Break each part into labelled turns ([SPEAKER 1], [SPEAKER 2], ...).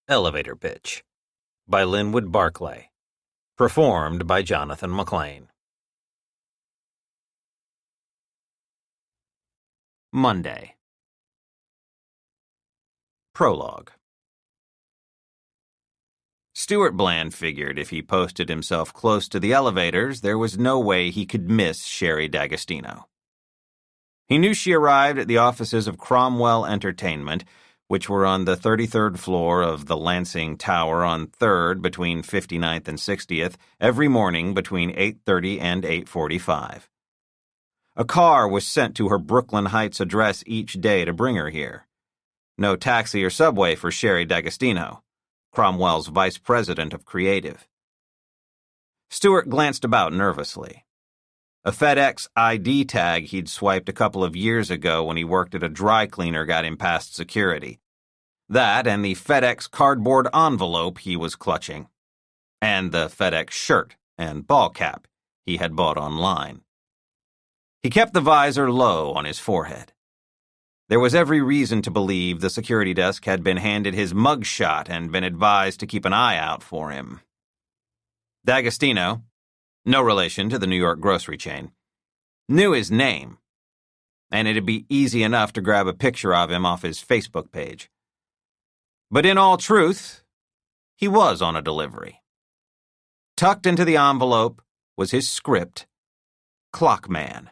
[SPEAKER 1] Elevator Pitch by Linwood Barclay. Performed by Jonathan McLean. Monday. Prologue. Stuart Bland figured if he posted himself close to the elevators, there was no way he could miss Sherry D'Agostino. He knew she arrived at the offices of Cromwell Entertainment, which were on the 33rd floor of the Lansing Tower on 3rd between 59th and 60th, every morning between 8:30 and 8:45. A car was sent to her Brooklyn Heights address each day to bring her here. No taxi or subway for Sherry D'Agostino, Cromwell's vice president of creative. Stuart glanced about nervously. A FedEx ID tag he'd swiped a couple of years ago when he worked at a dry cleaner got him past security. That and the FedEx cardboard envelope he was clutching. And the FedEx shirt and ball cap he had bought online. He kept the visor low on his forehead. There was every reason to believe the security desk had been handed his mugshot and been advised to keep an eye out for him. D'Agostino, no relation to the New York grocery chain, knew his name, and it'd be easy enough to grab a picture of him off his Facebook page. But in all truth, he was on a delivery. Tucked into the envelope was his script, Clockman.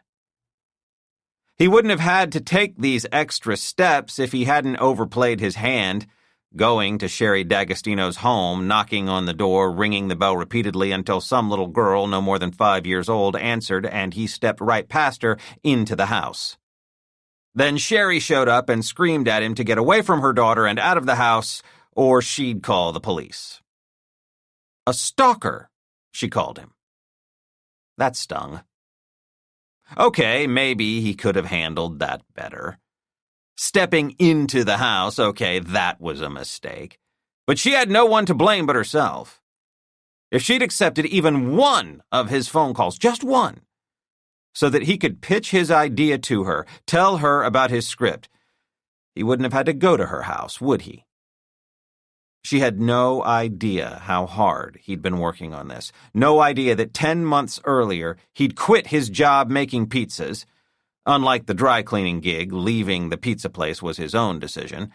[SPEAKER 1] He wouldn't have had to take these extra steps if he hadn't overplayed his hand, going to Sherry D'Agostino's home, knocking on the door, ringing the bell repeatedly until some little girl no more than 5 years old answered and he stepped right past her into the house. Then Sherry showed up and screamed at him to get away from her daughter and out of the house, or she'd call the police. A stalker, she called him. That stung. Okay, maybe he could have handled that better. Stepping into the house, okay, that was a mistake. But she had no one to blame but herself. If she'd accepted even one of his phone calls, just one, so that he could pitch his idea to her, tell her about his script, he wouldn't have had to go to her house, would he? She had no idea how hard he'd been working on this. No idea that 10 months earlier he'd quit his job making pizzas. Unlike the dry cleaning gig, leaving the pizza place was his own decision,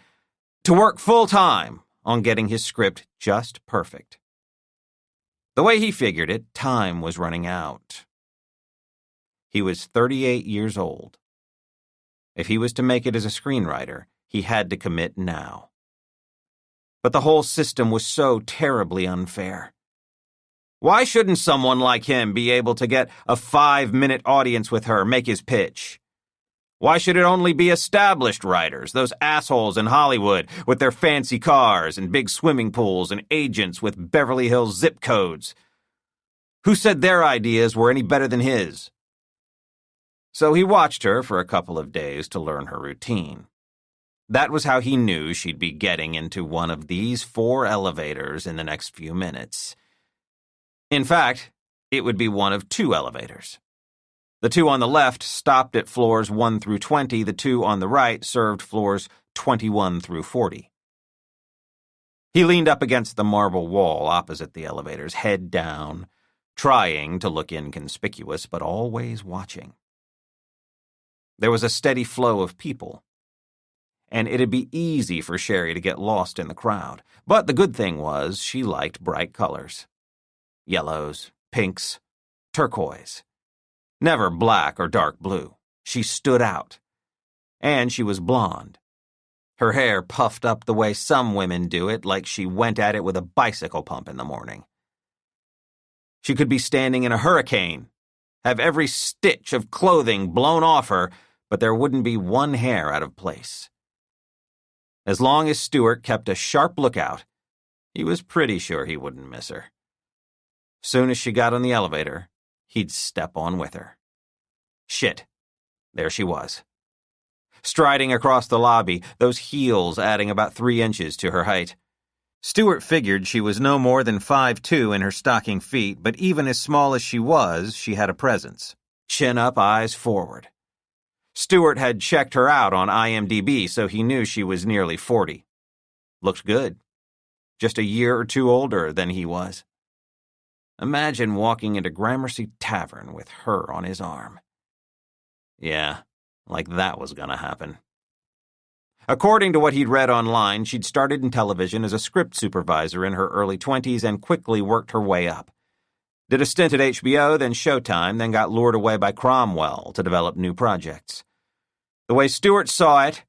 [SPEAKER 1] to work full-time on getting his script just perfect. The way he figured it, time was running out. He was 38 years old. If he was to make it as a screenwriter, he had to commit now. But the whole system was so terribly unfair. Why shouldn't someone like him be able to get a 5-minute audience with her, make his pitch? Why should it only be established writers, those assholes in Hollywood with their fancy cars and big swimming pools and agents with Beverly Hills zip codes? Who said their ideas were any better than his? So he watched her for a couple of days to learn her routine. That was how he knew she'd be getting into one of these 4 elevators in the next few minutes. In fact, it would be one of 2 elevators. The 2 on the left stopped at floors 1 through 20. The 2 on the right served floors 21 through 40. He leaned up against the marble wall opposite the elevators, head down, trying to look inconspicuous, but always watching. There was a steady flow of people, and it'd be easy for Sherry to get lost in the crowd. But the good thing was she liked bright colors. Yellows, pinks, turquoise. Never black or dark blue. She stood out. And she was blonde. Her hair puffed up the way some women do it, like she went at it with a bicycle pump in the morning. She could be standing in a hurricane, have every stitch of clothing blown off her, but there wouldn't be one hair out of place. As long as Stuart kept a sharp lookout, he was pretty sure he wouldn't miss her. Soon as she got on the elevator, he'd step on with her. Shit. There she was. Striding across the lobby, those heels adding about 3 inches to her height. Stuart figured she was no more than 5'2" in her stocking feet, but even as small as she was, she had a presence. Chin up, eyes forward. Stuart had checked her out on IMDb, so he knew she was nearly 40. Looked good. just a year or two older than he was. Imagine walking into Gramercy Tavern with her on his arm. Yeah, like that was gonna happen. According to what he'd read online, she'd started in television as a script supervisor in her early 20s and quickly worked her way up. Did a stint at HBO, then Showtime, then got lured away by Cromwell to develop new projects. The way Stewart saw it,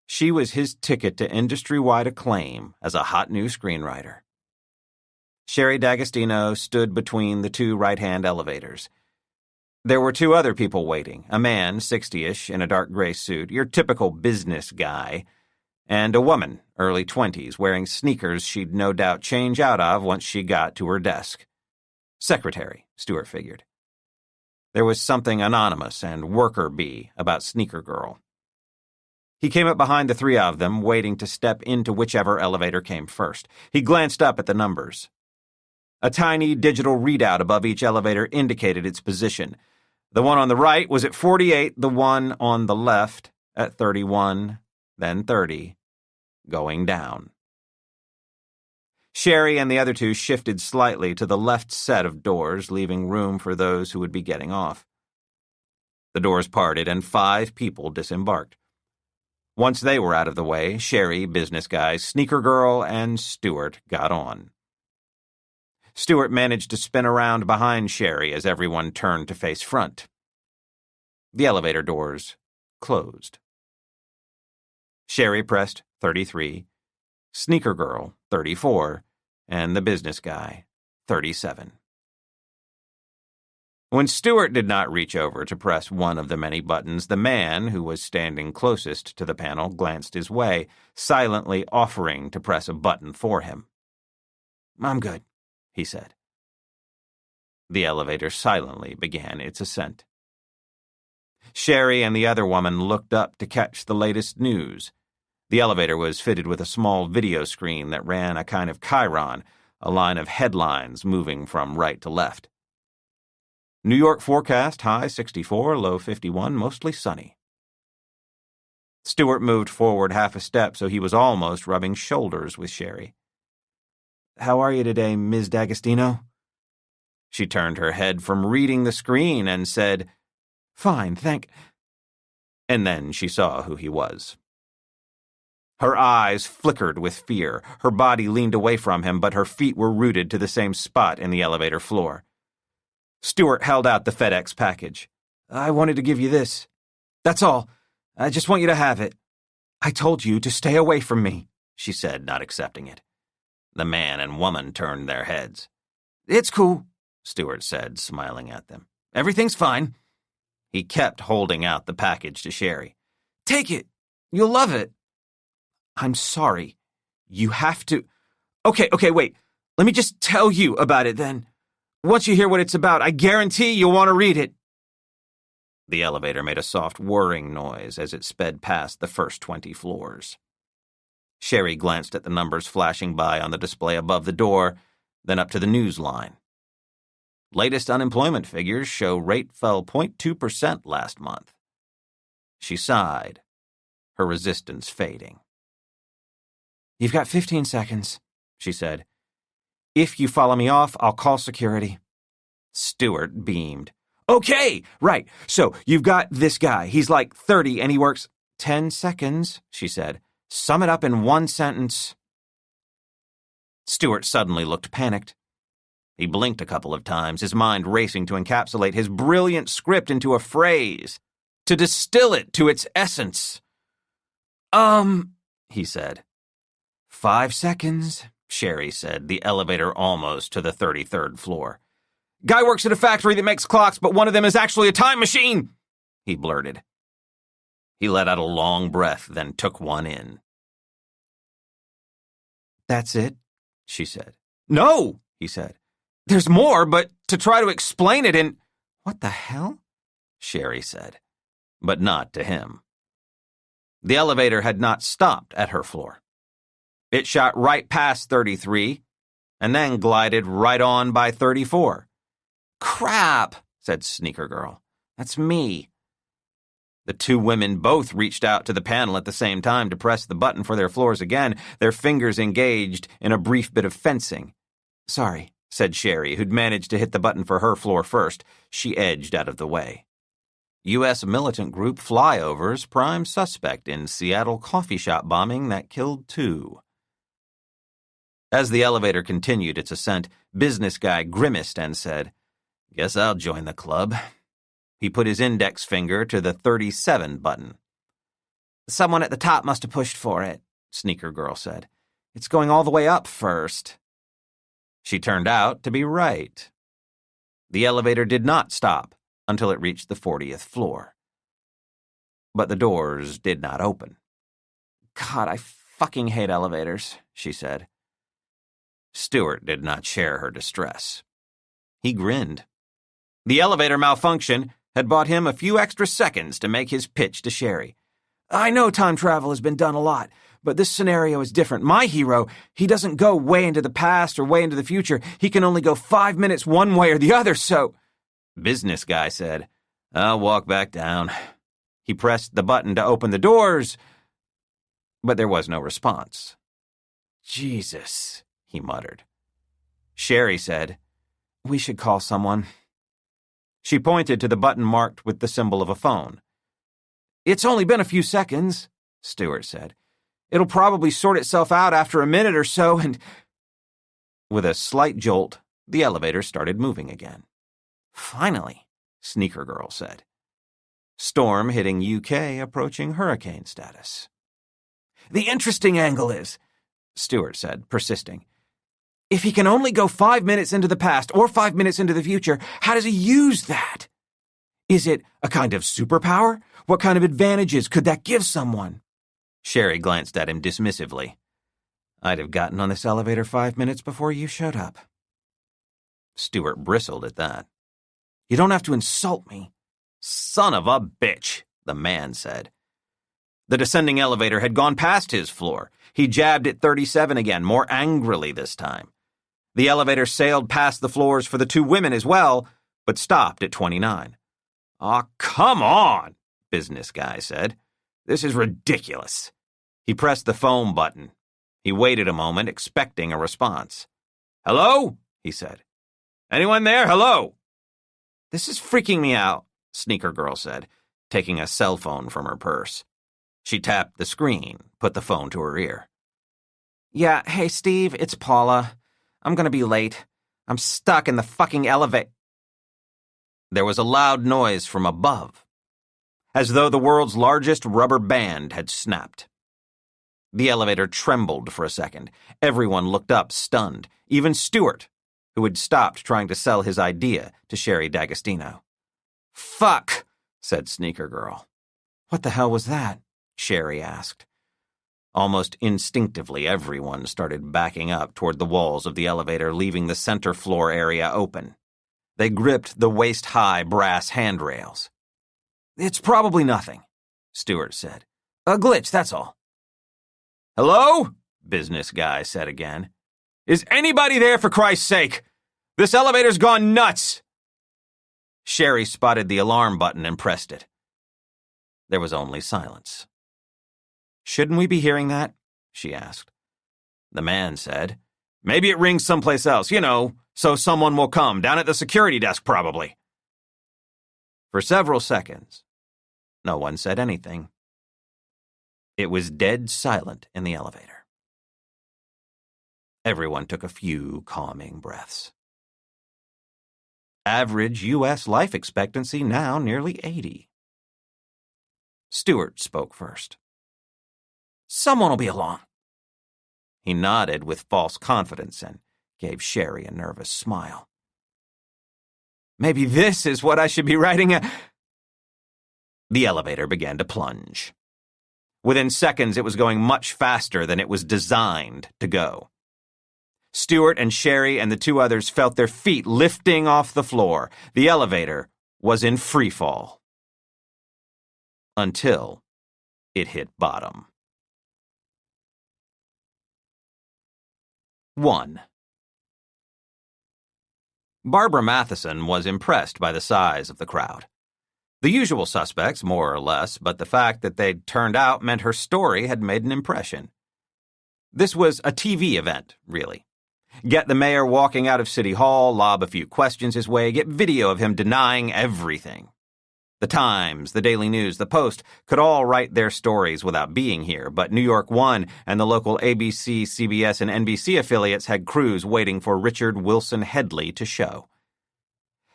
[SPEAKER 1] she was his ticket to industry-wide acclaim as a hot new screenwriter. Sherry D'Agostino stood between the two right-hand elevators. There were two other people waiting, a man, 60-ish, in a dark gray suit, your typical business guy, and a woman, early 20s, wearing sneakers she'd no doubt change out of once she got to her desk. Secretary, Stewart figured. There was something anonymous and worker-bee about Sneaker Girl. He came up behind the three of them, waiting to step into whichever elevator came first. He glanced up at the numbers. A tiny digital readout above each elevator indicated its position. The one on the right was at 48, the one on the left at 31, then 30, going down. Sherry and the other two shifted slightly to the left set of doors, leaving room for those who would be getting off. The doors parted and 5 people disembarked. Once they were out of the way, Sherry, business guy, Sneaker Girl, and Stewart got on. Stewart managed to spin around behind Sherry as everyone turned to face front. The elevator doors closed. Sherry pressed 33, Sneaker Girl 34, and the business guy 37. When Stewart did not reach over to press one of the many buttons, the man, who was standing closest to the panel, glanced his way, silently offering to press a button for him. "I'm good," he said. The elevator silently began its ascent. Sherry and the other woman looked up to catch the latest news. The elevator was fitted with a small video screen that ran a kind of chyron, a line of headlines moving from right to left. New York forecast, high 64, low 51, mostly sunny. Stewart moved forward half a step so he was almost rubbing shoulders with Sherry. "How are you today, Ms. D'Agostino?" She turned her head from reading the screen and said, "Fine, thank—" And then she saw who he was. Her eyes flickered with fear. Her body leaned away from him, but her feet were rooted to the same spot in the elevator floor. Stewart held out the FedEx package. "I wanted to give you this. That's all. I just want you to have it." "I told you to stay away from me," she said, not accepting it. The man and woman turned their heads. "It's cool," Stewart said, smiling at them. "Everything's fine." He kept holding out the package to Sherry. "Take it. You'll love it." "I'm sorry. You have to—" Okay, wait. Let me just tell you about it then. Once you hear what it's about, I guarantee you'll want to read it." The elevator made a soft whirring noise as it sped past the first 20 floors. Sherry glanced at the numbers flashing by on the display above the door, then up to the news line. Latest unemployment figures show rate fell 0.2% last month. She sighed, her resistance fading. "You've got 15 seconds, she said. "If you follow me off, I'll call security." Stewart beamed. "Okay, right. So you've got this guy. He's like 30 and he works—" 10 seconds, she said. "Sum it up in one sentence." Stewart suddenly looked panicked. He blinked a couple of times, his mind racing to encapsulate his brilliant script into a phrase, to distill it to its essence. He said. 5 seconds, Sherry said, the elevator almost to the 33rd floor. "Guy works at a factory that makes clocks, but one of them is actually a time machine," he blurted. He let out a long breath, then took one in. "That's it?" she said. "No," he said. "There's more, but to try to explain it in—" "What the hell?" Sherry said, but not to him. The elevator had not stopped at her floor. It shot right past 33, and then glided right on by 34. "Crap," said Sneaker Girl. "That's me." The two women both reached out to the panel at the same time to press the button for their floors again, their fingers engaged in a brief bit of fencing. "Sorry," said Sherry, who'd managed to hit the button for her floor first. She edged out of the way. U.S. militant group flyovers prime suspect in Seattle coffee shop bombing that killed 2. As the elevator continued its ascent, business guy grimaced and said, "Guess I'll join the club." He put his index finger to the 37 button. "Someone at the top must have pushed for it," Sneaker Girl said. "It's going all the way up first." She turned out to be right. The elevator did not stop until it reached the 40th floor. But the doors did not open. "God, I fucking hate elevators," she said. Stewart did not share her distress. He grinned. The elevator malfunction had bought him a few extra seconds to make his pitch to Sherry. "I know time travel has been done a lot, but this scenario is different. My hero, he doesn't go way into the past or way into the future. He can only go 5 minutes one way or the other, so—" Business guy said, "I'll walk back down." He pressed the button to open the doors, but there was no response. "Jesus," he muttered. Sherry said, "We should call someone." She pointed to the button marked with the symbol of a phone. "It's only been a few seconds," Stewart said. "It'll probably sort itself out after a minute or so, and—" With a slight jolt, the elevator started moving again. "Finally," Sneaker Girl said. Storm hitting UK approaching hurricane status. "The interesting angle is," Stewart said, persisting, "if he can only go 5 minutes into the past or 5 minutes into the future, how does he use that? Is it a kind of superpower? What kind of advantages could that give someone?" Sherry glanced at him dismissively. "I'd have gotten on this elevator 5 minutes before you showed up." Stewart bristled at that. "You don't have to insult me." "Son of a bitch," the man said. The descending elevator had gone past his floor. He jabbed at 37 again, more angrily this time. The elevator sailed past the floors for the two women as well, but stopped at 29. "Aw, come on," business guy said. "This is ridiculous." He pressed the phone button. He waited a moment, expecting a response. "Hello?" he said. "Anyone there? Hello?" "This is freaking me out," Sneaker Girl said, taking a cell phone from her purse. She tapped the screen, put the phone to her ear. "Yeah, hey Steve, it's Paula. I'm gonna be late. I'm stuck in the fucking elevator." There was a loud noise from above, as though the world's largest rubber band had snapped. The elevator trembled for a second. Everyone looked up, stunned. Even Stewart, who had stopped trying to sell his idea to Sherry D'Agostino. "Fuck," said Sneaker Girl. "What the hell was that?" Sherry asked. Almost instinctively, everyone started backing up toward the walls of the elevator, leaving the center floor area open. They gripped the waist-high brass handrails. "It's probably nothing," Stewart said. "A glitch, that's all." "Hello?" business guy said again. "Is anybody there, for Christ's sake? This elevator's gone nuts!" Sherry spotted the alarm button and pressed it. There was only silence. "Shouldn't we be hearing that?" she asked. The man said, "Maybe it rings someplace else, so someone will come, down at the security desk probably." For several seconds, no one said anything. It was dead silent in the elevator. Everyone took a few calming breaths. Average U.S. life expectancy now nearly 80. Stewart spoke first. "Someone will be along." He nodded with false confidence and gave Sherry a nervous smile. "Maybe this is what I should be writing a—" The elevator began to plunge. Within seconds, it was going much faster than it was designed to go. Stewart and Sherry and the two others felt their feet lifting off the floor. The elevator was in free fall. Until it hit bottom. 1. Barbara Matheson was impressed by the size of the crowd. The usual suspects, more or less, but the fact that they'd turned out meant her story had made an impression. This was a TV event, really. Get the mayor walking out of City Hall, lob a few questions his way, get video of him denying everything. The Times, the Daily News, the Post could all write their stories without being here, but New York One and the local ABC, CBS, and NBC affiliates had crews waiting for Richard Wilson Headley to show.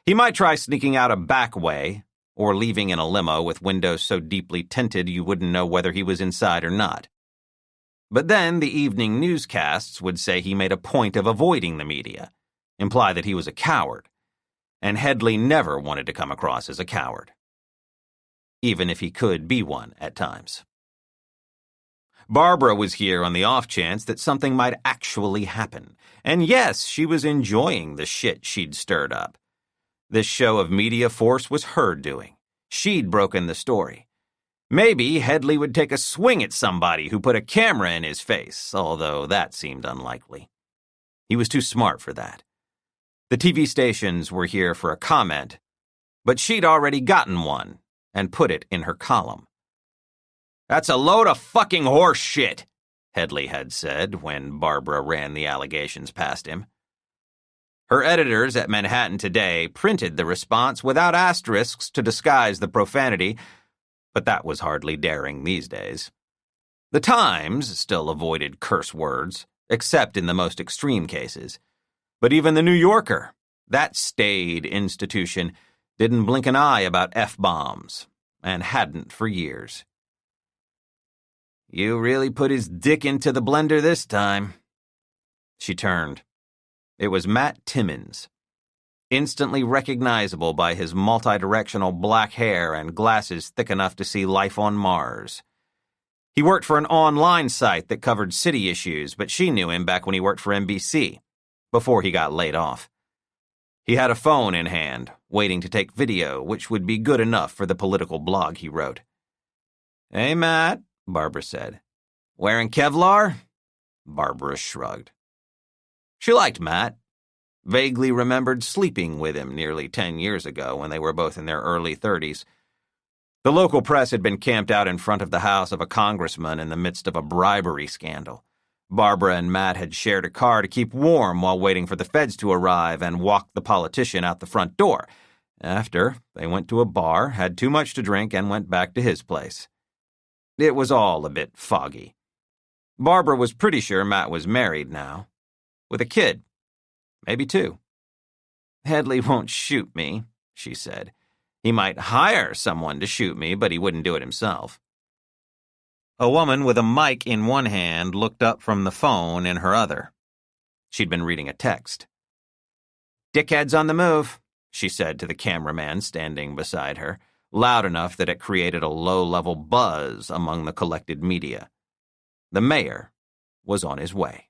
[SPEAKER 1] He might try sneaking out a back way, or leaving in a limo with windows so deeply tinted you wouldn't know whether he was inside or not. But then the evening newscasts would say he made a point of avoiding the media, imply that he was a coward, and Headley never wanted to come across as a coward, even if he could be one at times. Barbara was here on the off chance that something might actually happen, and yes, she was enjoying the shit she'd stirred up. This show of media force was her doing. She'd broken the story. Maybe Headley would take a swing at somebody who put a camera in his face, although that seemed unlikely. He was too smart for that. The TV stations were here for a comment, but she'd already gotten one and put it in her column. "That's a load of fucking horse shit," Headley had said when Barbara ran the allegations past him. Her editors at Manhattan Today printed the response without asterisks to disguise the profanity, but that was hardly daring these days. The Times still avoided curse words, except in the most extreme cases. But even the New Yorker, that staid institution, didn't blink an eye about F-bombs, and hadn't for years. "You really put his dick into the blender this time." She turned. It was Matt Timmons, instantly recognizable by his multi-directional black hair and glasses thick enough to see life on Mars. He worked for an online site that covered city issues, but she knew him back when he worked for NBC, before he got laid off. He had a phone in hand, waiting to take video, which would be good enough for the political blog he wrote. "Hey, Matt," Barbara said. "Wearing Kevlar?" Barbara shrugged. She liked Matt. Vaguely remembered sleeping with him nearly 10 years ago when they were both in their early 30s. The local press had been camped out in front of the house of a congressman in the midst of a bribery scandal. Barbara and Matt had shared a car to keep warm while waiting for the feds to arrive and walked the politician out the front door. After, they went to a bar, had too much to drink, and went back to his place. It was all a bit foggy. Barbara was pretty sure Matt was married now, with a kid. Maybe two. "Headley won't shoot me," she said. "He might hire someone to shoot me, but he wouldn't do it himself." A woman with a mic in one hand looked up from the phone in her other. She'd been reading a text. "Dickhead's on the move," she said to the cameraman standing beside her, loud enough that it created a low-level buzz among the collected media. The mayor was on his way.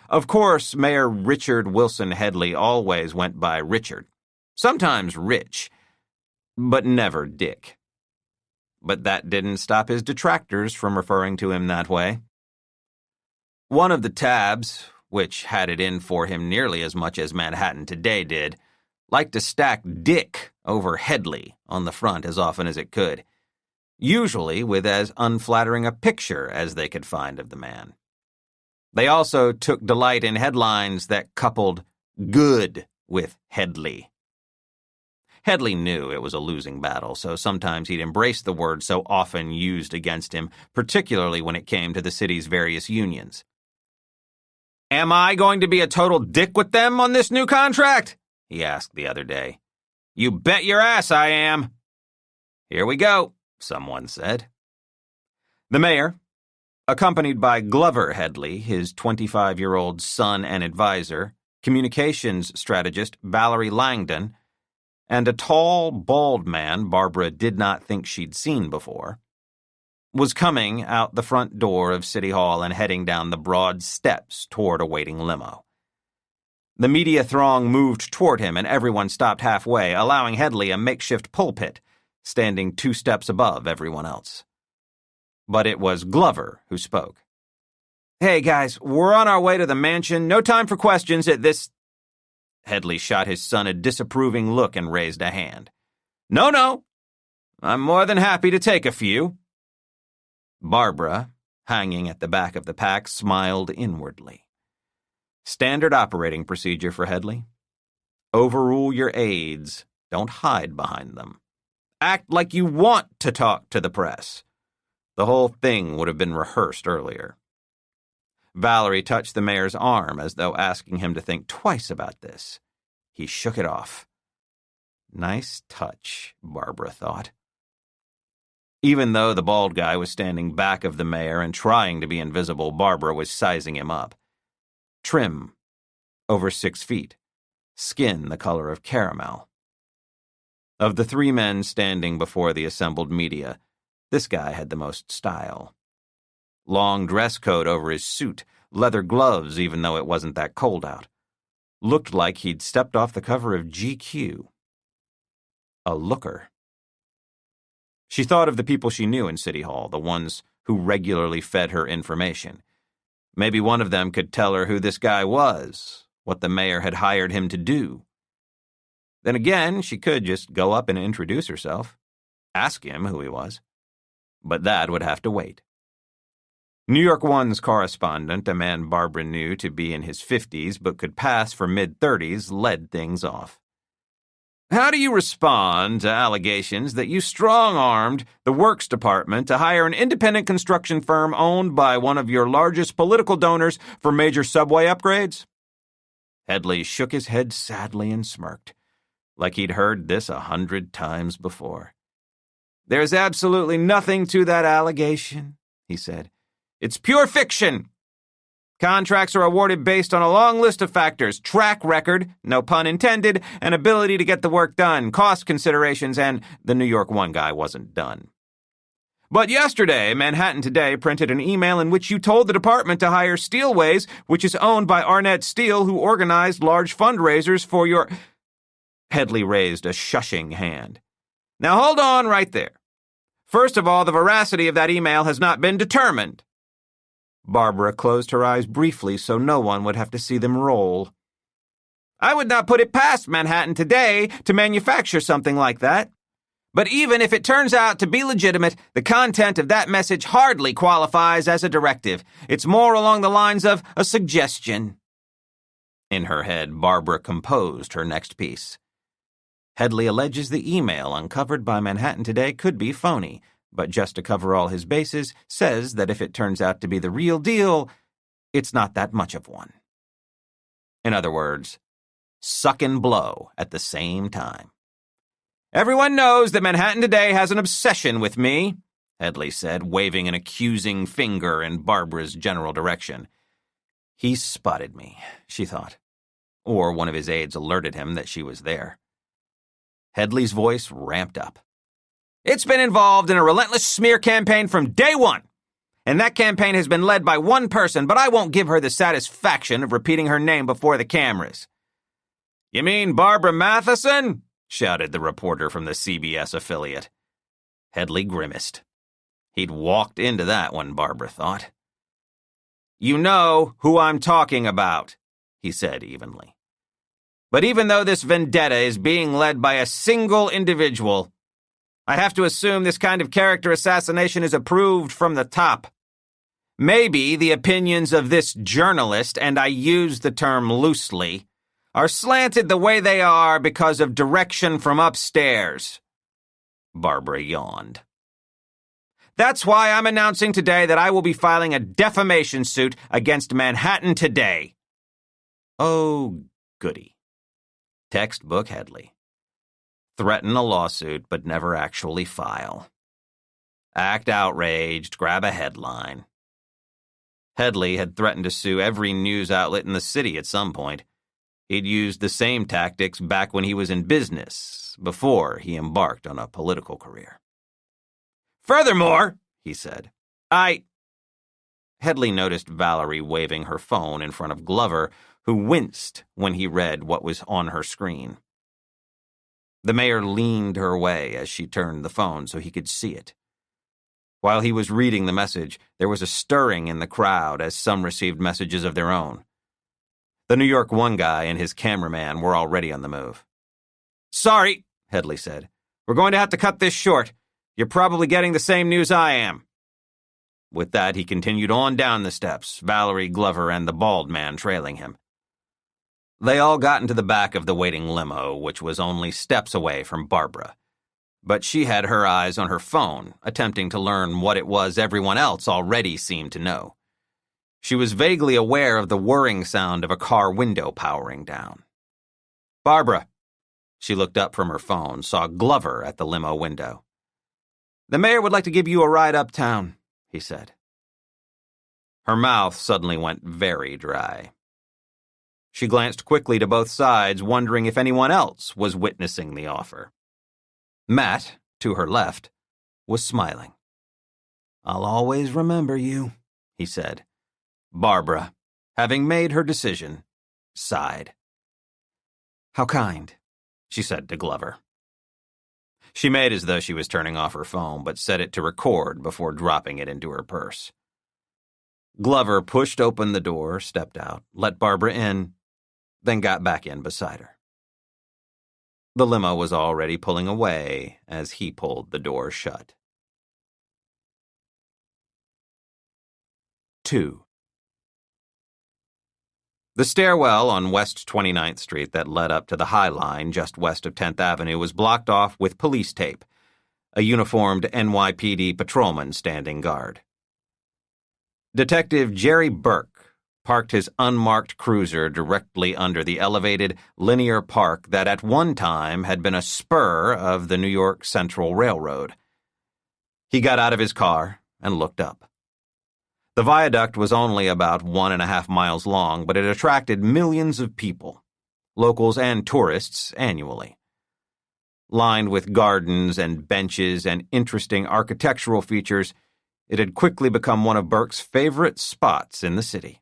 [SPEAKER 1] Of course, Mayor Richard Wilson Headley always went by Richard, sometimes Rich, but never Dick. But that didn't stop his detractors from referring to him that way. One of the tabs, which had it in for him nearly as much as Manhattan Today did, liked to stack Dick over Headley on the front as often as it could, usually with as unflattering a picture as they could find of the man. They also took delight in headlines that coupled good with Headley. Headley knew it was a losing battle, so sometimes he'd embrace the word so often used against him, particularly when it came to the city's various unions. "Am I going to be a total dick with them on this new contract?" he asked the other day. "You bet your ass I am." "Here we go," someone said. The mayor, accompanied by Glover Headley, his 25-year-old son and advisor, communications strategist Valerie Langdon, and a tall, bald man Barbara did not think she'd seen before, was coming out the front door of City Hall and heading down the broad steps toward a waiting limo. The media throng moved toward him and everyone stopped halfway, allowing Headley a makeshift pulpit, standing 2 steps above everyone else. But it was Glover who spoke. "Hey, guys, we're on our way to the mansion. No time for questions at this..." Headley shot his son a disapproving look and raised a hand. No, I'm more than happy to take a few." Barbara, hanging at the back of the pack, smiled inwardly. Standard operating procedure for Headley. Overrule your aides. Don't hide behind them. Act like you want to talk to the press. The whole thing would have been rehearsed earlier. Valerie touched the mayor's arm as though asking him to think twice about this. He shook it off. Nice touch, Barbara thought. Even though the bald guy was standing back of the mayor and trying to be invisible, Barbara was sizing him up. Trim, over 6 feet, skin the color of caramel. Of the 3 men standing before the assembled media, this guy had the most style. Long dress coat over his suit, leather gloves even though it wasn't that cold out. Looked like he'd stepped off the cover of GQ. A looker. She thought of the people she knew in City Hall, the ones who regularly fed her information. Maybe one of them could tell her who this guy was, what the mayor had hired him to do. Then again, she could just go up and introduce herself, ask him who he was. But that would have to wait. New York One's correspondent, a man Barbara knew to be in his 50s but could pass for mid-30s, led things off. How do you respond to allegations that you strong-armed the Works Department to hire an independent construction firm owned by one of your largest political donors for major subway upgrades? Headley shook his head sadly and smirked, like he'd heard this 100 times before. There's absolutely nothing to that allegation, he said. It's pure fiction. Contracts are awarded based on a long list of factors: track record, no pun intended, and ability to get the work done, cost considerations, and the New York One guy wasn't done. But yesterday, Manhattan Today printed an email in which you told the department to hire Steelways, which is owned by Arnett Steel, who organized large fundraisers for your... Headley raised a shushing hand. Now hold on right there. First of all, the veracity of that email has not been determined. Barbara closed her eyes briefly so no one would have to see them roll. I would not put it past Manhattan Today to manufacture something like that. But even if it turns out to be legitimate, the content of that message hardly qualifies as a directive. It's more along the lines of a suggestion. In her head, Barbara composed her next piece. Headley alleges the email uncovered by Manhattan Today could be phony, but just to cover all his bases, says that if it turns out to be the real deal, it's not that much of one. In other words, suck and blow at the same time. Everyone knows that Manhattan Today has an obsession with me, Headley said, waving an accusing finger in Barbara's general direction. He spotted me, she thought. Or one of his aides alerted him that she was there. Headley's voice ramped up. It's been involved in a relentless smear campaign from day one. And that campaign has been led by one person, but I won't give her the satisfaction of repeating her name before the cameras. You mean Barbara Matheson? Shouted the reporter from the CBS affiliate. Headley grimaced. He'd walked into that one, Barbara thought. You know who I'm talking about, he said evenly. But even though this vendetta is being led by a single individual, I have to assume this kind of character assassination is approved from the top. Maybe the opinions of this journalist, and I use the term loosely, are slanted the way they are because of direction from upstairs. Barbara yawned. That's why I'm announcing today that I will be filing a defamation suit against Manhattan Today. Oh, goody. Textbook Headley. Threaten a lawsuit, but never actually file. Act outraged, grab a headline. Headley had threatened to sue every news outlet in the city at some point. He'd used the same tactics back when he was in business, before he embarked on a political career. Furthermore, he said, Headley noticed Valerie waving her phone in front of Glover, who winced when he read what was on her screen. The mayor leaned her way as she turned the phone so he could see it. While he was reading the message, there was a stirring in the crowd as some received messages of their own. The New York One guy and his cameraman were already on the move. Sorry, Headley said. We're going to have to cut this short. You're probably getting the same news I am." With that, he continued on down the steps, Valerie, Glover, and the bald man trailing him. They all got into the back of the waiting limo, which was only steps away from Barbara. But she had her eyes on her phone, attempting to learn what it was everyone else already seemed to know. She was vaguely aware of the whirring sound of a car window powering down. "Barbara." She looked up from her phone, saw Glover at the limo window. "The mayor would like to give you a ride uptown," he said. Her mouth suddenly went very dry. She glanced quickly to both sides, wondering if anyone else was witnessing the offer. Matt, to her left, was smiling. "I'll always remember you," he said. Barbara, having made her decision, sighed. "How kind," she said to Glover. She made as though she was turning off her phone, but set it to record before dropping it into her purse. Glover pushed open the door, stepped out, let Barbara in, then got back in beside her. The limo was already pulling away as he pulled the door shut. 2. The stairwell on West 29th Street that led up to the High Line just west of 10th Avenue was blocked off with police tape, a uniformed NYPD patrolman standing guard. Detective Jerry Burke parked his unmarked cruiser directly under the elevated, linear park that at one time had been a spur of the New York Central Railroad. He got out of his car and looked up. The viaduct was only about 1.5 miles long, but it attracted millions of people, locals and tourists, annually. Lined with gardens and benches and interesting architectural features, it had quickly become one of Burke's favorite spots in the city.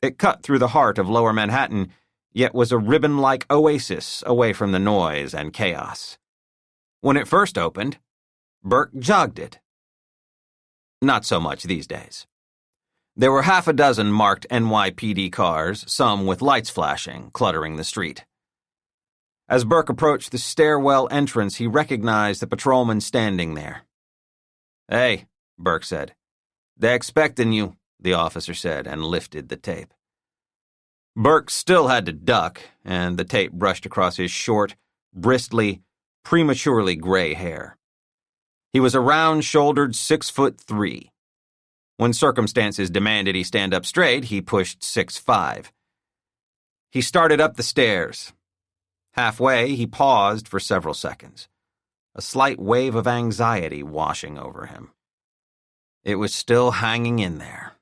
[SPEAKER 1] It cut through the heart of Lower Manhattan, yet was a ribbon-like oasis away from the noise and chaos. When it first opened, Burke jogged it. Not so much these days. There were 6 marked NYPD cars, some with lights flashing, cluttering the street. As Burke approached the stairwell entrance, he recognized the patrolman standing there. "Hey," Burke said. "They're expecting you," the officer said, and lifted the tape. Burke still had to duck, and the tape brushed across his short, bristly, prematurely gray hair. He was a round-shouldered 6'3". When circumstances demanded he stand up straight, he pushed 6'5". He started up the stairs. Halfway, he paused for several seconds, a slight wave of anxiety washing over him. It was still hanging in there,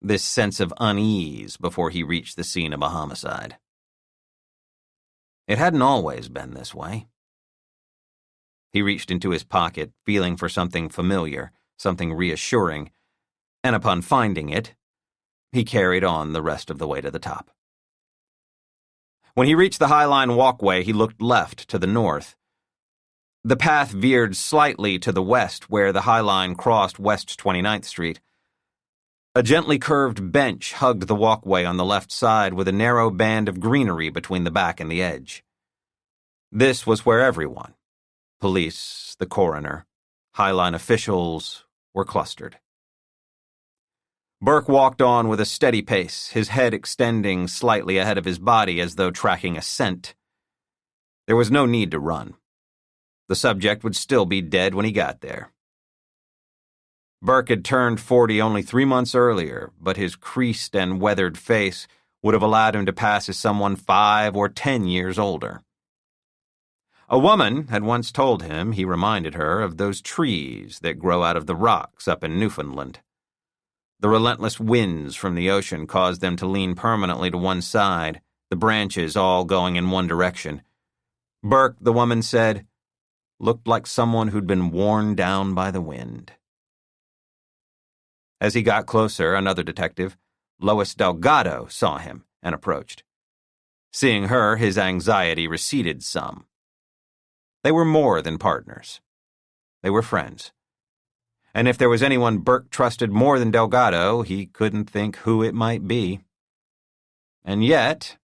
[SPEAKER 1] this sense of unease before he reached the scene of a homicide. It hadn't always been this way. He reached into his pocket, feeling for something familiar, something reassuring, and upon finding it, he carried on the rest of the way to the top. When he reached the High Line walkway, he looked left to the north. The path veered slightly to the west where the High Line crossed West 29th Street. A gently curved bench hugged the walkway on the left side with a narrow band of greenery between the back and the edge. This was where everyone, police, the coroner, High Line officials, were clustered. Burke walked on with a steady pace, his head extending slightly ahead of his body as though tracking a scent. There was no need to run. The subject would still be dead when he got there. Burke had turned 40 only 3 months earlier, but his creased and weathered face would have allowed him to pass as someone 5 or 10 years older. A woman had once told him he reminded her of those trees that grow out of the rocks up in Newfoundland. The relentless winds from the ocean caused them to lean permanently to one side, the branches all going in one direction. Burke, the woman said, looked like someone who'd been worn down by the wind. As he got closer, another detective, Lois Delgado, saw him and approached. Seeing her, his anxiety receded some. They were more than partners. They were friends. And if there was anyone Burke trusted more than Delgado, he couldn't think who it might be. And yet,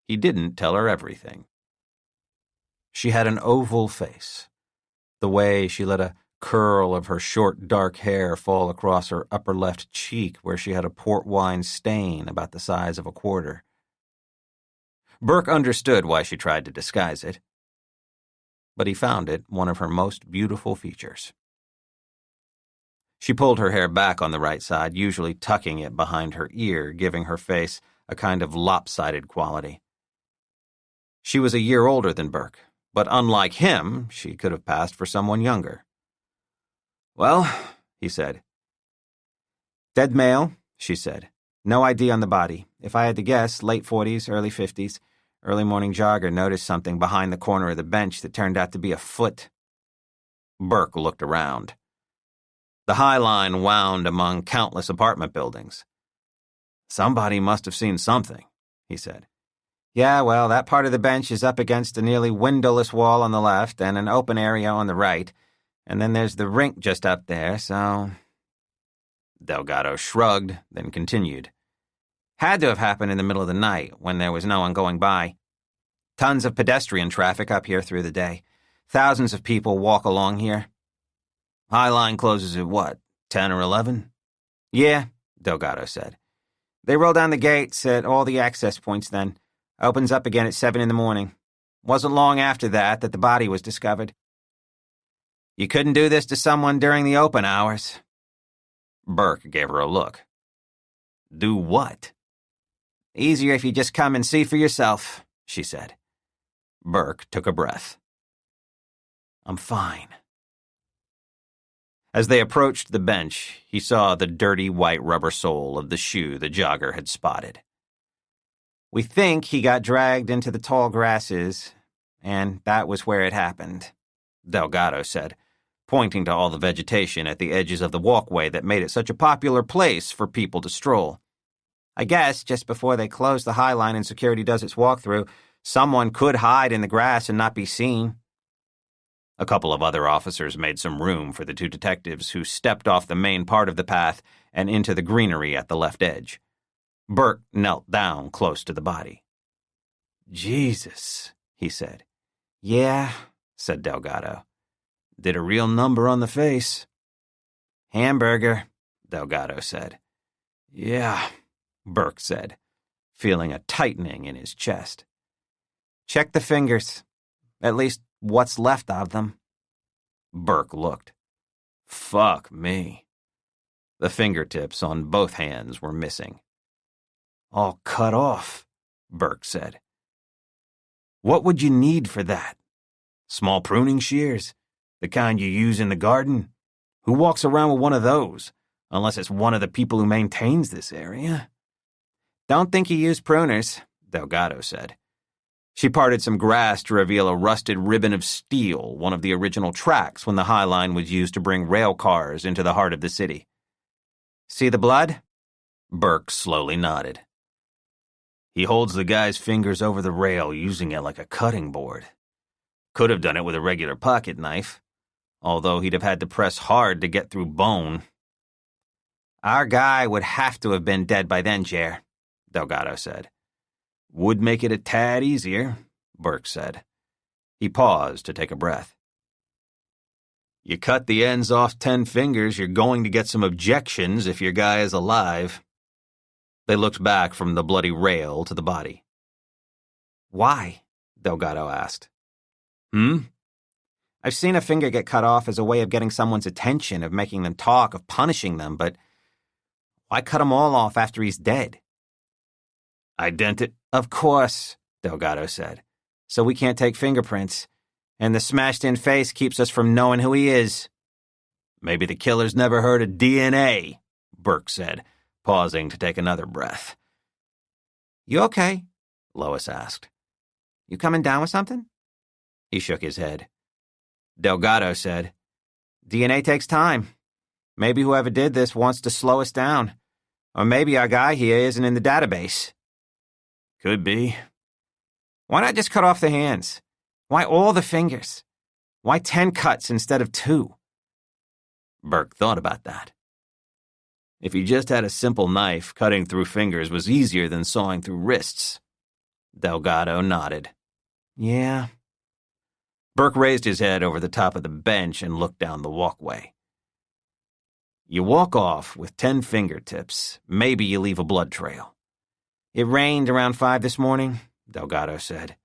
[SPEAKER 1] he didn't tell her everything. She had an oval face, The way she let a curl of her short, dark hair fall across her upper left cheek where she had a port wine stain about the size of a quarter. Burke understood why she tried to disguise it, but he found it one of her most beautiful features. She pulled her hair back on the right side, usually tucking it behind her ear, giving her face a kind of lopsided quality. She was a year older than Burke, but unlike him, she could have passed for someone younger. "Well," he said. "Dead male," she said. "No ID on the body. If I had to guess, late 40s, early 50s. Early morning jogger noticed something behind the corner of the bench that turned out to be a foot." Burke looked around. The High Line wound among countless apartment buildings. "Somebody must have seen something," he said. "Yeah, well, that part of the bench is up against a nearly windowless wall on the left and an open area on the right, and then there's the rink just up there, so—" Delgado shrugged, then continued. "Had to have happened in the middle of the night, when there was no one going by. Tons of pedestrian traffic up here through the day. Thousands of people walk along here." "High Line closes at what, 10 or 11? "Yeah," Delgado said. "They roll down the gates at all the access points then. Opens up again at 7 in the morning. Wasn't long after that the body was discovered." "You couldn't do this to someone during the open hours." Burke gave her a look. "Do what?" "Easier if you just come and see for yourself," she said. Burke took a breath. "I'm fine." As they approached the bench, he saw the dirty white rubber sole of the shoe the jogger had spotted. "We think he got dragged into the tall grasses, and that was where it happened," Delgado said, pointing to all the vegetation at the edges of the walkway that made it such a popular place for people to stroll. "I guess just before they close the High Line and security does its walkthrough, someone could hide in the grass and not be seen." A couple of other officers made some room for the two detectives, who stepped off the main part of the path and into the greenery at the left edge. Burke knelt down close to the body. "Jesus," he said. "Yeah," said Delgado. "Did a real number on the face." "Hamburger," Delgado said. "Yeah," Burke said, feeling a tightening in his chest. "Check the fingers. At least what's left of them." Burke looked. "Fuck me." The fingertips on both hands were missing. "All cut off," Burke said. "What would you need for that? Small pruning shears? The kind you use in the garden? Who walks around with one of those, unless it's one of the people who maintains this area?" "Don't think he used pruners," Delgado said. She parted some grass to reveal a rusted ribbon of steel, one of the original tracks when the High Line was used to bring rail cars into the heart of the city. "See the blood?" Burke slowly nodded. "He holds the guy's fingers over the rail, using it like a cutting board. Could have done it with a regular pocket knife, although he'd have had to press hard to get through bone." "Our guy would have to have been dead by then, Jer," Delgado said. "Would make it a tad easier," Burke said. He paused to take a breath. "You cut the ends off 10 fingers, you're going to get some objections if your guy is alive." They looked back from the bloody rail to the body. "Why?" Delgado asked. "I've seen a finger get cut off as a way of getting someone's attention, of making them talk, of punishing them, but why cut them all off after he's dead?" "Of course," Delgado said. "So we can't take fingerprints, and the smashed-in face keeps us from knowing who he is." "Maybe the killer's never heard of DNA," Burke said, pausing to take another breath. "You okay?" Lois asked. "You coming down with something?" He shook his head. Delgado said, "DNA takes time. Maybe whoever did this wants to slow us down. Or maybe our guy here isn't in the database." "Could be." "Why not just cut off the hands? Why all the fingers? Why 10 cuts instead of 2? Burke thought about that. If he just had a simple knife, cutting through fingers was easier than sawing through wrists. Delgado nodded. "Yeah." Burke raised his head over the top of the bench and looked down the walkway. You walk off with 10 fingertips. Maybe you leave a blood trail. It rained around 5 this morning, Delgado said.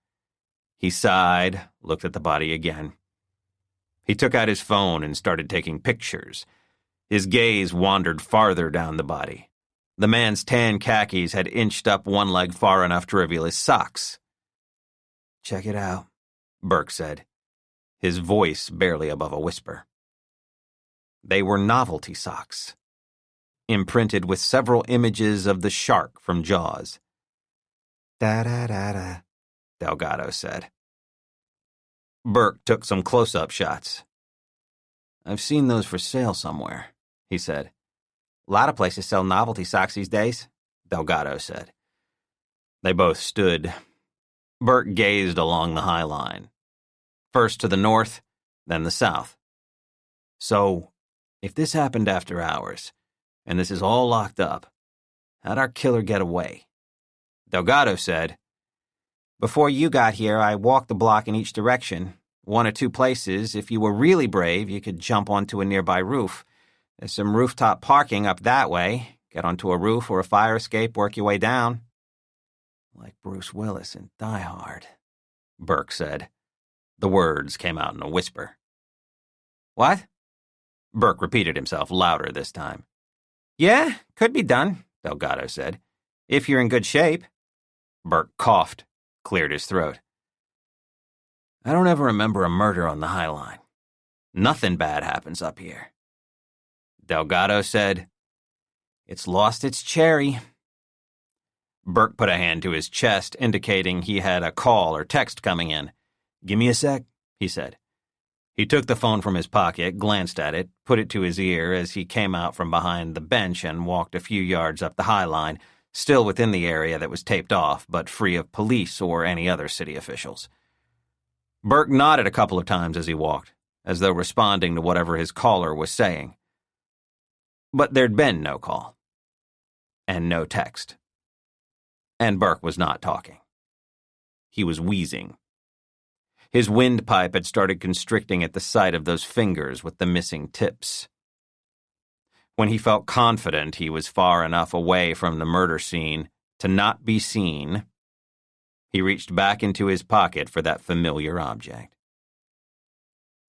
[SPEAKER 1] He sighed, looked at the body again. He took out his phone and started taking pictures. His gaze wandered farther down the body. The man's tan khakis had inched up one leg far enough to reveal his socks. "Check it out," Burke said, his voice barely above a whisper. They were novelty socks, imprinted with several images of the shark from Jaws. "Da-da-da-da," Delgado said. Burke took some close-up shots. "I've seen those for sale somewhere," he said. "A lot of places sell novelty socks these days," Delgado said. They both stood. Burke gazed along the High Line. First to the north, then the south. "So, if this happened after hours, and this is all locked up, how'd our killer get away?" Delgado said, "Before you got here, I walked the block in each direction. 1 or 2 places, if you were really brave, you could jump onto a nearby roof. There's some rooftop parking up that way. Get onto a roof or a fire escape, work your way down." "Like Bruce Willis in Die Hard," Burke said. The words came out in a whisper. "What?" Burke repeated himself louder this time. "Yeah, could be done," Delgado said. "If you're in good shape." Burke coughed, cleared his throat. "I don't ever remember a murder on the High Line. Nothing bad happens up here." Delgado said, "It's lost its cherry." Burke put a hand to his chest, indicating he had a call or text coming in. "Give me a sec," he said. He took the phone from his pocket, glanced at it, put it to his ear as he came out from behind the bench and walked a few yards up the High Line, still within the area that was taped off, but free of police or any other city officials. Burke nodded a couple of times as he walked, as though responding to whatever his caller was saying. But there'd been no call. And no text. And Burke was not talking. He was wheezing. His windpipe had started constricting at the sight of those fingers with the missing tips. When he felt confident he was far enough away from the murder scene to not be seen, he reached back into his pocket for that familiar object.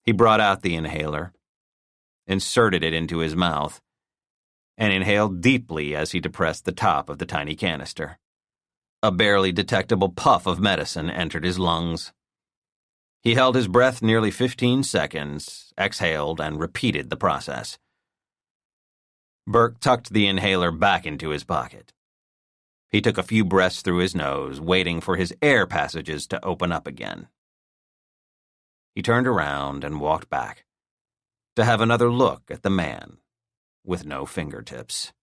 [SPEAKER 1] He brought out the inhaler, inserted it into his mouth, and inhaled deeply as he depressed the top of the tiny canister. A barely detectable puff of medicine entered his lungs. He held his breath nearly 15 seconds, exhaled, and repeated the process. Burke tucked the inhaler back into his pocket. He took a few breaths through his nose, waiting for his air passages to open up again. He turned around and walked back, to have another look at the man with no fingertips.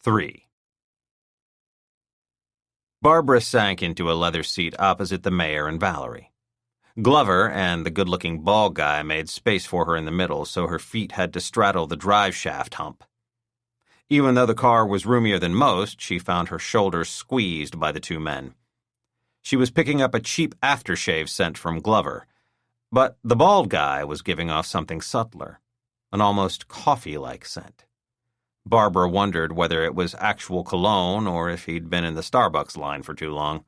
[SPEAKER 1] 3. Barbara sank into a leather seat opposite the mayor and Valerie. Glover and the good-looking bald guy made space for her in the middle, so her feet had to straddle the drive shaft hump. Even though the car was roomier than most, she found her shoulders squeezed by the 2 men. She was picking up a cheap aftershave scent from Glover, but the bald guy was giving off something subtler, an almost coffee-like scent. Barbara wondered whether it was actual cologne or if he'd been in the Starbucks line for too long.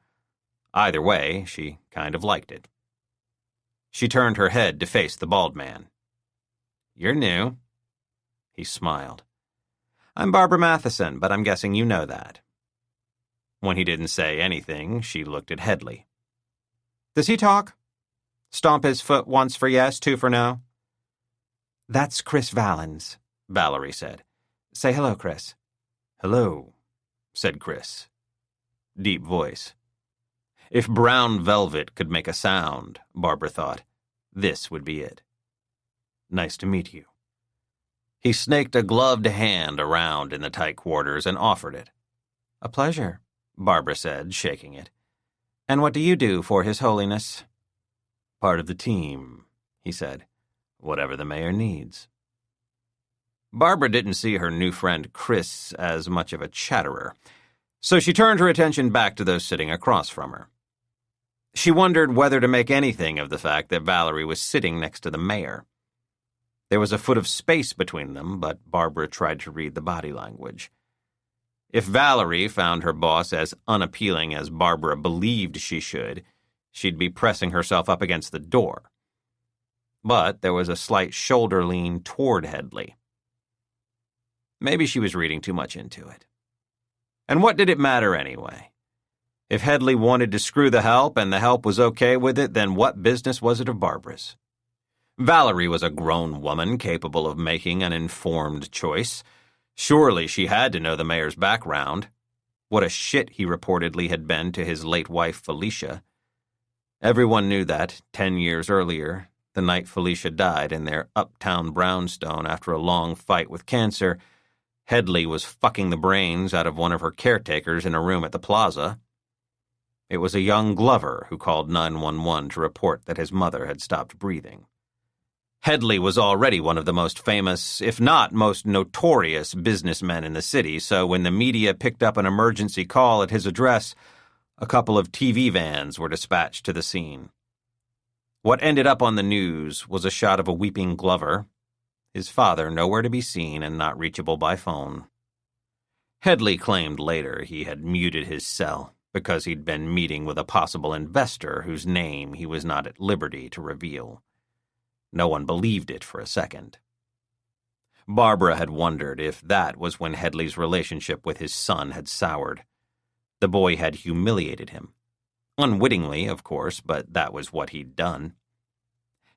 [SPEAKER 1] Either way, she kind of liked it. She turned her head to face the bald man. "You're new." He smiled. "I'm Barbara Matheson, but I'm guessing you know that." When he didn't say anything, she looked at Headley. "Does he talk? Stomp his foot once for yes, 2 for no?" "That's Chris Valens," Valerie said. "Say hello, Chris." "Hello," said Chris. Deep voice. If brown velvet could make a sound, Barbara thought, this would be it. "Nice to meet you." He snaked a gloved hand around in the tight quarters and offered it. "A pleasure," Barbara said, shaking it. "And what do you do for His Holiness?" "Part of the team," he said. "Whatever the mayor needs." Barbara didn't see her new friend Chris as much of a chatterer, so she turned her attention back to those sitting across from her. She wondered whether to make anything of the fact that Valerie was sitting next to the mayor. There was a foot of space between them, but Barbara tried to read the body language. If Valerie found her boss as unappealing as Barbara believed she should, she'd be pressing herself up against the door. But there was a slight shoulder lean toward Headley. Maybe she was reading too much into it. And what did it matter anyway? If Headley wanted to screw the help and the help was okay with it, then what business was it of Barbara's? Valerie was a grown woman capable of making an informed choice. Surely she had to know the mayor's background. What a shit he reportedly had been to his late wife, Felicia. Everyone knew that, 10 years earlier, the night Felicia died in their uptown brownstone after a long fight with cancer, Headley was fucking the brains out of one of her caretakers in a room at the plaza. It was a young Glover who called 911 to report that his mother had stopped breathing. Headley was already one of the most famous, if not most notorious, businessmen in the city, so when the media picked up an emergency call at his address, a couple of TV vans were dispatched to the scene. What ended up on the news was a shot of a weeping Glover, his father nowhere to be seen and not reachable by phone. Headley claimed later he had muted his cell because he'd been meeting with a possible investor whose name he was not at liberty to reveal. No one believed it for a second. Barbara had wondered if that was when Headley's relationship with his son had soured. The boy had humiliated him. Unwittingly, of course, but that was what he'd done.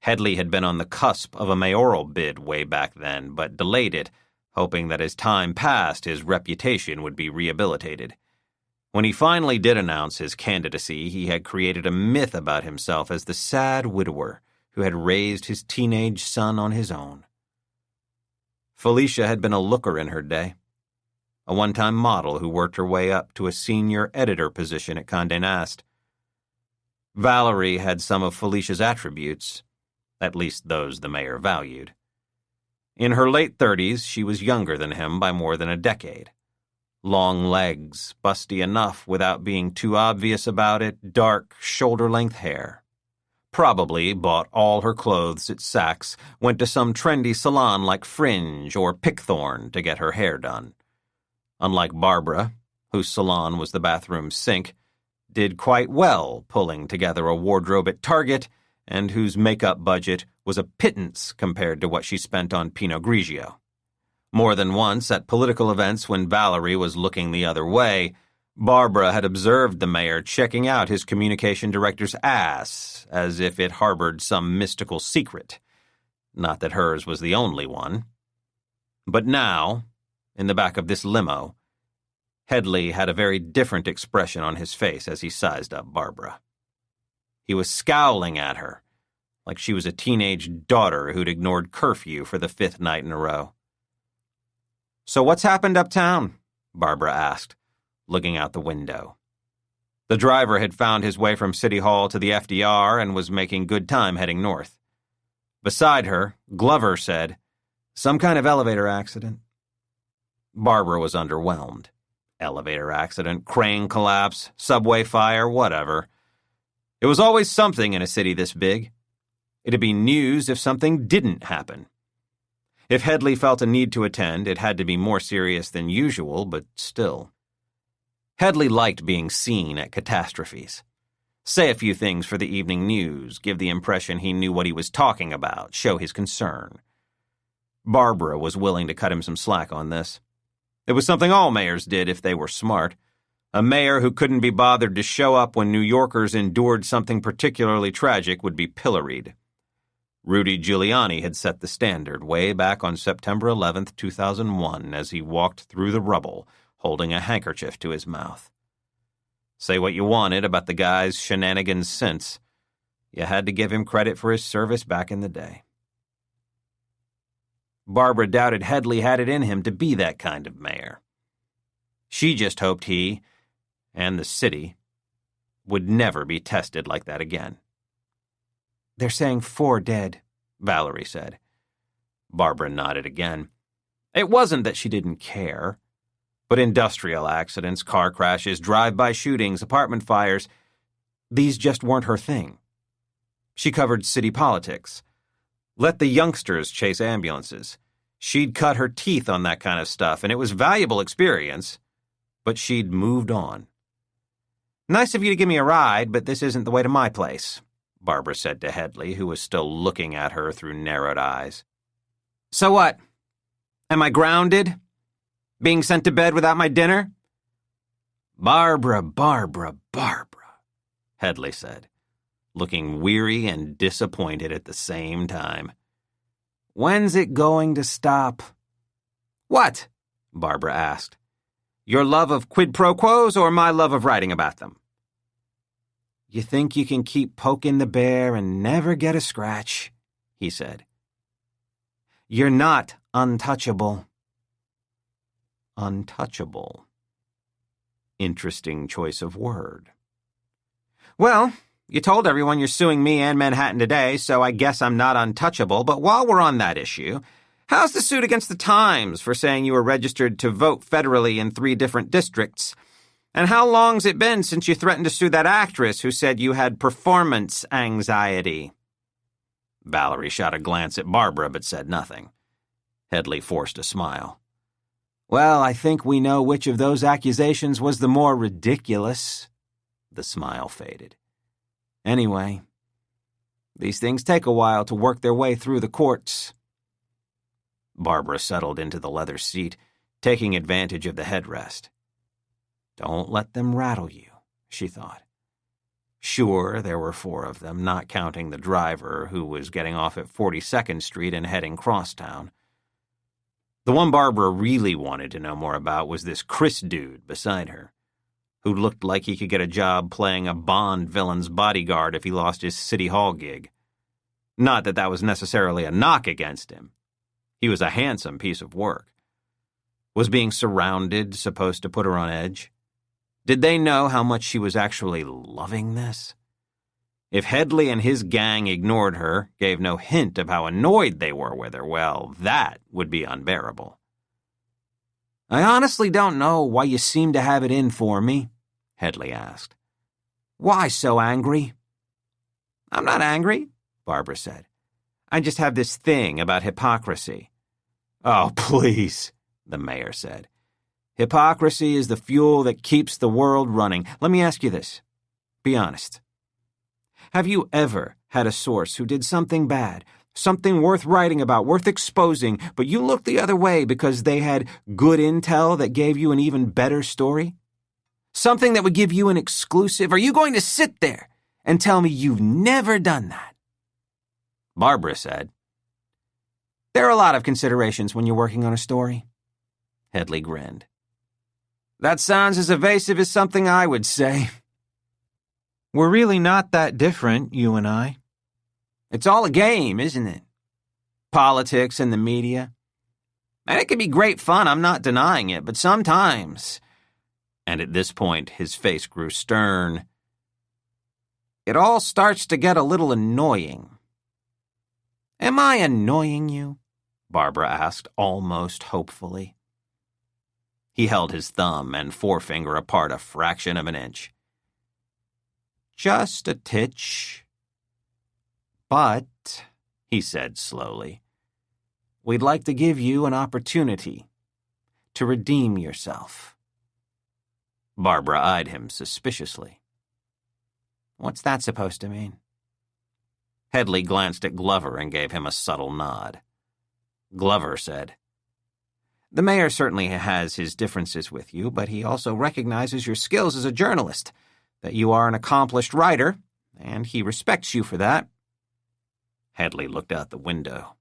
[SPEAKER 1] Headley had been on the cusp of a mayoral bid way back then, but delayed it, hoping that as time passed his reputation would be rehabilitated. When he finally did announce his candidacy, he had created a myth about himself as the sad widower who had raised his teenage son on his own. Felicia had been a looker in her day, a one-time model who worked her way up to a senior editor position at Condé Nast. Valerie had some of Felicia's attributes, at least those the mayor valued. In her late 30s, she was younger than him by more than a decade. Long legs, busty enough without being too obvious about it, dark, shoulder-length hair. Probably bought all her clothes at Saks, went to some trendy salon like Fringe or Pickthorn to get her hair done. Unlike Barbara, whose salon was the bathroom sink, did quite well pulling together a wardrobe at Target and whose makeup budget was a pittance compared to what she spent on Pinot Grigio. More than once at political events when Valerie was looking the other way, Barbara had observed the mayor checking out his communication director's ass as if it harbored some mystical secret. Not that hers was the only one. But now, in the back of this limo, Headley had a very different expression on his face as he sized up Barbara. He was scowling at her, like she was a teenage daughter who'd ignored curfew for the 5th night in a row. "So what's happened uptown?" Barbara asked, looking out the window. The driver had found his way from City Hall to the FDR and was making good time heading north. Beside her, Glover said, "Some kind of elevator accident." Barbara was underwhelmed. Elevator accident, crane collapse, subway fire, whatever. It was always something in a city this big. It'd be news if something didn't happen. If Headley felt a need to attend, it had to be more serious than usual, but still. Headley liked being seen at catastrophes. Say a few things for the evening news, give the impression he knew what he was talking about, show his concern. Barbara was willing to cut him some slack on this. It was something all mayors did if they were smart. A mayor who couldn't be bothered to show up when New Yorkers endured something particularly tragic would be pilloried. Rudy Giuliani had set the standard way back on September 11th, 2001, as he walked through the rubble, holding a handkerchief to his mouth. Say what you wanted about the guy's shenanigans since, you had to give him credit for his service back in the day. Barbara doubted Headley had it in him to be that kind of mayor. She just hoped he, and the city, would never be tested like that again. "They're saying 4 dead," Valerie said. Barbara nodded again. It wasn't that she didn't care, but industrial accidents, car crashes, drive-by shootings, apartment fires, These just weren't her thing. She covered city politics. Let the youngsters chase ambulances. She'd cut her teeth on that kind of stuff, and it was valuable experience, but she'd moved on. "Nice of you to give me a ride, but this isn't the way to my place," Barbara said to Headley, who was still looking at her through narrowed eyes. "So what? Am I grounded? Being sent to bed without my dinner?" "Barbara, Barbara, Barbara," Headley said, looking weary and disappointed at the same time. "When's it going to stop?" "What?" Barbara asked. "Your love of quid pro quos or my love of writing about them?" "You think you can keep poking the bear and never get a scratch," he said. "You're not untouchable." Untouchable. Interesting choice of word. "Well, you told everyone you're suing me and Manhattan today, so I guess I'm not untouchable, but while we're on that issue, how's the suit against the Times for saying you were registered to vote federally in 3 different districts? And how long's it been since you threatened to sue that actress who said you had performance anxiety?" Valerie shot a glance at Barbara but said nothing. Headley forced a smile. "Well, I think we know which of those accusations was the more ridiculous." The smile faded. "Anyway, these things take a while to work their way through the courts." Barbara settled into the leather seat, taking advantage of the headrest. Don't let them rattle you, she thought. Sure, there were 4 of them, not counting the driver who was getting off at 42nd Street and heading crosstown. The one Barbara really wanted to know more about was this Chris dude beside her, who looked like he could get a job playing a Bond villain's bodyguard if he lost his City Hall gig. Not that that was necessarily a knock against him. He was a handsome piece of work. Was being surrounded supposed to put her on edge? Did they know how much she was actually loving this? If Headley and his gang ignored her, gave no hint of how annoyed they were with her, well, that would be unbearable. "I honestly don't know why you seem to have it in for me," Headley asked. "Why so angry?" "I'm not angry," Barbara said. "I just have this thing about hypocrisy." "Oh, please," the mayor said. "Hypocrisy is the fuel that keeps the world running. Let me ask you this. Be honest. Have you ever had a source who did something bad, something worth writing about, worth exposing, but you looked the other way because they had good intel that gave you an even better story? Something that would give you an exclusive? Are you going to sit there and tell me you've never done that?" Barbara said, "There are a lot of considerations when you're working on a story." Headley grinned. "That sounds as evasive as something I would say." "We're really not that different, you and I." "It's all a game, isn't it? Politics and the media. And it can be great fun, I'm not denying it, but sometimes," and at this point his face grew stern, "it all starts to get a little annoying." "Am I annoying you?" Barbara asked, almost hopefully. He held his thumb and forefinger apart a fraction of an inch. "Just a titch. But," he said slowly, "we'd like to give you an opportunity to redeem yourself." Barbara eyed him suspiciously. "What's that supposed to mean?" Headley glanced at Glover and gave him a subtle nod. Glover said, "The mayor certainly has his differences with you, but he also recognizes your skills as a journalist, that you are an accomplished writer, and he respects you for that." Headley looked out the window,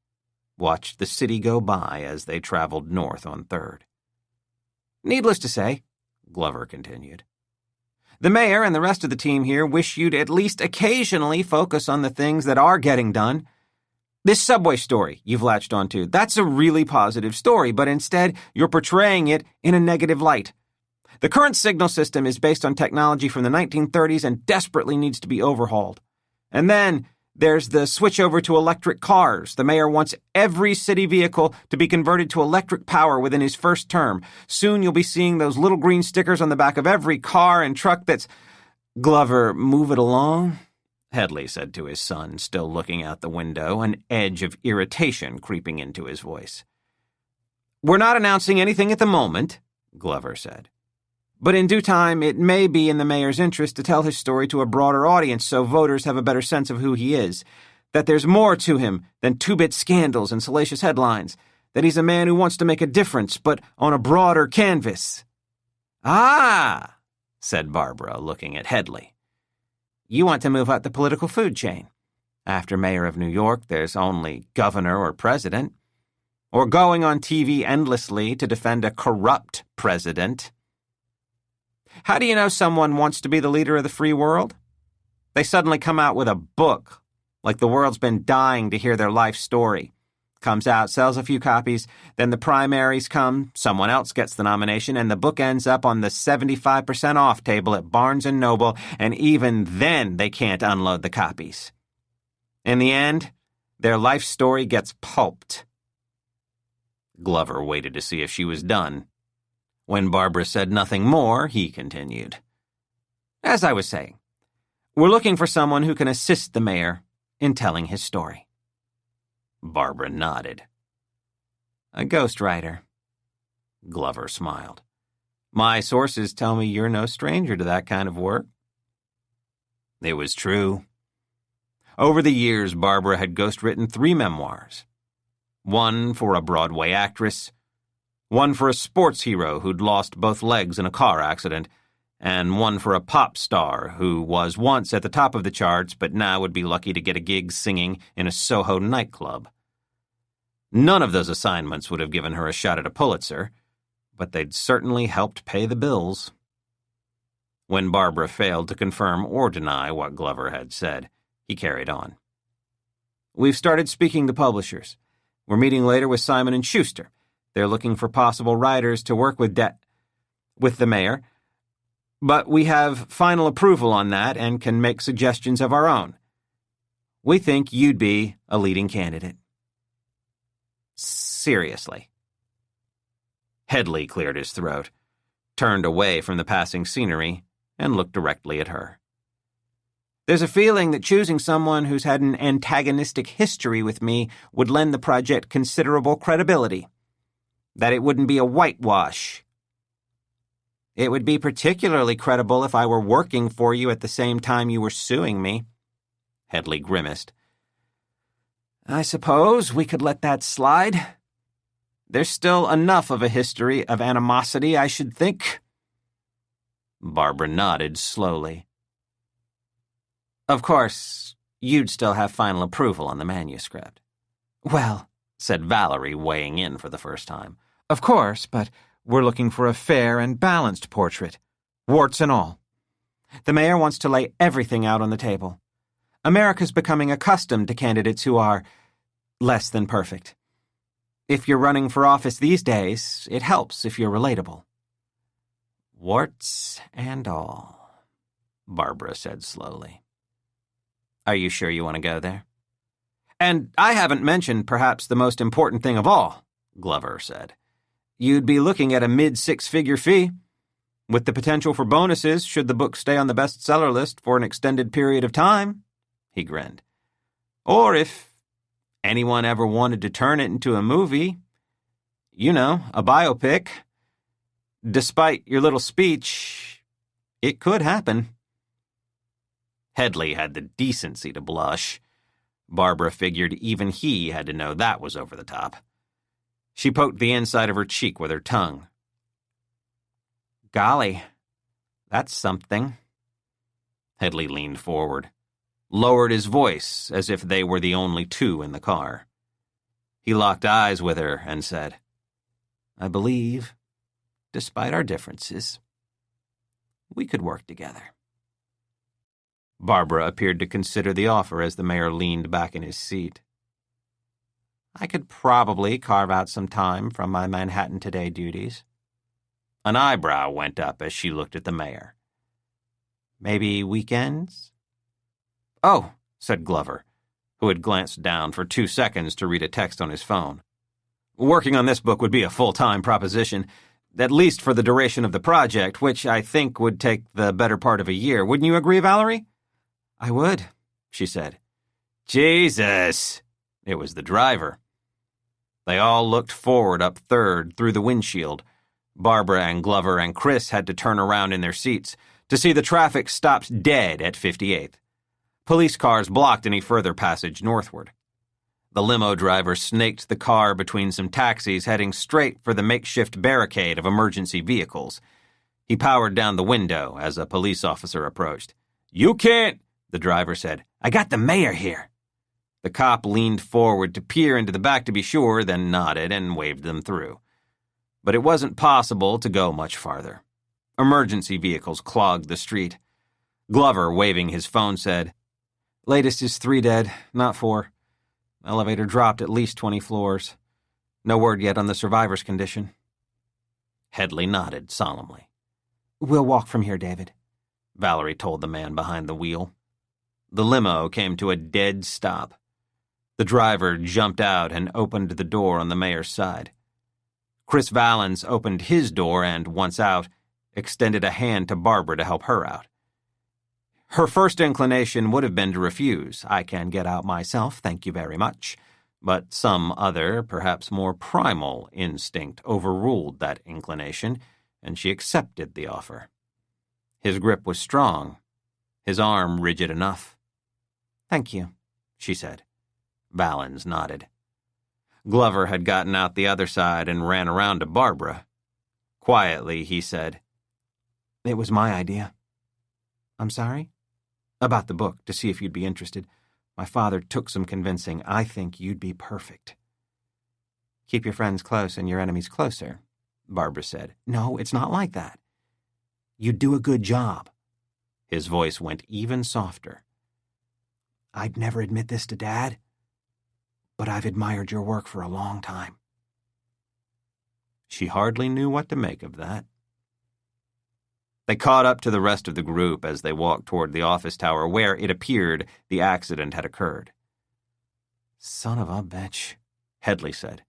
[SPEAKER 1] watched the city go by as they traveled north on 3rd. "Needless to say," Glover continued, "the mayor and the rest of the team here wish you'd at least occasionally focus on the things that are getting done. This subway story you've latched onto, that's a really positive story, but instead you're portraying it in a negative light. The current signal system is based on technology from the 1930s and desperately needs to be overhauled. And then there's the switch over to electric cars. The mayor wants every city vehicle to be converted to electric power within his first term. Soon you'll be seeing those little green stickers on the back of every car and truck that's..." Glover, move it along, Headley said to his son, still looking out the window, an edge of irritation creeping into his voice. We're not announcing anything at the moment, Glover said. But in due time, it may be in the mayor's interest to tell his story to a broader audience so voters have a better sense of who he is, that there's more to him than two-bit scandals and salacious headlines, that he's a man who wants to make a difference, but on a broader canvas. Ah, said Barbara, looking at Headley. You want to move up the political food chain. After mayor of New York, there's only governor or president. Or going on TV endlessly to defend a corrupt president. How do you know someone wants to be the leader of the free world? They suddenly come out with a book, like the world's been dying to hear their life story. Comes out, sells a few copies, then the primaries come, someone else gets the nomination, and the book ends up on the 75% off table at Barnes & Noble, and even then they can't unload the copies. In the end, their life story gets pulped. Glover waited to see if she was done. When Barbara said nothing more, he continued. As I was saying, we're looking for someone who can assist the mayor in telling his story. Barbara nodded. A ghostwriter. Glover smiled. My sources tell me you're no stranger to that kind of work. It was true. Over the years, Barbara had ghostwritten 3 memoirs. One for a Broadway actress, one for a sports hero who'd lost both legs in a car accident, and one for a pop star who was once at the top of the charts but now would be lucky to get a gig singing in a Soho nightclub. None of those assignments would have given her a shot at a Pulitzer, but they'd certainly helped pay the bills. When Barbara failed to confirm or deny what Glover had said, he carried on. We've started speaking to publishers. We're meeting later with Simon & Schuster. They're looking for possible writers to work with the mayor, but we have final approval on that and can make suggestions of our own. We think you'd be a leading candidate. Seriously. Headley cleared his throat, turned away from the passing scenery, and looked directly at her. There's a feeling that choosing someone who's had an antagonistic history with me would lend the project considerable credibility. That it wouldn't be a whitewash. It would be particularly credible if I were working for you at the same time you were suing me. Headley grimaced. I suppose we could let that slide. There's still enough of a history of animosity, I should think. Barbara nodded slowly. Of course, you'd still have final approval on the manuscript. Well, said Valerie, weighing in for the first time. Of course, but we're looking for a fair and balanced portrait, warts and all. The mayor wants to lay everything out on the table. America's becoming accustomed to candidates who are less than perfect. If you're running for office these days, it helps if you're relatable. Warts and all, Barbara said slowly. Are you sure you want to go there? And I haven't mentioned perhaps the most important thing of all, Glover said. You'd be looking at a mid-6-figure fee, with the potential for bonuses should the book stay on the bestseller list for an extended period of time, he grinned. Or if anyone ever wanted to turn it into a movie, you know, a biopic. Despite your little speech, it could happen. Headley had the decency to blush. Barbara figured even he had to know that was over the top. She poked the inside of her cheek with her tongue. Golly, that's something. Headley leaned forward, lowered his voice as if they were the only two in the car. He locked eyes with her and said, I believe, despite our differences, we could work together. Barbara appeared to consider the offer as the mayor leaned back in his seat. I could probably carve out some time from my Manhattan Today duties. An eyebrow went up as she looked at the mayor. Maybe weekends? Oh, said Glover, who had glanced down for 2 seconds to read a text on his phone. Working on this book would be a full-time proposition. At least for the duration of the project, which I think would take the better part of a year. Wouldn't you agree, Valerie?
[SPEAKER 2] I would, she said.
[SPEAKER 1] Jesus! It was the driver. They all looked forward up third through the windshield. Barbara and Glover and Chris had to turn around in their seats to see the traffic stopped dead at 58th. Police cars blocked any further passage northward. The limo driver snaked the car between some taxis heading straight for the makeshift barricade of emergency vehicles. He powered down the window as a police officer approached. "You can't," the driver said. "I got the mayor here." The cop leaned forward to peer into the back to be sure, then nodded and waved them through. But it wasn't possible to go much farther. Emergency vehicles clogged the street. Glover, waving his phone, said, "Latest is 3 dead, not 4. Elevator dropped at least 20 floors. No word yet on the survivor's condition." Headley nodded solemnly.
[SPEAKER 2] "We'll walk from here, David,"
[SPEAKER 1] Valerie told the man behind the wheel. The limo came to a dead stop. The driver jumped out and opened the door on the mayor's side. Chris Valens opened his door and, once out, extended a hand to Barbara to help her out. Her first inclination would have been to refuse. "I can get out myself, thank you very much." But some other, perhaps more primal, instinct overruled that inclination, and she accepted the offer. His grip was strong, his arm rigid enough.
[SPEAKER 2] "Thank you,"
[SPEAKER 1] she said. Valens nodded. Glover had gotten out the other side and ran around to Barbara. Quietly, he said,
[SPEAKER 2] "It was my idea." "I'm sorry?"
[SPEAKER 1] "About the book, to see if you'd be interested. My father took some convincing. I think you'd be perfect."
[SPEAKER 2] "Keep your friends close and your enemies closer," Barbara said.
[SPEAKER 1] "No, it's not like that."
[SPEAKER 2] "You'd do a good job."
[SPEAKER 1] His voice went even softer.
[SPEAKER 2] "I'd never admit this to Dad, but I've admired your work for a long time."
[SPEAKER 1] She hardly knew what to make of that. They caught up to the rest of the group as they walked toward the office tower where, it appeared, the accident had occurred.
[SPEAKER 2] "Son of a bitch,"
[SPEAKER 1] Headley said,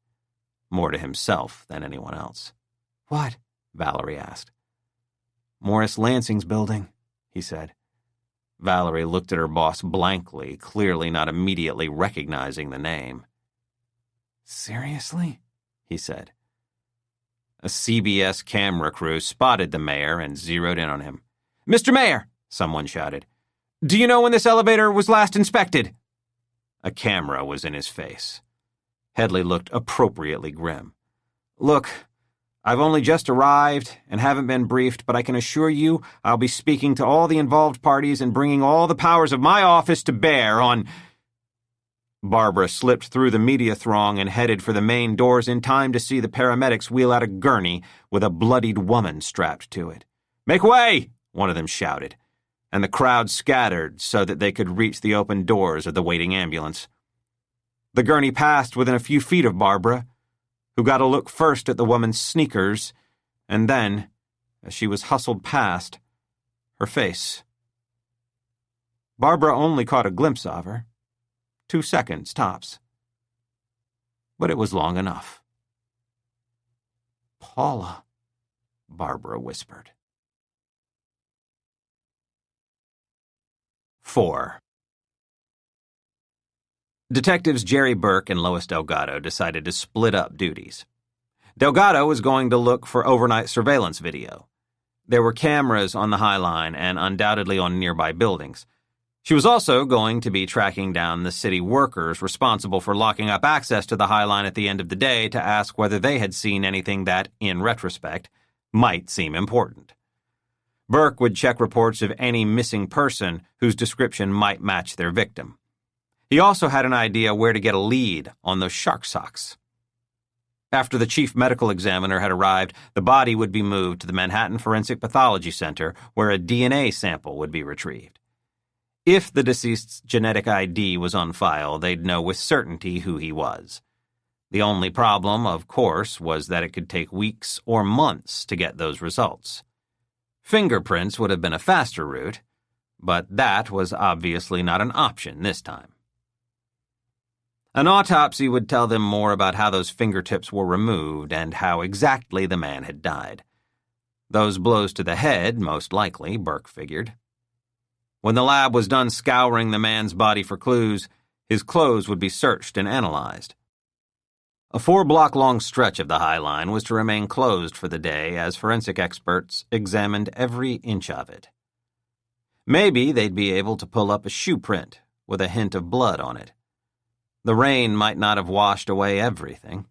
[SPEAKER 1] more to himself than anyone else.
[SPEAKER 2] "What?"
[SPEAKER 1] Valerie asked.
[SPEAKER 2] "Morris Lansing's building," he said.
[SPEAKER 1] Valerie looked at her boss blankly, clearly not immediately recognizing the name.
[SPEAKER 2] "Seriously?"
[SPEAKER 1] he said. A CBS camera crew spotted the mayor and zeroed in on him. "Mr. Mayor," someone shouted, "do you know when this elevator was last inspected?" A camera was in his face. Headley looked appropriately grim. "Look, I've only just arrived and haven't been briefed, but I can assure you I'll be speaking to all the involved parties and bringing all the powers of my office to bear on—" Barbara slipped through the media throng and headed for the main doors in time to see the paramedics wheel out a gurney with a bloodied woman strapped to it. "Make way!" one of them shouted, and the crowd scattered so that they could reach the open doors of the waiting ambulance. The gurney passed within a few feet of Barbara, who got a look first at the woman's sneakers, and then, as she was hustled past, her face. Barbara only caught a glimpse of her. 2 seconds, tops. But it was long enough.
[SPEAKER 2] "Paula,"
[SPEAKER 1] Barbara whispered. 4. Detectives Jerry Burke and Lois Delgado decided to split up duties. Delgado was going to look for overnight surveillance video. There were cameras on the High Line and undoubtedly on nearby buildings. She was also going to be tracking down the city workers responsible for locking up access to the High Line at the end of the day to ask whether they had seen anything that, in retrospect, might seem important. Burke would check reports of any missing person whose description might match their victim. He also had an idea where to get a lead on those shark socks. After the chief medical examiner had arrived, the body would be moved to the Manhattan Forensic Pathology Center, where a DNA sample would be retrieved. If the deceased's genetic ID was on file, they'd know with certainty who he was. The only problem, of course, was that it could take weeks or months to get those results. Fingerprints would have been a faster route, but that was obviously not an option this time. An autopsy would tell them more about how those fingertips were removed and how exactly the man had died. Those blows to the head, most likely, Burke figured. When the lab was done scouring the man's body for clues, his clothes would be searched and analyzed. A 4-block-long stretch of the High Line was to remain closed for the day as forensic experts examined every inch of it. Maybe they'd be able to pull up a shoe print with a hint of blood on it. The rain might not have washed away everything.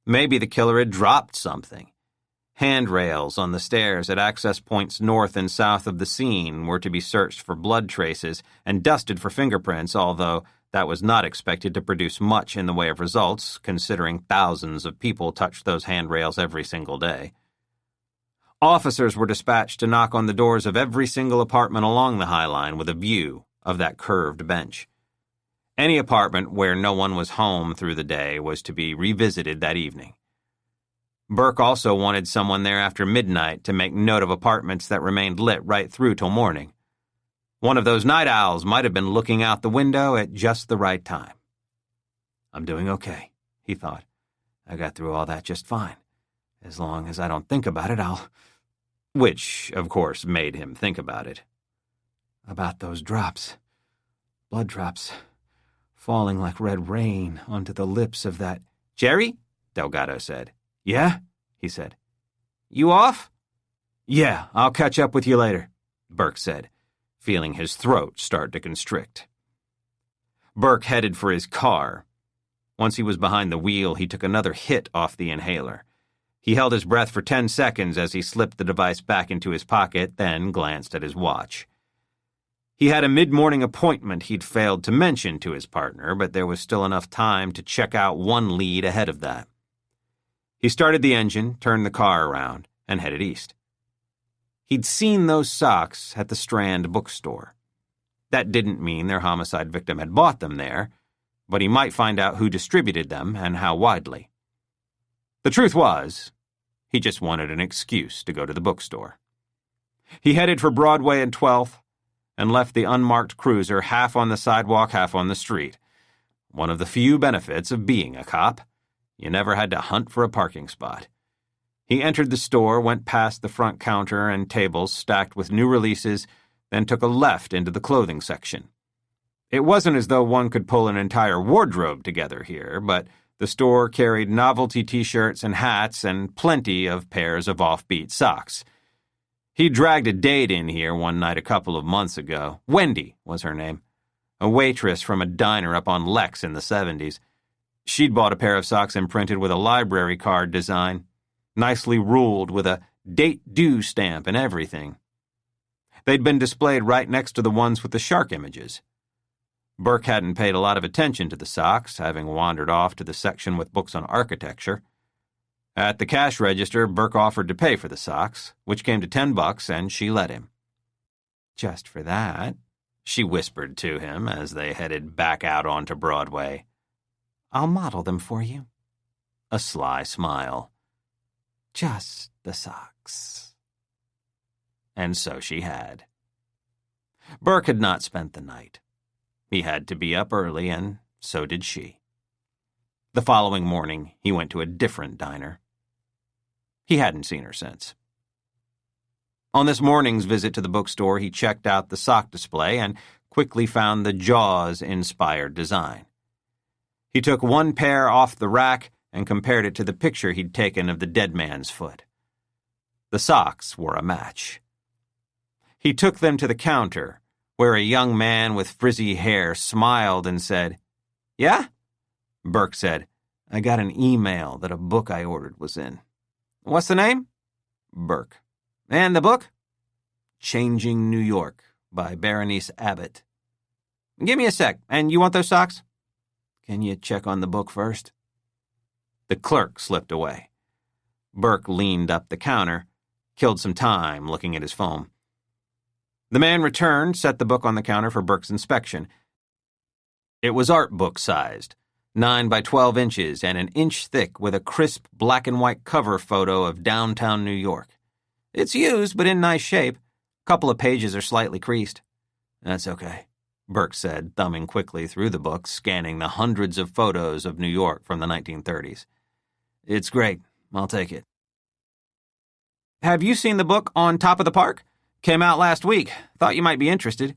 [SPEAKER 1] Maybe the killer had dropped something. Handrails on the stairs at access points north and south of the scene were to be searched for blood traces and dusted for fingerprints, although that was not expected to produce much in the way of results, considering thousands of people touched those handrails every single day. Officers were dispatched to knock on the doors of every single apartment along the High Line with a view of that curved bench. Any apartment where no one was home through the day was to be revisited that evening. Burke also wanted someone there after midnight to make note of apartments that remained lit right through till morning. One of those night owls might have been looking out the window at just the right time. "I'm doing okay," he thought. "I got through all that just fine. As long as I don't think about it, I'll—" Which, of course, made him think about it. About those drops. Blood drops. Falling like red rain onto the lips of that— "Jerry?" Delgado said. "Yeah?" he said. "You off?" "Yeah, I'll catch up with you later," Burke said, feeling his throat start to constrict. Burke headed for his car. Once he was behind the wheel, he took another hit off the inhaler. He held his breath for 10 seconds as he slipped the device back into his pocket, then glanced at his watch. He had a mid-morning appointment he'd failed to mention to his partner, but there was still enough time to check out one lead ahead of that. He started the engine, turned the car around, and headed east. He'd seen those socks at the Strand bookstore. That didn't mean their homicide victim had bought them there, but he might find out who distributed them and how widely. The truth was, he just wanted an excuse to go to the bookstore. He headed for Broadway and 12th and left the unmarked cruiser half on the sidewalk, half on the street. One of the few benefits of being a cop. You never had to hunt for a parking spot. He entered the store, went past the front counter and tables stacked with new releases, then took a left into the clothing section. It wasn't as though one could pull an entire wardrobe together here, but the store carried novelty t-shirts and hats and plenty of pairs of offbeat socks. He dragged a date in here one night a couple of months ago. Wendy was her name, a waitress from a diner up on Lex in the 70s. She'd bought a pair of socks imprinted with a library card design, nicely ruled with a date due stamp and everything. They'd been displayed right next to the ones with the shark images. Burke hadn't paid a lot of attention to the socks, having wandered off to the section with books on architecture. At the cash register, Burke offered to pay for the socks, which came to $10, and she let him. "Just for that," she whispered to him as they headed back out onto Broadway. "I'll model them for you." A sly smile. "Just the socks." And so she had. Burke had not spent the night. He had to be up early, and so did she. The following morning, he went to a different diner. He hadn't seen her since. On this morning's visit to the bookstore, he checked out the sock display and quickly found the Jaws-inspired design. He took one pair off the rack and compared it to the picture he'd taken of the dead man's foot. The socks were a match. He took them to the counter, where a young man with frizzy hair smiled and said, "Yeah?" Burke said, "I got an email that a book I ordered was in." "What's the name?" "Burke." "And the book?" "Changing New York" by Berenice Abbott. "Give me a sec. And you want those socks?" "Can you check on the book first?" The clerk slipped away. Burke leaned up the counter, killed some time looking at his phone. The man returned, set the book on the counter for Burke's inspection. It was art book-sized, 9 by 12 inches and an inch thick with a crisp black and white cover photo of downtown New York. "It's used, but in nice shape. A couple of pages are slightly creased." "That's okay. Burke said, thumbing quickly through the book, scanning the hundreds of photos of New York from the 1930s. It's great. I'll take it. Have you seen the book On Top of the Park? Came out last week. Thought you might be interested.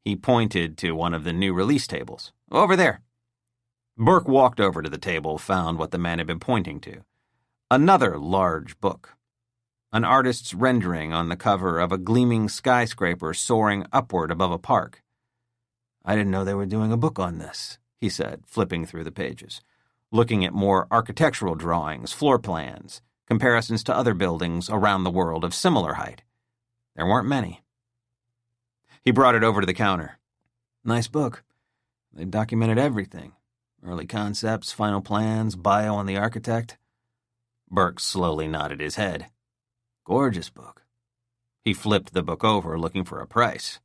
[SPEAKER 1] He pointed to one of the new release tables. Over there. Burke walked over to the table, found what the man had been pointing to. Another large book. An artist's rendering on the cover of a gleaming skyscraper soaring upward above a park. I didn't know they were doing a book on this, he said, flipping through the pages, looking at more architectural drawings, floor plans, comparisons to other buildings around the world of similar height. There weren't many. He brought it over to the counter. Nice book. They documented everything. Early concepts, final plans, bio on the architect. Burke slowly nodded his head. Gorgeous book. He flipped the book over, looking for a price.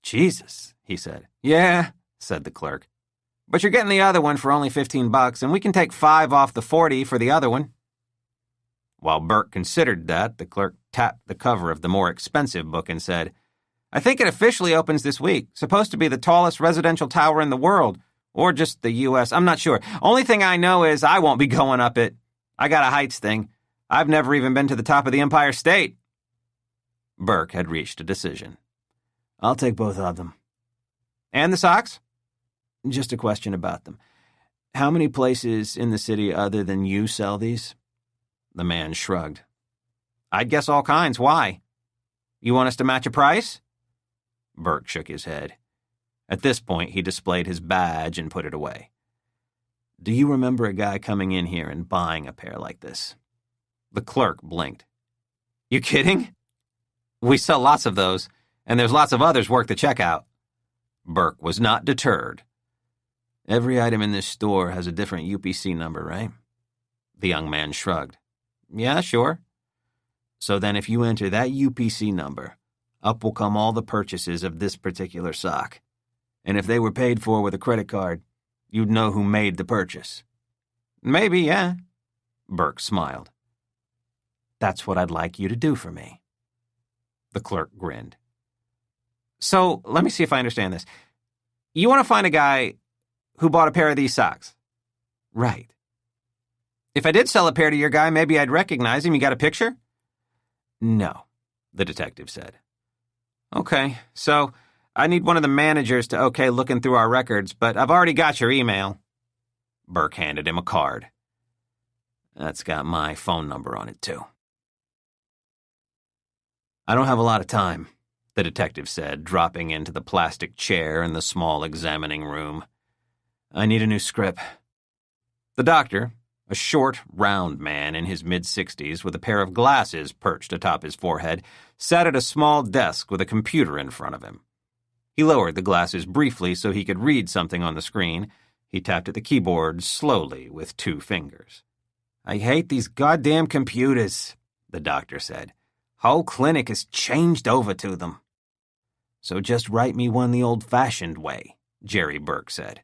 [SPEAKER 1] Jesus, he said. Yeah, said the clerk. But you're getting the other one for only $15, and we can take $5 off the $40 for the other one. While Burke considered that, the clerk tapped the cover of the more expensive book and said, I think it officially opens this week. Supposed to be the tallest residential tower in the world. Or just the U.S. I'm not sure. Only thing I know is I won't be going up it. I got a heights thing. I've never even been to the top of the Empire State. Burke had reached a decision. I'll take both of them. And the socks? Just a question about them. How many places in the city other than you sell these? The man shrugged. I'd guess all kinds. Why? You want us to match a price? Burke shook his head. At this point, he displayed his badge and put it away. Do you remember a guy coming in here and buying a pair like this? The clerk blinked. You kidding? We sell lots of those, and there's lots of others worth the checkout. Burke was not deterred. Every item in this store has a different UPC number, right? The young man shrugged. Yeah, sure. So then if you enter that UPC number, up will come all the purchases of this particular sock. And if they were paid for with a credit card, you'd know who made the purchase. Maybe, yeah. Burke smiled. That's what I'd like you to do for me. The clerk grinned. So, let me see if I understand this. You want to find a guy who bought a pair of these socks? Right. If I did sell a pair to your guy, maybe I'd recognize him. You got a picture? No, the detective said. Okay, so I need one of the managers to okay looking through our records, but I've already got your email. Burke handed him a card. That's got my phone number on it, too. I don't have a lot of time, the detective said, dropping into the plastic chair in the small examining room. I need a new script. The doctor, a short, round man in his mid-60s with a pair of glasses perched atop his forehead, sat at a small desk with a computer in front of him. He lowered the glasses briefly so he could read something on the screen. He tapped at the keyboard slowly with 2 fingers. I hate these goddamn computers, the doctor said. Whole clinic has changed over to them. So just write me one the old-fashioned way, Jerry Burke said.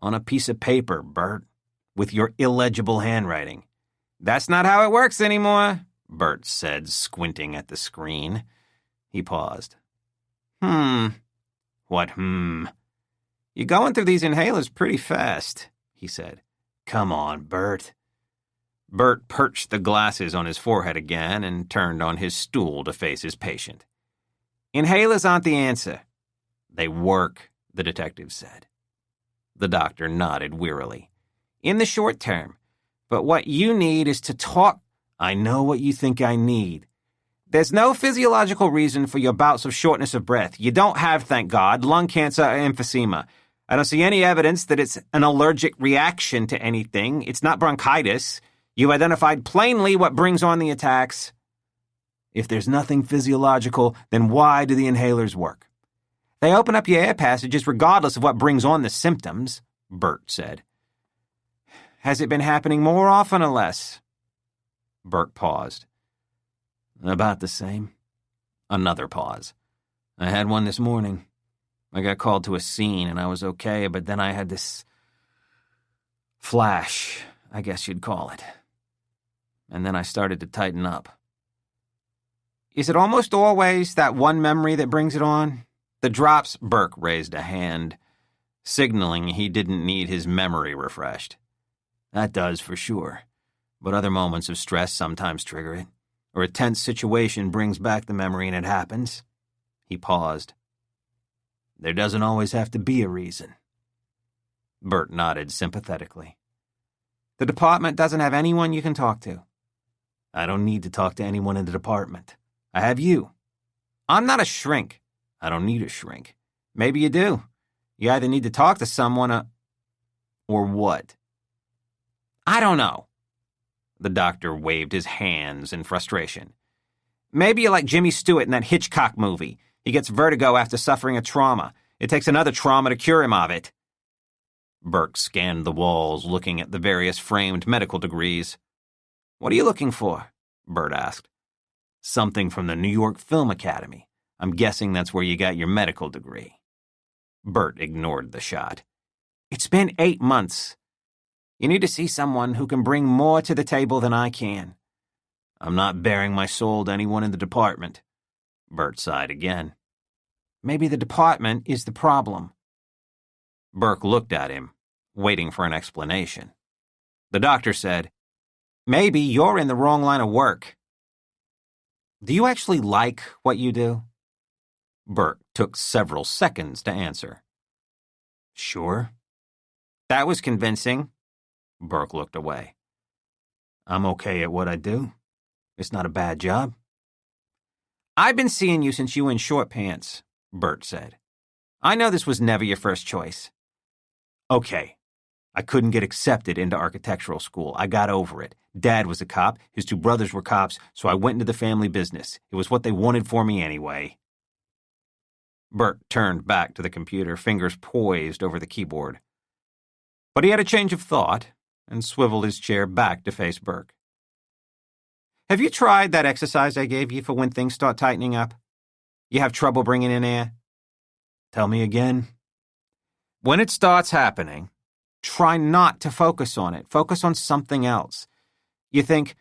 [SPEAKER 1] On a piece of paper, Bert, with your illegible handwriting. That's not how it works anymore, Bert said, squinting at the screen. He paused. What, You're going through these inhalers pretty fast, he said. Come on, Bert. Bert perched the glasses on his forehead again and turned on his stool to face his patient. Inhalers aren't the answer. They work, the detective said. The doctor nodded wearily. In the short term. But what you need is to talk. I know what you think I need. There's no physiological reason for your bouts of shortness of breath. You don't have, thank God, lung cancer or emphysema. I don't see any evidence that it's an allergic reaction to anything. It's not bronchitis. You've identified plainly what brings on the attacks. If there's nothing physiological, then why do the inhalers work? They open up your air passages regardless of what brings on the symptoms, Bert said. Has it been happening more often or less? Burke paused. About the same. Another pause. I had one this morning. I got called to a scene and I was okay, but then I had this flash, I guess you'd call it. And then I started to tighten up. Is it almost always that one memory that brings it on? The drops. Burke raised a hand, signaling he didn't need his memory refreshed. That does for sure, but other moments of stress sometimes trigger it, or a tense situation brings back the memory and it happens. He paused. There doesn't always have to be a reason. Bert nodded sympathetically. The department doesn't have anyone you can talk to. I don't need to talk to anyone in the department. I have you. I'm not a shrink. I don't need a shrink. Maybe you do. You either need to talk to someone or what? I don't know. The doctor waved his hands in frustration. Maybe you're like Jimmy Stewart in that Hitchcock movie. He gets vertigo after suffering a trauma. It takes another trauma to cure him of it. Burke scanned the walls, looking at the various framed medical degrees. What are you looking for? Bert asked. Something from the New York Film Academy. I'm guessing that's where you got your medical degree. Bert ignored the shot. It's been 8 months. You need to see someone who can bring more to the table than I can. I'm not bearing my soul to anyone in the department. Bert sighed again. Maybe the department is the problem. Burke looked at him, waiting for an explanation. The doctor said, Maybe you're in the wrong line of work. Do you actually like what you do? Burke took several seconds to answer. Sure. That was convincing. Burke looked away. I'm okay at what I do. It's not a bad job. I've been seeing you since you were in short pants, Bert said. I know this was never your first choice. Okay. I couldn't get accepted into architectural school. I got over it. Dad was a cop, his 2 brothers were cops, so I went into the family business. It was what they wanted for me anyway. Bert turned back to the computer, fingers poised over the keyboard. But he had a change of thought and swiveled his chair back to face Burke. Have you tried that exercise I gave you for when things start tightening up? You have trouble bringing in air? Tell me again. When it starts happening, try not to focus on it. Focus on something else. You think,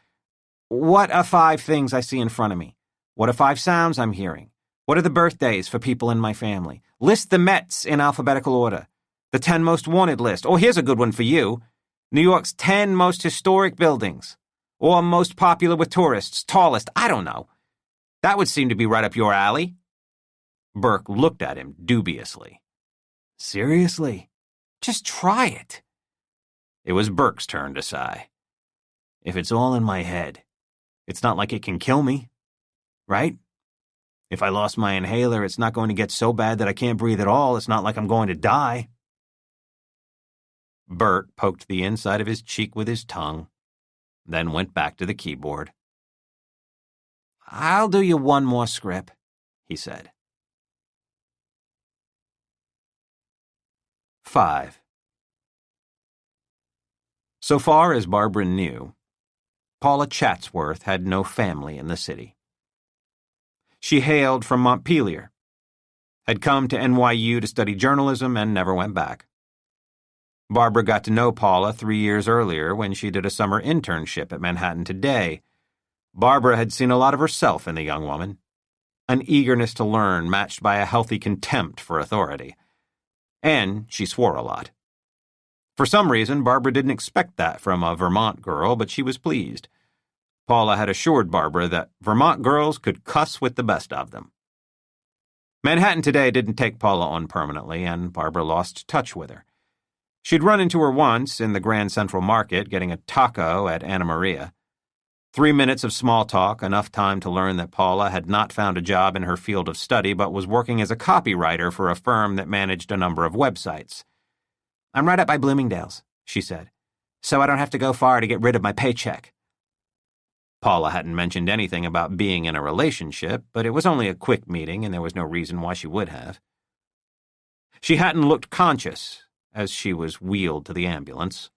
[SPEAKER 1] what are 5 things I see in front of me? What are 5 sounds I'm hearing? What are the birthdays for people in my family? List the Mets in alphabetical order. The 10 most wanted list. Oh, here's a good one for you. New York's 10 most historic buildings. Or most popular with tourists, tallest, I don't know. That would seem to be right up your alley. Burke looked at him dubiously. Seriously? Just try it. It was Burke's turn to sigh. If it's all in my head, it's not like it can kill me, right? If I lost my inhaler, it's not going to get so bad that I can't breathe at all. It's not like I'm going to die. Bert poked the inside of his cheek with his tongue, then went back to the keyboard. I'll do you one more script, he said. 5. So far as Barbara knew, Paula Chatsworth had no family in the city. She hailed from Montpelier, had come to NYU to study journalism, and never went back. Barbara got to know Paula 3 years earlier when she did a summer internship at Manhattan Today. Barbara had seen a lot of herself in the young woman, an eagerness to learn matched by a healthy contempt for authority. And she swore a lot. For some reason, Barbara didn't expect that from a Vermont girl, but she was pleased. Paula had assured Barbara that Vermont girls could cuss with the best of them. Manhattan Today didn't take Paula on permanently, and Barbara lost touch with her. She'd run into her once in the Grand Central Market getting a taco at Anna Maria. 3 minutes of small talk, enough time to learn that Paula had not found a job in her field of study but was working as a copywriter for a firm that managed a number of websites. I'm right up by Bloomingdale's, she said, so I don't have to go far to get rid of my paycheck. Paula hadn't mentioned anything about being in a relationship, but it was only a quick meeting and there was no reason why she would have. She hadn't looked conscious as she was wheeled to the ambulance,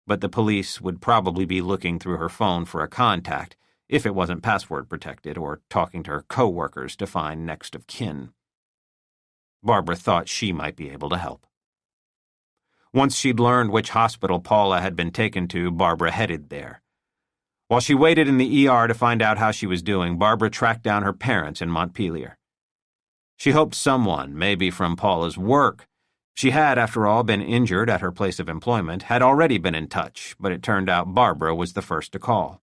[SPEAKER 1] but the police would probably be looking through her phone for a contact if it wasn't password protected or talking to her co-workers to find next of kin. Barbara thought she might be able to help. Once she'd learned which hospital Paula had been taken to, Barbara headed there. While she waited in the ER to find out how she was doing, Barbara tracked down her parents in Montpelier. She hoped someone, maybe from Paula's work. She had, after all, been injured at her place of employment, had already been in touch, but it turned out Barbara was the first to call.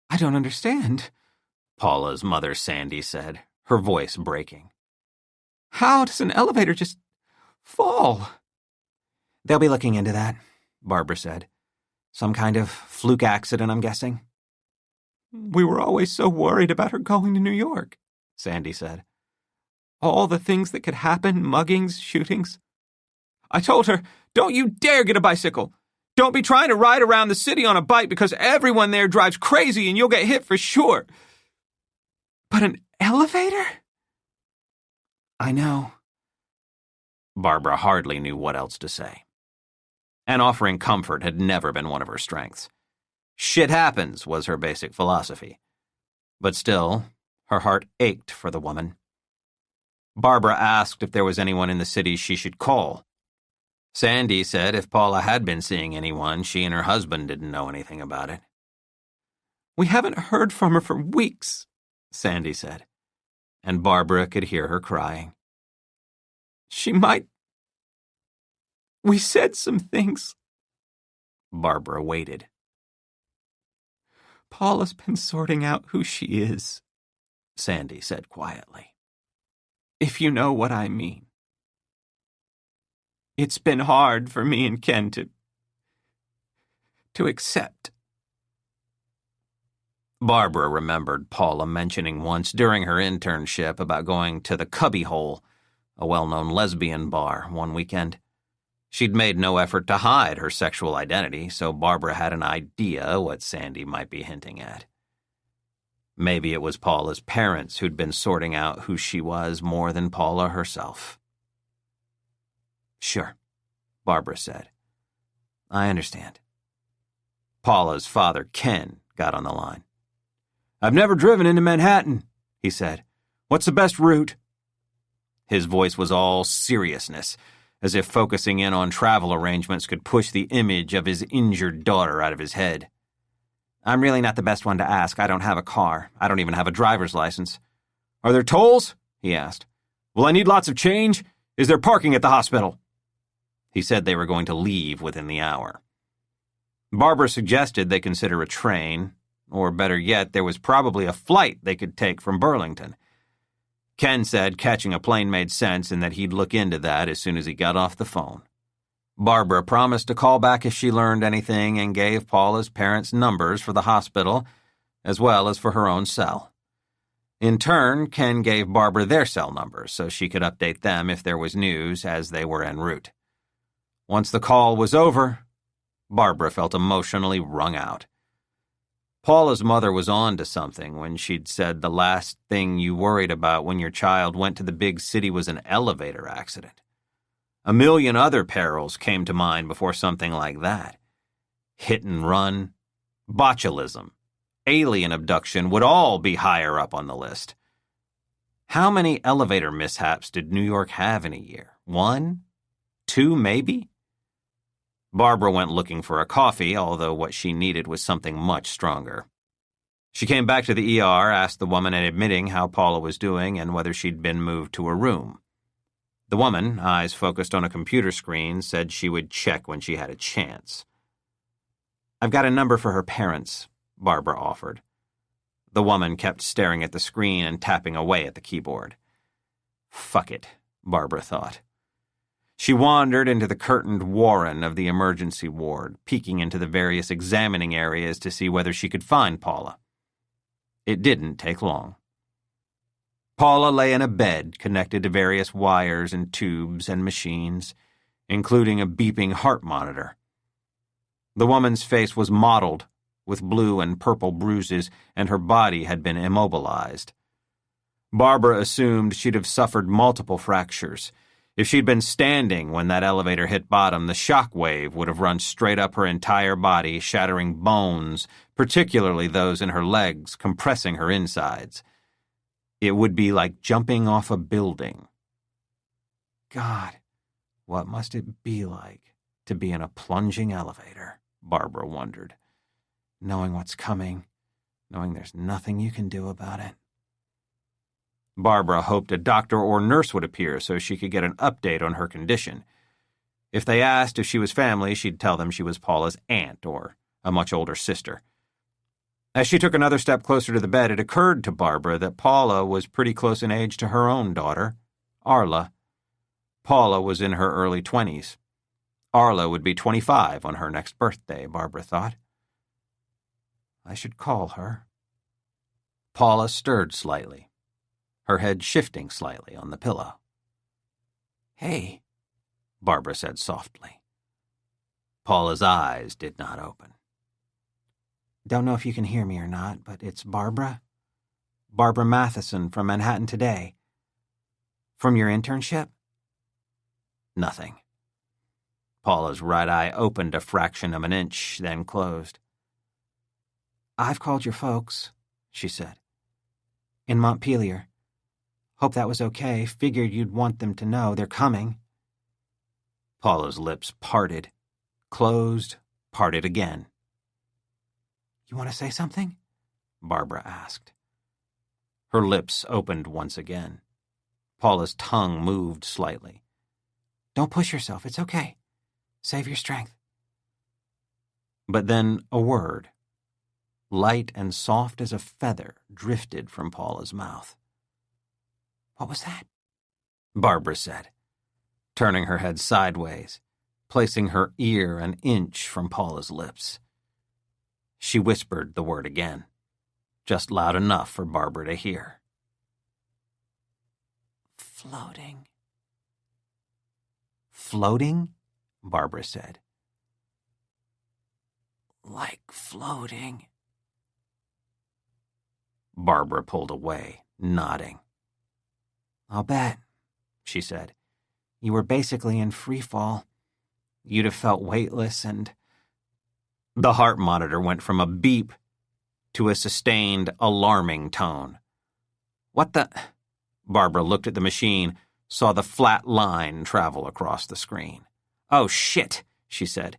[SPEAKER 2] I don't understand,
[SPEAKER 1] Paula's mother Sandy said, her voice breaking.
[SPEAKER 2] How does an elevator just fall?
[SPEAKER 1] They'll be looking into that, Barbara said. Some kind of fluke accident, I'm guessing.
[SPEAKER 2] We were always so worried about her going to New York, Sandy said. All the things that could happen, muggings, shootings. I told her, don't you dare get a bicycle. Don't be trying to ride around the city on a bike because everyone there drives crazy and you'll get hit for sure. But an elevator?
[SPEAKER 1] I know. Barbara hardly knew what else to say. And offering comfort had never been one of her strengths. Shit happens was her basic philosophy. But still, her heart ached for the woman. Barbara asked if there was anyone in the city she should call. Sandy said if Paula had been seeing anyone, she and her husband didn't know anything about it.
[SPEAKER 2] We haven't heard from her for weeks, Sandy said,
[SPEAKER 1] and Barbara could hear her crying.
[SPEAKER 2] She might... We said some things.
[SPEAKER 1] Barbara waited.
[SPEAKER 2] Paula's been sorting out who she is,
[SPEAKER 1] Sandy said quietly.
[SPEAKER 2] If you know what I mean. It's been hard for me and Ken to accept.
[SPEAKER 1] Barbara remembered Paula mentioning once during her internship about going to the Cubbyhole, a well-known lesbian bar, one weekend. She'd made no effort to hide her sexual identity, so Barbara had an idea what Sandy might be hinting at. Maybe it was Paula's parents who'd been sorting out who she was more than Paula herself. Sure, Barbara said. I understand. Paula's father, Ken, got on the line. I've never driven into Manhattan, he said. What's the best route? His voice was all seriousness, as if focusing in on travel arrangements could push the image of his injured daughter out of his head. I'm really not the best one to ask. I don't have a car. I don't even have a driver's license. Are there tolls? He asked. Will I need lots of change? Is there parking at the hospital? He said they were going to leave within the hour. Barbara suggested they consider a train, or better yet, there was probably a flight they could take from Burlington. Ken said catching a plane made sense and that he'd look into that as soon as he got off the phone. Barbara promised to call back if she learned anything and gave Paula's parents numbers for the hospital, as well as for her own cell. In turn, Ken gave Barbara their cell numbers so she could update them if there was news as they were en route. Once the call was over, Barbara felt emotionally wrung out. Paula's mother was on to something when she'd said the last thing you worried about when your child went to the big city was an elevator accident. A million other perils came to mind before something like that. Hit and run, botulism, alien abduction would all be higher up on the list. How many elevator mishaps did New York have in a year? 1? 2, maybe? Barbara went looking for a coffee, although what she needed was something much stronger. She came back to the ER, asked the woman admitting how Paula was doing and whether she'd been moved to a room. The woman, eyes focused on a computer screen, said she would check when she had a chance. I've got a number for her parents, Barbara offered. The woman kept staring at the screen and tapping away at the keyboard. Fuck it, Barbara thought. She wandered into the curtained warren of the emergency ward, peeking into the various examining areas to see whether she could find Paula. It didn't take long. Paula lay in a bed connected to various wires and tubes and machines, including a beeping heart monitor. The woman's face was mottled, with blue and purple bruises, and her body had been immobilized. Barbara assumed she'd have suffered multiple fractures. If she'd been standing when that elevator hit bottom, the shock wave would have run straight up her entire body, shattering bones, particularly those in her legs, compressing her insides. It would be like jumping off a building. God, what must it be like to be in a plunging elevator, Barbara wondered, knowing what's coming, knowing there's nothing you can do about it. Barbara hoped a doctor or nurse would appear so she could get an update on her condition. If they asked if she was family, she'd tell them she was Paula's aunt or a much older sister. As she took another step closer to the bed, it occurred to Barbara that Paula was pretty close in age to her own daughter, Arla. Paula was in her early 20s. Arla would be 25 on her next birthday, Barbara thought. I should call her. Paula stirred slightly, her head shifting slightly on the pillow. Hey, Barbara said softly. Paula's eyes did not open. Don't know if you can hear me or not, but it's Barbara. Barbara Matheson from Manhattan Today. From your internship? Nothing. Paula's right eye opened a fraction of an inch, then closed. I've called your folks, she said. In Montpelier. Hope that was okay. Figured you'd want them to know they're coming. Paula's lips parted, closed, parted again. You want to say something? Barbara asked. Her lips opened once again. Paula's tongue moved slightly. Don't push yourself. It's okay. Save your strength. But then a word, light and soft as a feather, drifted from Paula's mouth. What was that? Barbara said, turning her head sideways, placing her ear an inch from Paula's lips. She whispered the word again, just loud enough for Barbara to hear. Floating. Floating? Barbara said. Like floating. Barbara pulled away, nodding. I'll bet, she said. You were basically in free fall. You'd have felt weightless and... The heart monitor went from a beep to a sustained, alarming tone. What the... Barbara looked at the machine, saw the flat line travel across the screen. Oh, shit, she said.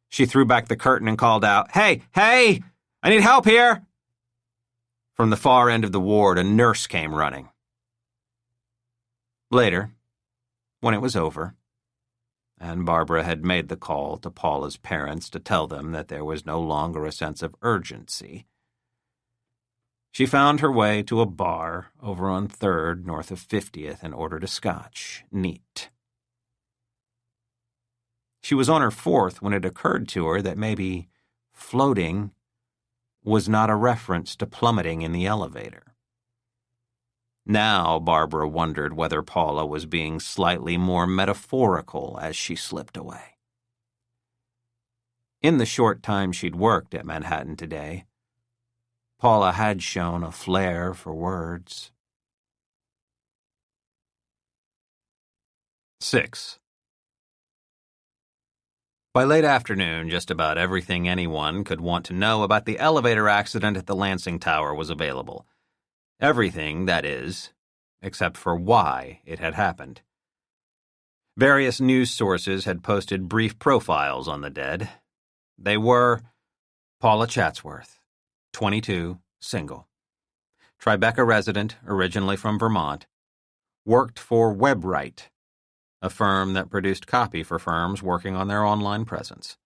[SPEAKER 1] She threw back the curtain and called out, Hey! I need help here! From the far end of the ward, a nurse came running. Later, when it was over, and Barbara had made the call to Paula's parents to tell them that there was no longer a sense of urgency, she found her way to a bar over on 3rd north of 50th and ordered a scotch, neat. She was on her 4th when it occurred to her that maybe floating was not a reference to plummeting in the elevator. Now Barbara wondered whether Paula was being slightly more metaphorical as she slipped away. In the short time she'd worked at Manhattan Today, Paula had shown a flair for words. 6. By late afternoon, just about everything anyone could want to know about the elevator accident at the Lansing Tower was available. Everything, that is, except for why it had happened. Various news sources had posted brief profiles on the dead. They were Paula Chatsworth, 22, single. Tribeca resident, originally from Vermont. Worked for WebWrite, a firm that produced copy for firms working on their online presence.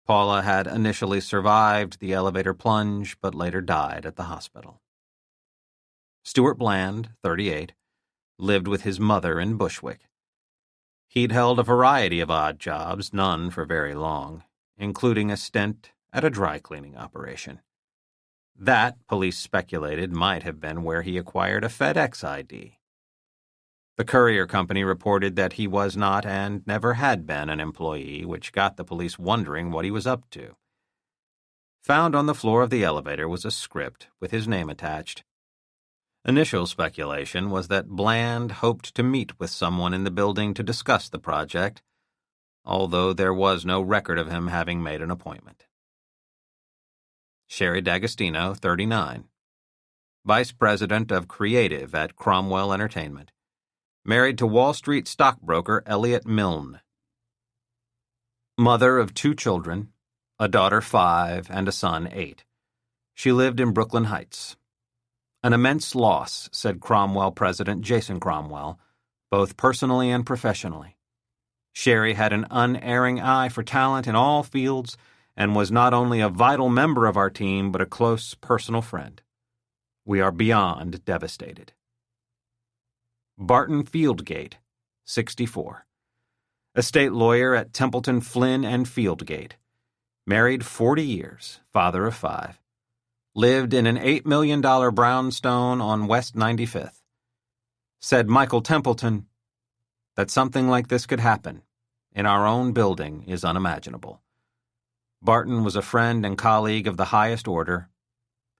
[SPEAKER 1] Paula had initially survived the elevator plunge, but later died at the hospital. Stuart Bland, 38, lived with his mother in Bushwick. He'd held a variety of odd jobs, none for very long, including a stint at a dry cleaning operation. That, police speculated, might have been where he acquired a FedEx ID. The courier company reported that he was not and never had been an employee, which got the police wondering what he was up to. Found on the floor of the elevator was a script with his name attached. Initial speculation was that Bland hoped to meet with someone in the building to discuss the project, although there was no record of him having made an appointment. Sherry D'Agostino, 39, Vice President of Creative at Cromwell Entertainment, married to Wall Street stockbroker Elliot Milne. Mother of 2 children, a daughter 5 and a son 8. She lived in Brooklyn Heights. An immense loss, said Cromwell President Jason Cromwell, both personally and professionally. Sherry had an unerring eye for talent in all fields and was not only a vital member of our team but a close personal friend. We are beyond devastated. Barton Fieldgate, 64. Estate lawyer at Templeton, Flynn, and Fieldgate. Married 40 years, father of 5. Lived in an $8 million brownstone on West 95th. Said Michael Templeton, that something like this could happen in our own building is unimaginable. Barton was a friend and colleague of the highest order.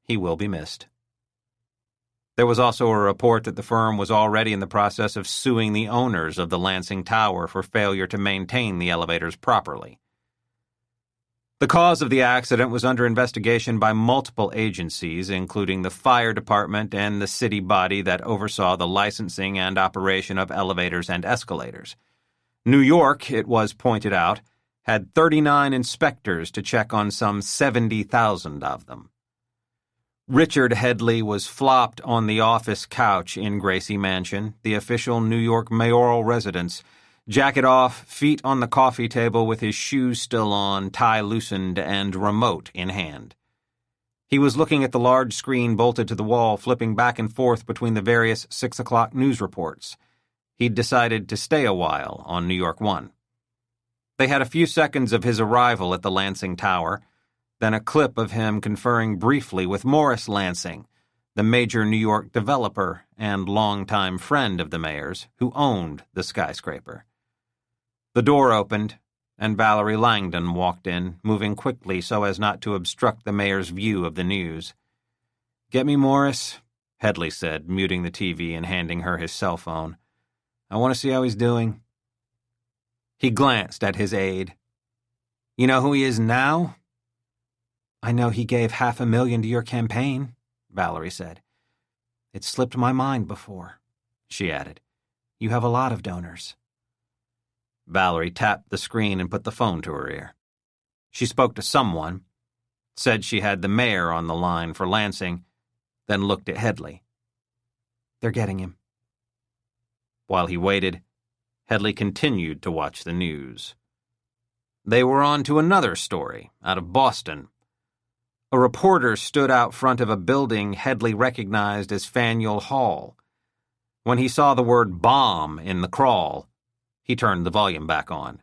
[SPEAKER 1] He will be missed. There was also a report that the firm was already in the process of suing the owners of the Lansing Tower for failure to maintain the elevators properly. The cause of the accident was under investigation by multiple agencies, including the fire department and the city body that oversaw the licensing and operation of elevators and escalators. New York, it was pointed out, had 39 inspectors to check on some 70,000 of them. Richard Headley was flopped on the office couch in Gracie Mansion, the official New York mayoral residence, jacket off, feet on the coffee table with his shoes still on, tie loosened, and remote in hand. He was looking at the large screen bolted to the wall, flipping back and forth between the various 6 o'clock news reports. He'd decided to stay a while on New York 1. They had a few seconds of his arrival at the Lansing Tower, then a clip of him conferring briefly with Morris Lansing, the major New York developer and longtime friend of the mayor's, who owned the skyscraper. The door opened, and Valerie Langdon walked in, moving quickly so as not to obstruct the mayor's view of the news. "Get me Morris," Headley said, muting the TV and handing her his cell phone. "I want to see how he's doing." He glanced at his aide. "You know who he is now?" "I know he gave $500,000 to your campaign," Valerie said. "It slipped my mind before," she added. "You have a lot of donors." Valerie tapped the screen and put the phone to her ear. She spoke to someone, said she had the mayor on the line for Lansing, then looked at Headley. "They're getting him." While he waited, Headley continued to watch the news. They were on to another story, out of Boston. A reporter stood out front of a building Headley recognized as Faneuil Hall. When he saw the word bomb in the crawl, he turned the volume back on.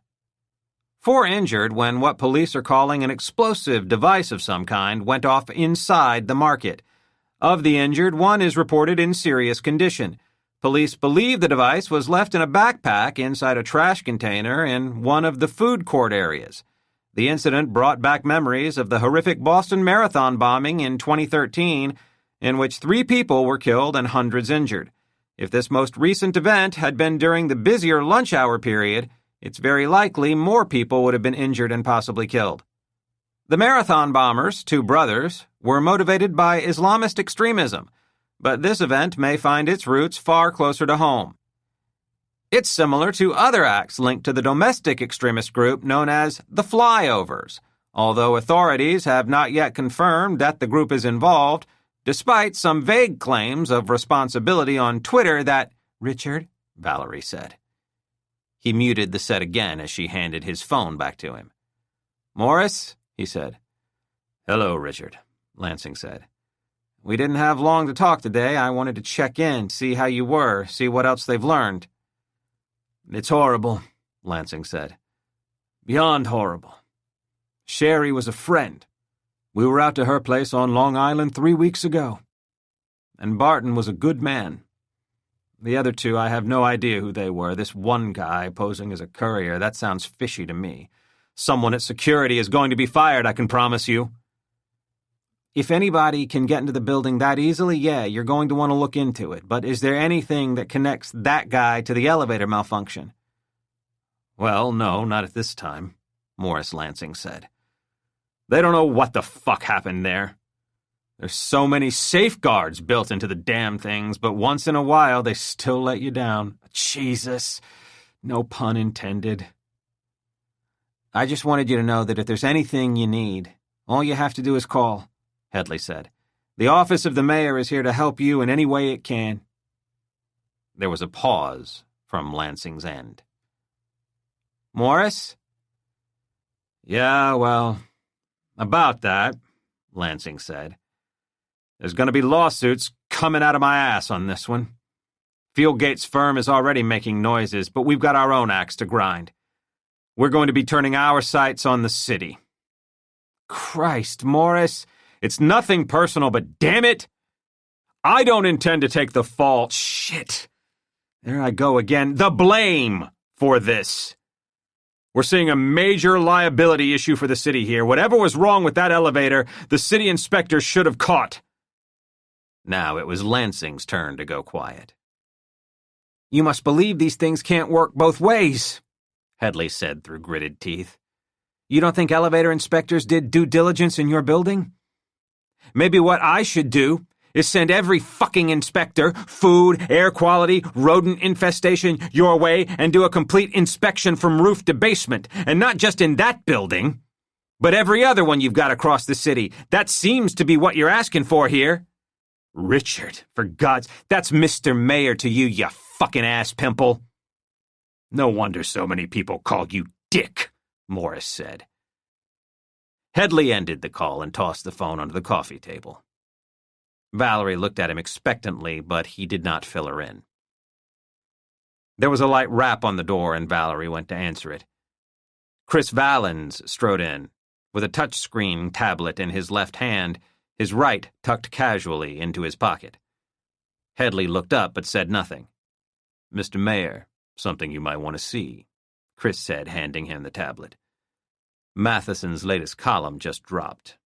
[SPEAKER 1] 4 injured when what police are calling an explosive device of some kind went off inside the market. Of the injured, 1 is reported in serious condition. Police believe the device was left in a backpack inside a trash container in one of the food court areas. The incident brought back memories of the horrific Boston Marathon bombing in 2013, in which 3 people were killed and hundreds injured. If this most recent event had been during the busier lunch hour period, it's very likely more people would have been injured and possibly killed. The marathon bombers, 2 brothers, were motivated by Islamist extremism, but this event may find its roots far closer to home. It's similar to other acts linked to the domestic extremist group known as the Flyovers, although authorities have not yet confirmed that the group is involved, despite some vague claims of responsibility on Twitter that, "Richard," Valerie said. He muted the set again as she handed his phone back to him. "Morris," he said. "Hello, Richard," Lansing said. "We didn't have long to talk today. I wanted to check in, see how you were, see what else they've learned." "It's horrible," Lansing said. "Beyond horrible. Sherry was a friend. We were out to her place on Long Island 3 weeks ago. And Barton was a good man. The other 2, I have no idea who they were. This one guy posing as a courier, that sounds fishy to me. Someone at security is going to be fired, I can promise you." "If anybody can get into the building that easily, yeah, you're going to want to look into it. But is there anything that connects that guy to the elevator malfunction?" "Well, no, not at this time," Morris Lansing said. "They don't know what the fuck happened there. There's so many safeguards built into the damn things, but once in a while they still let you down. Jesus, no pun intended." "I just wanted you to know that if there's anything you need, all you have to do is call," Headley said. The office of the mayor is here to help you in any way it can." There was a pause from Lansing's end. "Morris?" "Yeah, well, about that," Lansing said. "There's going to be lawsuits coming out of my ass on this one. Fieldgate's firm is already making noises, but we've got our own axe to grind. We're going to be turning our sights on the city." "Christ, Morris, it's nothing personal, but damn it, I don't intend to take the fall." Shit. There I go again. The blame for this. We're seeing a major liability issue for the city here. Whatever was wrong with that elevator, the city inspector should have caught. Now it was Lansing's turn to go quiet. "You must believe these things can't work both ways," Headley said through gritted teeth. "You don't think elevator inspectors did due diligence in your building? Maybe what I should do is send every fucking inspector, food, air quality, rodent infestation, your way and do a complete inspection from roof to basement, and not just in that building, but every other one you've got across the city. That seems to be what you're asking for here." "Richard, for God's... That's Mr. Mayor to you, you fucking ass pimple." "No wonder so many people called you Dick," Morris said. Headley ended the call and tossed the phone onto the coffee table. Valerie looked at him expectantly, but he did not fill her in. There was a light rap on the door, and Valerie went to answer it. Chris Valens strode in, with a touchscreen tablet in his left hand, his right tucked casually into his pocket. Headley looked up but said nothing. "Mr. Mayor, something you might want to see," Chris said, handing him the tablet. "Matheson's latest column just dropped."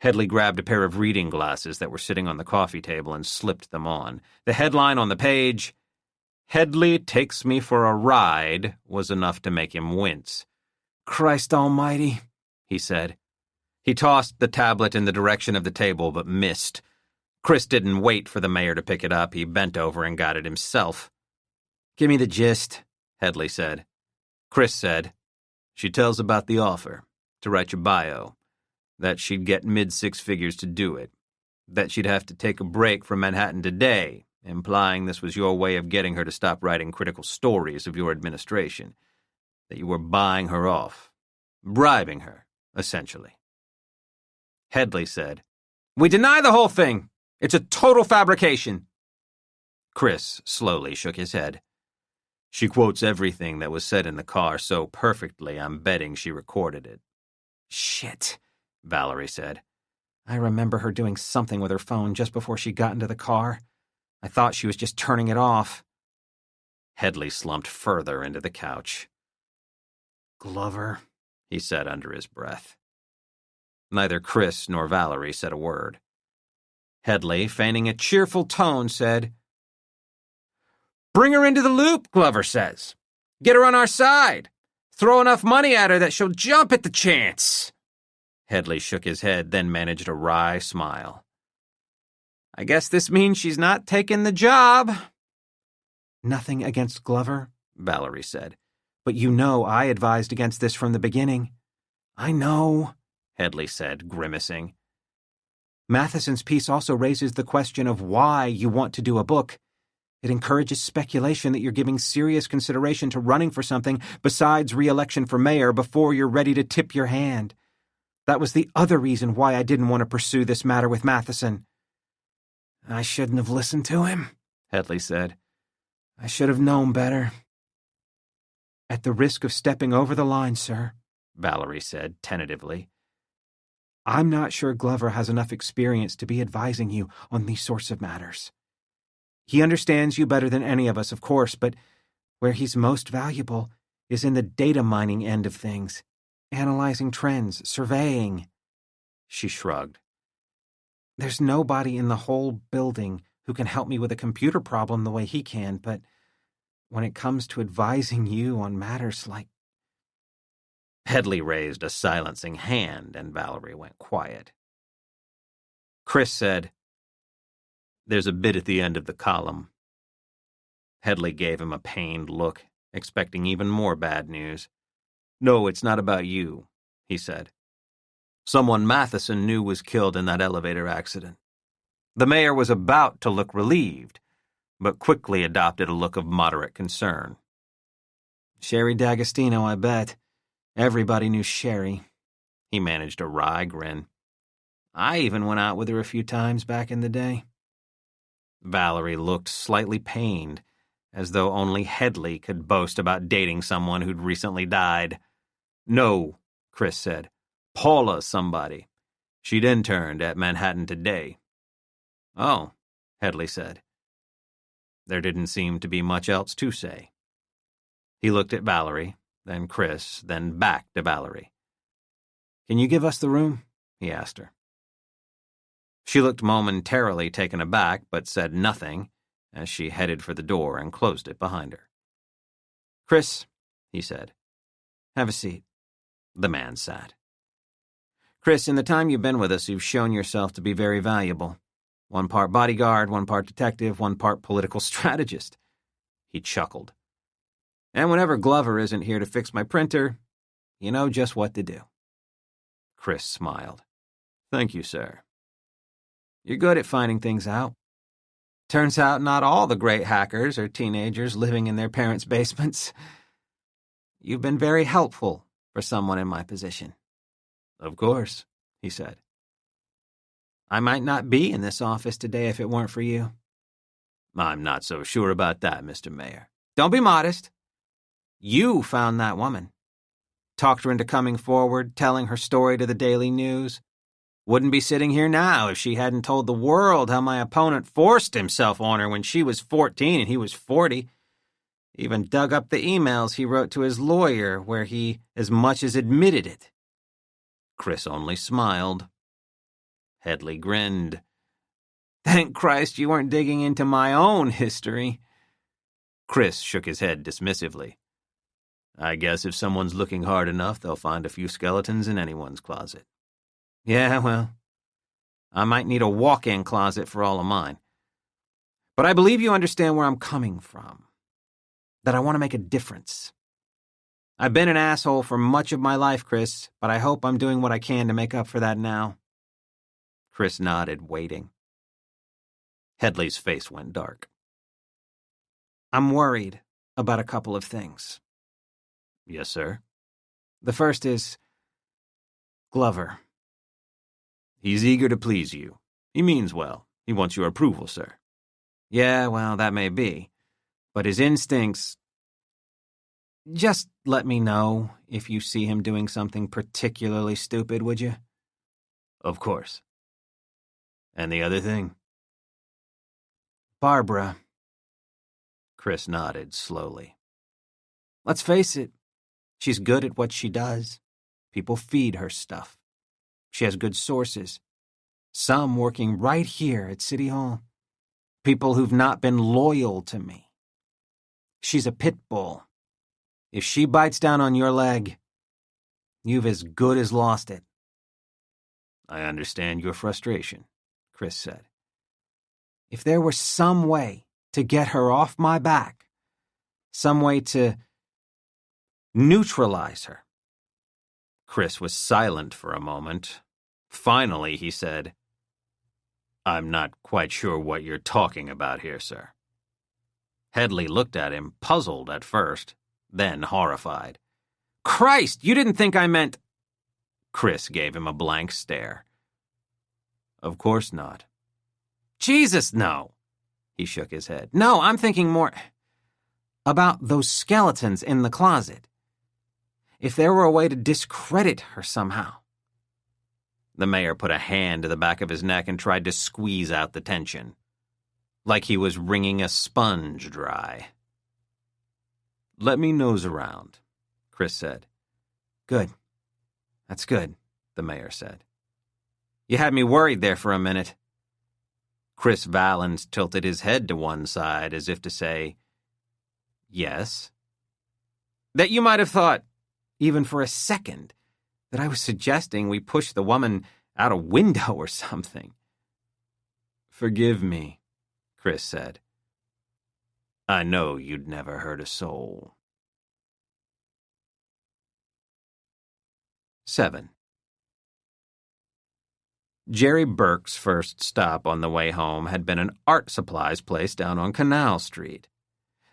[SPEAKER 1] Headley grabbed a pair of reading glasses that were sitting on the coffee table and slipped them on. The headline on the page, "Headley Takes Me for a Ride," was enough to make him wince. "Christ almighty," he said. He tossed the tablet in the direction of the table, but missed. Chris didn't wait for the mayor to pick it up. He bent over and got it himself. "Give me the gist," Headley said. Chris said, "She tells about the offer, to write your bio, that she'd get mid-six figures to do it, that she'd have to take a break from Manhattan today, implying this was your way of getting her to stop writing critical stories of your administration, that you were buying her off, bribing her, essentially." Headley said, "We deny the whole thing. It's a total fabrication." Chris slowly shook his head. "She quotes everything that was said in the car so perfectly, I'm betting she recorded it." "Shit," Valerie said. "I remember her doing something with her phone just before she got into the car. I thought she was just turning it off." Headley slumped further into the couch. "Glover," he said under his breath. Neither Chris nor Valerie said a word. Headley, feigning a cheerful tone, said, "Bring her into the loop, Glover says. Get her on our side. Throw enough money at her that she'll jump at the chance." Headley shook his head, then managed a wry smile. "I guess this means she's not taking the job." "Nothing against Glover," Valerie said. "But you know I advised against this from the beginning." "I know," Headley said, grimacing. "Matheson's piece also raises the question of why you want to do a book. It encourages speculation that you're giving serious consideration to running for something besides re-election for mayor before you're ready to tip your hand. That was the other reason why I didn't want to pursue this matter with Matheson." "I shouldn't have listened to him," Headley said. "I should have known better." "At the risk of stepping over the line, sir," Valerie said tentatively, "I'm not sure Glover has enough experience to be advising you on these sorts of matters. He understands you better than any of us, of course, but where he's most valuable is in the data mining end of things. Analyzing trends, surveying." She shrugged. "There's nobody in the whole building who can help me with a computer problem the way he can, but when it comes to advising you on matters like..." Headley raised a silencing hand, and Valerie went quiet. Chris said, "There's a bit at the end of the column." Headley gave him a pained look, expecting even more bad news. "No, it's not about you," he said. Someone Matheson knew was killed in that elevator accident. The mayor was about to look relieved, but quickly adopted a look of moderate concern.
[SPEAKER 2] Sherry D'Agostino, I bet. Everybody knew Sherry. He managed a wry grin. I even went out with her a few times back in the day.
[SPEAKER 1] Valerie looked slightly pained, as though only Headley could boast about dating someone who'd recently died. No, Chris said. Paula's somebody. She'd interned at Manhattan Today.
[SPEAKER 2] Oh, Headley said.
[SPEAKER 1] There didn't seem to be much else to say. He looked at Valerie, then Chris, then back to Valerie.
[SPEAKER 2] Can you give us the room? He asked her.
[SPEAKER 1] She looked momentarily taken aback, but said nothing as she headed for the door and closed it behind her.
[SPEAKER 2] Chris, he said, have a seat.
[SPEAKER 1] The man sat.
[SPEAKER 2] Chris, in the time you've been with us, you've shown yourself to be very valuable. 1 part bodyguard, 1 part detective, 1 part political strategist.
[SPEAKER 1] He chuckled.
[SPEAKER 2] And whenever Glover isn't here to fix my printer, you know just what to do.
[SPEAKER 1] Chris smiled. Thank you, sir.
[SPEAKER 2] You're good at finding things out. Turns out not all the great hackers are teenagers living in their parents' basements. You've been very helpful for someone in my position.
[SPEAKER 1] Of course, he said.
[SPEAKER 2] I might not be in this office today if it weren't for you.
[SPEAKER 1] I'm not so sure about that, Mr. Mayor.
[SPEAKER 2] Don't be modest. You found that woman. Talked her into coming forward, telling her story to the Daily News. Wouldn't be sitting here now if she hadn't told the world how my opponent forced himself on her when she was 14 and he was 40. Even dug up the emails he wrote to his lawyer where he as much as admitted it.
[SPEAKER 1] Chris only smiled. Headley grinned.
[SPEAKER 2] Thank Christ you weren't digging into my own history.
[SPEAKER 1] Chris shook his head dismissively. I guess if someone's looking hard enough, they'll find a few skeletons in anyone's closet.
[SPEAKER 2] Yeah, well, I might need a walk-in closet for all of mine. But I believe you understand where I'm coming from. That I want to make a difference. I've been an asshole for much of my life, Chris, but I hope I'm doing what I can to make up for that now.
[SPEAKER 1] Chris nodded, waiting. Headley's face went dark.
[SPEAKER 2] I'm worried about a couple of things.
[SPEAKER 1] Yes, sir?
[SPEAKER 2] The first is Glover.
[SPEAKER 1] He's eager to please you. He means well. He wants your approval, sir.
[SPEAKER 2] Yeah, well, that may be. But his instincts... Just let me know if you see him doing something particularly stupid, would you?
[SPEAKER 1] Of course. And the other thing?
[SPEAKER 2] Barbara.
[SPEAKER 1] Chris nodded slowly.
[SPEAKER 2] Let's face it. She's good at what she does. People feed her stuff. She has good sources. Some working right here at City Hall. People who've not been loyal to me. She's a pit bull. If she bites down on your leg, you've as good as lost it.
[SPEAKER 1] I understand your frustration, Chris said.
[SPEAKER 2] If there were some way to get her off my back, some way to neutralize her.
[SPEAKER 1] Chris was silent for a moment. Finally, he said, I'm not quite sure what you're talking about here, sir. Headley looked at him, puzzled at first, then horrified.
[SPEAKER 2] Christ, you didn't think I meant...
[SPEAKER 1] Chris gave him a blank stare. Of course not.
[SPEAKER 2] Jesus, no. He shook his head. No, I'm thinking more about those skeletons in the closet. If there were a way to discredit her somehow.
[SPEAKER 1] The mayor put a hand to the back of his neck and tried to squeeze out the tension, like he was wringing a sponge dry. Let me nose around, Chris said.
[SPEAKER 2] Good. That's good, the mayor said. You had me worried there for a minute.
[SPEAKER 1] Chris Valens tilted his head to one side as if to say, yes.
[SPEAKER 2] That you might have thought, even for a second, that I was suggesting we push the woman out a window or something.
[SPEAKER 1] Forgive me, Chris said. I know you'd never hurt a soul. 7. Jerry Burke's first stop on the way home had been an art supplies place down on Canal Street.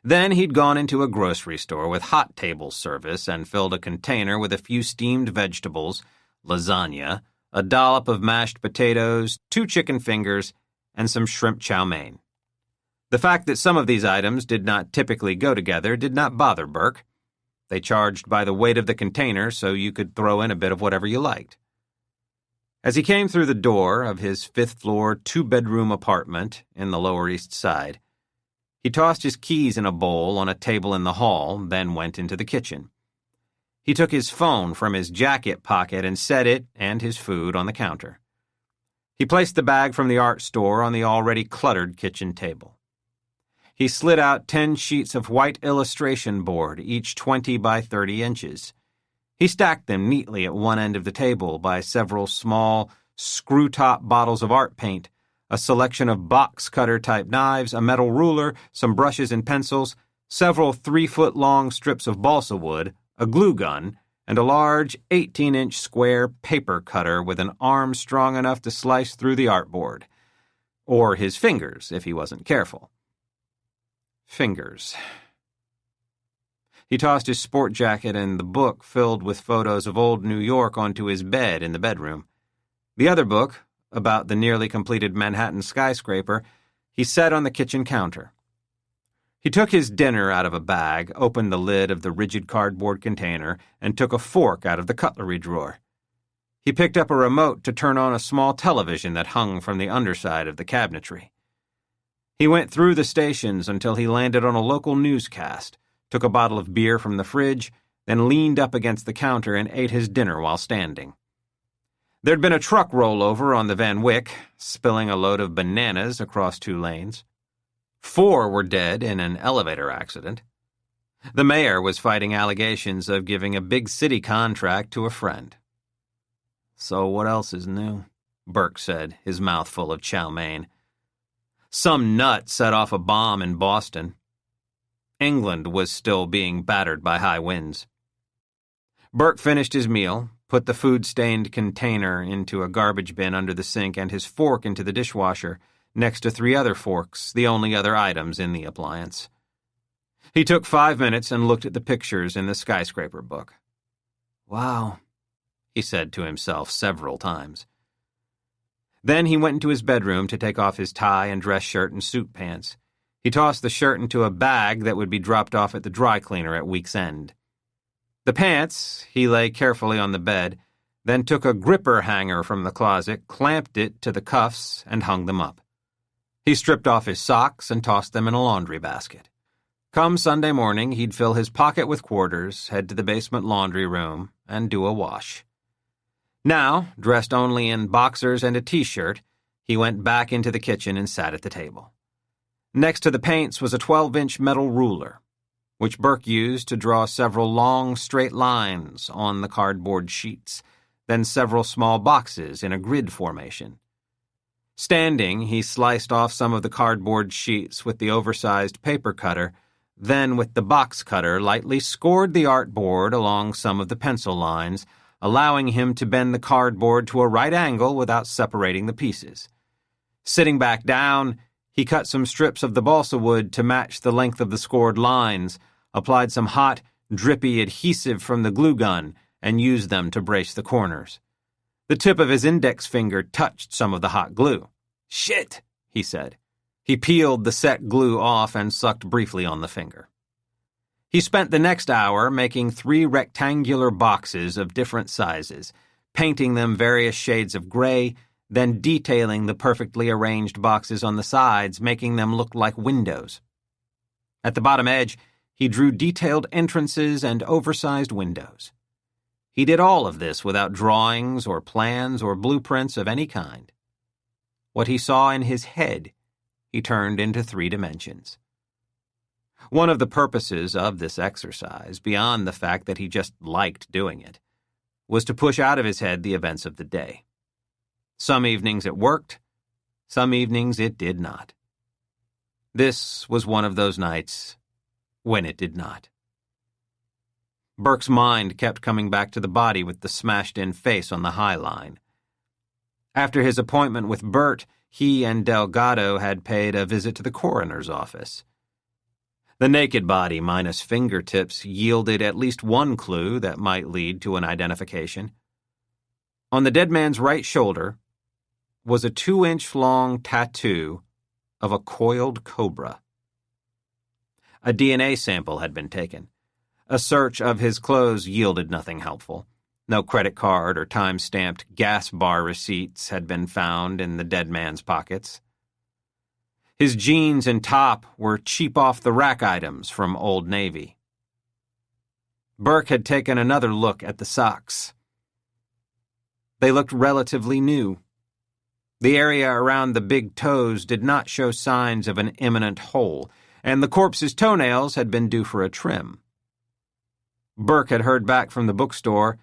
[SPEAKER 1] Then he'd gone into a grocery store with hot table service and filled a container with a few steamed vegetables, lasagna, a dollop of mashed potatoes, 2 chicken fingers, and some shrimp chow mein. The fact that some of these items did not typically go together did not bother Burke. They charged by the weight of the container, so you could throw in a bit of whatever you liked. As he came through the door of his 5th-floor, 2-bedroom apartment in the Lower East Side, he tossed his keys in a bowl on a table in the hall, then went into the kitchen. He took his phone from his jacket pocket and set it and his food on the counter. He placed the bag from the art store on the already cluttered kitchen table. He slid out 10 sheets of white illustration board, each 20 by 30 inches. He stacked them neatly at one end of the table by several small, screw-top bottles of art paint, a selection of box-cutter-type knives, a metal ruler, some brushes and pencils, several 3-foot-long strips of balsa wood, a glue gun, and a large 18-inch square paper cutter with an arm strong enough to slice through the artboard. Or his fingers, if he wasn't careful. Fingers. He tossed his sport jacket and the book filled with photos of old New York onto his bed in the bedroom. The other book, about the nearly completed Manhattan skyscraper, he set on the kitchen counter. He took his dinner out of a bag, opened the lid of the rigid cardboard container, and took a fork out of the cutlery drawer. He picked up a remote to turn on a small television that hung from the underside of the cabinetry. He went through the stations until he landed on a local newscast, took a bottle of beer from the fridge, then leaned up against the counter and ate his dinner while standing. There'd been a truck rollover on the Van Wyck, spilling a load of bananas across 2 lanes. 4 were dead in an elevator accident. The mayor was fighting allegations of giving a big city contract to a friend. "So what else is new?" Burke said, his mouth full of chow mein. "Some nut set off a bomb in Boston." England was still being battered by high winds. Burke finished his meal, put the food-stained container into a garbage bin under the sink and his fork into the dishwasher, next to 3 other forks, the only other items in the appliance. He took 5 minutes and looked at the pictures in the skyscraper book. "Wow," he said to himself several times. Then he went into his bedroom to take off his tie and dress shirt and suit pants. He tossed the shirt into a bag that would be dropped off at the dry cleaner at week's end. The pants, he lay carefully on the bed, then took a gripper hanger from the closet, clamped it to the cuffs, and hung them up. He stripped off his socks and tossed them in a laundry basket. Come Sunday morning, he'd fill his pocket with quarters, head to the basement laundry room, and do a wash. Now, dressed only in boxers and a t-shirt, he went back into the kitchen and sat at the table. Next to the paints was a 12-inch metal ruler, which Burke used to draw several long, straight lines on the cardboard sheets, then several small boxes in a grid formation. Standing, he sliced off some of the cardboard sheets with the oversized paper cutter, then with the box cutter lightly scored the artboard along some of the pencil lines, allowing him to bend the cardboard to a right angle without separating the pieces. Sitting back down, he cut some strips of the balsa wood to match the length of the scored lines, applied some hot, drippy adhesive from the glue gun, and used them to brace the corners. The tip of his index finger touched some of the hot glue. "Shit," he said. He peeled the set glue off and sucked briefly on the finger. He spent the next hour making 3 rectangular boxes of different sizes, painting them various shades of gray, then detailing the perfectly arranged boxes on the sides, making them look like windows. At the bottom edge, he drew detailed entrances and oversized windows. He did all of this without drawings or plans or blueprints of any kind. What he saw in his head, he turned into 3 dimensions. One of the purposes of this exercise, beyond the fact that he just liked doing it, was to push out of his head the events of the day. Some evenings it worked, some evenings it did not. This was one of those nights when it did not. Burke's mind kept coming back to the body with the smashed-in face on the high line. After his appointment with Bert, he and Delgado had paid a visit to the coroner's office. The naked body minus fingertips yielded at least one clue that might lead to an identification. On the dead man's right shoulder was a 2-inch-long tattoo of a coiled cobra. A DNA sample had been taken. A search of his clothes yielded nothing helpful. No credit card or time-stamped gas bar receipts had been found in the dead man's pockets. His jeans and top were cheap-off-the-rack items from Old Navy. Burke had taken another look at the socks. They looked relatively new. The area around the big toes did not show signs of an imminent hole, and the corpse's toenails had been due for a trim. Burke had heard back from the bookstore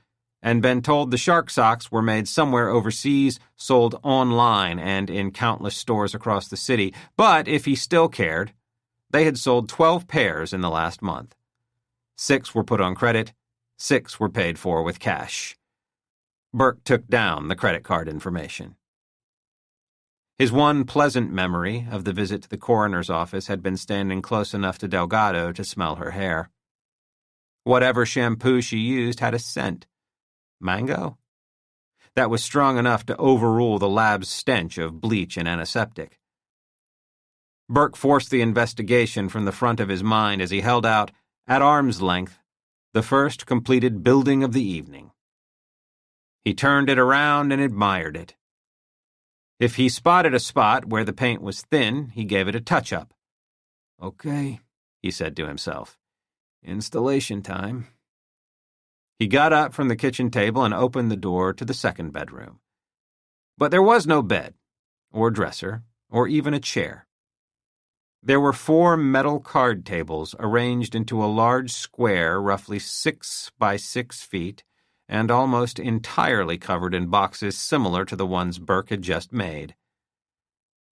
[SPEAKER 1] and been told the shark socks were made somewhere overseas, sold online and in countless stores across the city, but if he still cared, they had sold 12 pairs in the last month. 6 were put on credit, 6 were paid for with cash. Burke took down the credit card information. His one pleasant memory of the visit to the coroner's office had been standing close enough to Delgado to smell her hair. Whatever shampoo she used had a scent. Mango? That was strong enough to overrule the lab's stench of bleach and antiseptic. Burke forced the investigation from the front of his mind as he held out, at arm's length, the first completed building of the evening. He turned it around and admired it. If he spotted a spot where the paint was thin, he gave it a touch-up. "Okay," he said to himself. "Installation time." He got up from the kitchen table and opened the door to the second bedroom. But there was no bed, or dresser, or even a chair. There were 4 metal card tables arranged into a large square roughly 6 by 6 feet and almost entirely covered in boxes similar to the ones Burke had just made.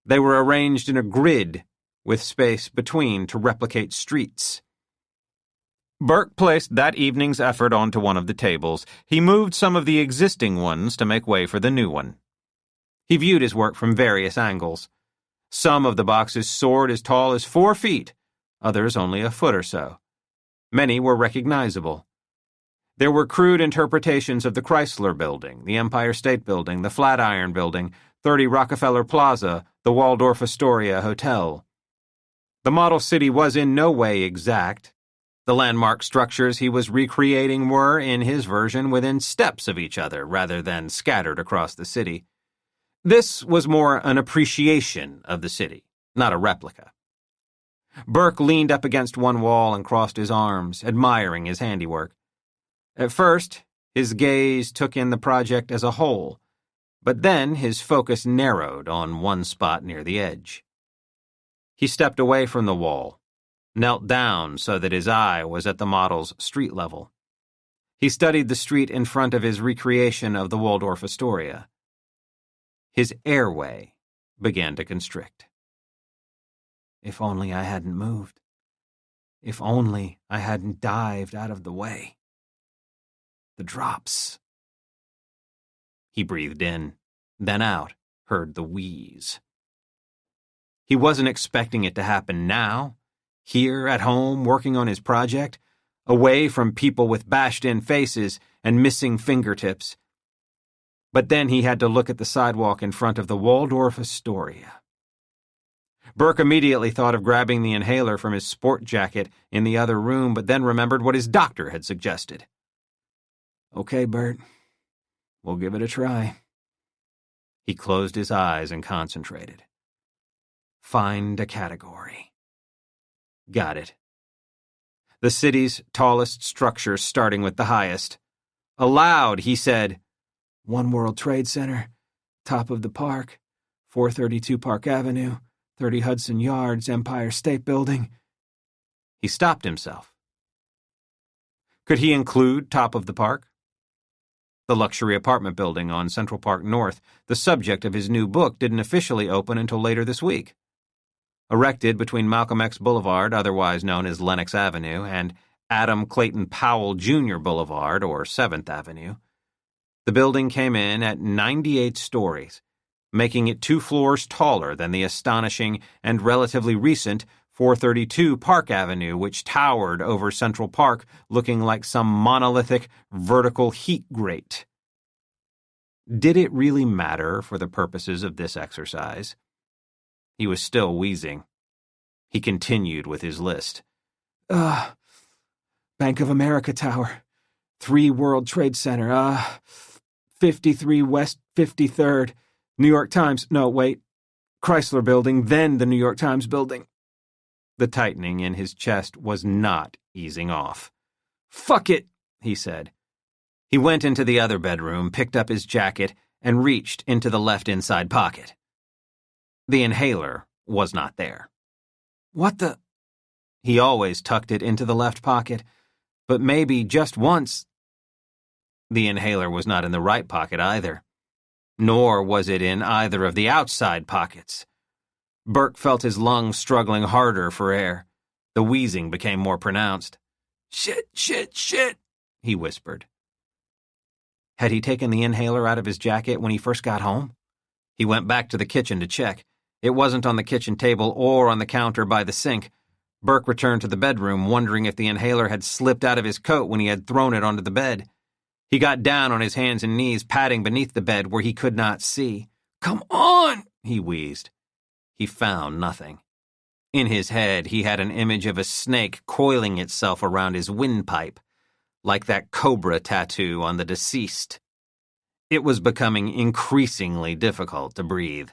[SPEAKER 1] They were arranged in a grid with space between to replicate streets. Burke placed that evening's effort onto one of the tables. He moved some of the existing ones to make way for the new one. He viewed his work from various angles. Some of the boxes soared as tall as 4 feet, others only a foot or so. Many were recognizable. There were crude interpretations of the Chrysler Building, the Empire State Building, the Flatiron Building, 30 Rockefeller Plaza, the Waldorf Astoria Hotel. The model city was in no way exact. The landmark structures he was recreating were, in his version, within steps of each other rather than scattered across the city. This was more an appreciation of the city, not a replica. Burke leaned up against one wall and crossed his arms, admiring his handiwork. At first, his gaze took in the project as a whole, but then his focus narrowed on one spot near the edge. He stepped away from the wall, knelt down so that his eye was at the model's street level. He studied the street in front of his recreation of the Waldorf Astoria. His airway began to constrict. If only I hadn't moved. If only I hadn't dived out of the way. The drops. He breathed in, then out, heard the wheeze. He wasn't expecting it to happen now. Here, at home, working on his project, away from people with bashed-in faces and missing fingertips. But then he had to look at the sidewalk in front of the Waldorf Astoria. Burke immediately thought of grabbing the inhaler from his sport jacket in the other room, but then remembered what his doctor had suggested. "Okay, Bert, we'll give it a try." He closed his eyes and concentrated. Find a category. Got it. The city's tallest structure, starting with the highest. Aloud, he said, "One World Trade Center, top of the park, 432 Park Avenue, 30 Hudson Yards, Empire State Building." He stopped himself. Could he include top of the park? The luxury apartment building on Central Park North, the subject of his new book, didn't officially open until later this week. Erected between Malcolm X Boulevard, otherwise known as Lenox Avenue, and Adam Clayton Powell Jr. Boulevard, or 7th Avenue, the building came in at 98 stories, making it 2 floors taller than the astonishing and relatively recent 432 Park Avenue, which towered over Central Park looking like some monolithic vertical heat grate. Did it really matter for the purposes of this exercise? He was still wheezing. He continued with his list.
[SPEAKER 2] Bank of America Tower, 3 World Trade Center, 53 West 53rd, New York Times, no, wait, Chrysler Building, then the New York Times Building.
[SPEAKER 1] The tightening in his chest was not easing off.
[SPEAKER 2] Fuck it,
[SPEAKER 1] he said. He went into the other bedroom, picked up his jacket, and reached into the left inside pocket. The inhaler was not there.
[SPEAKER 2] What the?
[SPEAKER 1] He always tucked it into the left pocket, but maybe just once. The inhaler was not in the right pocket either, nor was it in either of the outside pockets. Burke felt his lungs struggling harder for air. The wheezing became more pronounced.
[SPEAKER 2] Shit, shit, shit,
[SPEAKER 1] he whispered. Had he taken the inhaler out of his jacket when he first got home? He went back to the kitchen to check. It wasn't on the kitchen table or on the counter by the sink. Burke returned to the bedroom, wondering if the inhaler had slipped out of his coat when he had thrown it onto the bed. He got down on his hands and knees, patting beneath the bed where he could not see.
[SPEAKER 2] Come on,
[SPEAKER 1] he wheezed. He found nothing. In his head, he had an image of a snake coiling itself around his windpipe, like that cobra tattoo on the deceased. It was becoming increasingly difficult to breathe.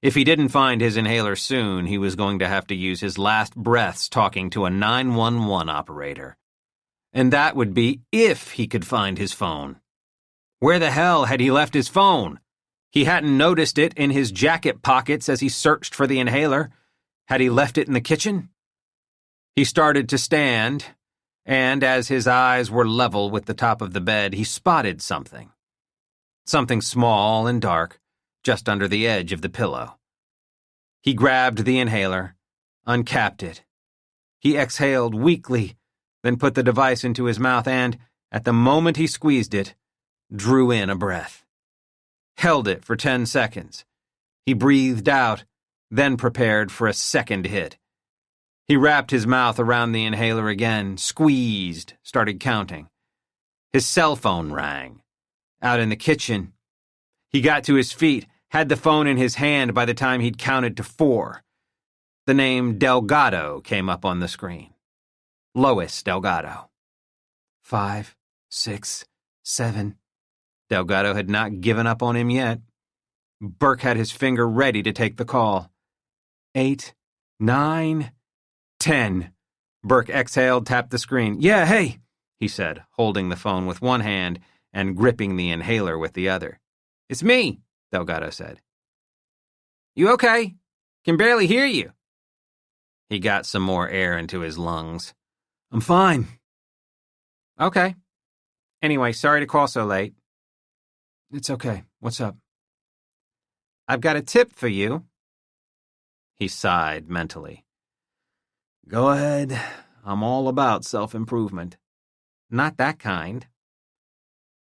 [SPEAKER 1] If he didn't find his inhaler soon, he was going to have to use his last breaths talking to a 911 operator. And that would be if he could find his phone. Where the hell had he left his phone? He hadn't noticed it in his jacket pockets as he searched for the inhaler. Had he left it in the kitchen? He started to stand, and as his eyes were level with the top of the bed, he spotted something. Something small and dark, just under the edge of the pillow. He grabbed the inhaler, uncapped it. He exhaled weakly, then put the device into his mouth and, at the moment he squeezed it, drew in a breath. Held it for 10 seconds. He breathed out, then prepared for a second hit. He wrapped his mouth around the inhaler again, squeezed, started counting. His cell phone rang. Out in the kitchen. He got to his feet, had the phone in his hand by the time he'd counted to 4. The name Delgado came up on the screen. Lois Delgado. 5, 6, 7. Delgado had not given up on him yet. Burke had his finger ready to take the call. 8, 9, 10. Burke exhaled, tapped the screen. Yeah, hey, he said, holding the phone with one hand and gripping the inhaler with the other. It's me, Delgado said. You okay? Can barely hear you. He got some more air into his lungs. I'm fine. Okay. Anyway, sorry to call so late. It's okay. What's up? I've got a tip for you. He sighed mentally. Go ahead. I'm all about self-improvement. Not that kind.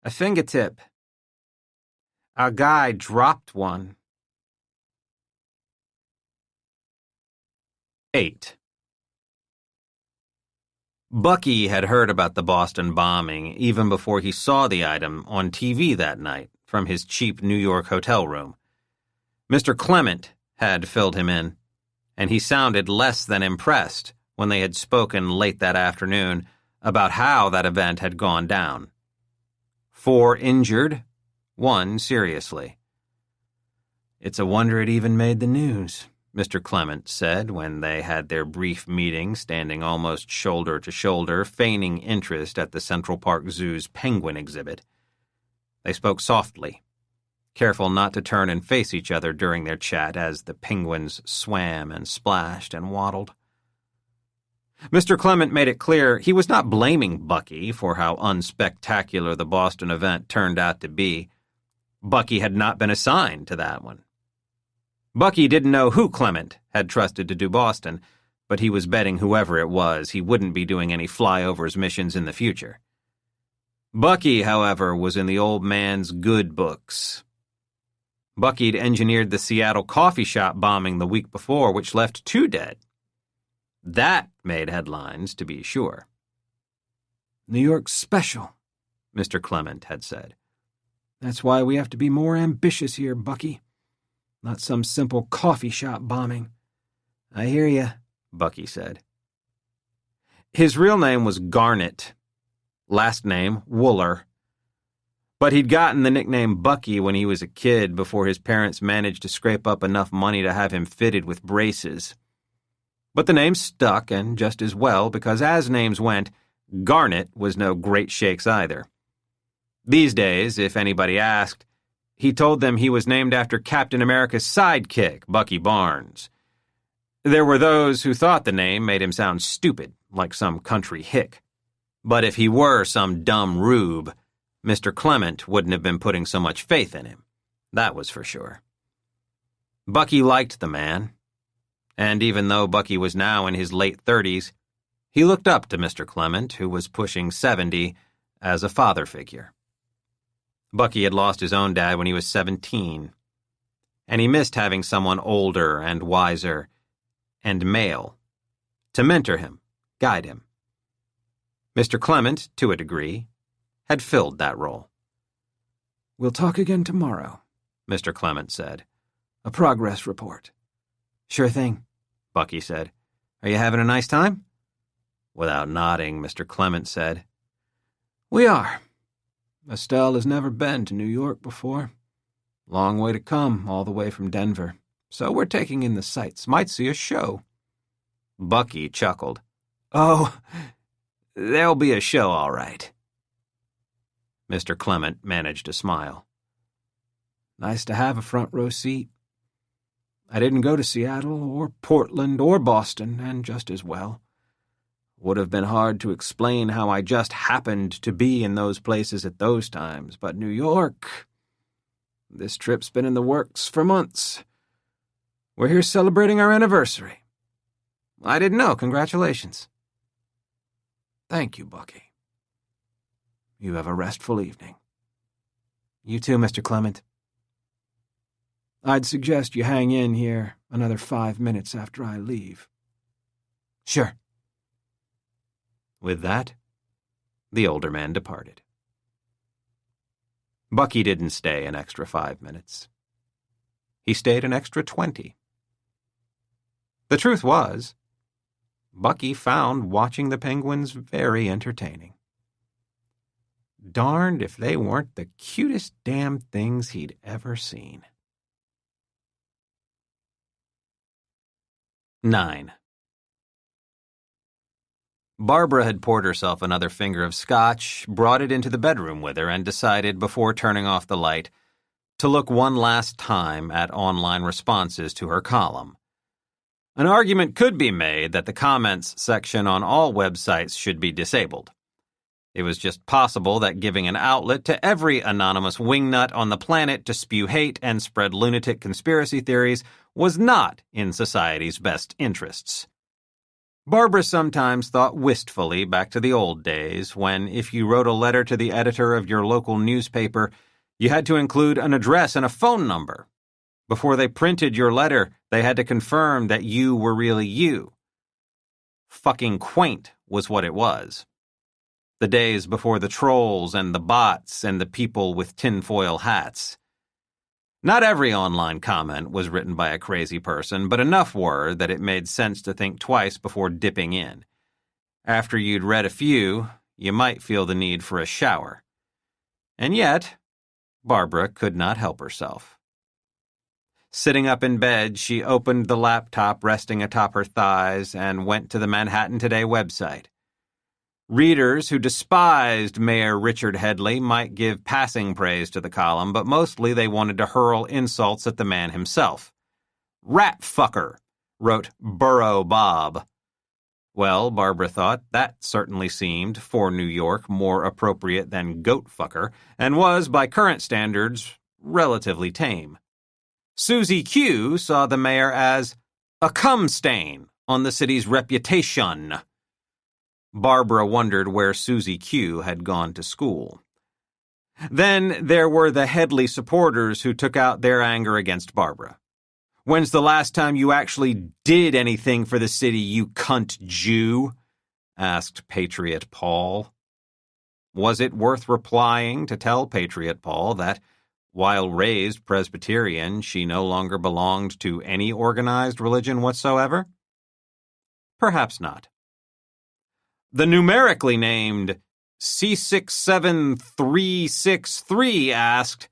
[SPEAKER 1] A fingertip. A guy dropped one. 8. Bucky had heard about the Boston bombing even before he saw the item on TV that night from his cheap New York hotel room. Mr. Clement had filled him in, and he sounded less than impressed when they had spoken late that afternoon about how that event had gone down. 4 injured, 1 seriously. It's a wonder it even made the news, Mr. Clement said when they had their brief meeting standing almost shoulder to shoulder, feigning interest at the Central Park Zoo's penguin exhibit. They spoke softly, careful not to turn and face each other during their chat as the penguins swam and splashed and waddled. Mr. Clement made it clear he was not blaming Bucky for how unspectacular the Boston event turned out to be. Bucky had not been assigned to that one. Bucky didn't know who Clement had trusted to do Boston, but he was betting whoever it was he wouldn't be doing any flyovers missions in the future. Bucky, however, was in the old man's good books. Bucky'd engineered the Seattle coffee shop bombing the week before, which left 2 dead. That made headlines, to be sure.
[SPEAKER 2] New York's special, Mr. Clement had said. That's why we have to be more ambitious here, Bucky. Not some simple coffee shop bombing.
[SPEAKER 1] I hear ya, Bucky said. His real name was Garnett, last name Wooler. But he'd gotten the nickname Bucky when he was a kid before his parents managed to scrape up enough money to have him fitted with braces. But the name stuck, and just as well, because as names went, Garnett was no great shakes either. These days, if anybody asked, he told them he was named after Captain America's sidekick, Bucky Barnes. There were those who thought the name made him sound stupid, like some country hick. But if he were some dumb rube, Mr. Clement wouldn't have been putting so much faith in him. That was for sure. Bucky liked the man, and even though Bucky was now in his late 30s, he looked up to Mr. Clement, who was pushing 70, as a father figure. Bucky had lost his own dad when he was 17, and he missed having someone older and wiser and male to mentor him, guide him. Mr. Clement, to a degree, had filled that role.
[SPEAKER 2] We'll talk again tomorrow, Mr. Clement said. A progress report.
[SPEAKER 1] Sure thing, Bucky said. Are you having a nice time? Without nodding, Mr. Clement said,
[SPEAKER 2] We are. Estelle has never been to New York before. Long way to come, all the way from Denver. So we're taking in the sights. Might see a show.
[SPEAKER 1] Bucky chuckled. Oh, there'll be a show, all right. Mr. Clement managed a smile.
[SPEAKER 2] Nice to have a front row seat. I didn't go to Seattle or Portland or Boston, and just as well. Would have been hard to explain how I just happened to be in those places at those times, but New York... This trip's been in the works for months. We're here celebrating our anniversary.
[SPEAKER 1] I didn't know. Congratulations.
[SPEAKER 2] Thank you, Bucky. You have a restful evening.
[SPEAKER 1] You too, Mr. Clement.
[SPEAKER 2] I'd suggest you hang in here another 5 minutes after I leave.
[SPEAKER 1] Sure. With that, the older man departed. Bucky didn't stay an extra 5 minutes. He stayed an extra 20. The truth was, Bucky found watching the penguins very entertaining. Darned if they weren't the cutest damn things he'd ever seen. 9. Barbara had poured herself another finger of scotch, brought it into the bedroom with her, and decided, before turning off the light, to look one last time at online responses to her column. An argument could be made that the comments section on all websites should be disabled. It was just possible that giving an outlet to every anonymous wingnut on the planet to spew hate and spread lunatic conspiracy theories was not in society's best interests. Barbara sometimes thought wistfully back to the old days when, if you wrote a letter to the editor of your local newspaper, you had to include an address and a phone number. Before they printed your letter, they had to confirm that you were really you. Fucking quaint was what it was. The days before the trolls and the bots and the people with tinfoil hats. Not every online comment was written by a crazy person, but enough were that it made sense to think twice before dipping in. After you'd read a few, you might feel the need for a shower. And yet, Barbara could not help herself. Sitting up in bed, she opened the laptop resting atop her thighs and went to the Manhattan Today website. Readers who despised Mayor Richard Headley might give passing praise to the column, but mostly they wanted to hurl insults at the man himself. Rat fucker, wrote Burro Bob. Well, Barbara thought that certainly seemed, for New York, more appropriate than goat fucker, and was, by current standards, relatively tame. Susie Q saw the mayor as a cum stain on the city's reputation. Barbara wondered where Susie Q had gone to school. Then there were the Headley supporters who took out their anger against Barbara. "When's the last time you actually did anything for the city, you cunt Jew?" asked Patriot Paul. Was it worth replying to tell Patriot Paul that, while raised Presbyterian, she no longer belonged to any organized religion whatsoever? Perhaps not. The numerically named C67363 asked,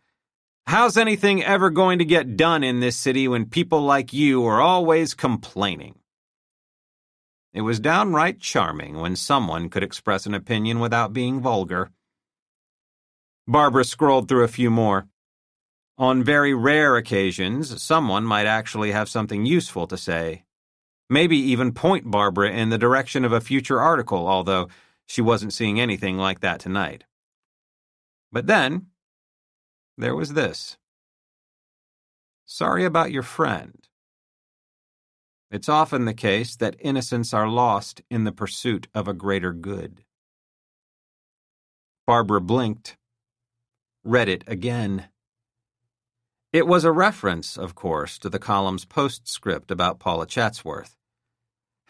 [SPEAKER 1] "How's anything ever going to get done in this city when people like you are always complaining?" It was downright charming when someone could express an opinion without being vulgar. Barbara scrolled through a few more. On very rare occasions, someone might actually have something useful to say. Maybe even point Barbara in the direction of a future article, although she wasn't seeing anything like that tonight. But then, there was this. "Sorry about your friend. It's often the case that innocents are lost in the pursuit of a greater good." Barbara blinked, read it again. It was a reference, of course, to the column's postscript about Paula Chatsworth.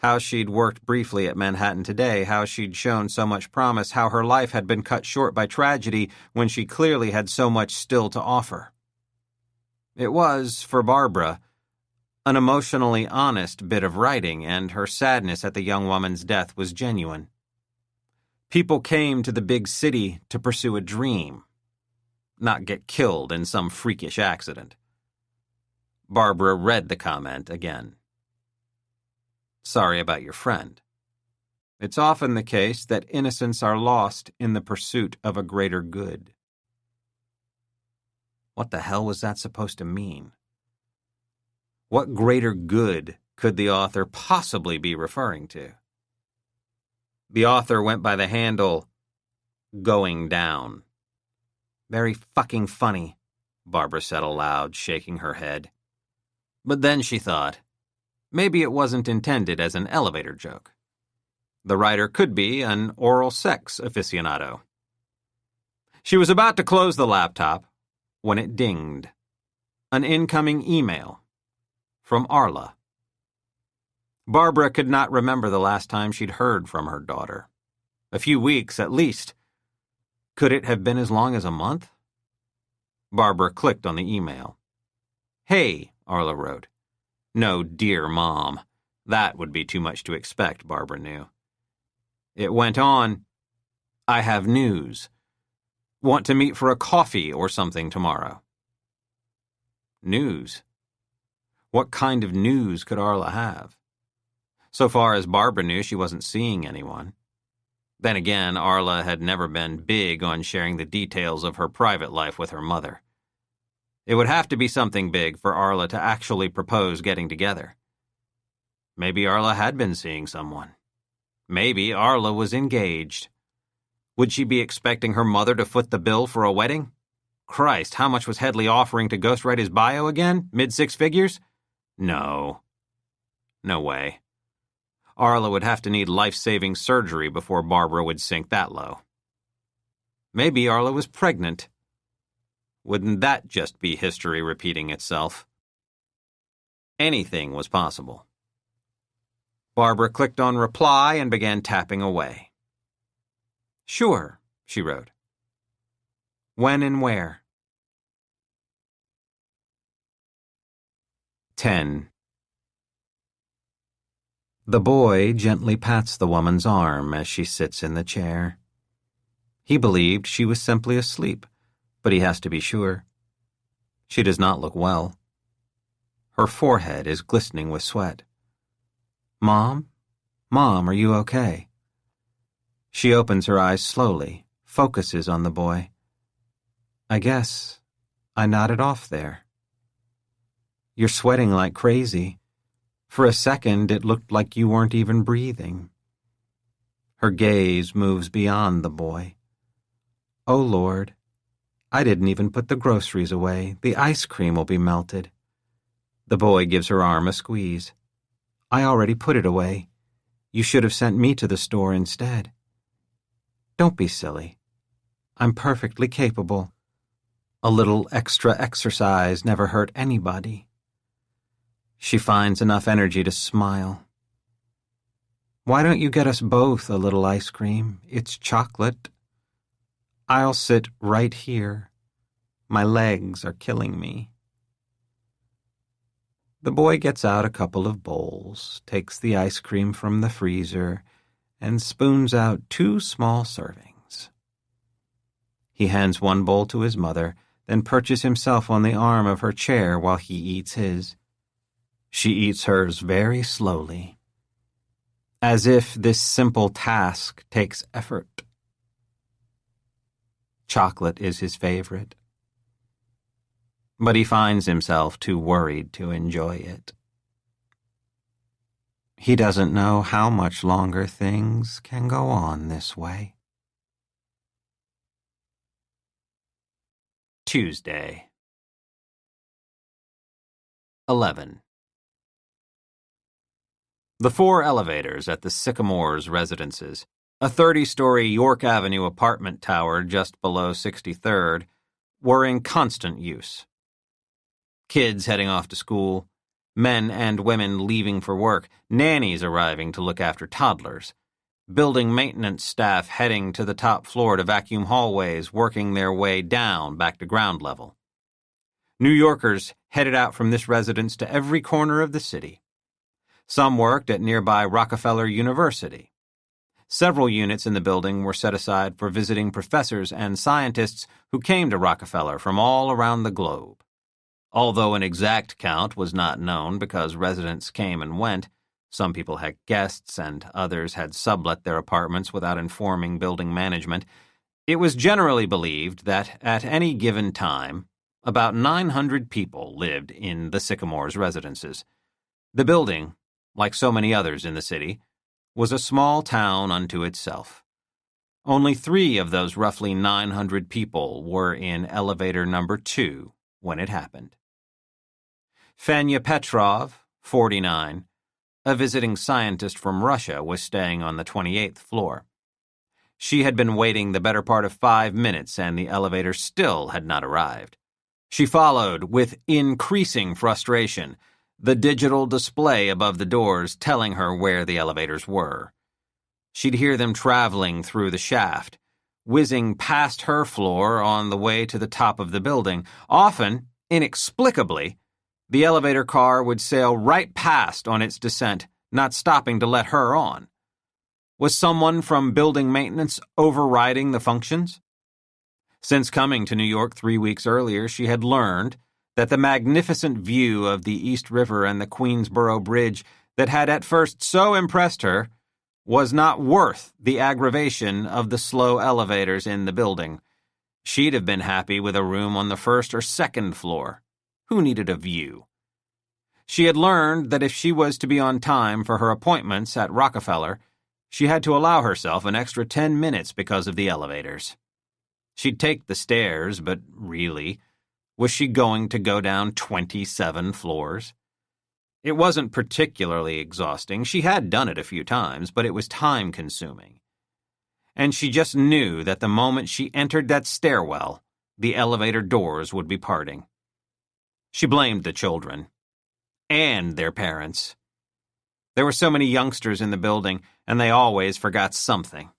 [SPEAKER 1] How she'd worked briefly at Manhattan Today, how she'd shown so much promise, how her life had been cut short by tragedy when she clearly had so much still to offer. It was, for Barbara, an emotionally honest bit of writing, and her sadness at the young woman's death was genuine. People came to the big city to pursue a dream, not get killed in some freakish accident. Barbara read the comment again. "Sorry about your friend. It's often the case that innocents are lost in the pursuit of a greater good." What the hell was that supposed to mean? What greater good could the author possibly be referring to? The author went by the handle Going Down. "Very fucking funny," Barbara said aloud, shaking her head. But then she thought, maybe it wasn't intended as an elevator joke. The writer could be an oral sex aficionado. She was about to close the laptop when it dinged. An incoming email. From Arla. Barbara could not remember the last time she'd heard from her daughter. A few weeks, at least. Could it have been as long as a month? Barbara clicked on the email. "Hey," Arla wrote. No, "Dear Mom." That would be too much to expect, Barbara knew. It went on, "I have news. Want to meet for a coffee or something tomorrow." News? What kind of news could Arla have? So far as Barbara knew, she wasn't seeing anyone. Then again, Arla had never been big on sharing the details of her private life with her mother. It would have to be something big for Arla to actually propose getting together. Maybe Arla had been seeing someone. Maybe Arla was engaged. Would she be expecting her mother to foot the bill for a wedding? Christ, how much was Headley offering to ghostwrite his bio again? Mid-six figures? No. No way. Arla would have to need life-saving surgery before Barbara would sink that low. Maybe Arla was pregnant. Wouldn't that just be history repeating itself? Anything was possible. Barbara clicked on reply and began tapping away. "Sure," she wrote. "When and where?" 10. The boy gently pats the woman's arm as she sits in the chair. He believed she was simply asleep, but he has to be sure. She does not look well. Her forehead is glistening with sweat. "Mom? Mom, are you okay?" She opens her eyes slowly, focuses on the boy. "I guess I nodded off there." "You're sweating like crazy. For a second, it looked like you weren't even breathing." Her gaze moves beyond the boy. "Oh, Lord, I didn't even put the groceries away. The ice cream will be melted." The boy gives her arm a squeeze. "I already put it away. You should have sent me to the store instead." "Don't be silly.
[SPEAKER 2] I'm perfectly capable. A little extra exercise never hurt anybody. She finds enough energy to smile. Why don't you get us both a little ice cream? It's chocolate. I'll sit right here. My legs are killing me. The boy gets out a couple of bowls, takes the ice cream from the freezer, and spoons out 2 small servings. He hands one bowl to his mother, then perches himself on the arm of her chair while he eats his. She eats hers very slowly, as if this simple task takes effort. Chocolate is his favorite, but he finds himself too worried to enjoy it. He doesn't know how much longer things can go on this way. Tuesday, 11. The 4 elevators at the Sycamores residences, a 30-story York Avenue apartment tower just below 63rd, were in constant use. Kids heading off to school, men and women leaving for work, nannies arriving to look after toddlers, building maintenance staff heading to the top floor to vacuum hallways, working their way down back to ground level. New Yorkers headed out from this residence to every corner of the city. Some worked at nearby Rockefeller University. Several units in the building were set aside for visiting professors and scientists who came to Rockefeller from all around the globe. Although an exact count was not known because residents came and went, some people had guests and others had sublet their apartments without informing building management, it was generally believed that at any given time, about 900 people lived in the Sycamores residences. The building, like so many others in the city, was a small town unto itself. Only 3 of those roughly 900 people were in elevator number 2 when it happened. Fanya Petrov, 49, a visiting scientist from Russia, was staying on the 28th floor. She had been waiting the better part of 5 minutes and the elevator still had not arrived. She followed with increasing frustration, the digital display above the doors telling her where the elevators were. She'd hear them traveling through the shaft, whizzing past her floor on the way to the top of the building. Often, inexplicably, the elevator car would sail right past on its descent, not stopping to let her on. Was someone from building maintenance overriding the functions? Since coming to New York 3 weeks earlier, she had learned that the magnificent view of the East River and the Queensboro Bridge that had at first so impressed her was not worth the aggravation of the slow elevators in the building. She'd have been happy with a room on the 1st or 2nd floor. Who needed a view? She had learned that if she was to be on time for her appointments at Rockefeller, she had to allow herself an extra 10 minutes because of the elevators. She'd take the stairs, but really, was she going to go down 27 floors? It wasn't particularly exhausting. She had done it a few times, but it was time-consuming. And she just knew that the moment she entered that stairwell, the elevator doors would be parting. She blamed the children. And their parents. There were so many youngsters in the building, and they always forgot something.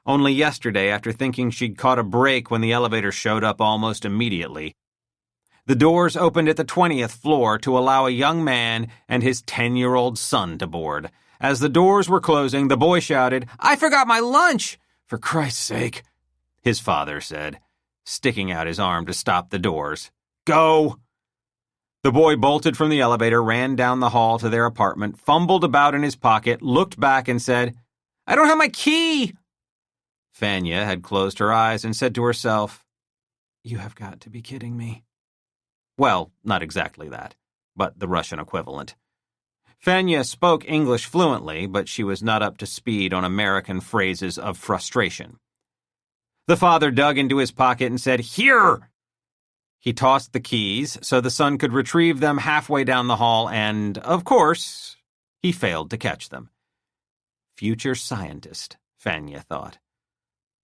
[SPEAKER 2] Only yesterday, after thinking she'd caught a break when the elevator showed up almost immediately, the doors opened at the 20th floor to allow a young man and his 10-year-old son to board. As the doors were closing, the boy shouted, "I forgot my lunch!" "For Christ's sake," his father said, sticking out his arm to stop the doors. "Go!" The boy bolted from the elevator, ran down the hall to their apartment, fumbled about in his pocket, looked back and said, "I don't have my key!" Fanya had closed her eyes and said to herself, "You have got to be kidding me." Well, not exactly that, but the Russian equivalent. Fanya spoke English fluently, but she was not up to speed on American phrases of frustration. The father dug into his pocket and said, "Here!" He tossed the keys so the son could retrieve them halfway down the hall and, of course, he failed to catch them. Future scientist, Fanya thought.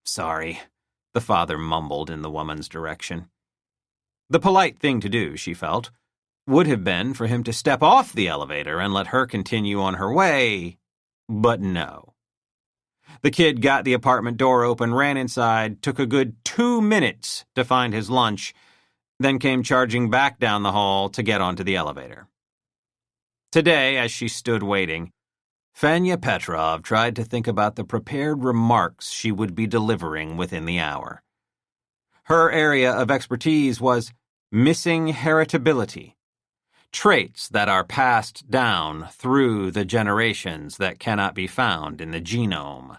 [SPEAKER 2] "Sorry,"
[SPEAKER 1] the father mumbled in the woman's direction. The polite thing to do, she felt, would have been for him to step off the elevator and let her continue on her way, but no. The kid got the apartment door open, ran inside, took a good 2 minutes to find his lunch, then came charging back down the hall to get onto the elevator. Today, as she stood waiting, Fanya Petrov tried to think about the prepared remarks she would be delivering within the hour. Her area of expertise was missing heritability, traits that are passed down through the generations that cannot be found in the genome.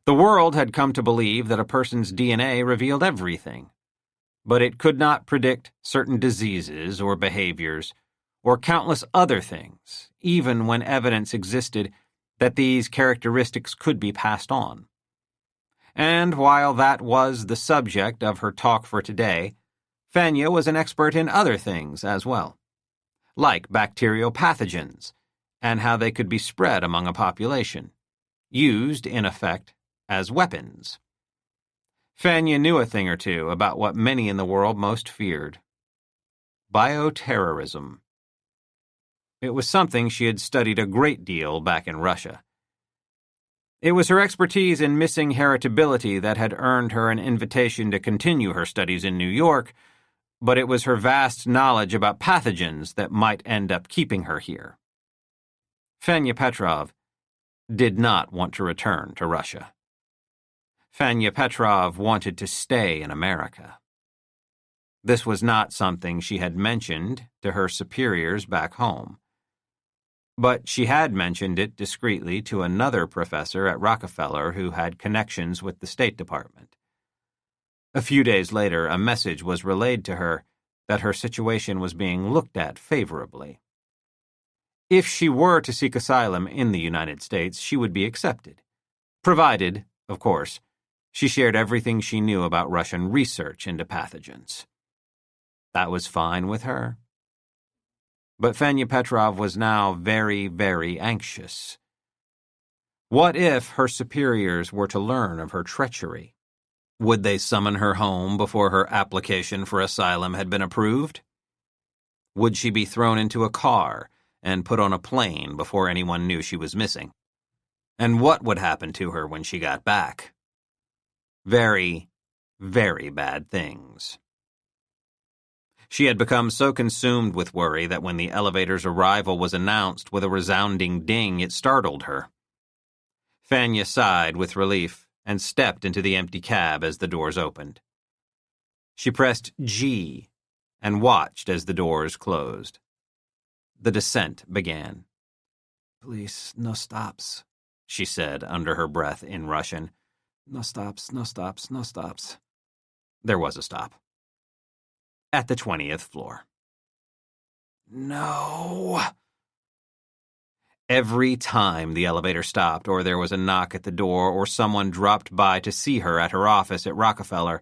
[SPEAKER 1] The world had come to believe that a person's DNA revealed everything, but it could not predict certain diseases or behaviors or countless other things, even when evidence existed that these characteristics could be passed on. And while that was the subject of her talk for today, Fanya was an expert in other things as well, like bacterial pathogens and how they could be spread among a population, used, in effect, as weapons. Fanya knew a thing or two about what many in the world most feared: bioterrorism. It was something she had studied a great deal back in Russia. It was her expertise in missing heritability that had earned her an invitation to continue her studies in New York, but it was her vast knowledge about pathogens that might end up keeping her here. Fanya Petrov did not want to return to Russia. Fanya Petrov wanted to stay in America. This was not something she had mentioned to her superiors back home. But she had mentioned it discreetly to another professor at Rockefeller who had connections with the State Department. A few days later, a message was relayed to her that her situation was being looked at favorably. If she were to seek asylum in the United States, she would be accepted, provided, of course, she shared everything she knew about Russian research into pathogens. That was fine with her. But Fanya Petrov was now very, very anxious. What if her superiors were to learn of her treachery? Would they summon her home before her application for asylum had been approved? Would she be thrown into a car and put on a plane before anyone knew she was missing? And what would happen to her when she got back? Very, very bad things. She had become so consumed with worry that when the elevator's arrival was announced with a resounding ding, it startled her. Fanya sighed with relief and stepped into the empty cab as the doors opened. She pressed G and watched as the doors closed. The descent began. "Please, no stops," she said under her breath in Russian. "No stops, no stops, no stops." There was a stop. At the 20th floor. No. Every time the elevator stopped or there was a knock at the door or someone dropped by to see her at her office at Rockefeller,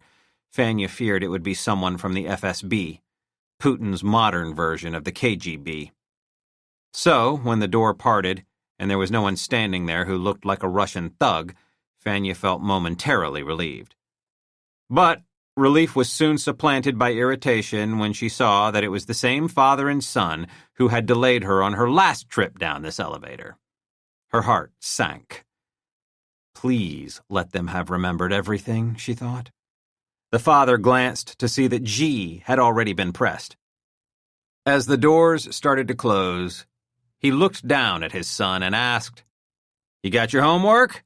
[SPEAKER 1] Fanya feared it would be someone from the FSB, Putin's modern version of the KGB. So, when the door parted and there was no one standing there who looked like a Russian thug, Fanya felt momentarily relieved. But relief was soon supplanted by irritation when she saw that it was the same father and son who had delayed her on her last trip down this elevator. Her heart sank. Please let them have remembered everything, she thought. The father glanced to see that G had already been pressed. As the doors started to close, he looked down at his son and asked, "You got your homework?"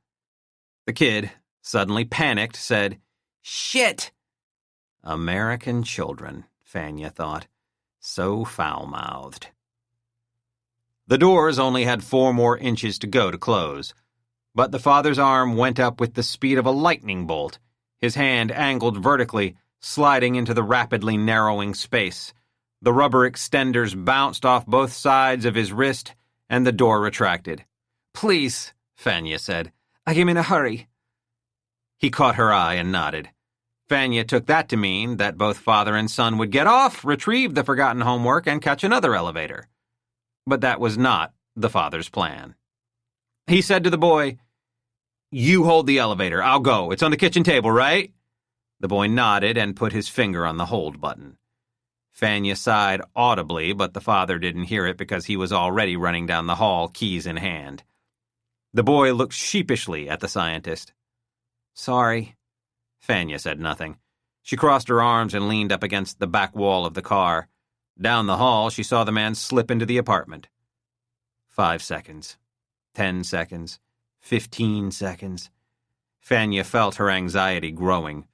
[SPEAKER 1] The kid, suddenly panicked, said, "Shit!" American children, Fanya thought, so foul-mouthed. The doors only had 4 more inches to go to close, but the father's arm went up with the speed of a lightning bolt, his hand angled vertically, sliding into the rapidly narrowing space. The rubber extenders bounced off both sides of his wrist, and the door retracted. "Please," Fanya said, "I am in a hurry." He caught her eye and nodded. Fanya took that to mean that both father and son would get off, retrieve the forgotten homework, and catch another elevator. But that was not the father's plan. He said to the boy, "You hold the elevator. I'll go. It's on the kitchen table, right?" The boy nodded and put his finger on the hold button. Fanya sighed audibly, but the father didn't hear it because he was already running down the hall, keys in hand. The boy looked sheepishly at the scientist. "Sorry." Fanya said nothing. She crossed her arms and leaned up against the back wall of the car. Down the hall, she saw the man slip into the apartment. 5 seconds. 10 seconds. 15 seconds. Fanya felt her anxiety growing.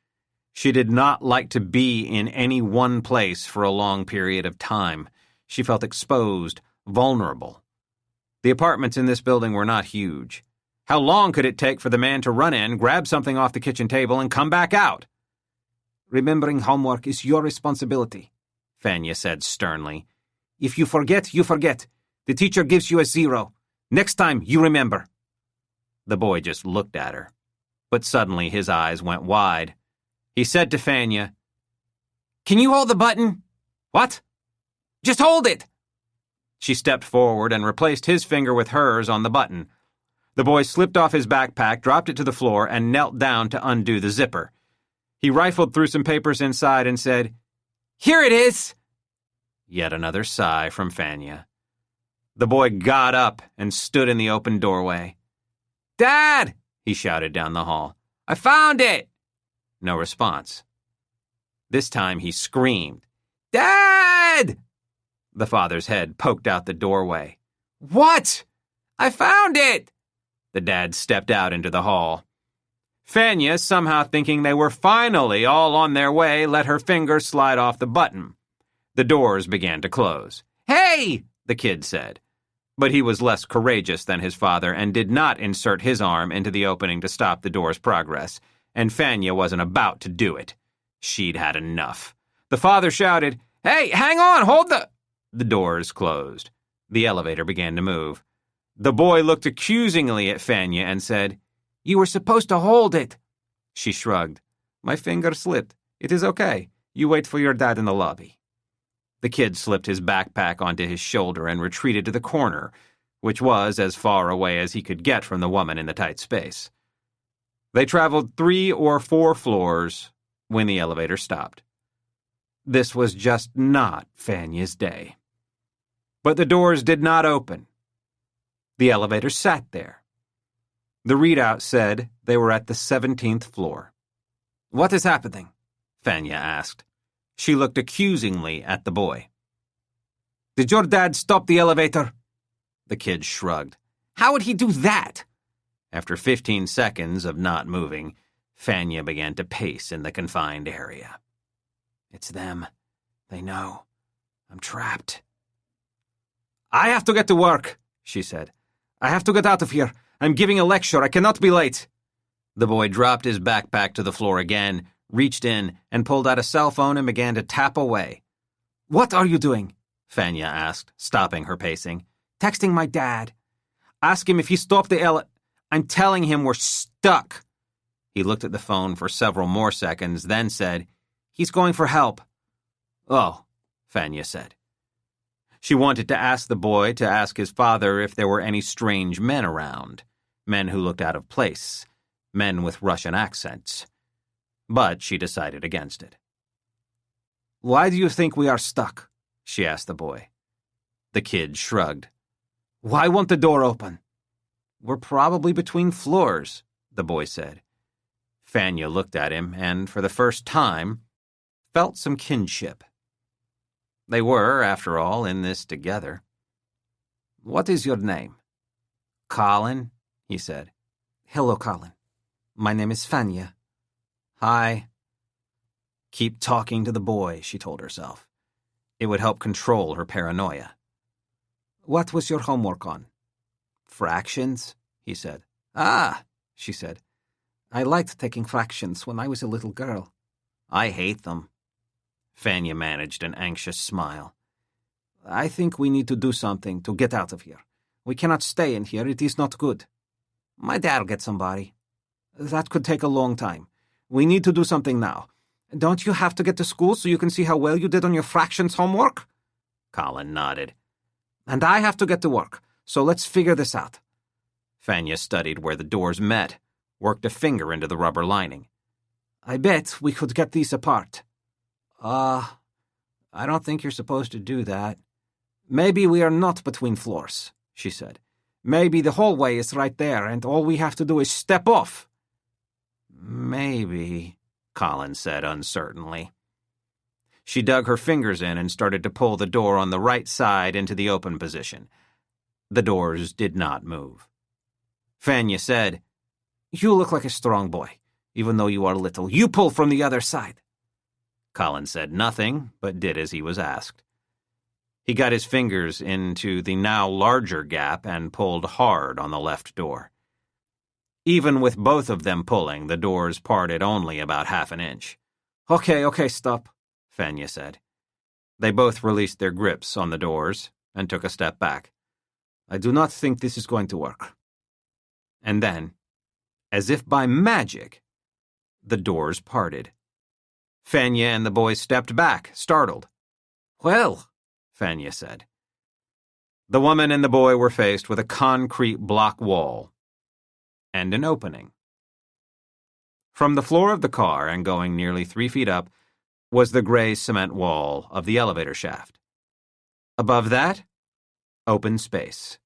[SPEAKER 1] She did not like to be in any one place for a long period of time. She felt exposed, vulnerable. The apartments in this building were not huge. How long could it take for the man to run in, grab something off the kitchen table, and come back out? "Remembering homework is your responsibility," Fanya said sternly. "If you forget, you forget. The teacher gives you a 0. Next time, you remember." The boy just looked at her. But suddenly his eyes went wide. He said to Fanya, "Can you hold the button?" "What?" "Just hold it!" She stepped forward and replaced his finger with hers on the button. The boy slipped off his backpack, dropped it to the floor, and knelt down to undo the zipper. He rifled through some papers inside and said, "Here it is!" Yet another sigh from Fanya. The boy got up and stood in the open doorway. "Dad!" he shouted down the hall. "I found it!" No response. This time he screamed, "Dad!" The father's head poked out the doorway. "What?" "I found it!" The dad stepped out into the hall. Fanya, somehow thinking they were finally all on their way, let her finger slide off the button. The doors began to close. "Hey!" the kid said. But he was less courageous than his father and did not insert his arm into the opening to stop the door's progress. And Fanya wasn't about to do it. She'd had enough. The father shouted, "Hey, hang on, hold the—" The doors closed. The elevator began to move. The boy looked accusingly at Fanya and said, "You were supposed to hold it." She shrugged. "My finger slipped. It is okay. You wait for your dad in the lobby." The kid slipped his backpack onto his shoulder and retreated to the corner, which was as far away as he could get from the woman in the tight space. They traveled 3 or 4 floors when the elevator stopped. This was just not Fanya's day. But the doors did not open. The elevator sat there. The readout said they were at the 17th floor. "What is happening?" Fanya asked. She looked accusingly at the boy. "Did your dad stop the elevator?" The kid shrugged. "How would he do that?" After 15 seconds of not moving, Fanya began to pace in the confined area. "It's them. They know. I'm trapped." "I have to get to work," she said. "I have to get out of here. I'm giving a lecture. I cannot be late." The boy dropped his backpack to the floor again, reached in, and pulled out a cell phone and began to tap away. "What are you doing?" Fanya asked, stopping her pacing. "Texting my dad. Ask him if he stopped the I'm telling him we're stuck." He looked at the phone for several more seconds, then said, "He's going for help." "Oh," Fanya said. She wanted to ask the boy to ask his father if there were any strange men around, men who looked out of place, men with Russian accents. But she decided against it. "Why do you think we are stuck?" she asked the boy. The kid shrugged. "Why won't the door open?" "We're probably between floors," the boy said. Fanya looked at him and, for the first time, felt some kinship. They were, after all, in this together. "What is your name?" "Colin," he said. "Hello, Colin. My name is Fanya." "Hi." Keep talking to the boy, she told herself. It would help control her paranoia. "What was your homework on?" "Fractions," he said. "Ah," she said. "I liked taking fractions when I was a little girl." "I hate them." Fanya managed an anxious smile. "I think we need to do something to get out of here. We cannot stay in here. It is not good." "My dad'll get somebody." "That could take a long time. We need to do something now. Don't you have to get to school so you can see how well you did on your fractions homework?" Colin nodded. "And I have to get to work, so let's figure this out." Fanya studied where the doors met, worked a finger into the rubber lining.
[SPEAKER 2] I bet we could get these apart. I don't think you're supposed to do that. Maybe we are not between floors, she said. Maybe the hallway is right there, and all we have to do is step off. Maybe, Colin said uncertainly. She dug her fingers in and started to pull the door on the right side into the open position. The doors did not move. Fanya said, You look like a strong boy, even though you are little. You pull from the other side. Colin said nothing, but did as he was asked. He got his fingers into the now larger gap and pulled hard on the left door. Even with both of them pulling, the doors parted only about half an inch. Okay, stop, Fanya said. They both released their grips on the doors and took a step back. I do not think this is going to work. And then, as if by magic, the doors parted. Fanya and the boys stepped back, startled. Well, Fanya said. The woman and the boy were faced with a concrete block wall and an opening. From the floor of the car and going nearly 3 feet up was the gray cement wall of the elevator shaft. Above that, open space.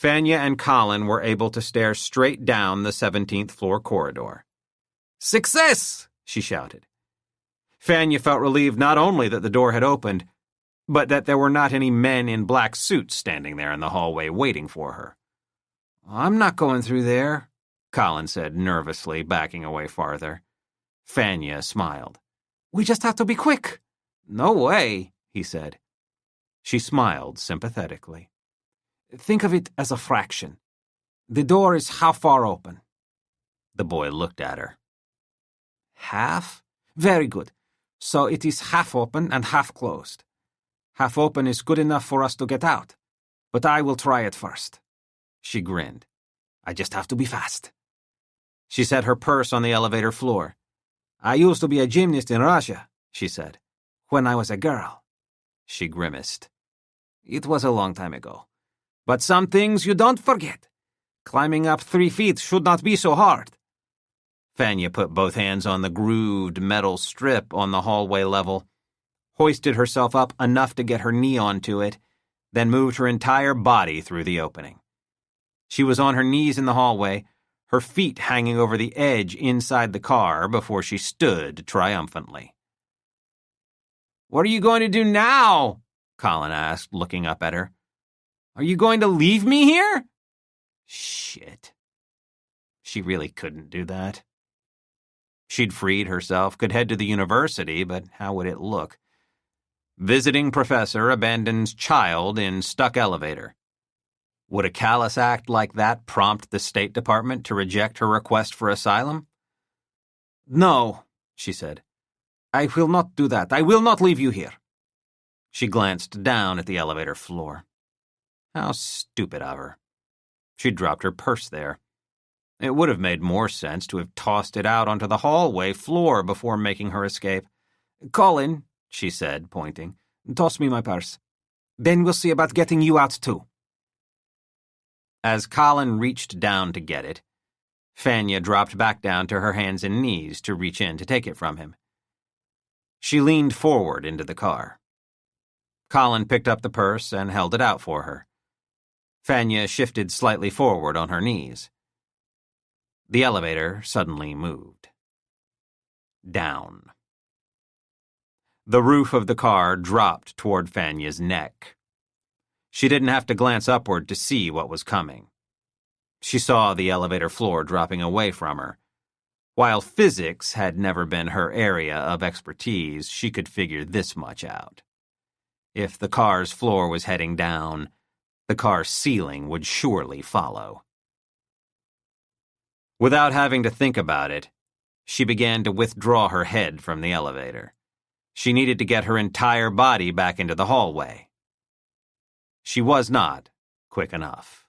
[SPEAKER 2] Fanya and Colin were able to stare straight down the 17th floor corridor. Success! She shouted. Fanya felt relieved not only that the door had opened, but that there were not any men in black suits standing there in the hallway waiting for her. I'm not going through there, Colin said nervously, backing away farther. Fanya smiled. We just have to be quick. No way, he said. She smiled sympathetically. Think of it as a fraction. The door is how far open? The boy looked at her. Half? Very good. So it is half open and half closed. Half open is good enough for us to get out, but I will try it first. She grinned. I just have to be fast. She set her purse on the elevator floor. I used to be a gymnast in Russia, she said, when I was a girl. She grimaced. It was a long time ago. But some things you don't forget. Climbing up 3 feet should not be so hard. Fanya put both hands on the grooved metal strip on the hallway level, hoisted herself up enough to get her knee onto it, then moved her entire body through the opening. She was on her knees in the hallway, her feet hanging over the edge inside the car before she stood triumphantly. What are you going to do now? Colin asked, looking up at her. Are you going to leave me here? Shit. She really couldn't do that. She'd freed herself, could head to the university, but how would it look? Visiting professor abandons child in stuck elevator. Would a callous act like that prompt the State Department to reject her request for asylum? No, she said. I will not do that. I will not leave you here. She glanced down at the elevator floor. How stupid of her. She'd dropped her purse there. It would have made more sense to have tossed it out onto the hallway floor before making her escape. Colin, she said, pointing, toss me my purse. Then we'll see about getting you out too. As Colin reached down to get it, Fanya dropped back down to her hands and knees to reach in to take it from him. She leaned forward into the car. Colin picked up the purse and held it out for her. Fanya shifted slightly forward on her knees. The elevator suddenly moved. Down. The roof of the car dropped toward Fanya's neck. She didn't have to glance upward to see what was coming. She saw the elevator floor dropping away from her. While physics had never been her area of expertise, she could figure this much out. If the car's floor was heading down, the car's ceiling would surely follow. Without having to think about it, she began to withdraw her head from the elevator. She needed to get her entire body back into the hallway. She was not quick enough.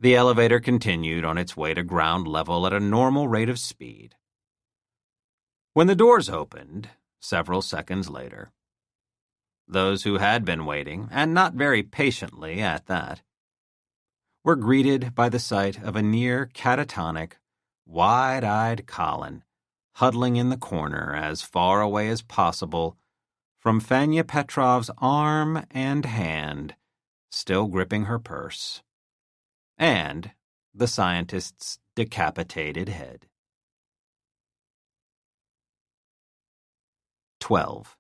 [SPEAKER 2] The elevator continued on its way to ground level at a normal rate of speed. When the doors opened, several seconds later, those who had been waiting, and not very patiently at that, were greeted by the sight of a near catatonic,
[SPEAKER 1] wide-eyed Colin, huddling in the corner as far away as possible from Fanya Petrov's arm and hand, still gripping her purse, and the scientist's decapitated head. 12.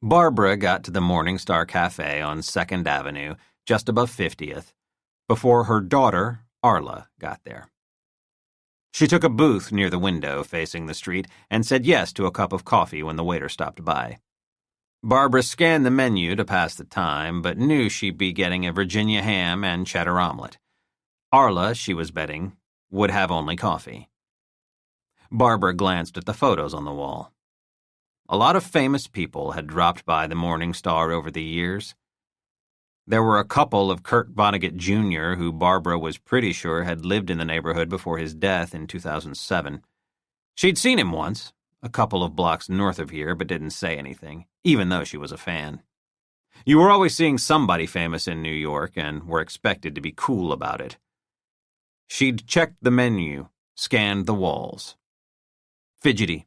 [SPEAKER 1] Barbara got to the Morning Star Cafe on 2nd Avenue, just above 50th, before her daughter, Arla, got there. She took a booth near the window facing the street and said yes to a cup of coffee when the waiter stopped by. Barbara scanned the menu to pass the time, but knew she'd be getting a Virginia ham and cheddar omelet. Arla, she was betting, would have only coffee. Barbara glanced at the photos on the wall. A lot of famous people had dropped by the Morning Star over the years. There were a couple of Kurt Vonnegut Jr., who Barbara was pretty sure had lived in the neighborhood before his death in 2007. She'd seen him once, a couple of blocks north of here, but didn't say anything, even though she was a fan. You were always seeing somebody famous in New York and were expected to be cool about it. She'd checked the menu, scanned the walls. Fidgety.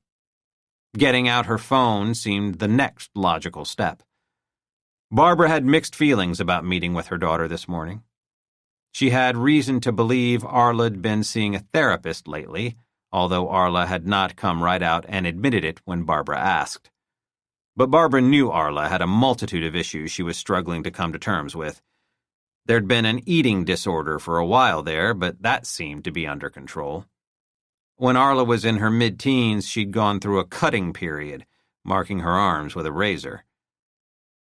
[SPEAKER 1] Getting out her phone seemed the next logical step. Barbara had mixed feelings about meeting with her daughter this morning. She had reason to believe Arla'd been seeing a therapist lately, although Arla had not come right out and admitted it when Barbara asked. But Barbara knew Arla had a multitude of issues she was struggling to come to terms with. There'd been an eating disorder for a while there, but that seemed to be under control. When Arla was in her mid-teens, she'd gone through a cutting period, marking her arms with a razor.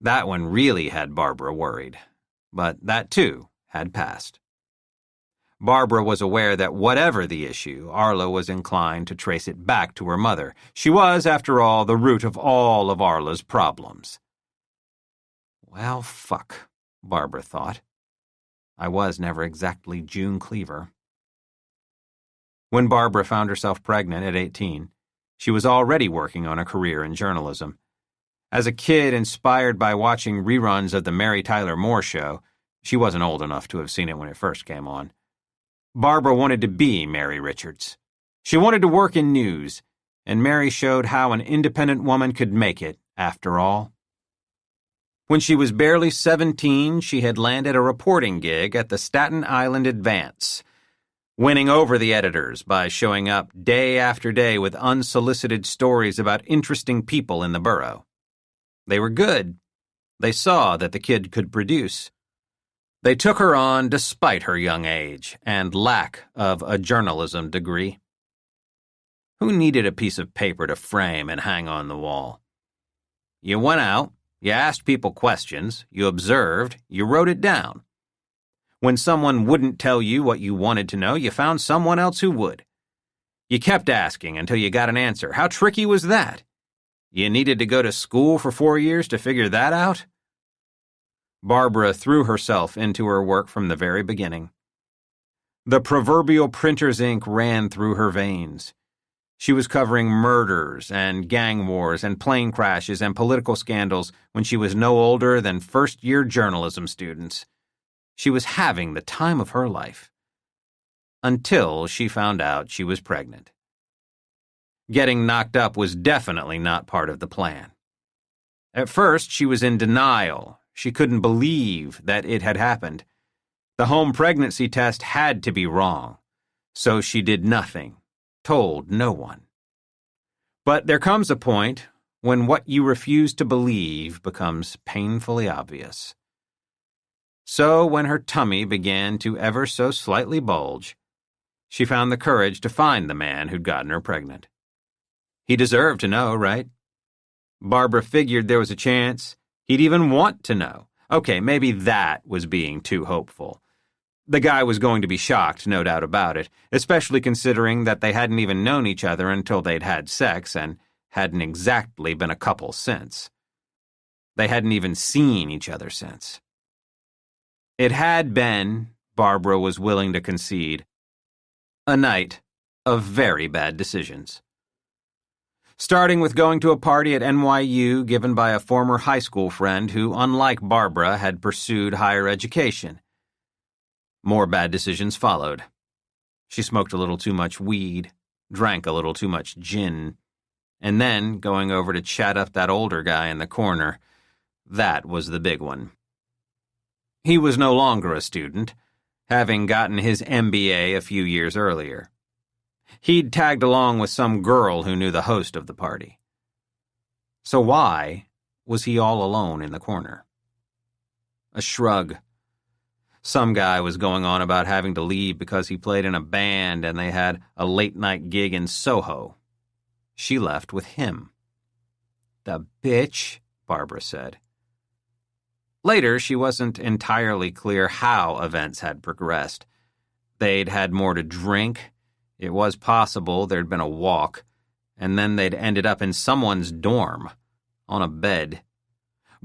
[SPEAKER 1] That one really had Barbara worried, but that too had passed. Barbara was aware that whatever the issue, Arla was inclined to trace it back to her mother. She was, after all, the root of all of Arla's problems. Well, fuck, Barbara thought. I was never exactly June Cleaver. When Barbara found herself pregnant at 18, she was already working on a career in journalism. As a kid inspired by watching reruns of the Mary Tyler Moore Show, she wasn't old enough to have seen it when it first came on, Barbara wanted to be Mary Richards. She wanted to work in news, and Mary showed how an independent woman could make it, after all. When she was barely 17, she had landed a reporting gig at the Staten Island Advance, winning over the editors by showing up day after day with unsolicited stories about interesting people in the borough. They were good. They saw that the kid could produce. They took her on despite her young age and lack of a journalism degree. Who needed a piece of paper to frame and hang on the wall? You went out, you asked people questions, you observed, you wrote it down. When someone wouldn't tell you what you wanted to know, you found someone else who would. You kept asking until you got an answer. How tricky was that? You needed to go to school for 4 years to figure that out? Barbara threw herself into her work from the very beginning. The proverbial printer's ink ran through her veins. She was covering murders and gang wars and plane crashes and political scandals when she was no older than first-year journalism students. She was having the time of her life. Until she found out she was pregnant. Getting knocked up was definitely not part of the plan. At first, she was in denial. She couldn't believe that it had happened. The home pregnancy test had to be wrong, so she did nothing, told no one. But there comes a point when what you refuse to believe becomes painfully obvious. So when her tummy began to ever so slightly bulge, she found the courage to find the man who'd gotten her pregnant. He deserved to know, right? Barbara figured there was a chance he'd even want to know. Okay, maybe that was being too hopeful. The guy was going to be shocked, no doubt about it, especially considering that they hadn't even known each other until they'd had sex and hadn't exactly been a couple since. They hadn't even seen each other since. It had been, Barbara was willing to concede, a night of very bad decisions. Starting with going to a party at NYU given by a former high school friend who, unlike Barbara, had pursued higher education. More bad decisions followed. She smoked a little too much weed, drank a little too much gin, and then going over to chat up that older guy in the corner. That was the big one. He was no longer a student, having gotten his MBA a few years earlier. He'd tagged along with some girl who knew the host of the party. So why was he all alone in the corner? A shrug. Some guy was going on about having to leave because he played in a band and they had a late-night gig in Soho. She left with him. The bitch, Barbara said. Later, she wasn't entirely clear how events had progressed. They'd had more to drink. It was possible there'd been a walk, and then they'd ended up in someone's dorm, on a bed.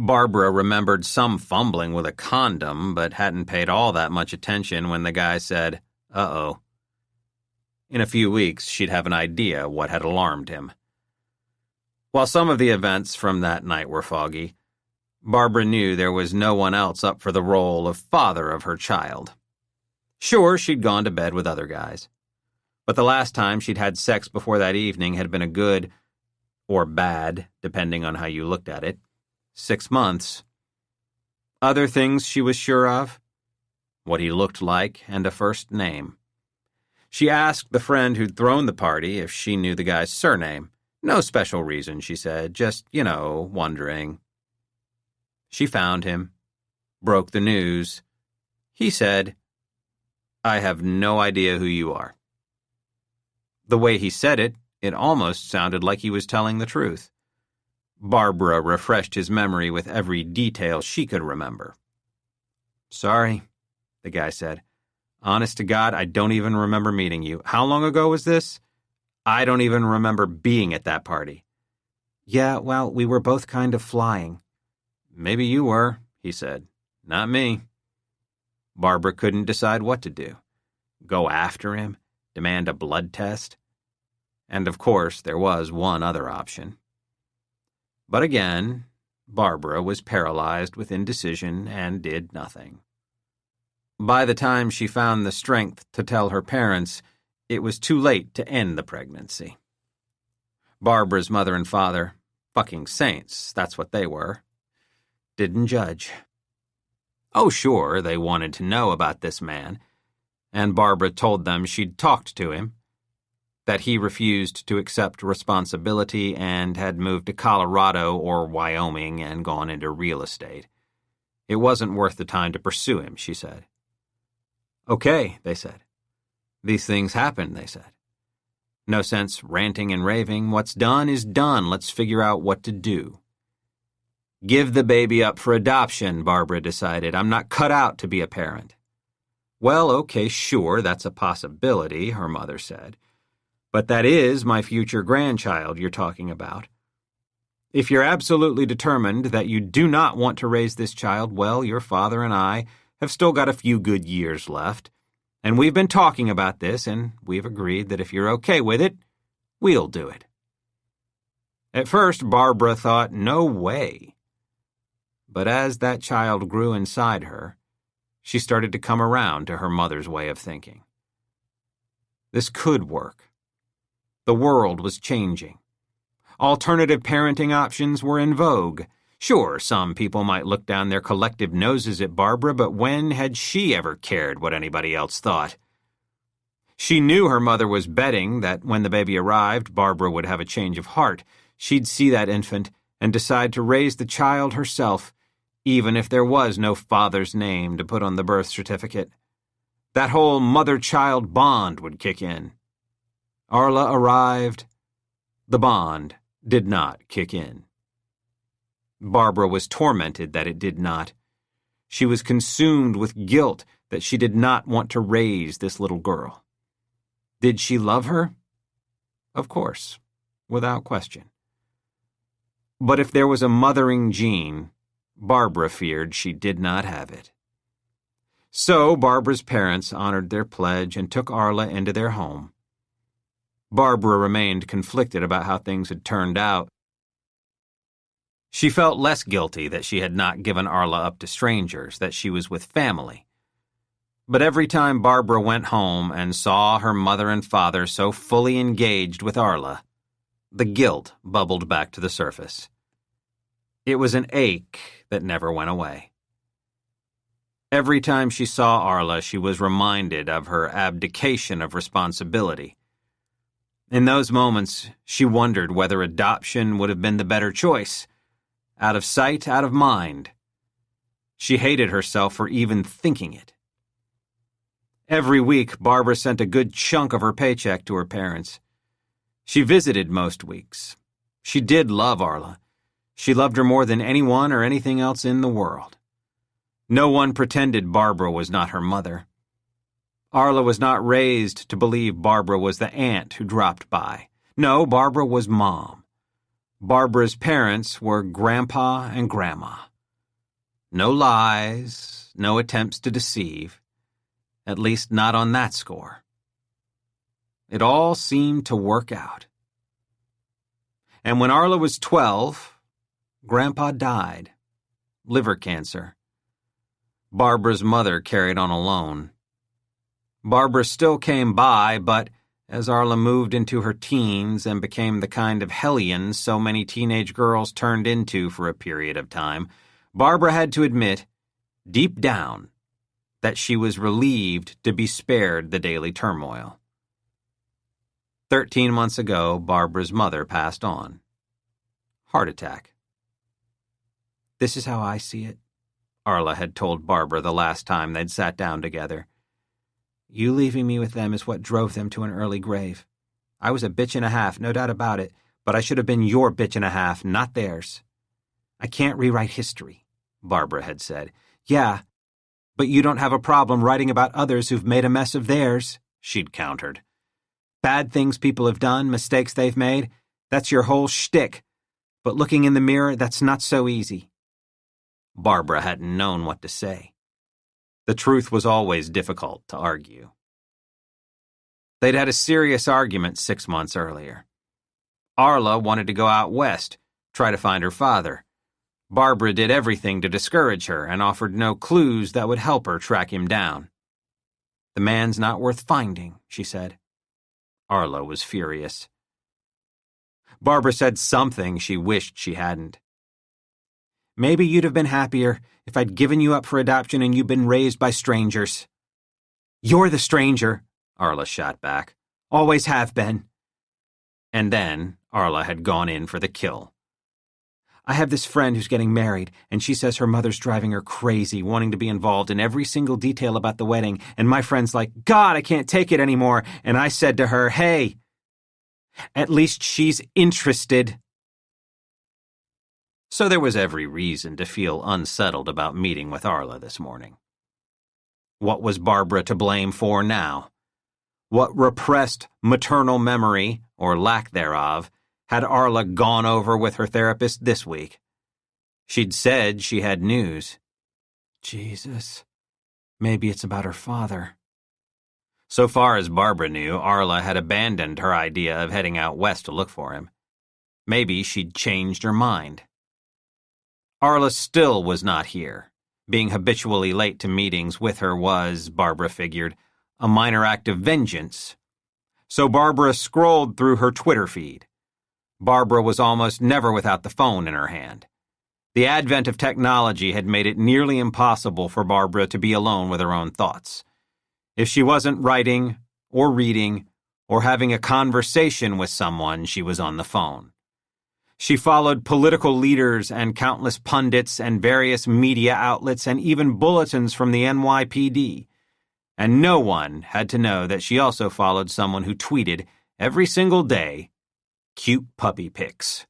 [SPEAKER 1] Barbara remembered some fumbling with a condom, but hadn't paid all that much attention when the guy said, "Uh-oh." In a few weeks, she'd have an idea what had alarmed him. While some of the events from that night were foggy, Barbara knew there was no one else up for the role of father of her child. Sure, she'd gone to bed with other guys, but the last time she'd had sex before that evening had been a good, or bad, depending on how you looked at it, 6 months. Other things she was sure of? What he looked like and a first name. She asked the friend who'd thrown the party if she knew the guy's surname. No special reason, she said, just, wondering. She found him, broke the news. He said, "I have no idea who you are." The way he said it, it almost sounded like he was telling the truth. Barbara refreshed his memory with every detail she could remember. "Sorry," the guy said. "Honest to God, I don't even remember meeting you. How long ago was this? I don't even remember being at that party." "Yeah, well, we were both kind of flying." "Maybe you were," he said. "Not me." Barbara couldn't decide what to do. Go after him? Demand a blood test? And of course, there was one other option. But again, Barbara was paralyzed with indecision and did nothing. By the time she found the strength to tell her parents, it was too late to end the pregnancy. Barbara's mother and father, fucking saints, that's what they were, didn't judge. Oh, sure, they wanted to know about this man, and Barbara told them she'd talked to him, that he refused to accept responsibility and had moved to Colorado or Wyoming and gone into real estate. It wasn't worth the time to pursue him, she said. "Okay," they said. "These things happen," they said. "No sense ranting and raving. What's done is done. Let's figure out what to do." "Give the baby up for adoption," Barbara decided. "I'm not cut out to be a parent." "Well, okay, sure, that's a possibility," her mother said. "But that is my future grandchild you're talking about. If you're absolutely determined that you do not want to raise this child, well, your father and I have still got a few good years left, and we've been talking about this, and we've agreed that if you're okay with it, we'll do it." At first, Barbara thought, no way. But as that child grew inside her, she started to come around to her mother's way of thinking. This could work. The world was changing. Alternative parenting options were in vogue. Sure, some people might look down their collective noses at Barbara, but when had she ever cared what anybody else thought? She knew her mother was betting that when the baby arrived, Barbara would have a change of heart. She'd see that infant and decide to raise the child herself, even if there was no father's name to put on the birth certificate. That whole mother-child bond would kick in. Arla arrived. The bond did not kick in. Barbara was tormented that it did not. She was consumed with guilt that she did not want to raise this little girl. Did she love her? Of course, without question. But if there was a mothering gene, Barbara feared she did not have it. So Barbara's parents honored their pledge and took Arla into their home. Barbara remained conflicted about how things had turned out. She felt less guilty that she had not given Arla up to strangers, that she was with family. But every time Barbara went home and saw her mother and father so fully engaged with Arla, the guilt bubbled back to the surface. It was an ache that never went away. Every time she saw Arla, she was reminded of her abdication of responsibility. In those moments, she wondered whether adoption would have been the better choice. Out of sight, out of mind. She hated herself for even thinking it. Every week, Barbara sent a good chunk of her paycheck to her parents. She visited most weeks. She did love Arla. She loved her more than anyone or anything else in the world. No one pretended Barbara was not her mother. Arla was not raised to believe Barbara was the aunt who dropped by. No, Barbara was Mom. Barbara's parents were Grandpa and Grandma. No lies, no attempts to deceive, at least not on that score. It all seemed to work out. And when Arla was 12, Grandpa died. Liver cancer. Barbara's mother carried on alone. Barbara still came by, but as Arla moved into her teens and became the kind of hellion so many teenage girls turned into for a period of time, Barbara had to admit, deep down, that she was relieved to be spared the daily turmoil. 13 months ago, Barbara's mother passed on. Heart attack. "This is how I see it," Arla had told Barbara the last time they'd sat down together. "You leaving me with them is what drove them to an early grave. I was a bitch and a half, no doubt about it, but I should have been your bitch and a half, not theirs." "I can't rewrite history," Barbara had said. "Yeah, but you don't have a problem writing about others who've made a mess of theirs," she'd countered. "Bad things people have done, mistakes they've made, that's your whole shtick. But looking in the mirror, that's not so easy." Barbara hadn't known what to say. The truth was always difficult to argue. They'd had a serious argument 6 months earlier. Arla wanted to go out west, try to find her father. Barbara did everything to discourage her and offered no clues that would help her track him down. "The man's not worth finding," she said. Arla was furious. Barbara said something she wished she hadn't. "Maybe you'd have been happier if I'd given you up for adoption and you'd been raised by strangers." "You're the stranger," Arla shot back. "Always have been." And then Arla had gone in for the kill. "I have this friend who's getting married, and she says her mother's driving her crazy, wanting to be involved in every single detail about the wedding, and my friend's like, 'God, I can't take it anymore,' and I said to her, 'Hey, at least she's interested.'" So there was every reason to feel unsettled about meeting with Arla this morning. What was Barbara to blame for now? What repressed maternal memory, or lack thereof, had Arla gone over with her therapist this week? She'd said she had news. Jesus, maybe it's about her father. So far as Barbara knew, Arla had abandoned her idea of heading out west to look for him. Maybe she'd changed her mind. Arla still was not here. Being habitually late to meetings with her was, Barbara figured, a minor act of vengeance. So Barbara scrolled through her Twitter feed. Barbara was almost never without the phone in her hand. The advent of technology had made it nearly impossible for Barbara to be alone with her own thoughts. If she wasn't writing, or reading, or having a conversation with someone, she was on the phone. She followed political leaders and countless pundits and various media outlets and even bulletins from the NYPD. And no one had to know that she also followed someone who tweeted every single day, "Cute puppy pics."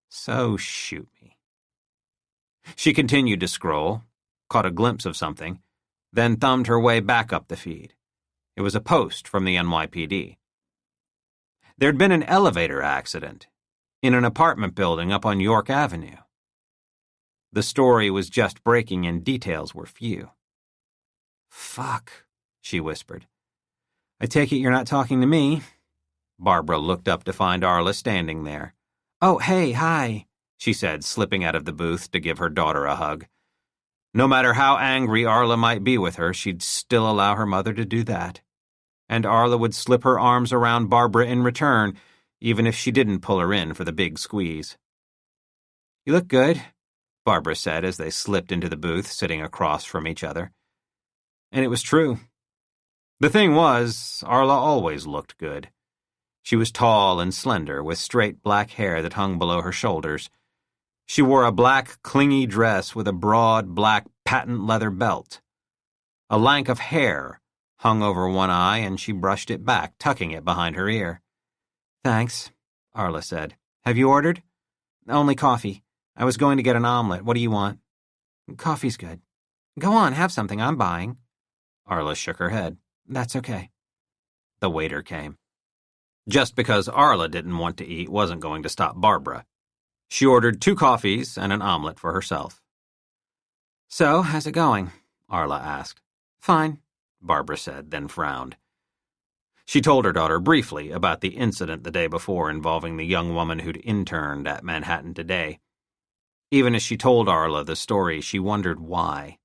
[SPEAKER 1] So shoot me. She continued to scroll, caught a glimpse of something, then thumbed her way back up the feed. It was a post from the NYPD. There'd been an elevator accident in an apartment building up on York Avenue. The story was just breaking and details were few. "Fuck," she whispered. "I take it you're not talking to me." Barbara looked up to find Arla standing there. "Oh, hey, hi," she said, slipping out of the booth to give her daughter a hug. No matter how angry Arla might be with her, she'd still allow her mother to do that. And Arla would slip her arms around Barbara in return, even if she didn't pull her in for the big squeeze. "You look good," Barbara said as they slipped into the booth, sitting across from each other. And it was true. The thing was, Arla always looked good. She was tall and slender, with straight black hair that hung below her shoulders. She wore a black, clingy dress with a broad, black, patent leather belt. A lank of hair hung over one eye, and she brushed it back, tucking it behind her ear. "Thanks," Arla said. "Have you ordered?" "Only coffee. I was going to get an omelet. What do you want?" "Coffee's good." "Go on, have something. I'm buying." Arla shook her head. "That's okay." The waiter came. Just because Arla didn't want to eat wasn't going to stop Barbara. She ordered 2 coffees and an omelet for herself. "So, how's it going?" Arla asked. "Fine," Barbara said, then frowned. She told her daughter briefly about the incident the day before involving the young woman who'd interned at Manhattan Today. Even as she told Arla the story, she wondered why.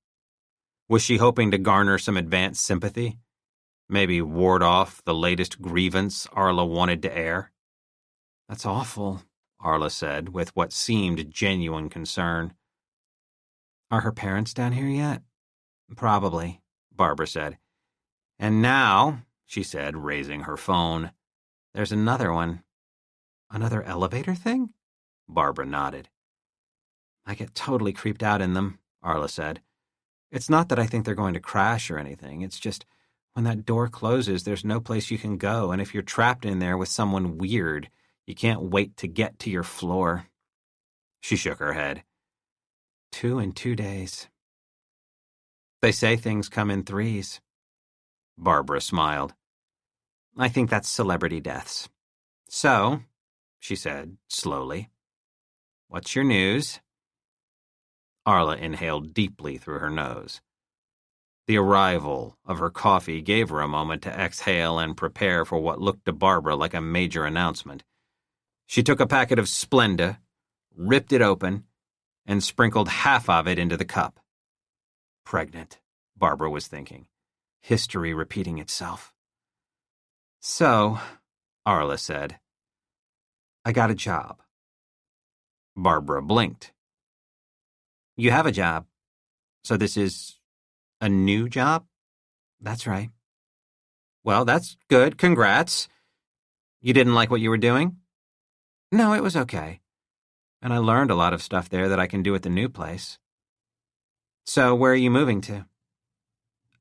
[SPEAKER 1] Was she hoping to garner some advance sympathy? Maybe ward off the latest grievance Arla wanted to air? "That's awful," Arla said, with what seemed genuine concern. "Are her parents down here yet?" "Probably," Barbara said. "And now," she said, raising her phone, "there's another one." "Another elevator thing?" Barbara nodded. "I get totally creeped out in them," Arla said. "It's not that I think they're going to crash or anything. It's just, when that door closes, there's no place you can go, and if you're trapped in there with someone weird, you can't wait to get to your floor." She shook her head. 2 in 2 days. "They say things come in 3s. Barbara smiled. "I think that's celebrity deaths. So," she said, slowly, "what's your news?" Arla inhaled deeply through her nose. The arrival of her coffee gave her a moment to exhale and prepare for what looked to Barbara like a major announcement. She took a packet of Splenda, ripped it open, and sprinkled half of it into the cup. Pregnant, Barbara was thinking. History repeating itself. "So," Arla said, "I got a job." Barbara blinked. "You have a job. So this is a new job?" "That's right." "Well, that's good. Congrats. You didn't like what you were doing?" "No, it was okay. And I learned a lot of stuff there that I can do at the new place." "So where are you moving to?"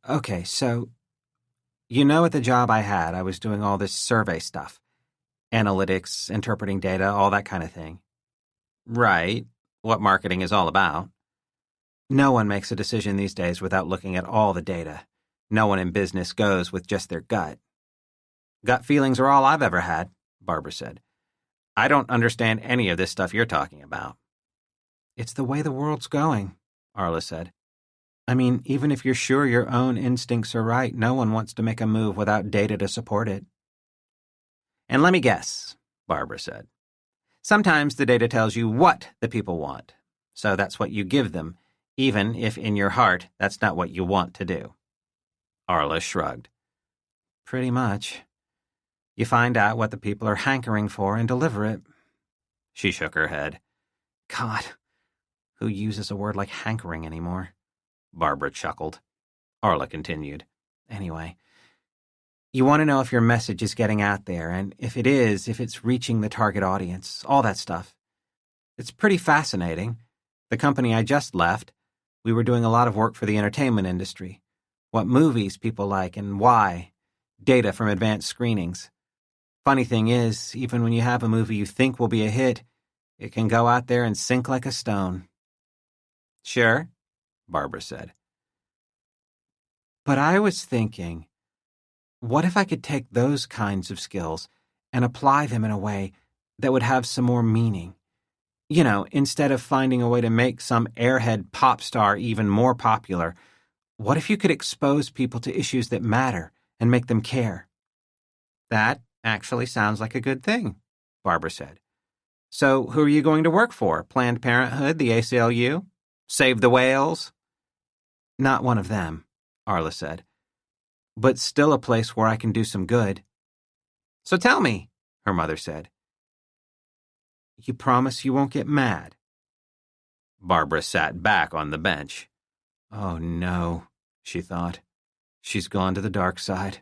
[SPEAKER 1] "Okay, so, at the job I had, I was doing all this survey stuff. Analytics, interpreting data, all that kind of thing." "Right. What marketing is all about." "No one makes a decision these days without looking at all the data. No one in business goes with just their gut." "Gut feelings are all I've ever had," Barbara said. "I don't understand any of this stuff you're talking about." "It's the way the world's going," Arla said. "I mean, even if you're sure your own instincts are right, no one wants to make a move without data to support it." "And let me guess," Barbara said. "Sometimes the data tells you what the people want, so that's what you give them, even if in your heart that's not what you want to do." Arla shrugged. "Pretty much. You find out what the people are hankering for and deliver it." She shook her head. "God, who uses a word like hankering anymore?" Barbara chuckled. Arla continued. "Anyway, you want to know if your message is getting out there, and if it is, if it's reaching the target audience, all that stuff. It's pretty fascinating. The company I just left, we were doing a lot of work for the entertainment industry. What movies people like and why. Data from advanced screenings. Funny thing is, even when you have a movie you think will be a hit, it can go out there and sink like a stone." "Sure," Barbara said. "But I was thinking, what if I could take those kinds of skills and apply them in a way that would have some more meaning? Instead of finding a way to make some airhead pop star even more popular, what if you could expose people to issues that matter and make them care?" "That actually sounds like a good thing," Barbara said. "So who are you going to work for? Planned Parenthood, the ACLU? Save the Whales?"
[SPEAKER 2] Not one of them, Arla said. But still a place where I can do some good. So tell me, her mother said. You promise you won't get mad?
[SPEAKER 1] Barbara sat back on the bench.
[SPEAKER 2] Oh no, she thought. She's gone to the dark side.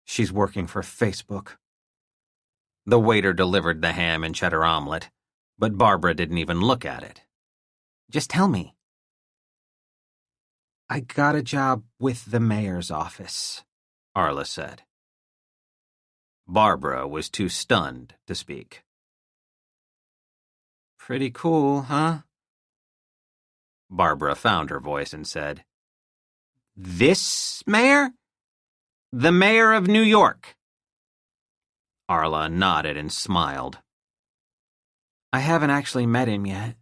[SPEAKER 2] She's working for Facebook.
[SPEAKER 1] The waiter delivered the ham and cheddar omelet, but Barbara didn't even look at it.
[SPEAKER 2] Just tell me. I got a job with the mayor's office,
[SPEAKER 1] Arla said. Barbara was too stunned to speak.
[SPEAKER 2] Pretty cool, huh?
[SPEAKER 1] Barbara found her voice and said,
[SPEAKER 2] This mayor? The mayor of New York.
[SPEAKER 1] Arla nodded and smiled.
[SPEAKER 2] I haven't actually met him yet.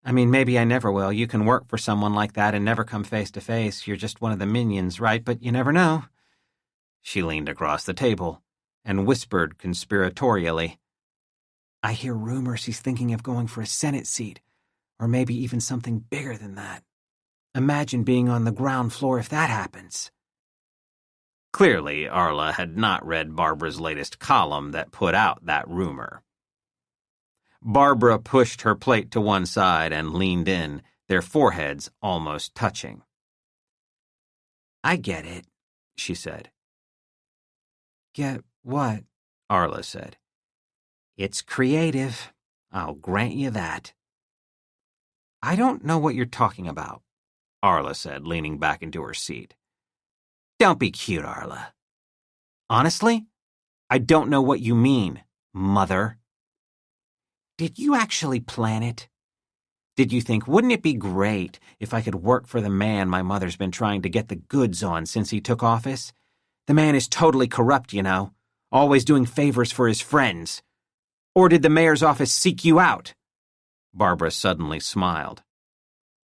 [SPEAKER 2] I mean, maybe I never will. You can work for someone like that and never come face to face. You're just one of the minions, right? But you never know.
[SPEAKER 1] She leaned across the table and whispered conspiratorially,
[SPEAKER 2] I hear rumors he's thinking of going for a Senate seat, or maybe even something bigger than that. Imagine being on the ground floor if that happens.
[SPEAKER 1] Clearly, Arla had not read Barbara's latest column that put out that rumor. Barbara pushed her plate to one side and leaned in, their foreheads almost touching.
[SPEAKER 2] I get it, she said. Get what?
[SPEAKER 1] Arla said.
[SPEAKER 2] It's creative. I'll grant you that. I don't know what you're talking about,
[SPEAKER 1] Arla said, leaning back into her seat.
[SPEAKER 2] Don't be cute, Arla. Honestly, I don't know what you mean, Mother. Did you actually plan it? Did you think, wouldn't it be great if I could work for the man my mother's been trying to get the goods on since he took office? The man is totally corrupt, you know, always doing favors for his friends. Or did the mayor's office seek you out?
[SPEAKER 1] Barbara suddenly smiled.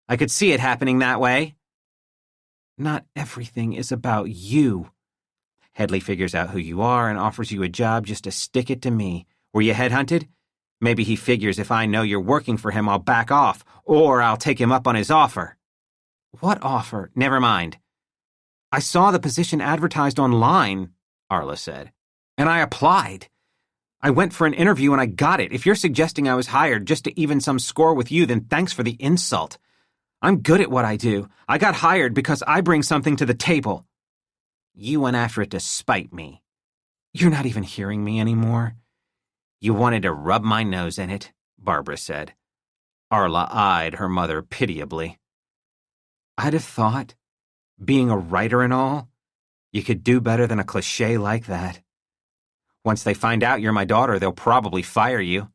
[SPEAKER 2] I could see it happening that way. Not everything is about you. Headley figures out who you are and offers you a job just to stick it to me. Were you headhunted? Maybe he figures if I know you're working for him, I'll back off, or I'll take him up on his offer. What offer? Never mind. I saw the position advertised online, Arla said, and I applied. I went for an interview and I got it. If you're suggesting I was hired just to even some score with you, then thanks for the insult. I'm good at what I do. I got hired because I bring something to the table. You went after it to spite me. You're not even hearing me anymore.
[SPEAKER 1] You wanted to rub my nose in it, Barbara said. Arla eyed her mother pitiably.
[SPEAKER 2] I'd have thought, being a writer and all, you could do better than a cliché like that. Once they find out you're my daughter, they'll probably fire you.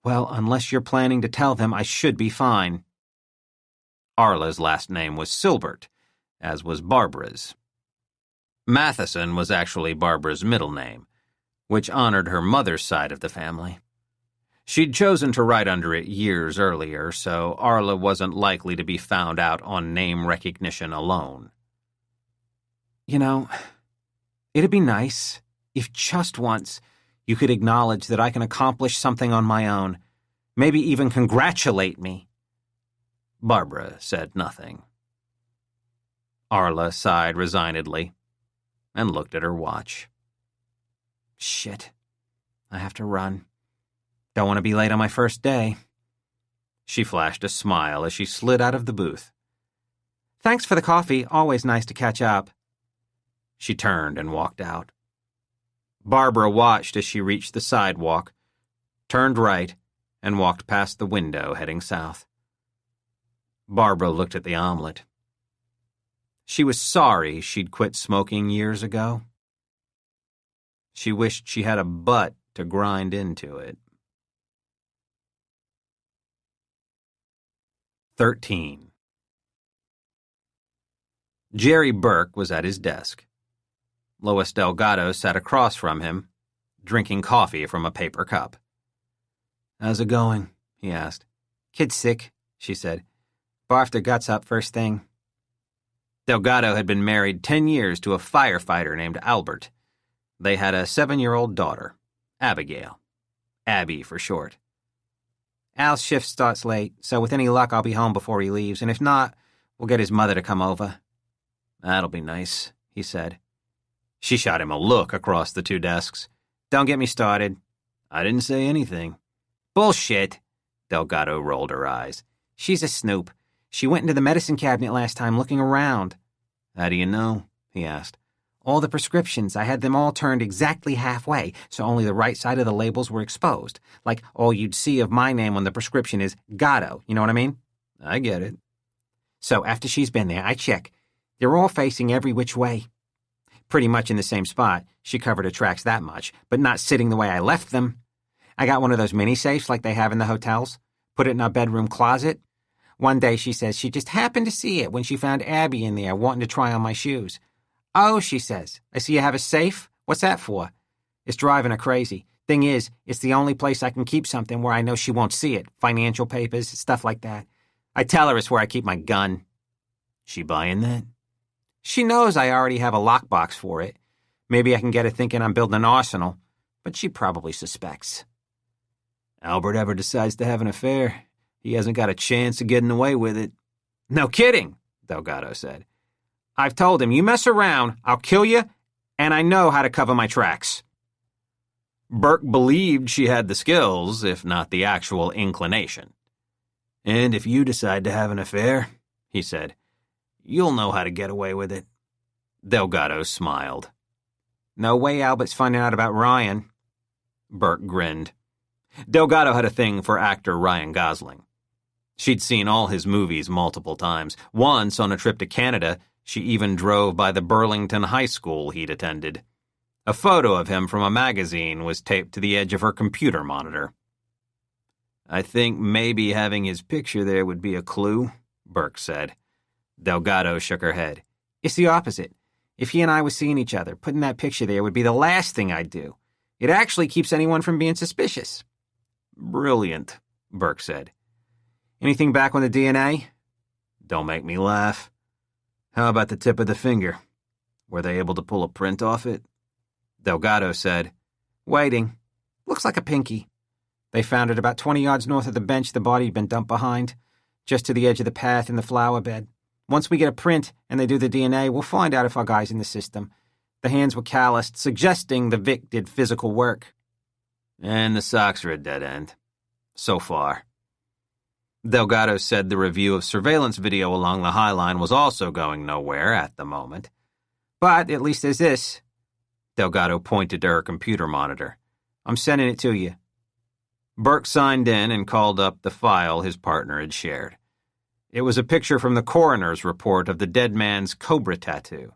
[SPEAKER 2] Well, unless you're planning to tell them, I should be fine.
[SPEAKER 1] Arla's last name was Silbert, as was Barbara's. Matheson was actually Barbara's middle name, which honored her mother's side of the family. She'd chosen to write under it years earlier, so Arla wasn't likely to be found out on name recognition alone.
[SPEAKER 2] You know, it'd be nice if just once you could acknowledge that I can accomplish something on my own, maybe even congratulate me.
[SPEAKER 1] Barbara said nothing. Arla sighed resignedly and looked at her watch.
[SPEAKER 2] Shit. I have to run. Don't want to be late on my first day.
[SPEAKER 1] She flashed a smile as she slid out of the booth.
[SPEAKER 2] Thanks for the coffee. Always nice to catch up.
[SPEAKER 1] She turned and walked out. Barbara watched as she reached the sidewalk, turned right, and walked past the window heading south. Barbara looked at the omelet. She was sorry she'd quit smoking years ago. She wished she had a butt to grind into it. 13. Jerry Burke was at his desk. Lois Delgado sat across from him, drinking coffee from a paper cup.
[SPEAKER 2] How's it going? He asked. Kid's sick, she said. Barfed her guts up first thing.
[SPEAKER 1] Delgado had been married 10 years to a firefighter named Albert. They had a 7-year-old daughter, Abigail. Abby for short.
[SPEAKER 2] Al's shift starts late, so with any luck I'll be home before he leaves, and if not,
[SPEAKER 1] We'll get his mother to come over." "That'll be nice," he said. She shot him a look across the two desks. "Don't get me started." "I didn't say anything." "Bullshit." Delgado rolled her eyes. "She's a snoop. She went into the medicine cabinet last time looking around." "How do you know?" he asked. "All the prescriptions, I had them all turned exactly halfway, so only the right side of the labels were exposed. Like, all you'd see of my name on the prescription is Gatto, you know what I mean?" "I get it." "So after she's been there, I check. They're all facing every which way. Pretty much in the same spot. She covered her tracks that much, but not sitting the way I left them. I got one of those mini safes like they have in the hotels. Put it in our bedroom closet. One day she says she just happened to see it when she found Abby in there wanting to try on my shoes. 'Oh,' she says, 'I see you have a safe? What's that for?' It's driving her crazy. Thing is, it's the only place I can keep something where I know she won't see it. Financial papers, stuff like that. I tell her it's where I keep my gun." "She buying that?" "She knows I already have a lockbox for it. Maybe I can get her thinking I'm building an arsenal, but she probably suspects." "Albert ever decides to have an affair, he hasn't got a chance of getting away with it." "No kidding," Delgado said. "I've told him, you mess around, I'll kill you, and I know how to cover my tracks." Burke believed she had the skills, if not the actual inclination. "And if you decide to have an affair," he said, "you'll know how to get away with it." Delgado smiled. "No way Albert's finding out about Ryan." Burke grinned. Delgado had a thing for actor Ryan Gosling. She'd seen all his movies multiple times. Once, on a trip to Canada, she even drove by the Burlington High School he'd attended. A photo of him from a magazine was taped to the edge of her computer monitor. "I think maybe having his picture there would be a clue," Burke said. Delgado shook her head. "It's the opposite. If he and I were seeing each other, putting that picture there would be the last thing I'd do. It actually keeps anyone from being suspicious." "Brilliant," Burke said. "Anything back on the DNA?" "Don't make me laugh. How about the tip of the finger? Were they able to pull a print off it?" Delgado said, "Waiting. Looks like a pinky. They found it about 20 yards north of the bench the body had been dumped behind, just to the edge of the path in the flower bed. Once we get a print and they do the DNA, we'll find out if our guy's in the system. The hands were calloused, suggesting the Vic did physical work. And the socks are a dead end. So far." Delgado said the review of surveillance video along the High Line was also going nowhere at the moment. "But at least there's this." Delgado pointed to her computer monitor. "I'm sending it to you." Burke signed in and called up the file his partner had shared. It was a picture from the coroner's report of the dead man's cobra tattoo.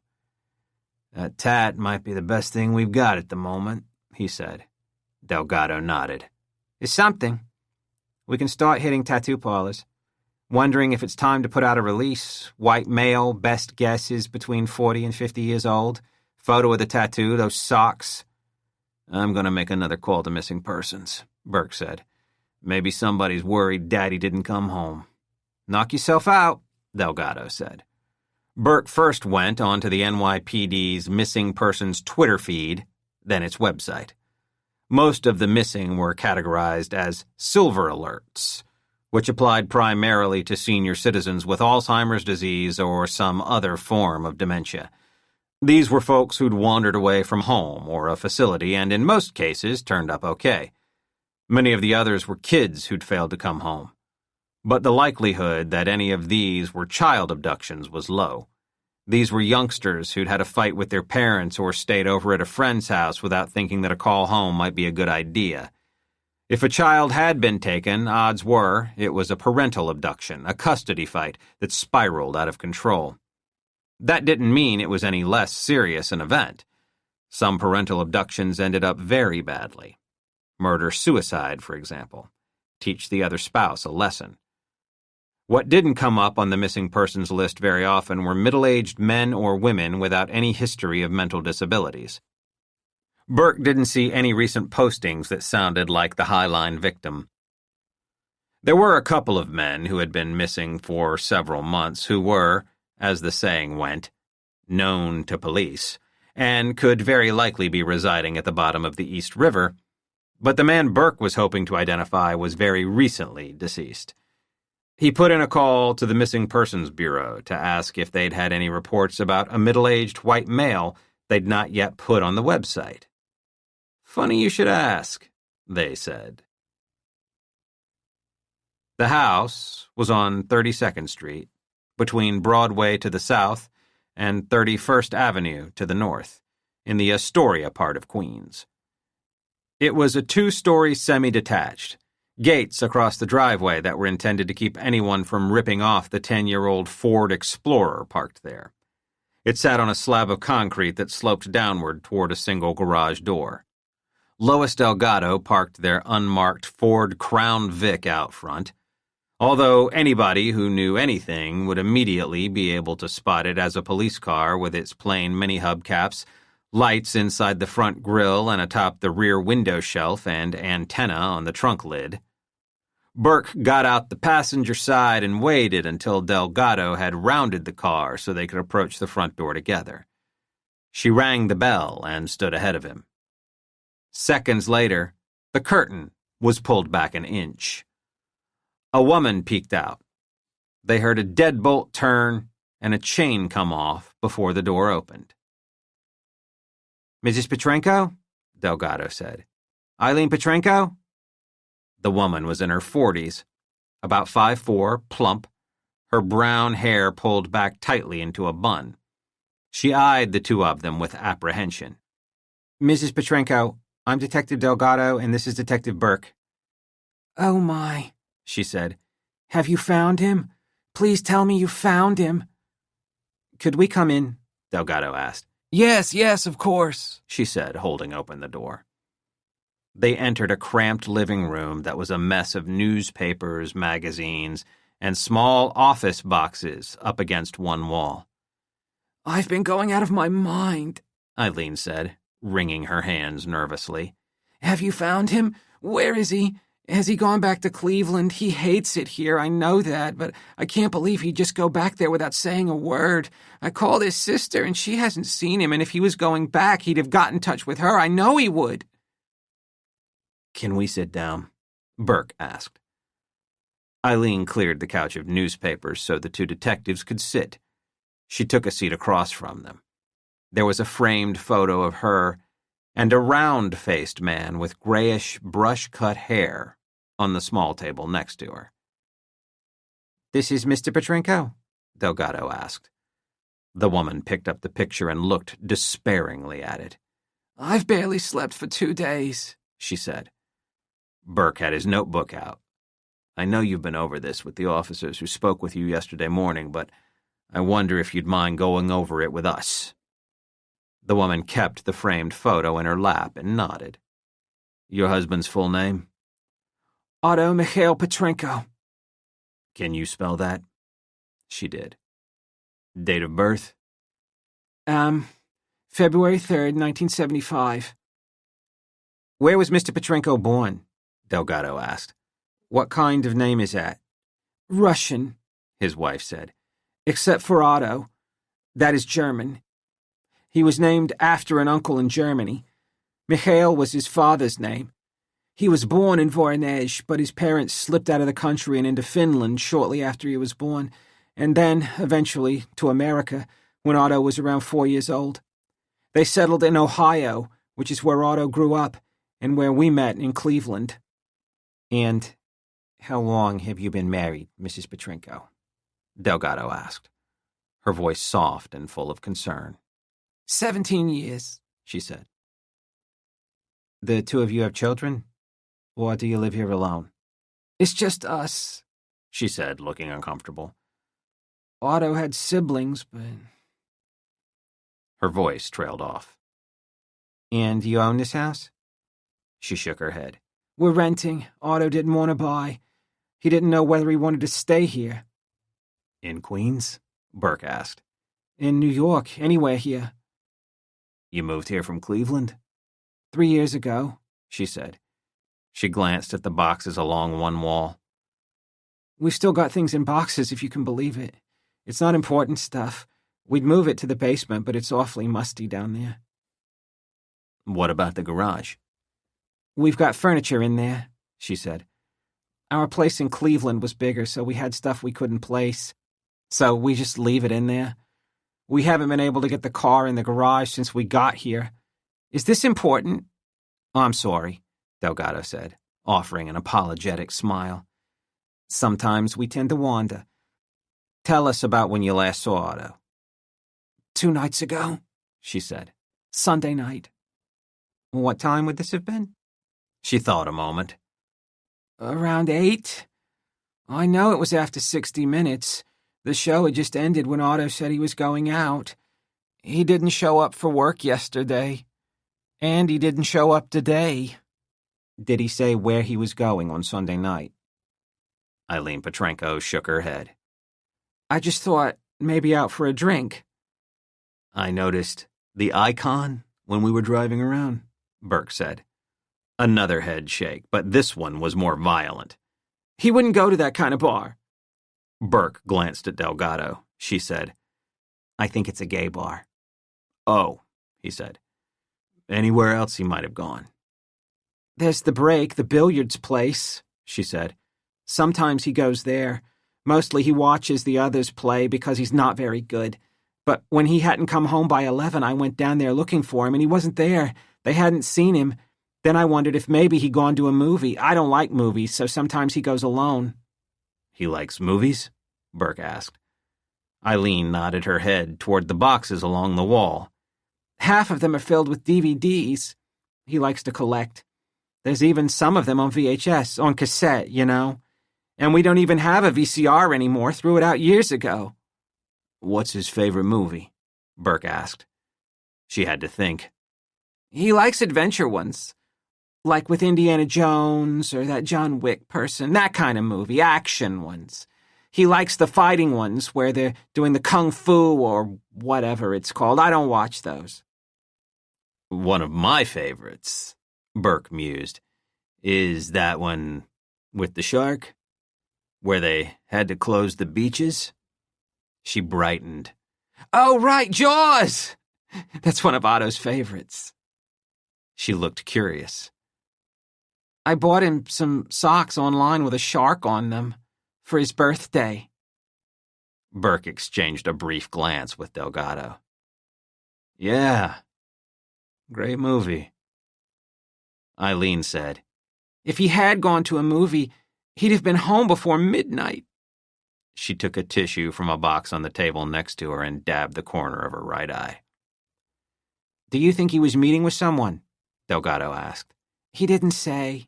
[SPEAKER 1] "That tat might be the best thing we've got at the moment," he said. Delgado nodded. "It's something. We can start hitting tattoo parlors. Wondering if it's time to put out a release. White male, best guess is between 40 and 50 years old. Photo of the tattoo, those socks." "I'm going to make another call to missing persons," Burke said. "Maybe somebody's worried Daddy didn't come home." "Knock yourself out," Delgado said. Burke first went onto the NYPD's Missing Persons Twitter feed, then its website. Most of the missing were categorized as silver alerts, which applied primarily to senior citizens with Alzheimer's disease or some other form of dementia. These were folks who'd wandered away from home or a facility and in most cases turned up okay. Many of the others were kids who'd failed to come home. But the likelihood that any of these were child abductions was low. These were youngsters who'd had a fight with their parents or stayed over at a friend's house without thinking that a call home might be a good idea. If a child had been taken, odds were it was a parental abduction, a custody fight that spiraled out of control. That didn't mean it was any less serious an event. Some parental abductions ended up very badly. Murder-suicide, for example. Teach the other spouse a lesson. What didn't come up on the missing persons list very often were middle-aged men or women without any history of mental disabilities. Burke didn't see any recent postings that sounded like the High Line victim. There were a couple of men who had been missing for several months who were, as the saying went, known to police, and could very likely be residing at the bottom of the East River, but the man Burke was hoping to identify was very recently deceased. He put in a call to the Missing Persons Bureau to ask if they'd had any reports about a middle-aged white male they'd not yet put on the website. Funny you should ask, they said. The house was on 32nd Street, between Broadway to the south and 31st Avenue to the north, in the Astoria part of Queens. It was a 2-story semi-detached, gates across the driveway that were intended to keep anyone from ripping off the 10-year-old Ford Explorer parked there. It sat on a slab of concrete that sloped downward toward a single garage door. Lois Delgado parked their unmarked Ford Crown Vic out front, although anybody who knew anything would immediately be able to spot it as a police car with its plain mini hubcaps, lights inside the front grille and atop the rear window shelf and antenna on the trunk lid. Burke got out the passenger side and waited until Delgado had rounded the car so they could approach the front door together. She rang the bell and stood ahead of him. Seconds later, the curtain was pulled back an inch. A woman peeked out. They heard a deadbolt turn and a chain come off before the door opened. "Mrs. Petrenko?" Delgado said. "Eileen Petrenko?" The woman was in her 40s, about 5'4", plump, her brown hair pulled back tightly into a bun. She eyed the two of them with apprehension. "Mrs. Petrenko, I'm Detective Delgado, and this is Detective Burke." "Oh, my," she said. "Have you found him? Please tell me you found him." "Could we come in?" Delgado asked. Yes, of course," she said, holding open the door. They entered a cramped living room that was a mess of newspapers, magazines, and small office boxes up against one wall. "I've been going out of my mind," Eileen said, wringing her hands nervously. "Have you found him? Where is he? Has he gone back to Cleveland? He hates it here, I know that, but I can't believe he'd just go back there without saying a word. I called his sister, and she hasn't seen him, and if he was going back, he'd have got in touch with her. I know he would." "Can we sit down?" Burke asked. Eileen cleared the couch of newspapers so the two detectives could sit. She took a seat across from them. There was a framed photo of her and a round-faced man with grayish, brush-cut hair on the small table next to her. "This is Mr. Petrenko?" Delgado asked. The woman picked up the picture and looked despairingly at it. "I've barely slept for 2 days," she said. Burke had his notebook out. "I know you've been over this with the officers who spoke with you yesterday morning, but I wonder if you'd mind going over it with us." The woman kept the framed photo in her lap and nodded. "Your husband's full name?" "Otto Mikhail Petrenko." "Can you spell that?" She did. "Date of birth?" February 3rd, 1975. "Where was Mr. Petrenko born?" Delgado asked. "What kind of name is that?" "Russian," his wife said. "Except for Otto. That is German. He was named after an uncle in Germany. Mikhail was his father's name. He was born in Voronezh, but his parents slipped out of the country and into Finland shortly after he was born, and then, eventually, to America, when Otto was around 4 years old. They settled in Ohio, which is where Otto grew up, and where we met in Cleveland." "And how long have you been married, Mrs. Petrenko?" Delgado asked, her voice soft and full of concern. 17 years, she said. "The two of you have children? Or do you live here alone?" "It's just us," she said, looking uncomfortable. "Otto had siblings, but..." Her voice trailed off. "And you own this house?" She shook her head. "We're renting. Otto didn't want to buy. He didn't know whether he wanted to stay here." "In Queens?" Burke asked. "In New York, anywhere here." "You moved here from Cleveland?" 3 years ago, she said. She glanced at the boxes along one wall. "We've still got things in boxes, if you can believe it. It's not important stuff. We'd move it to the basement, but it's awfully musty down there." "What about the garage?" "We've got furniture in there," she said.
[SPEAKER 2] Our place in Cleveland was bigger, so we had stuff we couldn't place. So we just leave it in there. We haven't been able to get the car in the garage since we got here. Is this important? I'm sorry, Delgado said, offering an apologetic smile. Sometimes we tend to wander. Tell us about when you last saw Otto. 2 nights ago, she said. Sunday night. What time would this have been? She thought a moment. Around 8. I know it was after 60 minutes. The show had just ended when Otto said he was going out. He didn't show up for work yesterday. And he didn't show up today. Did he say where he was going on Sunday night? Eileen Petrenko shook her head. I just thought maybe out for a drink. I noticed the icon when we were driving around, Burke said. Another head shake, but this one was more violent. He wouldn't go to that kind of bar. Burke glanced at Delgado. She said, I think it's a gay bar. Oh, he said. Anywhere else he might have gone. There's the break, the billiards place, she said. Sometimes he goes there. Mostly he watches the others play because he's not very good. But when he hadn't come home by 11, I went down there looking for him, and he wasn't there. They hadn't seen him. Then I wondered if maybe he'd gone to a movie. I don't like movies, so sometimes he goes alone. He likes movies? Burke asked. Eileen nodded her head toward the boxes along the wall. Half of them are filled with DVDs. He likes to collect. There's even some of them on VHS, on cassette, you know. And we don't even have a VCR anymore, threw it out years ago. What's his favorite movie? Burke asked. She had to think. He likes adventure ones. Like with Indiana Jones or that John Wick person, that kind of movie, action ones. He likes the fighting ones where they're doing the kung fu or whatever it's called. I don't watch those. One of my favorites, Burke mused, is that one with the shark, where they had to close the beaches. She brightened. Oh, right, Jaws! That's one of Otto's favorites. She looked curious. I bought him some socks online with a shark on them for his birthday. Burke exchanged a brief glance with Delgado. Yeah, great movie. Eileen said, if he had gone to a movie, he'd have been home before midnight. She took a tissue from a box on the table next to her and dabbed the corner of her right eye. Do you think he was meeting with someone? Delgado asked. He didn't say.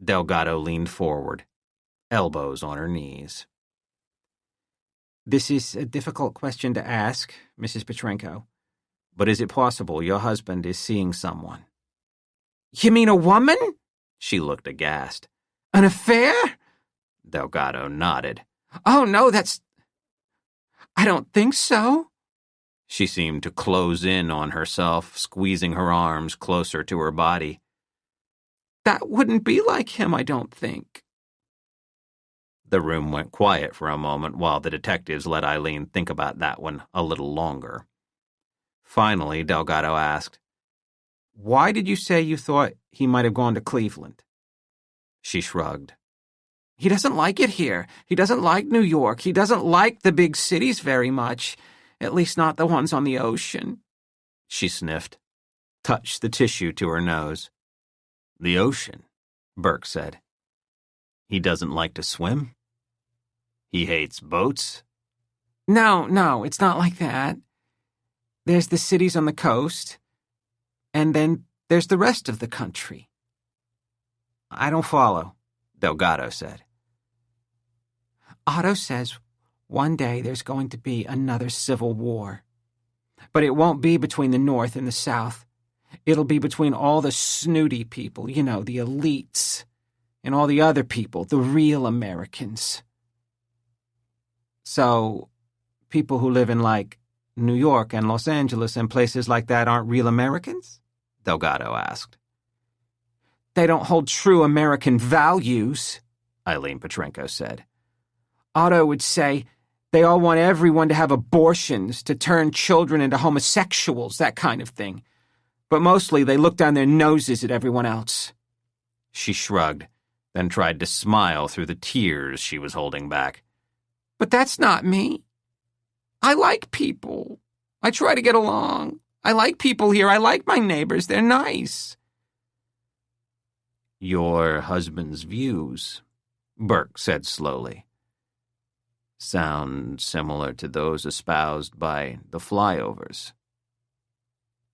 [SPEAKER 2] Delgado leaned forward, elbows on her knees. This is a difficult question to ask, Mrs. Petrenko. But is it possible your husband is seeing someone? You mean a woman? She looked aghast. An affair? Delgado nodded. Oh, no, I don't think so. She seemed to close in on herself, squeezing her arms closer to her body. That wouldn't be like him, I don't think. The room went quiet for a moment while the detectives let Eileen think about that one a little longer. Finally, Delgado asked, Why did you say you thought he might have gone to Cleveland? She shrugged. He doesn't like it here. He doesn't like New York. He doesn't like the big cities very much, at least not the ones on the ocean. She sniffed, touched the tissue to her nose. The ocean, Burke said. He doesn't like to swim? He hates boats? No, it's not like that. There's the cities on the coast, and then there's the rest of the country. I don't follow, Delgado said. Otto says one day there's going to be another civil war. But it won't be between the North and the South. It'll be between all the snooty people, you know, the elites, and all the other people, the real Americans. So, people who live in, like, New York and Los Angeles and places like that aren't real Americans? Delgado asked. They don't hold true American values, Eileen Petrenko said. Otto would say they all want everyone to have abortions, to turn children into homosexuals, that kind of thing. But mostly they look down their noses at everyone else. She shrugged,
[SPEAKER 1] then tried to smile through the tears she was holding back.
[SPEAKER 2] But that's not me. I like people. I try to get along. I like people here. I like my neighbors. They're nice.
[SPEAKER 1] Your husband's views, Burke said slowly, sound similar to those espoused by the flyovers.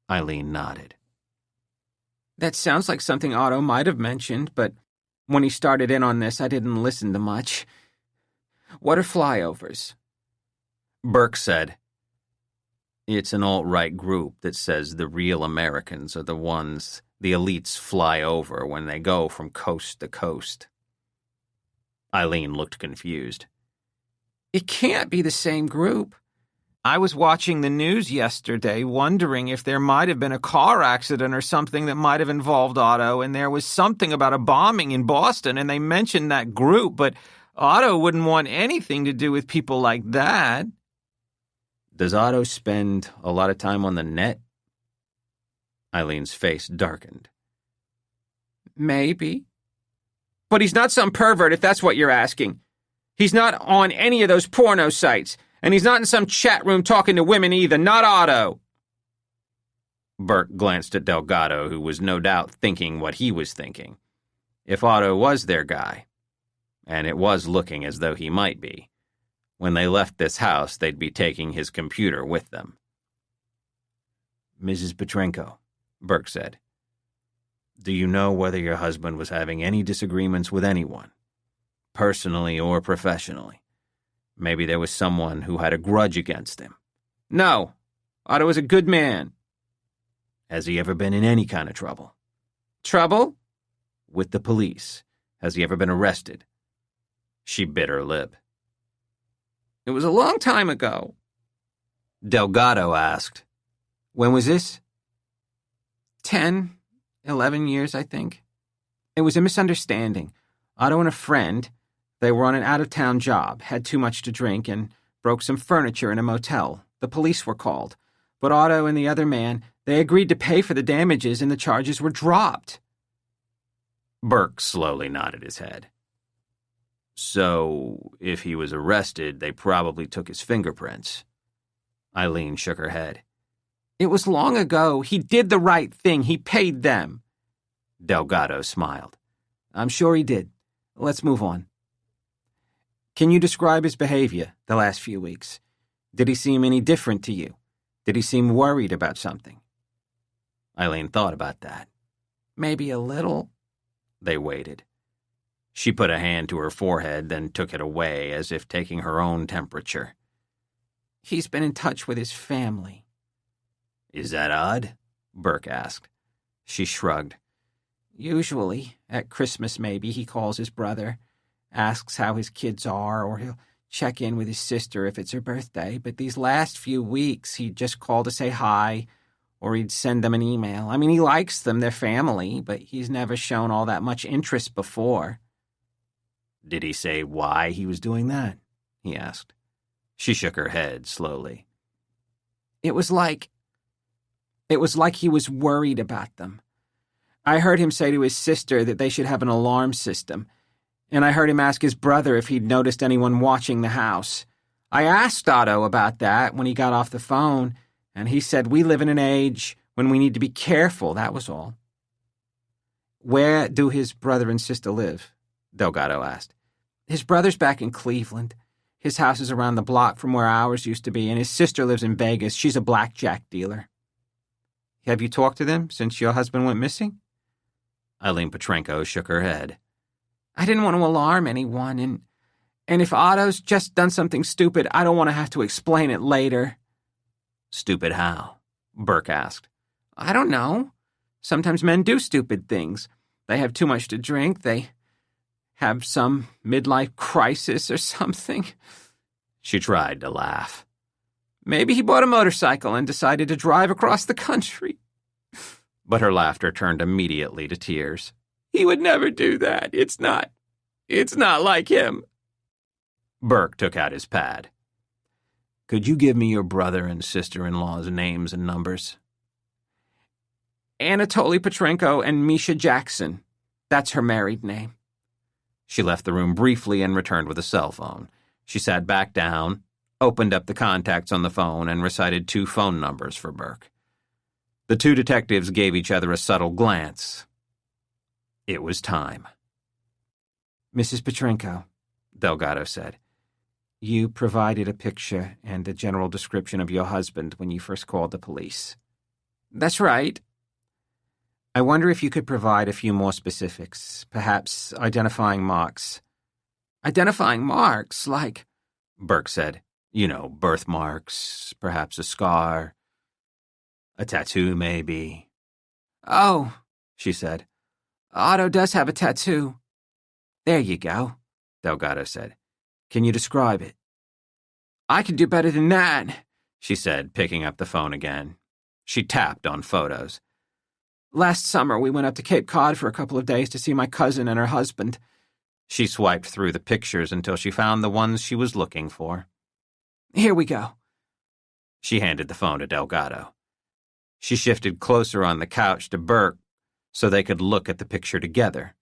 [SPEAKER 1] Eileen nodded.
[SPEAKER 2] That sounds like something Otto might have mentioned, but when he started in on this, I didn't listen to much. What are flyovers?
[SPEAKER 1] Burke said, it's an alt-right group that says the real Americans are the ones the elites fly over when they go from coast to coast. Eileen looked confused.
[SPEAKER 2] It can't be the same group. I was watching the news yesterday, wondering if there might have been a car accident or something that might have involved Otto, and there was something about a bombing in Boston, and they mentioned that group, but Otto wouldn't want anything to do with people like that.
[SPEAKER 1] Does Otto spend a lot of time on the net? Eileen's face darkened.
[SPEAKER 2] Maybe. But he's not some pervert, if that's what you're asking. He's not on any of those porno sites, and he's not in some chat room talking to women either, not Otto.
[SPEAKER 1] Burke glanced at Delgado, who was no doubt thinking what he was thinking. If Otto was their guy, and it was looking as though he might be, when they left this house, they'd be taking his computer with them. Mrs. Petrenko, Burke said, do you know whether your husband was having any disagreements with anyone, personally or professionally? Maybe there was someone who had a grudge against him.
[SPEAKER 2] No, Otto was a good man.
[SPEAKER 1] Has he ever been in any kind of trouble?
[SPEAKER 2] Trouble?
[SPEAKER 1] With the police. Has he ever been arrested? She bit her lip.
[SPEAKER 2] It was a long time ago.
[SPEAKER 1] Delgado asked, when was this?
[SPEAKER 2] 10, 11 years, I think. It was a misunderstanding. Otto and a friend, they were on an out-of-town job, had too much to drink, and broke some furniture in a motel. The police were called. But Otto and the other man, they agreed to pay for the damages, and the charges were dropped.
[SPEAKER 1] Burke slowly nodded his head. So, if he was arrested, they probably took his fingerprints. Eileen shook her head.
[SPEAKER 2] It was long ago. He did the right thing. He paid them.
[SPEAKER 1] Delgado smiled.
[SPEAKER 2] I'm sure he did. Let's move on. Can you describe his behavior the last few weeks? Did he seem any different to you? Did he seem worried about something?
[SPEAKER 1] Eileen thought about that.
[SPEAKER 2] Maybe a little.
[SPEAKER 1] They waited. She put a hand to her forehead, then took it away as if taking her own temperature.
[SPEAKER 2] He's been in touch with his family.
[SPEAKER 1] Is that odd? Burke asked. She shrugged.
[SPEAKER 2] Usually, at Christmas maybe, he calls his brother, asks how his kids are, or he'll check in with his sister if it's her birthday, but these last few weeks he'd just call to say hi, or he'd send them an email. I mean, he likes them, they're family, but he's never shown all that much interest before.
[SPEAKER 1] Did he say why he was doing that? He asked. She shook her head slowly.
[SPEAKER 2] It was like he was worried about them. I heard him say to his sister that they should have an alarm system, and I heard him ask his brother if he'd noticed anyone watching the house. I asked Otto about that when he got off the phone, and he said we live in an age when we need to be careful, that was all. Where do his brother and sister live? Delgado asked. His brother's back in Cleveland. His house is around the block from where ours used to be, and his sister lives in Vegas. She's a blackjack dealer. Have you talked to them since your husband went missing?
[SPEAKER 1] Eileen Petrenko shook her head.
[SPEAKER 2] I didn't want to alarm anyone, and if Otto's just done something stupid, I don't want to have to explain it later.
[SPEAKER 1] Stupid how? Burke asked.
[SPEAKER 2] I don't know. Sometimes men do stupid things. They have too much to drink, they have some midlife crisis or something.
[SPEAKER 1] She tried to laugh.
[SPEAKER 2] Maybe he bought a motorcycle and decided to drive across the country.
[SPEAKER 1] But her laughter turned immediately to tears.
[SPEAKER 2] He would never do that. It's not like him.
[SPEAKER 1] Burke took out his pad. Could you give me your brother and sister-in-law's names and numbers?
[SPEAKER 2] Anatoly Petrenko and Misha Jackson. That's her married name.
[SPEAKER 1] She left the room briefly and returned with a cell phone. She sat back down, opened up the contacts on the phone, and recited 2 phone numbers for Burke. The 2 detectives gave each other a subtle glance. It was time.
[SPEAKER 2] Mrs. Petrenko,
[SPEAKER 1] Delgado said.
[SPEAKER 2] You provided a picture and a general description of your husband when you first called the police.
[SPEAKER 1] That's right.
[SPEAKER 2] I wonder if you could provide a few more specifics, perhaps identifying marks.
[SPEAKER 1] Identifying marks, like, Burke said. You know, birthmarks, perhaps a scar, a tattoo maybe.
[SPEAKER 2] Oh, she said. Otto does have a tattoo. There you go, Delgado said. Can you describe it?
[SPEAKER 1] I can do better than that, she said, picking up the phone again. She tapped on photos.
[SPEAKER 2] Last summer, we went up to Cape Cod for a couple of days to see my cousin and her husband.
[SPEAKER 1] She swiped through the pictures until she found the ones she was looking for.
[SPEAKER 2] Here we go.
[SPEAKER 1] She handed the phone to Delgado. She shifted closer on the couch to Burke so they could look at the picture together.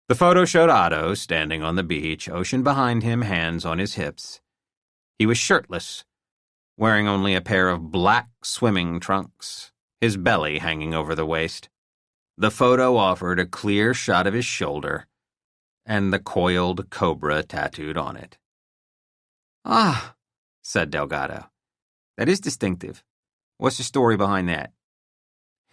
[SPEAKER 1] The photo showed Otto standing on the beach, ocean behind him, hands on his hips. He was shirtless, wearing only a pair of black swimming trunks, his belly hanging over the waist. The photo offered a clear shot of his shoulder and the coiled cobra tattooed on it.
[SPEAKER 2] Ah, said Delgado. That is distinctive. What's the story behind that?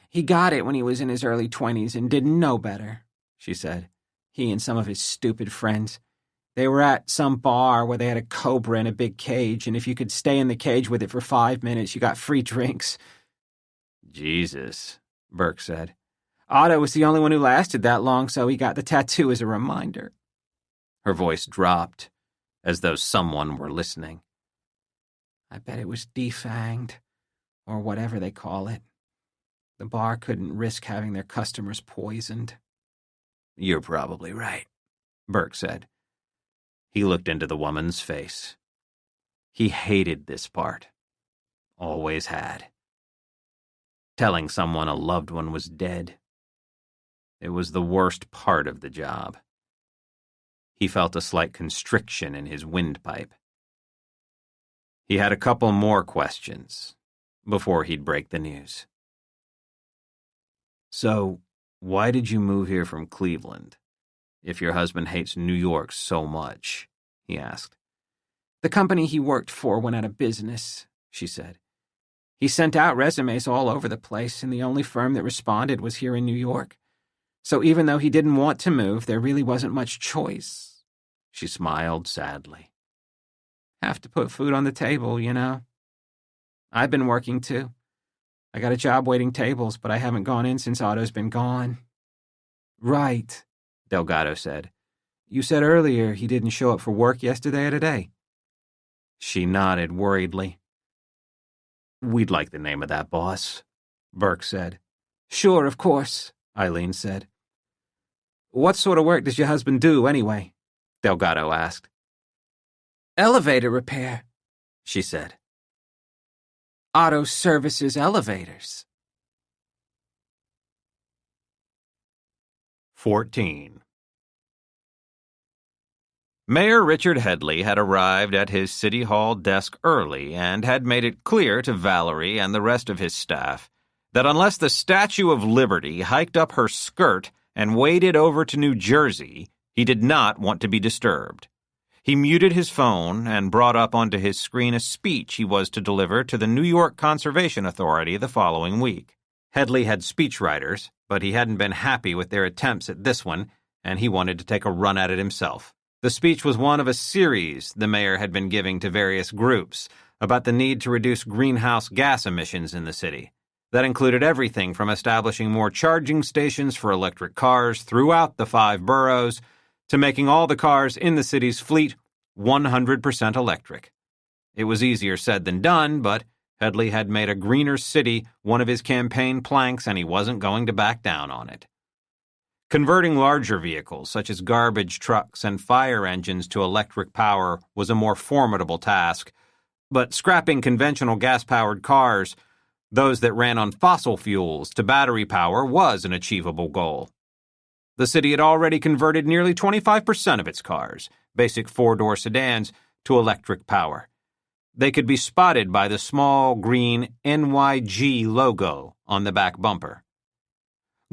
[SPEAKER 2] He got it when he was in his early 20s and didn't know better, she said. He and some of his stupid friends. They were at some bar where they had a cobra in a big cage, and if you could stay in the cage with it for 5 minutes, you got free drinks.
[SPEAKER 1] Jesus, Burke said.
[SPEAKER 2] Otto was the only one who lasted that long, so he got the tattoo as a reminder.
[SPEAKER 1] Her voice dropped, as though someone were listening.
[SPEAKER 2] I bet it was defanged, or whatever they call it. The bar couldn't risk having their customers poisoned.
[SPEAKER 1] You're probably right, Burke said. He looked into the woman's face. He hated this part. Always had. Telling someone a loved one was dead. It was the worst part of the job. He felt a slight constriction in his windpipe. He had a couple more questions before he'd break the news. So, why did you move here from Cleveland, if your husband hates New York so much? He asked.
[SPEAKER 2] The company he worked for went out of business, she said. He sent out resumes all over the place, and the only firm that responded was here in New York. So even though he didn't want to move, there really wasn't much choice.
[SPEAKER 1] She smiled sadly.
[SPEAKER 2] Have to put food on the table, you know. I've been working, too. I got a job waiting tables, but I haven't gone in since Otto's been gone. Right, Delgado said. You said earlier he didn't show up for work yesterday or today.
[SPEAKER 1] She nodded worriedly. We'd like the name of that boss, Burke said.
[SPEAKER 2] Sure, of course, Eileen said. What sort of work does your husband do, anyway? Delgado asked. Elevator repair, she said. Otto services elevators.
[SPEAKER 1] 14. Mayor Richard Headley had arrived at his City Hall desk early and had made it clear to Valerie and the rest of his staff that unless the Statue of Liberty hiked up her skirt and waded over to New Jersey, he did not want to be disturbed. He muted his phone and brought up onto his screen a speech he was to deliver to the New York Conservation Authority the following week. Headley had speechwriters, but he hadn't been happy with their attempts at this one, and he wanted to take a run at it himself. The speech was one of a series the mayor had been giving to various groups about the need to reduce greenhouse gas emissions in the city. That included everything from establishing more charging stations for electric cars throughout the 5 boroughs to making all the cars in the city's fleet 100% electric. It was easier said than done, but Headley had made a greener city one of his campaign planks, and he wasn't going to back down on it. Converting larger vehicles, such as garbage trucks and fire engines, to electric power was a more formidable task, but scrapping conventional gas-powered cars, those that ran on fossil fuels, to battery power was an achievable goal. The city had already converted nearly 25% of its cars, basic four-door sedans, to electric power. They could be spotted by the small green NYG logo on the back bumper.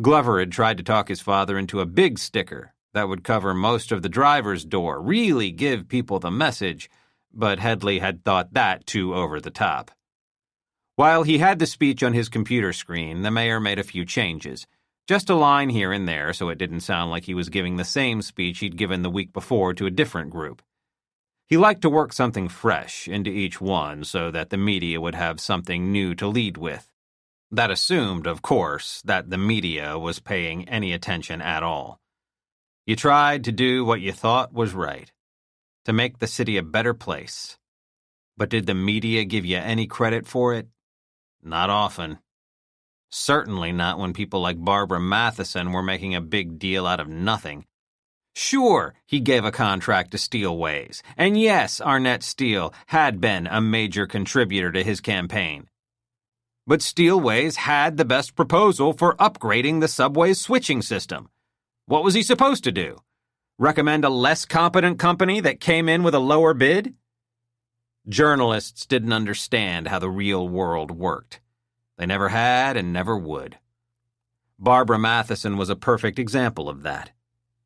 [SPEAKER 1] Glover had tried to talk his father into a big sticker that would cover most of the driver's door, really give people the message, but Headley had thought that too over the top. While he had the speech on his computer screen, the mayor made a few changes. Just a line here and there so it didn't sound like he was giving the same speech he'd given the week before to a different group. He liked to work something fresh into each one so that the media would have something new to lead with. That assumed, of course, that the media was paying any attention at all. You tried to do what you thought was right, to make the city a better place. But did the media give you any credit for it? Not often. Certainly not when people like Barbara Matheson were making a big deal out of nothing. Sure, he gave a contract to Steelways, and yes, Arnett Steel had been a major contributor to his campaign. But Steelways had the best proposal for upgrading the subway's switching system. What was he supposed to do? Recommend a less competent company that came in with a lower bid? Journalists didn't understand how the real world worked. They never had and never would. Barbara Matheson was a perfect example of that.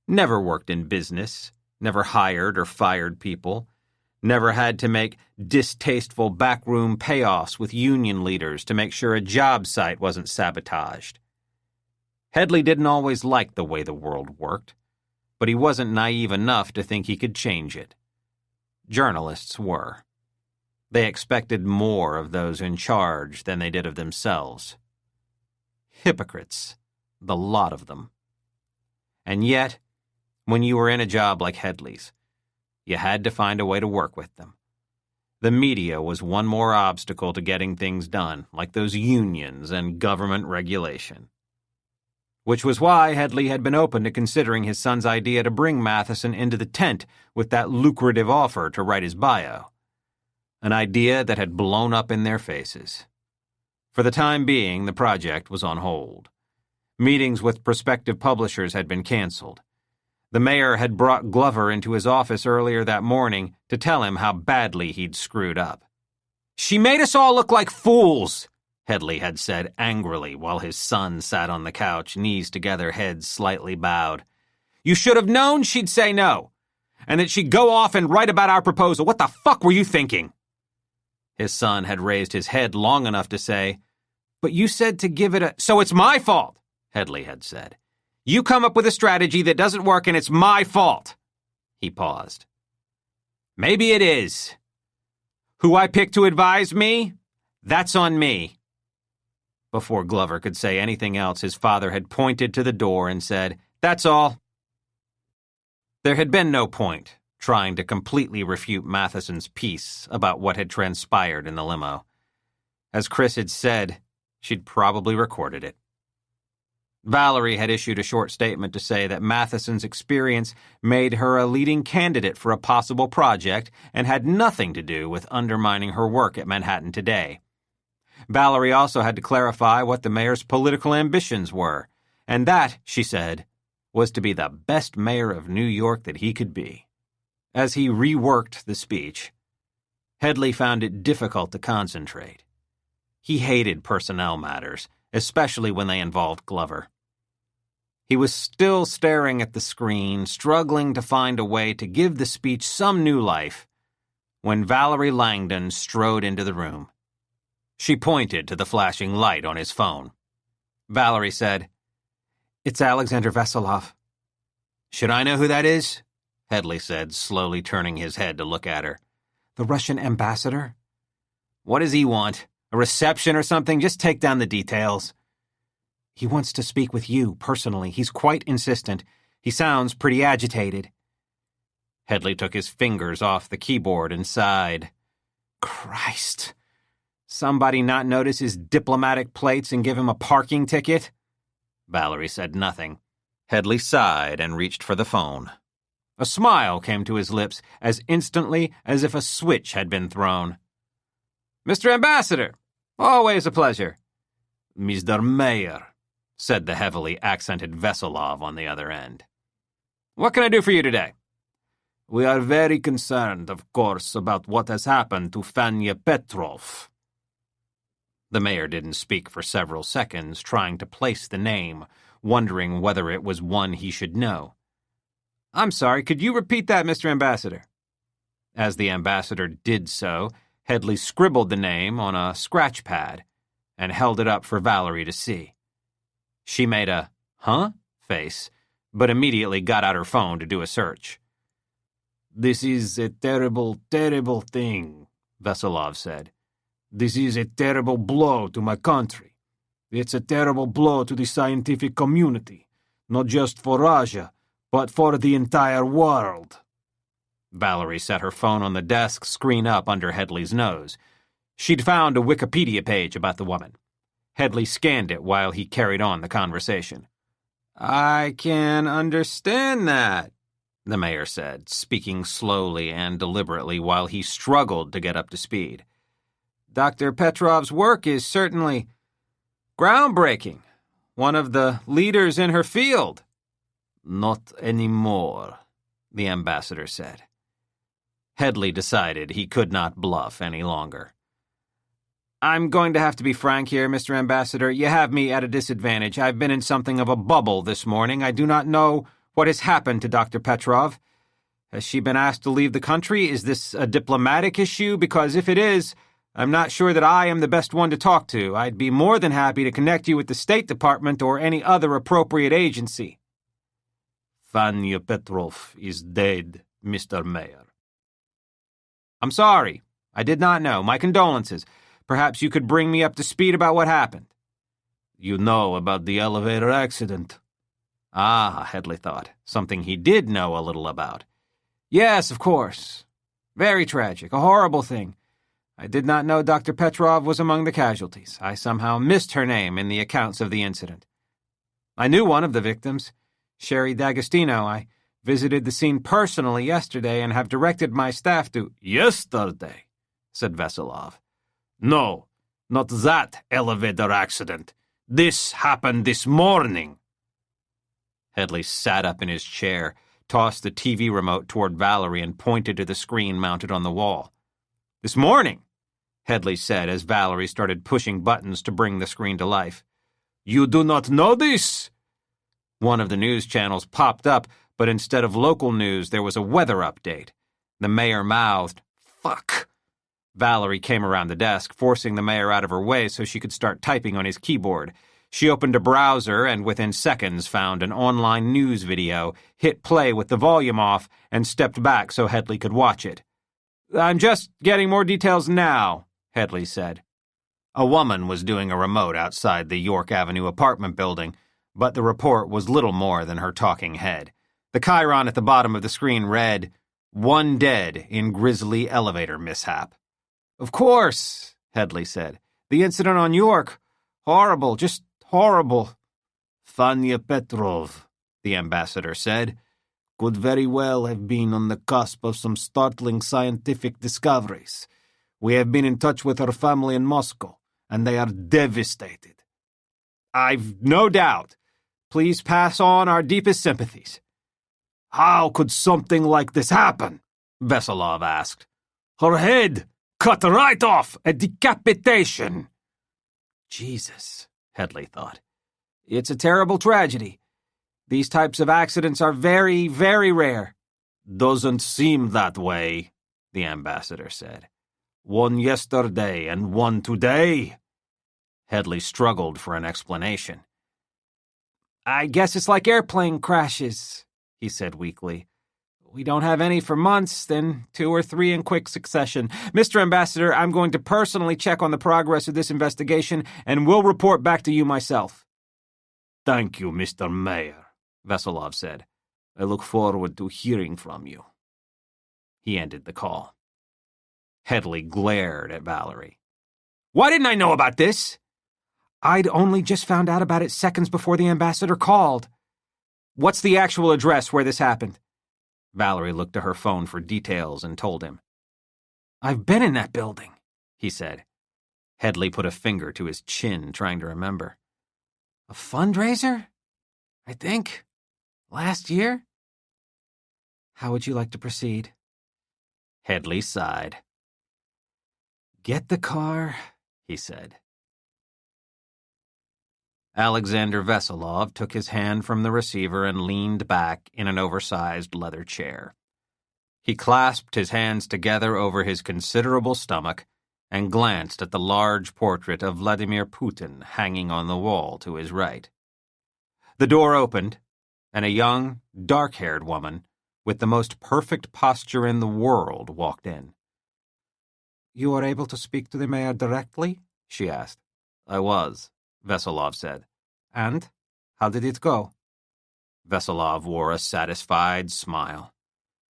[SPEAKER 1] Never worked in business, never hired or fired people, never had to make distasteful backroom payoffs with union leaders to make sure a job site wasn't sabotaged. Headley didn't always like the way the world worked, but he wasn't naive enough to think he could change it. Journalists were. They expected more of those in charge than they did of themselves. Hypocrites, the lot of them. And yet, when you were in a job like Headley's, you had to find a way to work with them. The media was one more obstacle to getting things done, like those unions and government regulation. Which was why Headley had been open to considering his son's idea to bring Matheson into the tent with that lucrative offer to write his bio. An idea that had blown up in their faces. For the time being, the project was on hold. Meetings with prospective publishers had been canceled. The mayor had brought Glover into his office earlier that morning to tell him how badly he'd screwed up. "She made us all look like fools," Headley had said angrily while his son sat on the couch, knees together, head slightly bowed. "You should have known she'd say no, and that she'd go off and write about our proposal. What the fuck were you thinking?" His son had raised his head long enough to say, "But you said to give it a—" "So it's my fault," Headley had said. "You come up with a strategy that doesn't work and it's my fault." He paused. "Maybe it is. Who I picked to advise me? That's on me." Before Glover could say anything else, his father had pointed to the door and said, "That's all." There had been no point trying to completely refute Matheson's piece about what had transpired in the limo. As Chris had said, she'd probably recorded it. Valerie had issued a short statement to say that Matheson's experience made her a leading candidate for a possible project and had nothing to do with undermining her work at Manhattan Today. Valerie also had to clarify what the mayor's political ambitions were, and that, she said, was to be the best mayor of New York that he could be. As he reworked the speech, Headley found it difficult to concentrate. He hated personnel matters, especially when they involved Glover. He was still staring at the screen, struggling to find a way to give the speech some new life, when Valerie Langdon strode into the room. She pointed to the flashing light on his phone. Valerie said, "It's Alexander Veselov." "Should I know who that is?" Headley said, slowly turning his head to look at her. "The Russian ambassador?" "What does he want? A reception or something? Just take down the details." "He wants to speak with you, personally. He's quite insistent. He sounds pretty agitated." Headley took his fingers off the keyboard and sighed. "Christ. Somebody not notice his diplomatic plates and give him a parking ticket?" Valerie said nothing. Headley sighed and reached for the phone. A smile came to his lips as instantly as if a switch had been thrown. "Mr. Ambassador, always a pleasure." "Mr. Mayor," said the heavily accented Veselov on the other end. "What can I do for you today?" "We are very concerned, of course, about what has happened to Fanya Petrov." The mayor didn't speak for several seconds, trying to place the name, wondering whether it was one he should know. "I'm sorry, could you repeat that, Mr. Ambassador?" As the ambassador did so, Headley scribbled the name on a scratch pad and held it up for Valerie to see. She made a "huh?" face, but immediately got out her phone to do a search. "This is a terrible, terrible thing," Veselov said. "This is a terrible blow to my country. It's a terrible blow to the scientific community, not just for Russia, but for the entire world." Valerie set her phone on the desk, screen up under Headley's nose. She'd found a Wikipedia page about the woman. Headley scanned it while he carried on the conversation. "I can understand that," the mayor said, speaking slowly and deliberately while he struggled to get up to speed. "Dr. Petrov's work is certainly groundbreaking. One of the leaders in her field." "Not anymore," the ambassador said. Headley decided he could not bluff any longer. "I'm going to have to be frank here, Mr. Ambassador. You have me at a disadvantage. I've been in something of a bubble this morning. I do not know what has happened to Dr. Petrov. Has she been asked to leave the country? Is this a diplomatic issue? Because if it is, I'm not sure that I am the best one to talk to. I'd be more than happy to connect you with the State Department or any other appropriate agency." "Fanya Petrov is dead, Mr. Mayor." "I'm sorry. I did not know. My condolences. Perhaps you could bring me up to speed about what happened." "You know about the elevator accident?" Ah, Headley thought, something he did know a little about. "Yes, of course. Very tragic, a horrible thing. I did not know Dr. Petrov was among the casualties. I somehow missed her name in the accounts of the incident. I knew one of the victims, Sherry D'Agostino. I visited the scene personally yesterday and have directed my staff to—" "Yesterday," said Veselov. "No, not that elevator accident. This happened this morning." Headley sat up in his chair, tossed the TV remote toward Valerie, and pointed to the screen mounted on the wall. "This morning," Headley said as Valerie started pushing buttons to bring the screen to life. "You do not know this?" One of the news channels popped up, but instead of local news, there was a weather update. The mayor mouthed, "Fuck." Valerie came around the desk, forcing the mayor out of her way so she could start typing on his keyboard. She opened a browser and within seconds found an online news video, hit play with the volume off, and stepped back so Headley could watch it. "I'm just getting more details now," Headley said. A woman was doing a remote outside the York Avenue apartment building, but the report was little more than her talking head. The chyron at the bottom of the screen read, "1 dead in grisly elevator mishap." "Of course," Headley said. "The incident on York. Horrible, just horrible."
[SPEAKER 3] "Fanya Petrov," the ambassador said, "could very well have been on the cusp of some startling scientific discoveries. We have been in touch with her family in Moscow, and they are devastated."
[SPEAKER 2] "I've no doubt. Please pass on our deepest sympathies."
[SPEAKER 3] "How could something like this happen?"
[SPEAKER 1] Veselov asked.
[SPEAKER 3] "Her head cut right off, a decapitation."
[SPEAKER 2] Jesus, Headley thought. It's a terrible tragedy. These types of accidents are very, very rare.
[SPEAKER 3] "Doesn't seem that way," the ambassador said. "One yesterday and one today."
[SPEAKER 1] Headley struggled for an explanation.
[SPEAKER 2] "I guess it's like airplane crashes," he said weakly. "We don't have any for months, then 2 or 3 in quick succession. Mr. Ambassador, I'm going to personally check on the progress of this investigation, and will report back to you myself."
[SPEAKER 3] "Thank you, Mr. Mayor," Veselov said. "I look forward to hearing from you."
[SPEAKER 1] He ended the call. Headley glared at Valerie.
[SPEAKER 2] "Why didn't I know about this?" "I'd only just found out about it seconds before the ambassador called." "What's the actual address where this happened?"
[SPEAKER 1] Valerie looked to her phone for details and told him.
[SPEAKER 2] "I've been in that building," he said.
[SPEAKER 1] Headley put a finger to his chin, trying to remember. A fundraiser? I think. Last year?
[SPEAKER 2] How would you like to proceed?
[SPEAKER 1] Headley sighed. Get the car, he said. Alexander Veselov took his hand from the receiver and leaned back in an oversized leather chair. He clasped his hands together over his considerable stomach and glanced at the large portrait of Vladimir Putin hanging on the wall to his right. The door opened, and a young, dark-haired woman with the most perfect posture in the world walked in.
[SPEAKER 2] You were able to speak to the mayor directly? She asked.
[SPEAKER 1] I was, Veselov said.
[SPEAKER 2] And? How did it go?
[SPEAKER 1] Veselov wore a satisfied smile.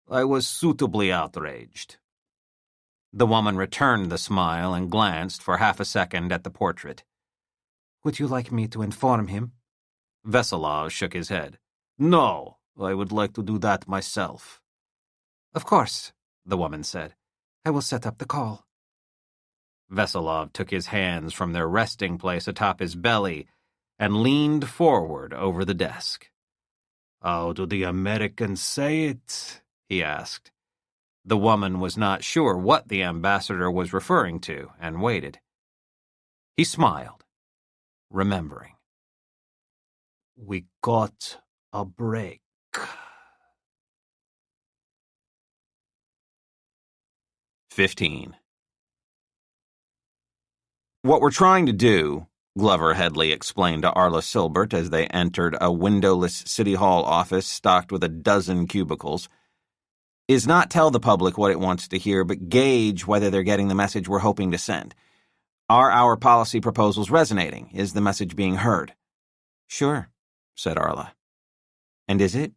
[SPEAKER 1] I was suitably outraged. The woman returned the smile and glanced for half a second at the portrait.
[SPEAKER 2] Would you like me to inform him?
[SPEAKER 1] Veselov shook his head. No, I would like to do that myself.
[SPEAKER 2] Of course, the woman said. I will set up the call.
[SPEAKER 1] Veselov took his hands from their resting place atop his belly and leaned forward over the desk.
[SPEAKER 3] How do the Americans say it?
[SPEAKER 1] He asked. The woman was not sure what the ambassador was referring to and waited. He smiled, remembering.
[SPEAKER 3] We got a break.
[SPEAKER 1] 15. What we're trying to do, Glover Headley explained to Arla Silbert as they entered a windowless City Hall office stocked with a dozen cubicles, is not tell the public what it wants to hear, but gauge whether they're getting the message we're hoping to send. Are our policy proposals resonating? Is the message being heard?
[SPEAKER 2] Sure, said Arla. And is it?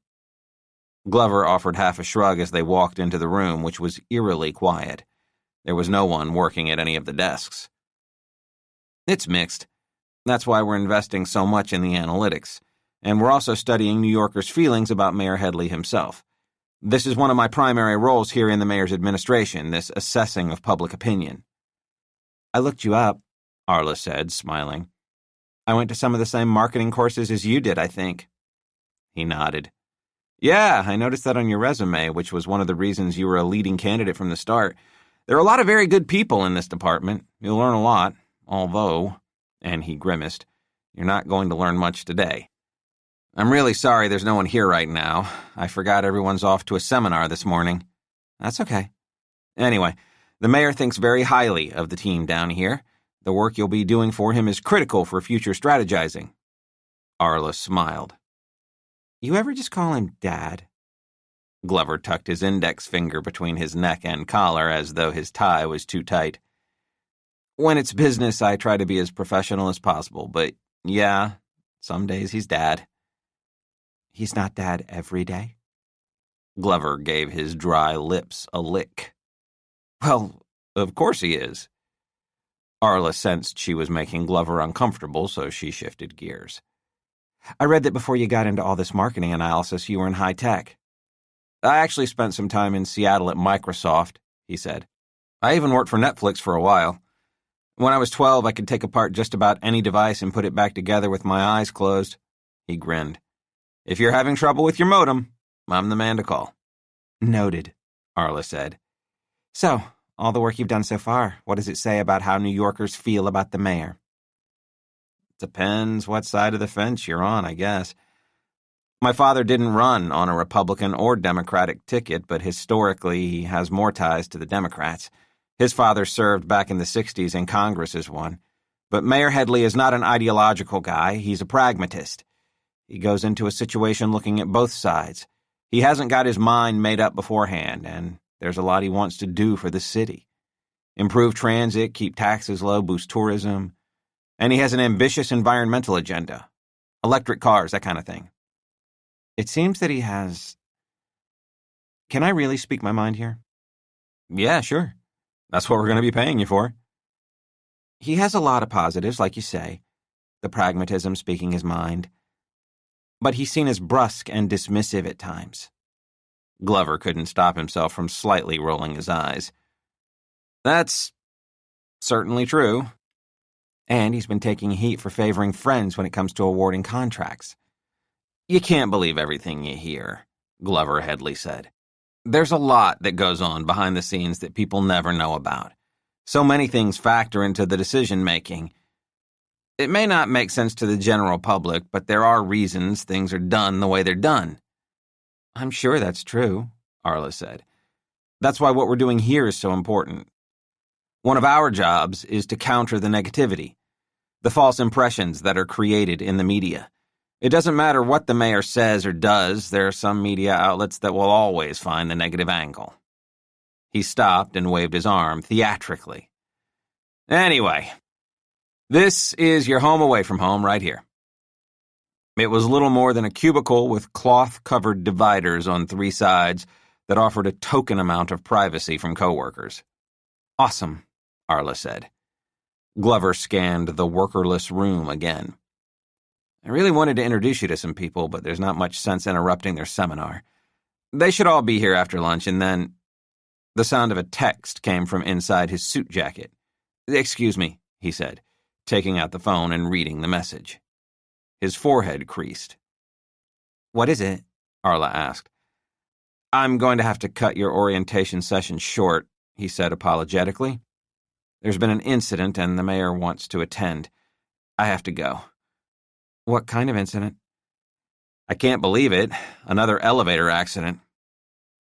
[SPEAKER 1] Glover offered half a shrug as they walked into the room, which was eerily quiet. There was no one working at any of the desks. It's mixed. That's why we're investing so much in the analytics. And we're also studying New Yorkers' feelings about Mayor Headley himself. This is one of my primary roles here in the mayor's administration, this assessing of public opinion.
[SPEAKER 2] I looked you up, Arla said, smiling. I went to some of the same marketing courses as you did, I think.
[SPEAKER 1] He nodded.
[SPEAKER 2] Yeah, I noticed that on your resume, which was one of the reasons you were a leading candidate from the start. There are a lot of very good people in this department. You'll learn a lot, although, and he grimaced, you're not going to learn much today.
[SPEAKER 1] I'm really sorry there's no one here right now. I forgot everyone's off to a seminar this morning.
[SPEAKER 2] That's okay.
[SPEAKER 1] Anyway, the mayor thinks very highly of the team down here. The work you'll be doing for him is critical for future strategizing.
[SPEAKER 2] Arla smiled. You ever just call him Dad?
[SPEAKER 1] Glover tucked his index finger between his neck and collar as though his tie was too tight. When it's business, I try to be as professional as possible, but yeah, some days he's Dad.
[SPEAKER 2] He's not Dad every day?
[SPEAKER 1] Glover gave his dry lips a lick. Well, of course he is.
[SPEAKER 2] Arla sensed she was making Glover uncomfortable, so she shifted gears. I read that before you got into all this marketing analysis, you were in high tech.
[SPEAKER 1] I actually spent some time in Seattle at Microsoft, he said. I even worked for Netflix for a while. When I was 12, I could take apart just about any device and put it back together with my eyes closed. He grinned. If you're having trouble with your modem, I'm the man to call.
[SPEAKER 2] Noted, Arla said. So, all the work you've done so far, what does it say about how New Yorkers feel about the mayor?
[SPEAKER 1] Depends what side of the fence you're on, I guess. My father didn't run on a Republican or Democratic ticket, but historically he has more ties to the Democrats. His father served back in the 60s in Congress as one. But Mayor Headley is not an ideological guy, he's a pragmatist. He goes into a situation looking at both sides. He hasn't got his mind made up beforehand, and there's a lot he wants to do for the city. Improve transit, keep taxes low, boost tourism. And he has an ambitious environmental agenda. Electric cars, that kind of thing.
[SPEAKER 2] It seems that he has... Can I really speak my mind here?
[SPEAKER 1] Yeah, sure. That's what we're going to be paying you for.
[SPEAKER 2] He has a lot of positives, like you say. The pragmatism, speaking his mind. But he's seen as brusque and dismissive at times.
[SPEAKER 1] Glover couldn't stop himself from slightly rolling his eyes. That's certainly true. And he's been taking heat for favoring friends when it comes to awarding contracts. You can't believe everything you hear, Glover Headley said. There's a lot that goes on behind the scenes that people never know about. So many things factor into the decision-making. It may not make sense to the general public, but there are reasons things are done the way they're done. I'm sure that's true, Arla said. That's why what we're doing here is so important. One of our jobs is to counter the negativity, the false impressions that are created in the media. It doesn't matter what the mayor says or does, there are some media outlets that will always find the negative angle. He stopped and waved his arm theatrically. Anyway, this is your home away from home right here. It was little more than a cubicle with cloth-covered dividers on 3 sides that offered a token amount of privacy from coworkers. Awesome, Arla said. Glover scanned the workerless room again. I really wanted to introduce you to some people, but there's not much sense interrupting their seminar. They should all be here after lunch, and then... The sound of a text came from inside his suit jacket. Excuse me, he said, taking out the phone and reading the message. His forehead creased. What is it? Arla asked. I'm going to have to cut your orientation session short, he said apologetically. There's been an incident and the mayor wants to attend. I have to go. What kind of incident? I can't believe it. Another elevator accident.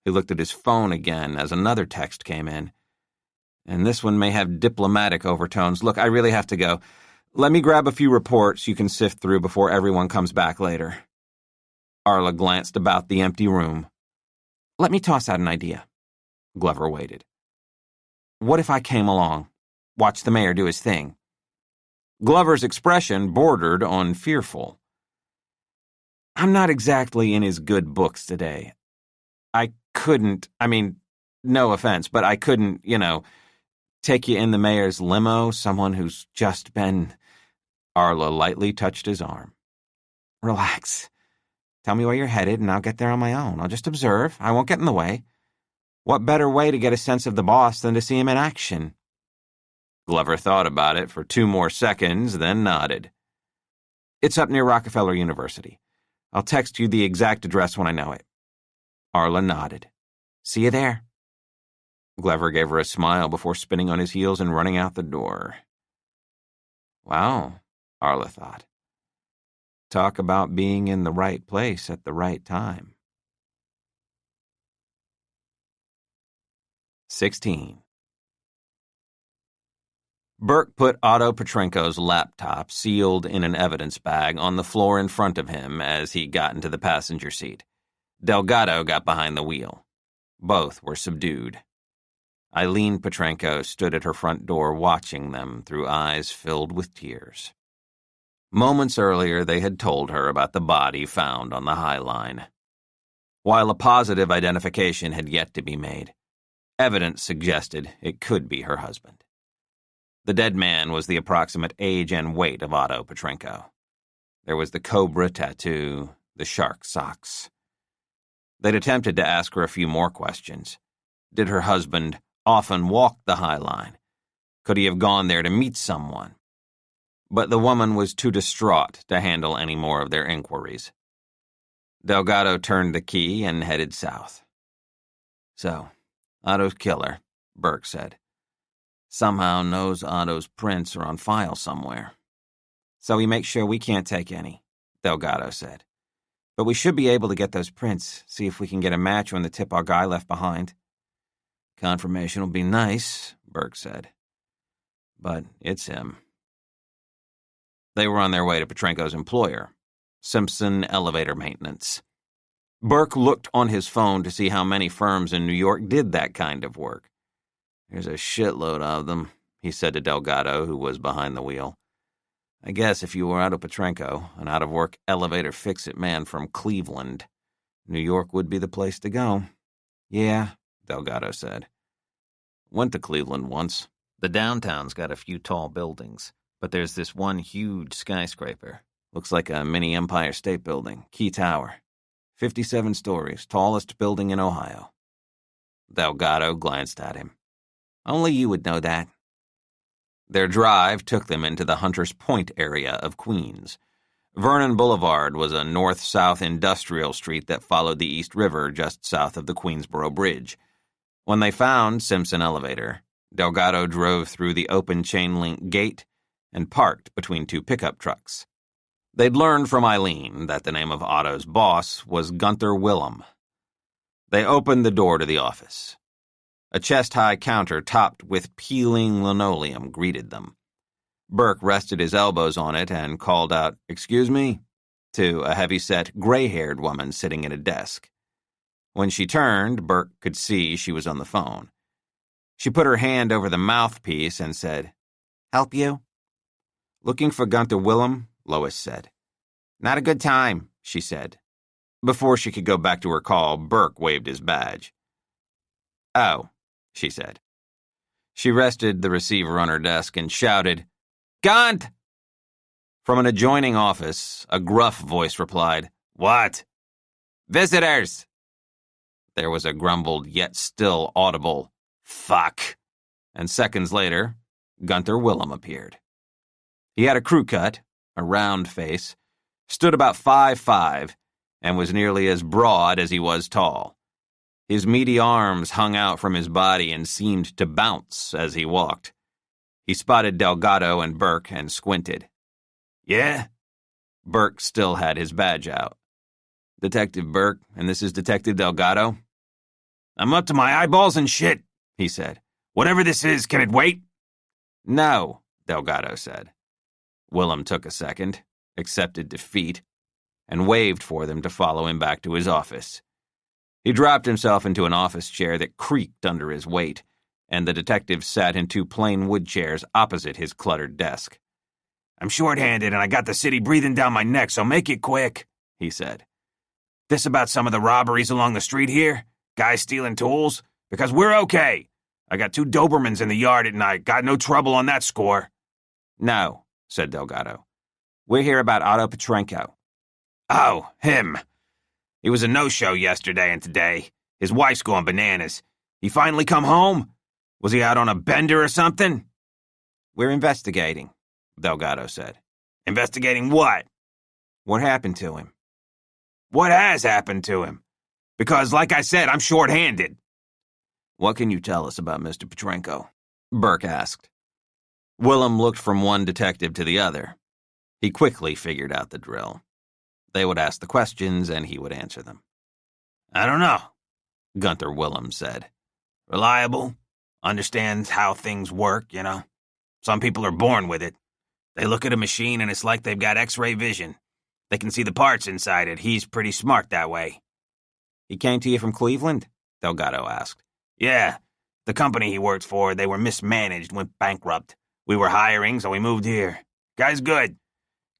[SPEAKER 1] He looked at his phone again as another text came in. And this one may have diplomatic overtones. Look, I really have to go. Let me grab a few reports you can sift through before everyone comes back later. Arla glanced about the empty room. Let me toss out an idea. Glover waited. What if I came along? Watch the mayor do his thing. Glover's expression bordered on fearful. I'm not exactly in his good books today. No offense, but I couldn't, take you in the mayor's limo, someone who's just been... Arla lightly touched his arm. Relax. Tell me where you're headed and I'll get there on my own. I'll just observe. I won't get in the way. What better way to get a sense of the boss than to see him in action? Glover thought about it for 2 more seconds, then nodded. It's up near Rockefeller University. I'll text you the exact address when I know it. Arla nodded. See you there. Glover gave her a smile before spinning on his heels and running out the door. Wow, Arla thought. Talk about being in the right place at the right time. 16. Burke put Otto Petrenko's laptop, sealed in an evidence bag, on the floor in front of him as he got into the passenger seat. Delgado got behind the wheel. Both were subdued. Eileen Petrenko stood at her front door watching them through eyes filled with tears. Moments earlier, they had told her about the body found on the High Line. While a positive identification had yet to be made, evidence suggested it could be her husband. The dead man was the approximate age and weight of Otto Petrenko. There was the cobra tattoo, the shark socks. They'd attempted to ask her a few more questions. Did her husband often walk the High Line? Could he have gone there to meet someone? But the woman was too distraught to handle any more of their inquiries. Delgado turned the key and headed south. So, Otto's killer, Burke said. Somehow knows Otto's prints are on file somewhere. So he makes sure we can't take any, Delgado said. But we should be able to get those prints, see if we can get a match on the tip our guy left behind. Confirmation will be nice, Burke said. But it's him. They were on their way to Petrenko's employer, Simpson Elevator Maintenance. Burke looked on his phone to see how many firms in New York did that kind of work. There's a shitload of them, he said to Delgado, who was behind the wheel. I guess if you were Otto Petrenko, an out-of-work elevator fix-it man from Cleveland, New York would be the place to go. Yeah, Delgado said. Went to Cleveland once. The downtown's got a few tall buildings, but there's this one huge skyscraper. Looks like a mini Empire State Building, Key Tower. 57 stories, tallest building in Ohio. Delgado glanced at him. Only you would know that. Their drive took them into the Hunters Point area of Queens. Vernon Boulevard was a north-south industrial street that followed the East River just south of the Queensboro Bridge. When they found Simpson Elevator, Delgado drove through the open chain-link gate and parked between two pickup trucks. They'd learned from Eileen that the name of Otto's boss was Gunther Willem. They opened the door to the office. A chest-high counter topped with peeling linoleum greeted them. Burke rested his elbows on it and called out, "Excuse me?" to a heavy-set, gray-haired woman sitting at a desk. When she turned, Burke could see she was on the phone. She put her hand over the mouthpiece and said, "Help you?" "Looking for Gunther Willem," Lois said. "Not a good time," she said. Before she could go back to her call, Burke waved his badge. "Oh," she said. She rested the receiver on her desk and shouted, "Gunt!" From an adjoining office, a gruff voice replied, "What?" "Visitors!" There was a grumbled yet still audible, "Fuck!" And seconds later, Gunther Willem appeared. He had a crew cut, a round face, stood about 5'5", and was nearly as broad as he was tall. His meaty arms hung out from his body and seemed to bounce as he walked. He spotted Delgado and Burke and squinted. "Yeah?" Burke still had his badge out. "Detective Burke, and this is Detective Delgado." "I'm up to my eyeballs in shit," he said. "Whatever this is, can it wait?" "No," Delgado said. Willem took a second, accepted defeat, and waved for them to follow him back to his office. He dropped himself into an office chair that creaked under his weight, and the detective sat in two plain wood chairs opposite his cluttered desk. "I'm short-handed and I got the city breathing down my neck, so make it quick," he said. "This about some of the robberies along the street here? Guys stealing tools? Because we're okay. I got 2 Dobermans in the yard at night. Got no trouble on that score." "No," said Delgado. "We're here about Otto Petrenko." "Oh, him. He was a no-show yesterday and today. His wife's going bananas. He finally come home? Was he out on a bender or something?" "We're investigating," Delgado said. "Investigating what?" "What happened to him." "What has happened to him? Because, like I said, I'm short-handed." "What can you tell us about Mr. Petrenko?" Burke asked. Willem looked from one detective to the other. He quickly figured out the drill. They would ask the questions, and he would answer them. "I don't know," Gunther Willem said. "Reliable, understands how things work, you know. Some people are born with it. They look at a machine and it's like they've got X-ray vision. They can see the parts inside it. He's pretty smart that way." "He came to you from Cleveland?" Delgado asked. "Yeah. The company he worked for, they were mismanaged, went bankrupt. We were hiring, so we moved here. Guy's good.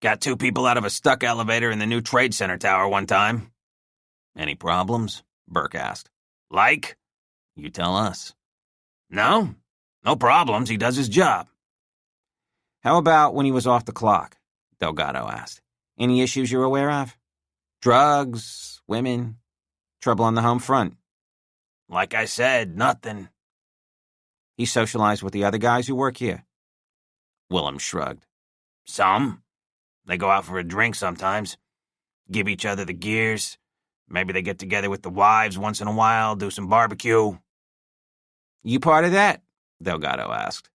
[SPEAKER 1] Got 2 people out of a stuck elevator in the new Trade Center tower one time." "Any problems?" Burke asked. "Like?" "You tell us." "No. No problems. He does his job." "How about when he was off the clock?" Delgado asked. "Any issues you're aware of? Drugs, women, trouble on the home front?" "Like I said, nothing." "He socialized with the other guys who work here?" Willem shrugged. "Some. They go out for a drink sometimes. Give each other the gears. Maybe they get together with the wives once in a while, do some barbecue." "You part of that?" Delgado asked.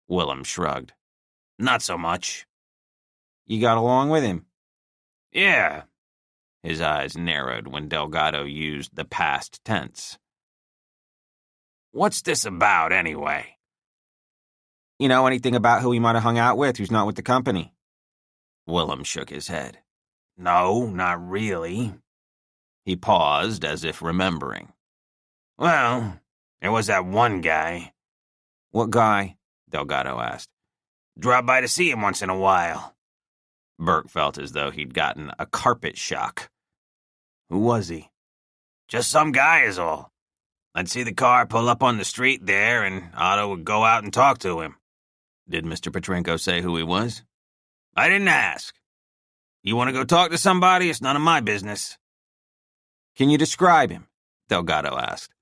[SPEAKER 1] Willem shrugged. "Not so much." "You got along with him?" "Yeah." His eyes narrowed when Delgado used the past tense. "What's this about, anyway?" "You know anything about who he might have hung out with who's not with the company?" Willem shook his head. "No, not really." He paused as if remembering. "Well, there was that one guy." "What guy?" Delgado asked. "Drop by to see him once in a while." Burke felt as though he'd gotten a carpet shock. "Who was he?" "Just some guy is all. I'd see the car pull up on the street there, and Otto would go out and talk to him." "Did Mr. Petrenko say who he was?" "I didn't ask. You want to go talk to somebody? It's none of my business." "Can you describe him?" Delgado asked.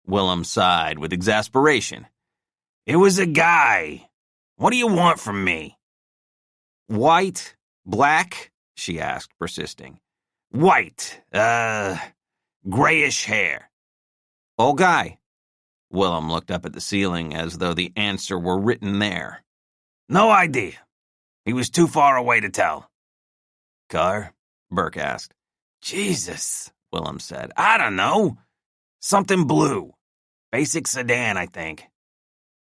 [SPEAKER 1] Willem sighed with exasperation. "It was a guy. What do you want from me?
[SPEAKER 2] White? Black? She asked, persisting.
[SPEAKER 1] White. Grayish hair.
[SPEAKER 2] Old guy. Willem looked up at the ceiling as though the answer were written there.
[SPEAKER 1] No idea. He was too far away to tell.
[SPEAKER 2] Car? Burke asked.
[SPEAKER 1] Jesus, Willem said. I don't know. Something blue. Basic sedan, I think.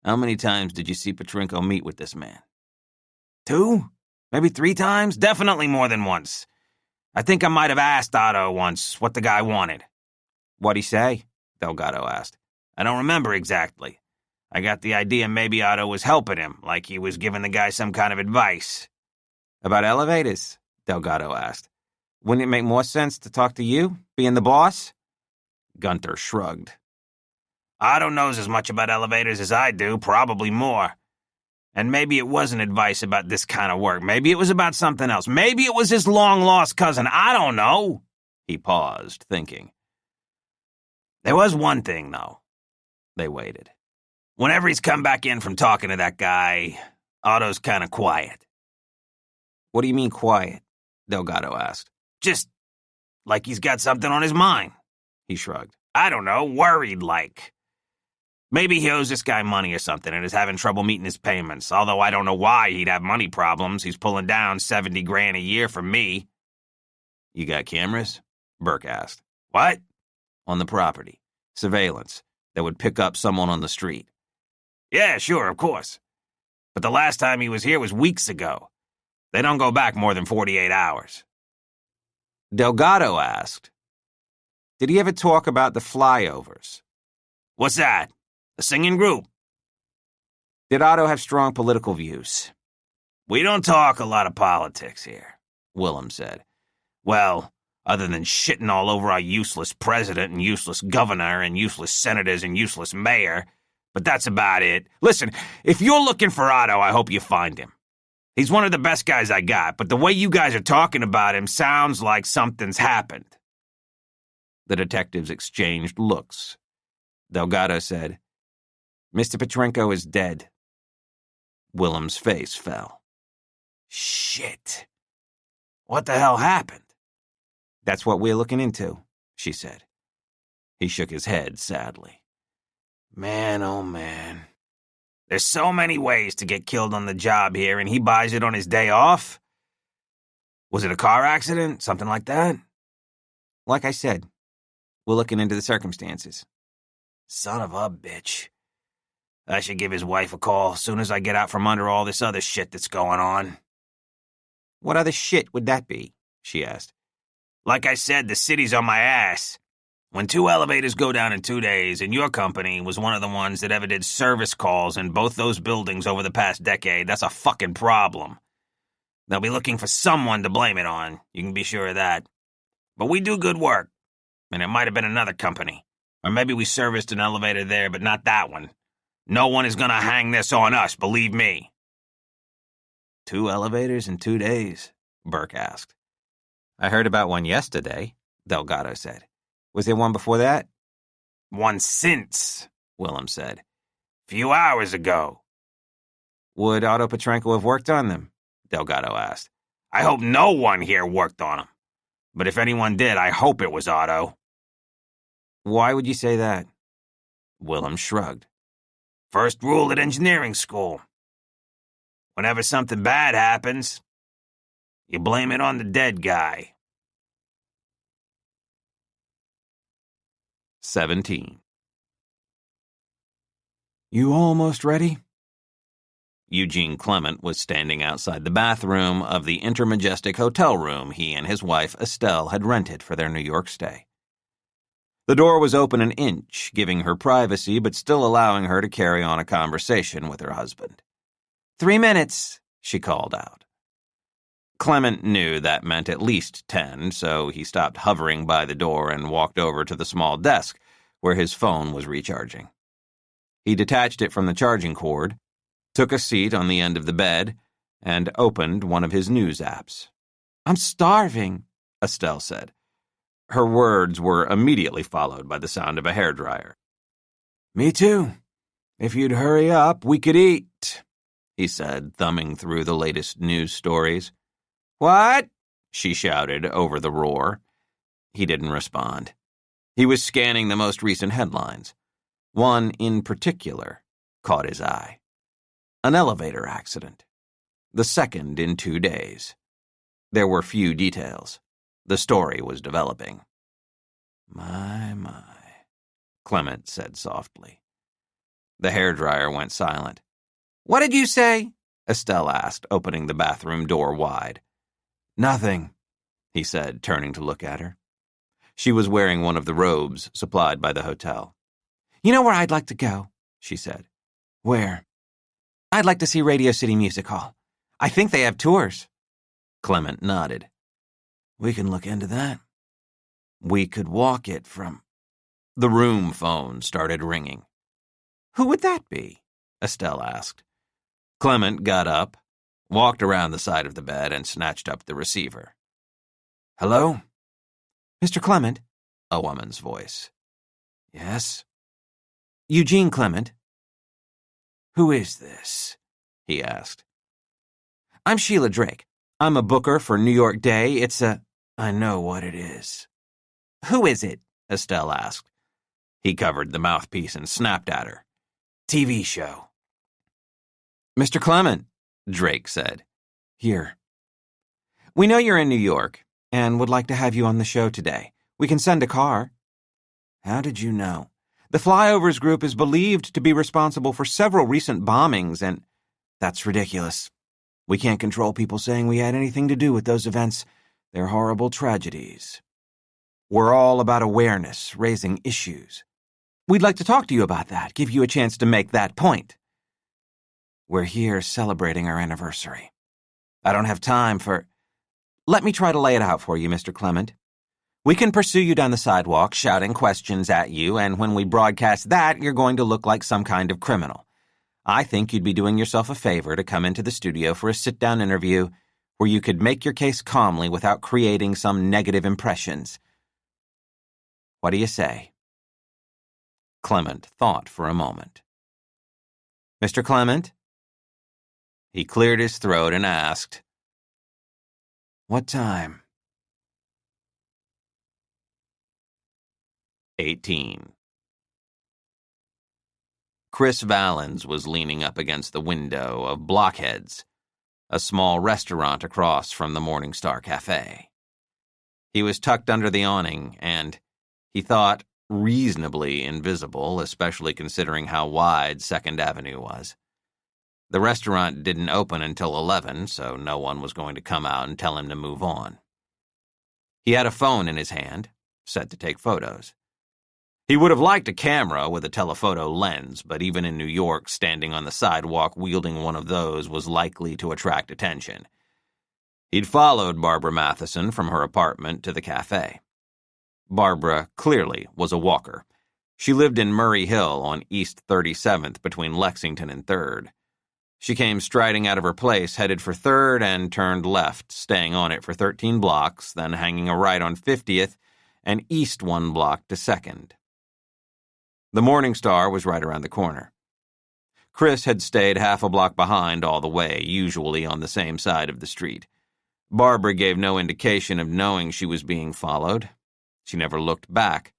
[SPEAKER 2] How many times did you see Petrenko meet with this man?
[SPEAKER 1] 2? Maybe 3 times? Definitely more than once. I think I might have asked Otto once what the guy wanted.
[SPEAKER 2] What'd he say? Delgado asked.
[SPEAKER 1] I don't remember exactly. I got the idea maybe Otto was helping him, like he was giving the guy some kind of advice.
[SPEAKER 2] About elevators? Delgado asked. Wouldn't it make more sense to talk to you, being the boss? Gunter shrugged.
[SPEAKER 1] Otto knows as much about elevators as I do, probably more. And maybe it wasn't advice about this kind of work. Maybe it was about something else. Maybe it was his long-lost cousin. I don't know.
[SPEAKER 2] He paused, thinking.
[SPEAKER 1] There was one thing, though.
[SPEAKER 2] They waited.
[SPEAKER 1] Whenever he's come back in from talking to that guy, Otto's kind of quiet.
[SPEAKER 2] What do you mean quiet? Delgado asked.
[SPEAKER 1] Just like he's got something on his mind.
[SPEAKER 2] He shrugged.
[SPEAKER 1] I don't know, worried like. Maybe he owes this guy money or something and is having trouble meeting his payments, although I don't know why he'd have money problems. He's pulling down $70,000 a year from me.
[SPEAKER 2] You got cameras? Burke asked.
[SPEAKER 1] What?
[SPEAKER 2] On the property. Surveillance. That would pick up someone on the street.
[SPEAKER 1] Yeah, sure, of course. But the last time he was here was weeks ago. They don't go back more than 48 hours.
[SPEAKER 2] Delgado asked, did he ever talk about the flyovers?
[SPEAKER 1] What's that? A singing group?
[SPEAKER 2] Did Otto have strong political views?
[SPEAKER 1] We don't talk a lot of politics here,
[SPEAKER 2] Willem said.
[SPEAKER 1] Well, other than shitting all over our useless president and useless governor and useless senators and useless mayor, but that's about it. Listen, if you're looking for Otto, I hope you find him. He's one of the best guys I got, but the way you guys are talking about him sounds like something's happened.
[SPEAKER 2] The detectives exchanged looks. Delgado said, Mr. Petrenko is dead. Willem's face fell.
[SPEAKER 1] Shit. What the hell happened?
[SPEAKER 2] That's what we're looking into, she said. He shook his head sadly.
[SPEAKER 1] Man, oh man. There's so many ways to get killed on the job here, and he buys it on his day off? Was it a car accident? Something like that?
[SPEAKER 2] Like I said, we're looking into the circumstances.
[SPEAKER 1] Son of a bitch. I should give his wife a call as soon as I get out from under all this other shit that's going on.
[SPEAKER 2] What other shit would that be? She asked.
[SPEAKER 1] Like I said, the city's on my ass. When 2 elevators go down in 2 days, and your company was one of the ones that ever did service calls in both those buildings over the past decade, that's a fucking problem. They'll be looking for someone to blame it on, you can be sure of that. But we do good work, and it might have been another company. Or maybe we serviced an elevator there, but not that one. No one is gonna hang this on us, believe me.
[SPEAKER 2] 2 elevators in 2 days? Burke asked. I heard about one yesterday, Delgado said. Was there one before that?
[SPEAKER 1] One since, Willem said. Few hours ago.
[SPEAKER 2] Would Otto Petrenko have worked on them? Delgado asked.
[SPEAKER 1] I hope no one here worked on them. But if anyone did, I hope it was Otto.
[SPEAKER 2] Why would you say that?
[SPEAKER 1] Willem shrugged. First rule at engineering school. Whenever something bad happens, you blame it on the dead guy.
[SPEAKER 2] 17.
[SPEAKER 3] You almost ready?
[SPEAKER 2] Eugene Clement was standing outside the bathroom of the Intermajestic hotel room he and his wife Estelle had rented for their New York stay. The door was open an inch, giving her privacy but still allowing her to carry on a conversation with her husband. 3 minutes, she called out. Clement knew that meant at least 10, so he stopped hovering by the door and walked over to the small desk where his phone was recharging. He detached it from the charging cord, took a seat on the end of the bed, and opened one of his news apps. I'm starving, Estelle said. Her words were immediately followed by the sound of a hairdryer.
[SPEAKER 3] Me too. If you'd hurry up, we could eat.
[SPEAKER 1] he said, thumbing through the latest news stories. "What?" she shouted over the roar. He didn't respond. He was scanning the most recent headlines. One in particular caught his eye. An elevator accident. The second in 2 days. There were few details. The story was developing. My, Clement said softly. The hairdryer went silent. "What did you say?" Estelle asked, opening the bathroom door wide. "Nothing," he said, turning to look at her. She was wearing one of the robes supplied by the hotel. "You know where I'd like to go?" she said. "Where?" "I'd like to see Radio City Music Hall. I think they have tours." Clement nodded. "We can look into that. We could walk it from—" The room phone started ringing. "Who would that be?" Estelle asked. Clement got up, walked around the side of the bed, and snatched up the receiver. "Hello?" "Mr. Clement?" A woman's voice. "Yes?" "Eugene Clement." "Who is this?" he asked. "I'm Sheila Drake. I'm a booker for New York Day. It's a—" "I know what it is." "Who is it?" Estelle asked. He covered the mouthpiece and snapped at her. "TV show." "Mr. Clement," Drake said. "Here." "We know you're in New York and would like to have you on the show today. We can send a car." "How did you know?" "The Flyovers Group is believed to be responsible for several recent bombings and—" "That's ridiculous. We can't control people saying we had anything to do with those events. They're horrible tragedies. We're all about awareness, raising issues. We'd like to talk to you about that, give you a chance to make that point. We're here celebrating our anniversary. I don't have time for—" "Let me try to lay it out for you, Mr. Clement. We can pursue you down the sidewalk, shouting questions at you, and when we broadcast that, you're going to look like some kind of criminal. I think you'd be doing yourself a favor to come into the studio for a sit-down interview where you could make your case calmly without creating some negative impressions. What do you say?" Clement thought for a moment. "Mr. Clement?" He cleared his throat and asked, "What time?" 18. Chris Valens was leaning up against the window of Blockheads, a small restaurant across from the Morning Star Cafe. He was tucked under the awning and, he thought, reasonably invisible, especially considering how wide 2nd Avenue was. The restaurant didn't open until 11, so no one was going to come out and tell him to move on. He had a phone in his hand, set to take photos. He would have liked a camera with a telephoto lens, but even in New York, standing on the sidewalk wielding one of those was likely to attract attention. He'd followed Barbara Matheson from her apartment to the cafe. Barbara clearly was a walker. She lived in Murray Hill on East 37th between Lexington and 3rd. She came striding out of her place, headed for 3rd, and turned left, staying on it for 13 blocks, then hanging a right on 50th and east 1 block to 2nd. The Morning Star was right around the corner. Chris had stayed half a block behind all the way, usually on the same side of the street. Barbara gave no indication of knowing she was being followed. She never looked back.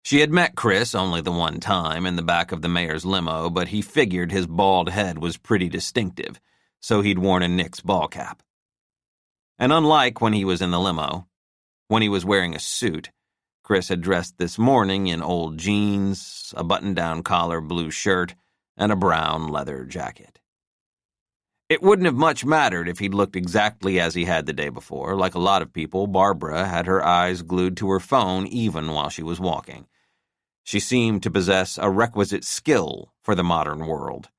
[SPEAKER 1] She had met Chris only the one time in the back of the mayor's limo, but he figured his bald head was pretty distinctive, so he'd worn a Knicks ball cap. And unlike when he was in the limo, when he was wearing a suit, Chris had dressed this morning in old jeans, a button-down collar blue shirt, and a brown leather jacket. It wouldn't have much mattered if he'd looked exactly as he had the day before. Like a lot of people, Barbara had her eyes glued to her phone even while she was walking. She seemed to possess a requisite skill for the modern world.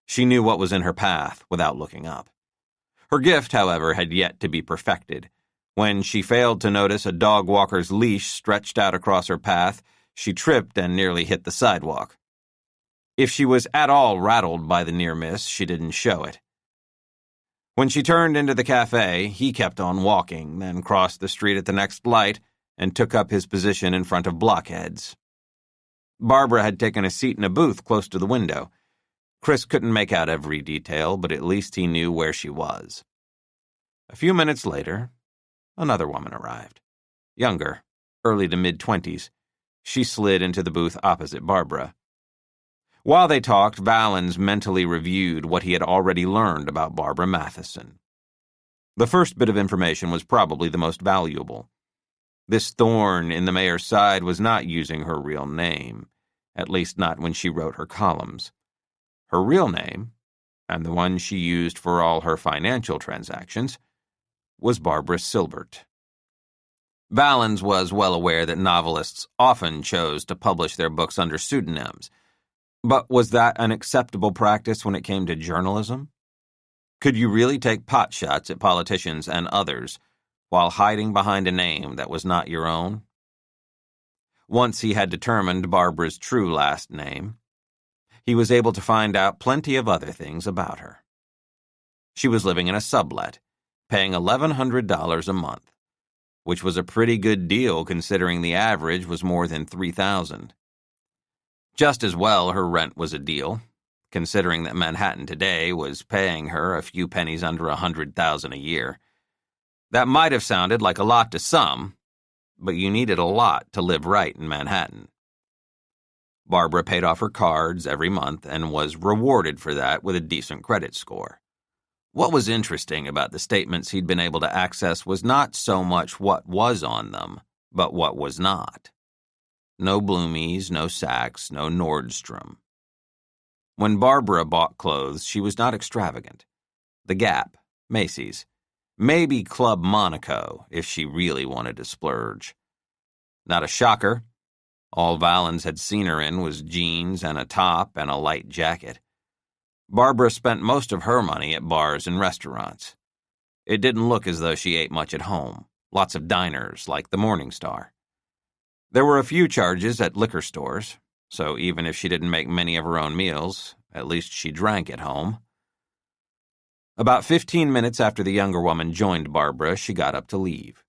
[SPEAKER 1] She knew what was in her path without looking up. Her gift, however, had yet to be perfected. When she failed to notice a dog walker's leash stretched out across her path, she tripped and nearly hit the sidewalk. If she was at all rattled by the near miss, she didn't show it. When she turned into the cafe, he kept on walking, then crossed the street at the next light and took up his position in front of Blockheads. Barbara had taken a seat in a booth close to the window. Chris couldn't make out every detail, but at least he knew where she was. A few minutes later, another woman arrived. Younger, early to mid-20s. She slid into the booth opposite Barbara. While they talked, Valens mentally reviewed what he had already learned about Barbara Matheson. The first bit of information was probably the most valuable. This thorn in the mayor's side was not using her real name, at least not when she wrote her columns. Her real name, and the one she used for all her financial transactions, was Barbara Silbert. Valens was well aware that novelists often chose to publish their books under pseudonyms, but was that an acceptable practice when it came to journalism? Could you really take potshots at politicians and others while hiding behind a name that was not your own? Once he had determined Barbara's true last name, he was able to find out plenty of other things about her. She was living in a sublet, paying $1,100 a month, which was a pretty good deal considering the average was more than $3,000. Just as well, her rent was a deal, considering that Manhattan today was paying her a few pennies under $100,000 a year. That might have sounded like a lot to some, but you needed a lot to live right in Manhattan. Barbara paid off her cards every month and was rewarded for that with a decent credit score. What was interesting about the statements he'd been able to access was not so much what was on them, but what was not. No Bloomies, no Saks, no Nordstrom. When Barbara bought clothes, she was not extravagant. The Gap, Macy's, maybe Club Monaco if she really wanted to splurge. Not a shocker. All Valens had seen her in was jeans and a top and a light jacket. Barbara spent most of her money at bars and restaurants. It didn't look as though she ate much at home. Lots of diners, like the Morning Star. There were a few charges at liquor stores, so even if she didn't make many of her own meals, at least she drank at home. About 15 minutes after the younger woman joined Barbara, she got up to leave.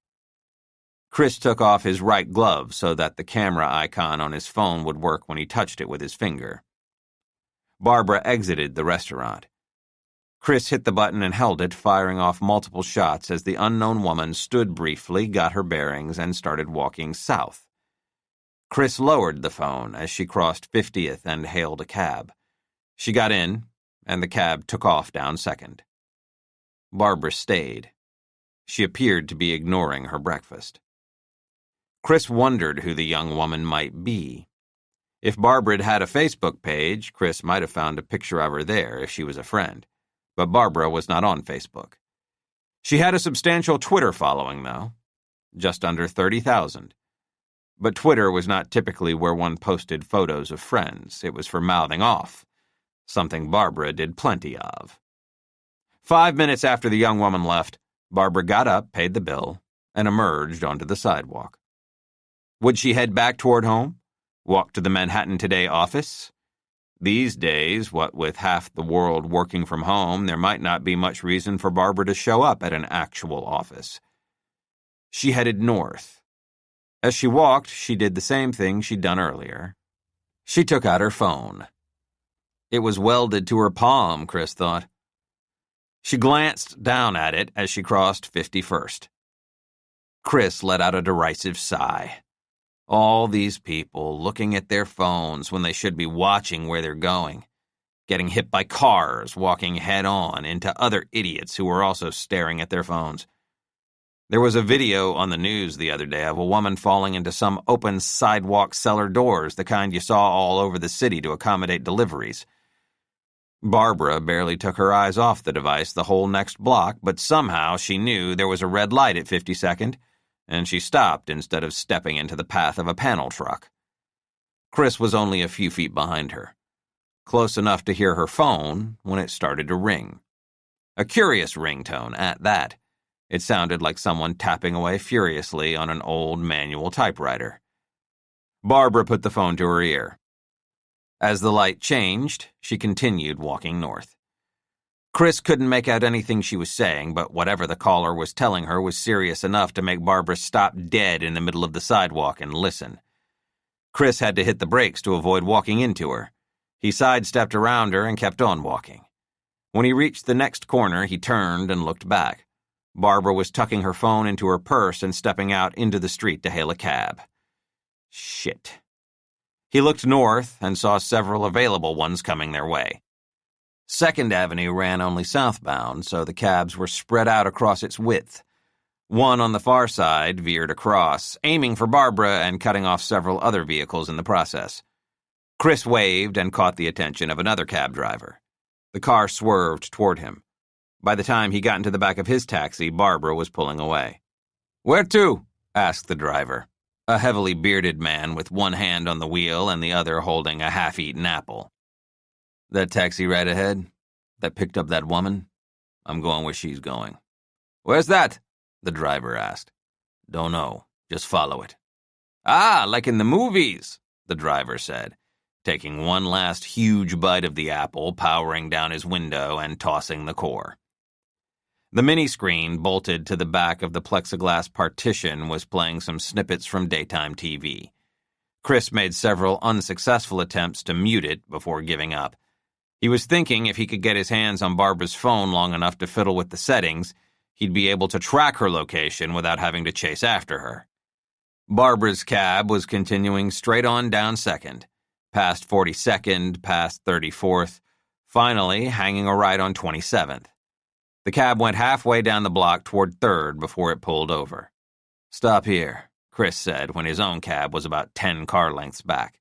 [SPEAKER 1] Chris took off his right glove so that the camera icon on his phone would work when he touched it with his finger. Barbara exited the restaurant. Chris hit the button and held it, firing off multiple shots as the unknown woman stood briefly, got her bearings, and started walking south. Chris lowered the phone as she crossed 50th and hailed a cab. She got in, and the cab took off down 2nd. Barbara stayed. She appeared to be ignoring her breakfast. Chris wondered who the young woman might be. If Barbara had had a Facebook page, Chris might have found a picture of her there if she was a friend. But Barbara was not on Facebook. She had a substantial Twitter following, though, just under 30,000. But Twitter was not typically where one posted photos of friends. It was for mouthing off, something Barbara did plenty of. 5 minutes after the young woman left, Barbara got up, paid the bill, and emerged onto the sidewalk. Would she head back toward home? Walk to the Manhattan Today office? These days, what with half the world working from home, there might not be much reason for Barbara to show up at an actual office. She headed north. As she walked, she did the same thing she'd done earlier. She took out her phone. It was welded to her palm, Chris thought. She glanced down at it as she crossed 51st. Chris let out a derisive sigh. All these people looking at their phones when they should be watching where they're going, getting hit by cars, walking head-on into other idiots who were also staring at their phones. There was a video on the news the other day of a woman falling into some open sidewalk cellar doors, the kind you saw all over the city to accommodate deliveries. Barbara barely took her eyes off the device the whole next block, but somehow she knew there was a red light at 52nd, and she stopped instead of stepping into the path of a panel truck. Chris was only a few feet behind her, close enough to hear her phone when it started to ring. A curious ringtone at that. It sounded like someone tapping away furiously on an old manual typewriter. Barbara put the phone to her ear. As the light changed, she continued walking north. Chris couldn't make out anything she was saying, but whatever the caller was telling her was serious enough to make Barbara stop dead in the middle of the sidewalk and listen. Chris had to hit the brakes to avoid walking into her. He sidestepped around her and kept on walking. When he reached the next corner, he turned and looked back. Barbara was tucking her phone into her purse and stepping out into the street to hail a cab. Shit. He looked north and saw several available ones coming their way. 2nd Avenue ran only southbound, so the cabs were spread out across its width. One on the far side veered across, aiming for Barbara and cutting off several other vehicles in the process. Chris waved and caught the attention of another cab driver. The car swerved toward him. By the time he got into the back of his taxi, Barbara was pulling away. "Where to?" asked the driver, a heavily bearded man with one hand on the wheel and the other holding a half-eaten apple. "That taxi right ahead? That picked up that woman? I'm going where she's going." "Where's that?" the driver asked. "Don't know. Just follow it." "Ah, like in the movies," the driver said, taking one last huge bite of the apple, powering down his window and tossing the core. The mini-screen bolted to the back of the plexiglass partition was playing some snippets from daytime TV. Chris made several unsuccessful attempts to mute it before giving up. He was thinking if he could get his hands on Barbara's phone long enough to fiddle with the settings, he'd be able to track her location without having to chase after her. Barbara's cab was continuing straight on down 2nd, past 42nd, past 34th, finally hanging a right on 27th. The cab went halfway down the block toward 3rd before it pulled over. "Stop here," Chris said when his own cab was about 10 car lengths back.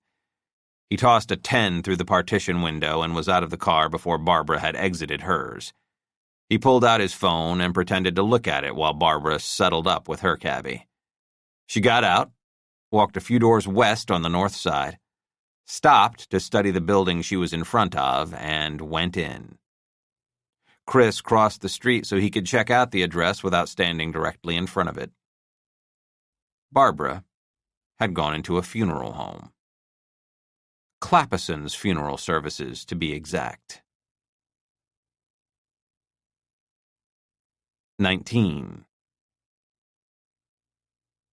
[SPEAKER 1] He tossed a 10 through the partition window and was out of the car before Barbara had exited hers. He pulled out his phone and pretended to look at it while Barbara settled up with her cabbie. She got out, walked a few doors west on the north side, stopped to study the building she was in front of, and went in. Chris crossed the street so he could check out the address without standing directly in front of it. Barbara had gone into a funeral home. Clapperson's funeral services, to be exact. 19.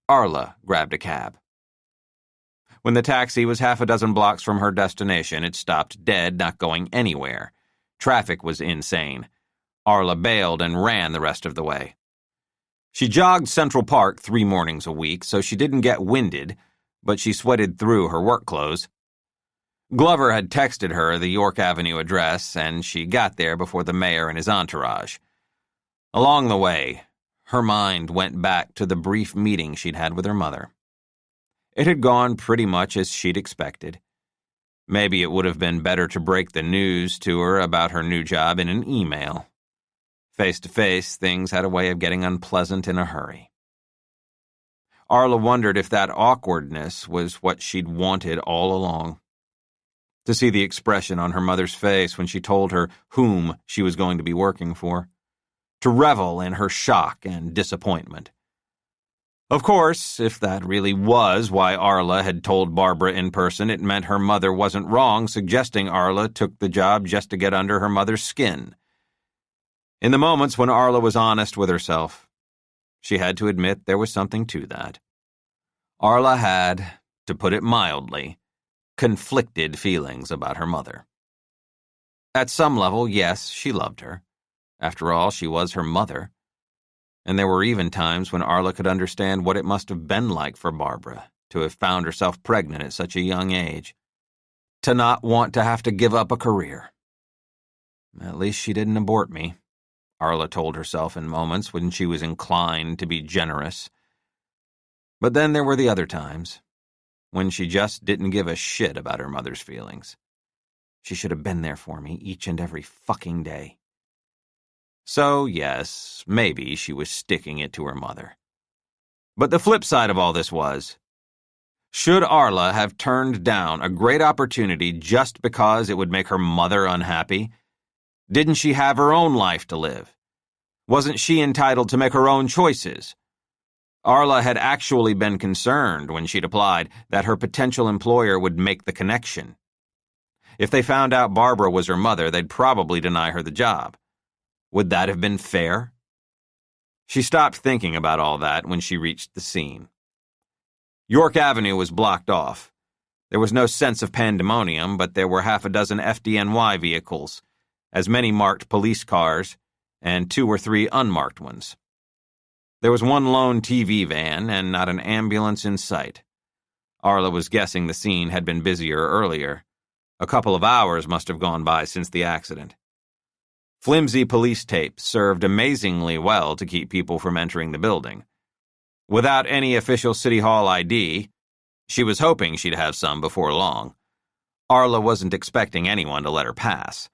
[SPEAKER 1] Arla grabbed a cab. When the taxi was half a dozen blocks from her destination, it stopped dead, not going anywhere. Traffic was insane. Arla bailed and ran the rest of the way. She jogged Central Park 3 mornings a week, so she didn't get winded, but she sweated through her work clothes. Glover had texted her the York Avenue address, and she got there before the mayor and his entourage. Along the way, her mind went back to the brief meeting she'd had with her mother. It had gone pretty much as she'd expected. Maybe it would have been better to break the news to her about her new job in an email. Face-to-face, things had a way of getting unpleasant in a hurry. Arla wondered if that awkwardness was what she'd wanted all along. To see the expression on her mother's face when she told her whom she was going to be working for. To revel in her shock and disappointment. Of course, if that really was why Arla had told Barbara in person, it meant her mother wasn't wrong suggesting Arla took the job just to get under her mother's skin. In the moments when Arla was honest with herself, she had to admit there was something to that. Arla had, to put it mildly, conflicted feelings about her mother. At some level, yes, she loved her. After all, she was her mother. And there were even times when Arla could understand what it must have been like for Barbara to have found herself pregnant at such a young age. To not want to have to give up a career. At least she didn't abort me, Arla told herself in moments when she was inclined to be generous. But then there were the other times, when she just didn't give a shit about her mother's feelings. She should have been there for me each and every fucking day. So, yes, maybe she was sticking it to her mother. But the flip side of all this was, should Arla have turned down a great opportunity just because it would make her mother unhappy? Didn't she have her own life to live? Wasn't she entitled to make her own choices? Arla had actually been concerned when she'd applied that her potential employer would make the connection. If they found out Barbara was her mother, they'd probably deny her the job. Would that have been fair? She stopped thinking about all that when she reached the scene. York Avenue was blocked off. There was no sense of pandemonium, but there were half a dozen FDNY vehicles, as many marked police cars, and 2 or 3 unmarked ones. There was one lone TV van and not an ambulance in sight. Arla was guessing the scene had been busier earlier. A couple of hours must have gone by since the accident. Flimsy police tape served amazingly well to keep people from entering the building. Without any official City Hall ID, she was hoping she'd have some before long. Arla wasn't expecting anyone to let her pass.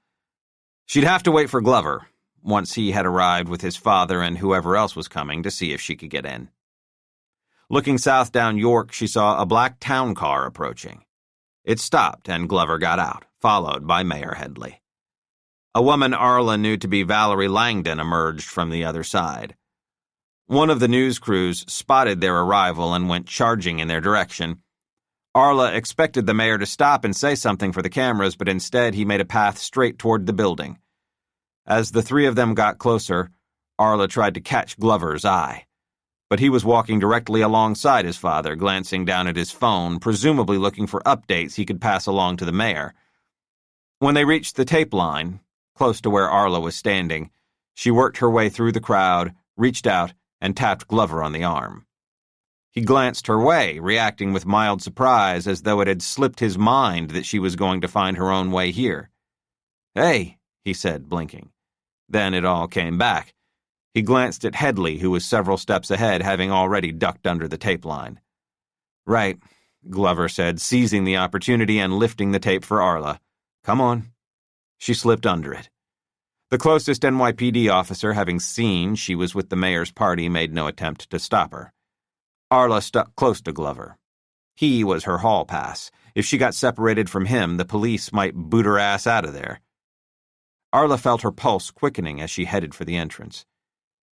[SPEAKER 1] She'd have to wait for Glover, once he had arrived with his father and whoever else was coming, to see if she could get in. Looking south down York, she saw a black town car approaching. It stopped, and Glover got out, followed by Mayor Headley. A woman Arla knew to be Valerie Langdon emerged from the other side. One of the news crews spotted their arrival and went charging in their direction. Arla expected the mayor to stop and say something for the cameras, but instead he made a path straight toward the building. As the 3 of them got closer, Arla tried to catch Glover's eye. But he was walking directly alongside his father, glancing down at his phone, presumably looking for updates he could pass along to the mayor. When they reached the tape line, close to where Arla was standing, she worked her way through the crowd, reached out, and tapped Glover on the arm. He glanced her way, reacting with mild surprise, as though it had slipped his mind that she was going to find her own way here. "Hey," he said, blinking. Then it all came back. He glanced at Headley, who was several steps ahead, having already ducked under the tape line. "Right," Glover said, seizing the opportunity and lifting the tape for Arla. "Come on." She slipped under it. The closest NYPD officer, having seen she was with the mayor's party, made no attempt to stop her. Arla stuck close to Glover. He was her hall pass. If she got separated from him, the police might boot her ass out of there. Arla felt her pulse quickening as she headed for the entrance.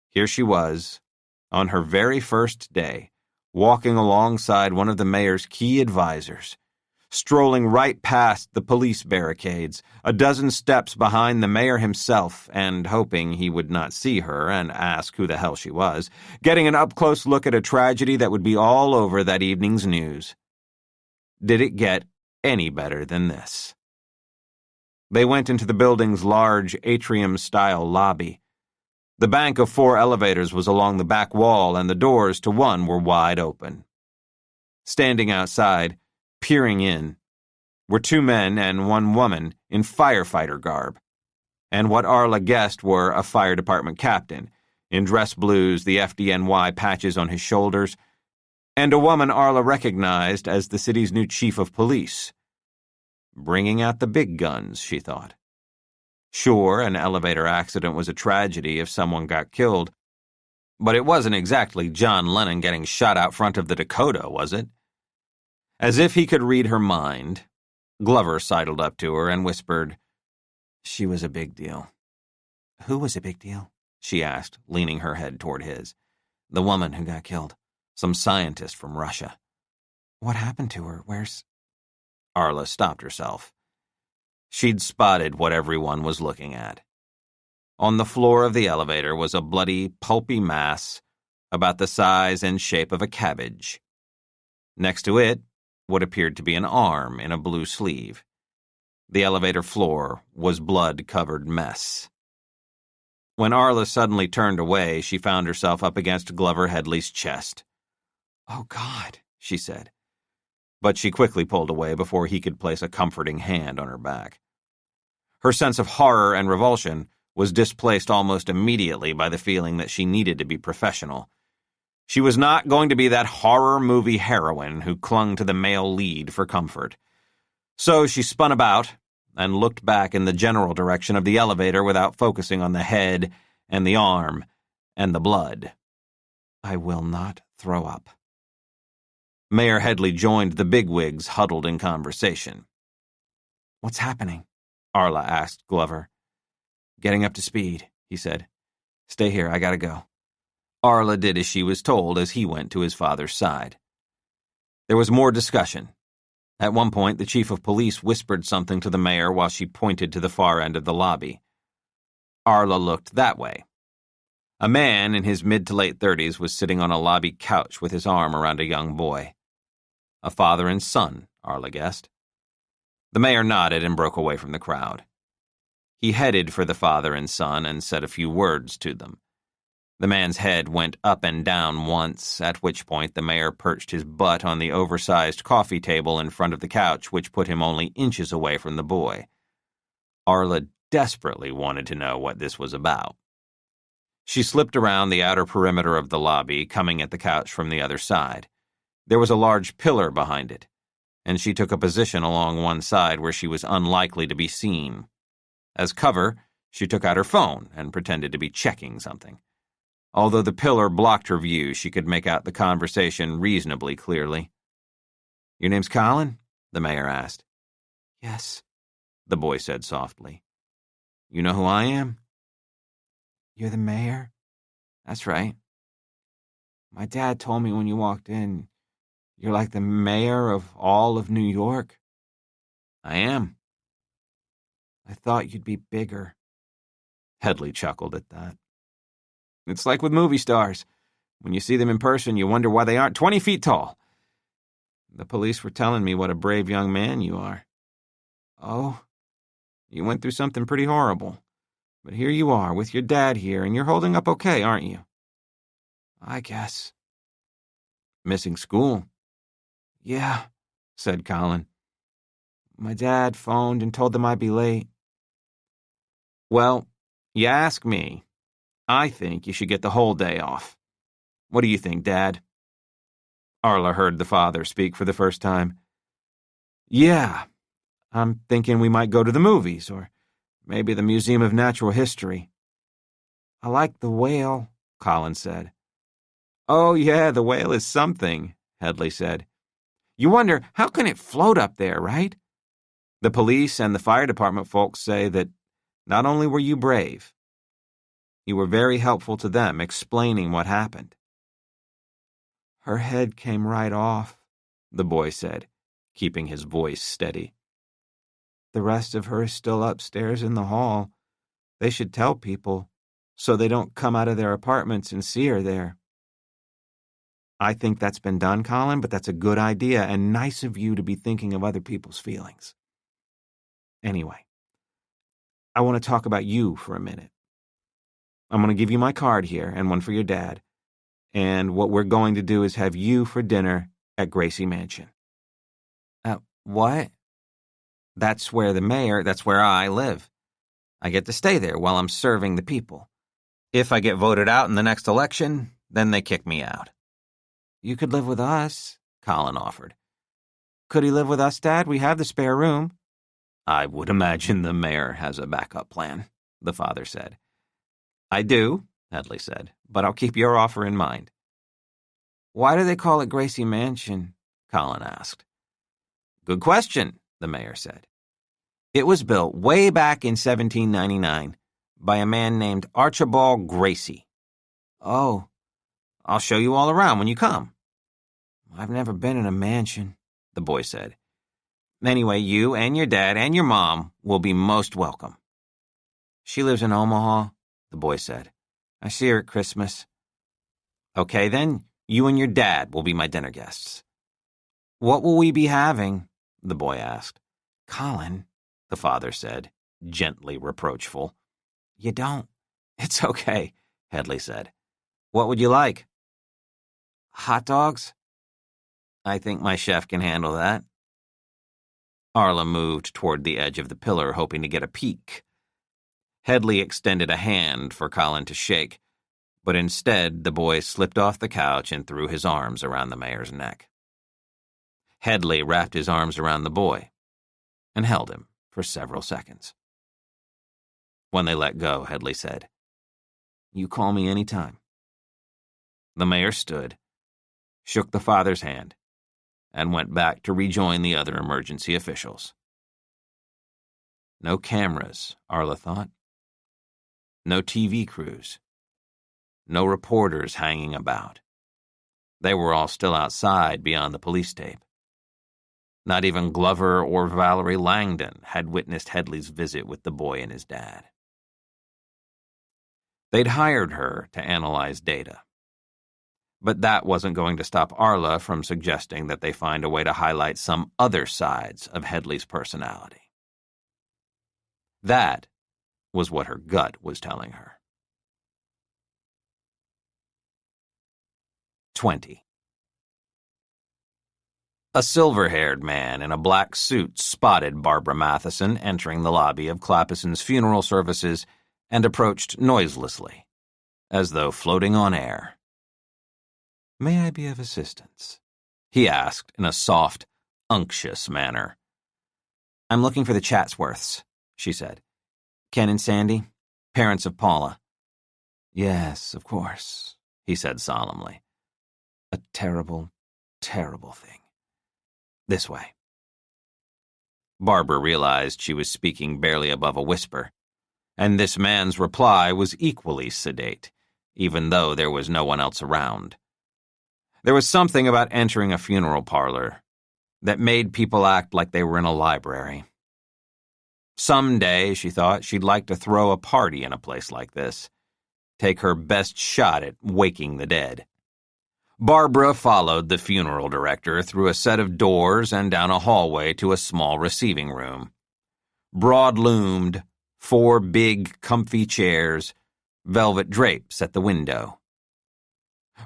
[SPEAKER 1] Here she was, on her very first day, walking alongside one of the mayor's key advisors, strolling right past the police barricades, a dozen steps behind the mayor himself, and hoping he would not see her and ask who the hell she was, getting an up-close look at a tragedy that would be all over that evening's news. Did it get any better than this? They went into the building's large atrium-style lobby. The bank of 4 elevators was along the back wall, and the doors to one were wide open. Standing outside, peering in, were 2 men and 1 woman in firefighter garb, and what Arla guessed were a fire department captain, in dress blues, the FDNY patches on his shoulders, and a woman Arla recognized as the city's new chief of police. Bringing out the big guns, she thought. Sure, an elevator accident was a tragedy if someone got killed, but it wasn't exactly John Lennon getting shot out front of the Dakota, was it? As if he could read her mind, Glover sidled up to her and whispered, "She was a big deal." "Who was a big deal?" she asked, leaning her head toward his. "The woman who got killed. Some scientist from Russia." "What happened to her? Where's—" Arla stopped herself. She'd spotted what everyone was looking at. On the floor of the elevator was a bloody, pulpy mass about the size and shape of a cabbage. Next to it, what appeared to be an arm in a blue sleeve. The elevator floor was blood-covered mess. When Arla suddenly turned away, she found herself up against Glover Headley's chest. "Oh, God," she said. But she quickly pulled away before he could place a comforting hand on her back. Her sense of horror and revulsion was displaced almost immediately by the feeling that she needed to be professional. She was not going to be that horror movie heroine who clung to the male lead for comfort. So she spun about and looked back in the general direction of the elevator without focusing on the head and the arm and the blood. "I will not throw up." Mayor Headley joined the bigwigs huddled in conversation. "What's happening?" Arla asked Glover. "Getting up to speed," he said. "Stay here, I gotta go." Arla did as she was told as he went to his father's side. There was more discussion. At one point, the chief of police whispered something to the mayor while she pointed to the far end of the lobby. Arla looked that way. A man in his mid to late 30s was sitting on a lobby couch with his arm around a young boy. A father and son, Arla guessed. The mayor nodded and broke away from the crowd. He headed for the father and son and said a few words to them. The man's head went up and down once, at which point the mayor perched his butt on the oversized coffee table in front of the couch, which put him only inches away from the boy. Arla desperately wanted to know what this was about. She slipped around the outer perimeter of the lobby, coming at the couch from the other side. There was a large pillar behind it, and she took a position along one side where she was unlikely to be seen. As cover, she took out her phone and pretended to be checking something. Although the pillar blocked her view, she could make out the conversation reasonably clearly. "Your name's Colin?" the mayor asked.
[SPEAKER 2] Yes,
[SPEAKER 1] the boy said softly. "You know who I am?"
[SPEAKER 2] you're the mayor?
[SPEAKER 1] "That's right."
[SPEAKER 2] My dad told me when you walked in, you're like the mayor of all of New York.
[SPEAKER 1] "I am."
[SPEAKER 2] I thought you'd be bigger.
[SPEAKER 1] Headley chuckled at that.
[SPEAKER 2] It's like with movie stars. When you see them in person, you wonder why they aren't 20 feet tall. The police were telling me what a brave young man you are. Oh, you went through something pretty horrible. But here you are, with your dad here, and you're holding up okay, aren't you? I guess.
[SPEAKER 1] "Missing school?"
[SPEAKER 2] Yeah, said Colin. My dad phoned and told them I'd be late.
[SPEAKER 1] "Well, you ask me. I think you should get the whole day off. What do you think, Dad?"
[SPEAKER 2] Arla heard the father speak for the first time. Yeah, I'm thinking we might go to the movies, or maybe the Museum of Natural History. I like the whale, Colin said. Oh, yeah, the whale is something, Headley said. You wonder, how can it float up there, right? The police and the fire department folks say that not only were you brave, you were very helpful to them explaining what happened. Her head came right off, the boy said, keeping his voice steady. The rest of her is still upstairs in the hall. They should tell people so they don't come out of their apartments and see her there. I think that's been done, Colin, but that's a good idea and nice of you to be thinking of other people's feelings. Anyway, I want to talk about you for a minute. I'm going to give you my card here and one for your dad. And what we're going to do is have you for dinner at Gracie Mansion. What? That's where I live. I get to stay there while I'm serving the people. If I get voted out in the next election, then they kick me out. You could live with us, Colin offered. Could he live with us, Dad? We have the spare room. I would imagine the mayor has a backup plan, the father said. I do, Headley said, but I'll keep your offer in mind. Why do they call it Gracie Mansion? Colin asked. Good question, the mayor said. It was built way back in 1799 by a man named Archibald Gracie. Oh, I'll show you all around when you come. I've never been in a mansion, the boy said. Anyway, you and your dad and your mom will be most welcome. She lives in Omaha, the boy said. I see her at Christmas. Okay, then, you and your dad will be my dinner guests. What will we be having? The boy asked. Colin, the father said, gently reproachful. You don't. It's okay, Headley said. What would you like? Hot dogs? I think my chef can handle that. Arla moved toward the edge of the pillar, hoping to get a peek. Headley extended a hand for Colin to shake, but instead the boy slipped off the couch and threw his arms around the mayor's neck. Headley wrapped his arms around the boy and held him for several seconds. When they let go, Headley said, You call me any time. The mayor stood, shook the father's hand, and went back to rejoin the other emergency officials. No cameras, Arla thought. No TV crews. No reporters hanging about. They were all still outside beyond the police tape. Not even Glover or Valerie Langdon had witnessed Headley's visit with the boy and his dad. They'd hired her to analyze data.
[SPEAKER 1] But that wasn't going to stop Arla from suggesting that they find a way to highlight some other sides of Headley's personality. That was what her gut was telling her. 20. A silver-haired man in a black suit spotted Barbara Matheson entering the lobby of Clapperson's funeral services and approached noiselessly, as though floating on air. "May I be of assistance?" he asked in a soft, unctuous manner. "I'm looking for the Chatsworths," she said. "Ken and Sandy, parents of Paula." "Yes, of course," he said solemnly. "A terrible, terrible thing. This way." Barbara realized she was speaking barely above a whisper, and this man's reply was equally sedate, even though there was no one else around. There was something about entering a funeral parlor that made people act like they were in a library. Someday, she thought, she'd like to throw a party in a place like this, take her best shot at waking the dead. Barbara followed the funeral director through a set of doors and down a hallway to a small receiving room. Broad-loomed, 4 big, comfy chairs, velvet drapes at the window.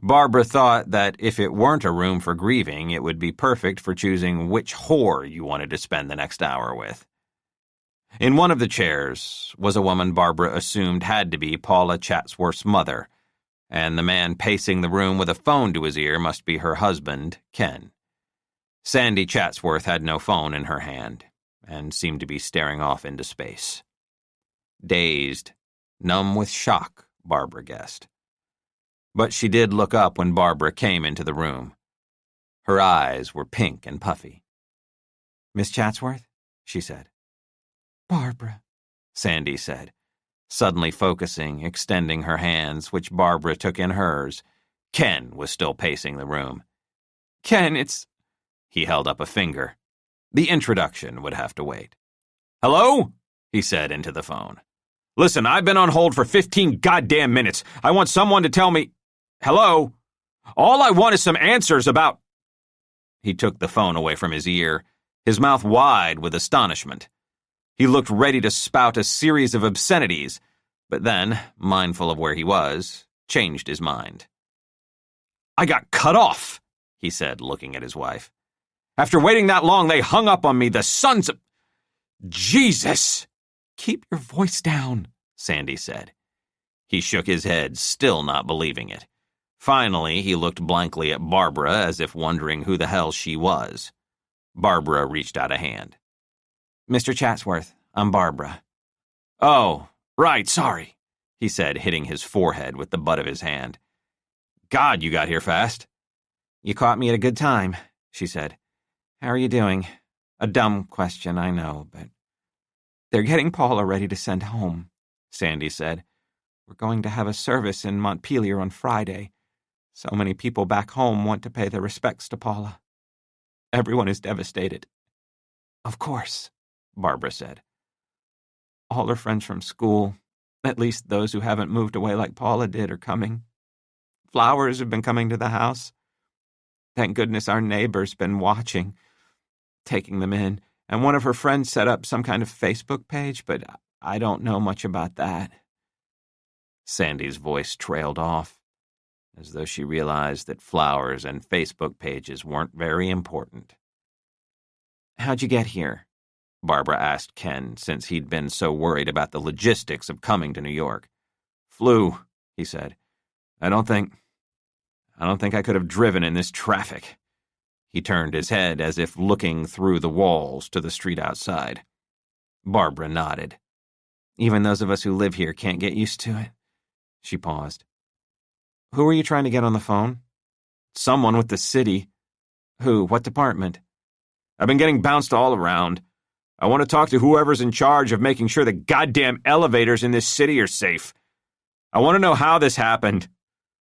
[SPEAKER 1] Barbara thought that if it weren't a room for grieving, it would be perfect for choosing which whore you wanted to spend the next hour with. In one of the chairs was a woman Barbara assumed had to be Paula Chatsworth's mother, and the man pacing the room with a phone to his ear must be her husband, Ken. Sandy Chatsworth had no phone in her hand, and seemed to be staring off into space. Dazed, numb with shock, Barbara guessed. But she did look up when Barbara came into the room. Her eyes were pink and puffy. "Miss Chatsworth?" she said. "Barbara," Sandy said, suddenly focusing, extending her hands, which Barbara took in hers. Ken was still pacing the room. "Ken, it's—" He held up a finger. The introduction would have to wait. "Hello?" he said into the phone. "Listen, I've been on hold for 15 goddamn minutes. I want someone to tell me— Hello? All I want is some answers about—" He took the phone away from his ear, his mouth wide with astonishment. He looked ready to spout a series of obscenities, but then, mindful of where he was, changed his mind. "I got cut off," he said, looking at his wife. "After waiting that long, they hung up on me, the sons of— Jesus!" "Keep your voice down," Sandy said. He shook his head, still not believing it. Finally, he looked blankly at Barbara as if wondering who the hell she was. Barbara reached out a hand. "Mr. Chatsworth, I'm Barbara." "Oh, right, sorry," he said, hitting his forehead with the butt of his hand. "God, you got here fast." "You caught me at a good time," she said. "How are you doing? A dumb question, I know, but—" "They're getting Paula ready to send home," Sandy said. "We're going to have a service in Montpelier on Friday. So many people back home want to pay their respects to Paula. Everyone is devastated." "Of course," Barbara said. "All her friends from school, at least those who haven't moved away like Paula did, are coming. Flowers have been coming to the house. Thank goodness our neighbor's been watching, taking them in, and one of her friends set up some kind of Facebook page, but I don't know much about that." Sandy's voice trailed off, as though she realized that flowers and Facebook pages weren't very important. "How'd you get here?" Barbara asked Ken, since he'd been so worried about the logistics of coming to New York. "Flew," he said. I don't think I could have driven in this traffic." He turned his head as if looking through the walls to the street outside. Barbara nodded. "Even those of us who live here can't get used to it." She paused. "Who are you trying to get on the phone?" "Someone with the city." "Who? What department?" "I've been getting bounced all around. I want to talk to whoever's in charge of making sure the goddamn elevators in this city are safe. I want to know how this happened.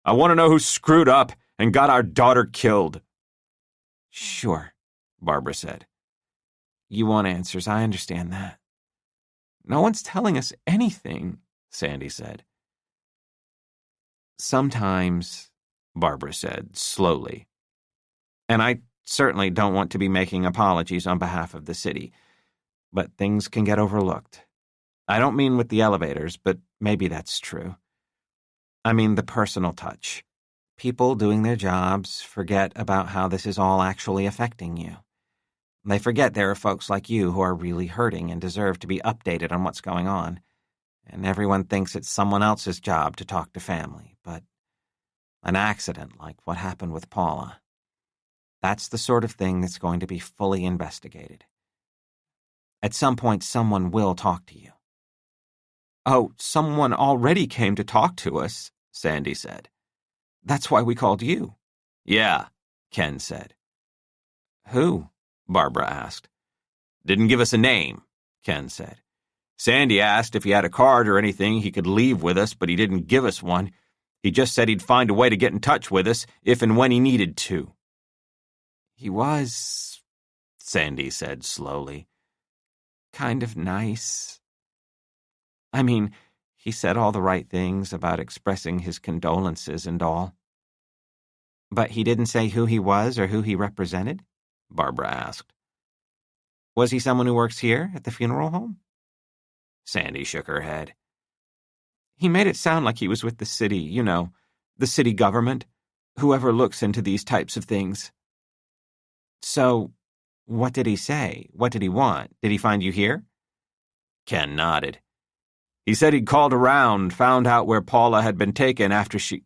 [SPEAKER 1] I want to know who screwed up and got our daughter killed." "Sure," Barbara said. "You want answers, I understand that." "No one's telling us anything," Sandy said. "Sometimes," Barbara said, slowly. And I certainly don't want to be making apologies on behalf of the city, but things can get overlooked. I don't mean with the elevators, but maybe that's true. I mean the personal touch. People doing their jobs forget about how this is all actually affecting you. They forget there are folks like you who are really hurting and deserve to be updated on what's going on. And everyone thinks it's someone else's job to talk to family, but an accident like what happened with Paula, that's the sort of thing that's going to be fully investigated. At some point, someone will talk to you.
[SPEAKER 2] Oh, someone already came to talk to us, Sandy said. That's why we called you.
[SPEAKER 1] Yeah, Ken said.
[SPEAKER 2] Who?
[SPEAKER 1] Barbara asked. Didn't give us a name, Ken said. Sandy asked if he had a card or anything he could leave with us, but he didn't give us one. He just said he'd find a way to get in touch with us if and when he needed to.
[SPEAKER 2] He was, Sandy said slowly, kind of nice. I mean, he said all the right things about expressing his condolences and all.
[SPEAKER 1] But he didn't say who he was or who he represented? Barbara asked. Was he someone who works here at the funeral home? Sandy shook her head.
[SPEAKER 2] He made it sound like he was with the city, you know, the city government, whoever looks into these types of things.
[SPEAKER 1] So, what did he say? What did he want? Did he find you here? Ken nodded. He said he'd called around, found out where Paula had been taken after she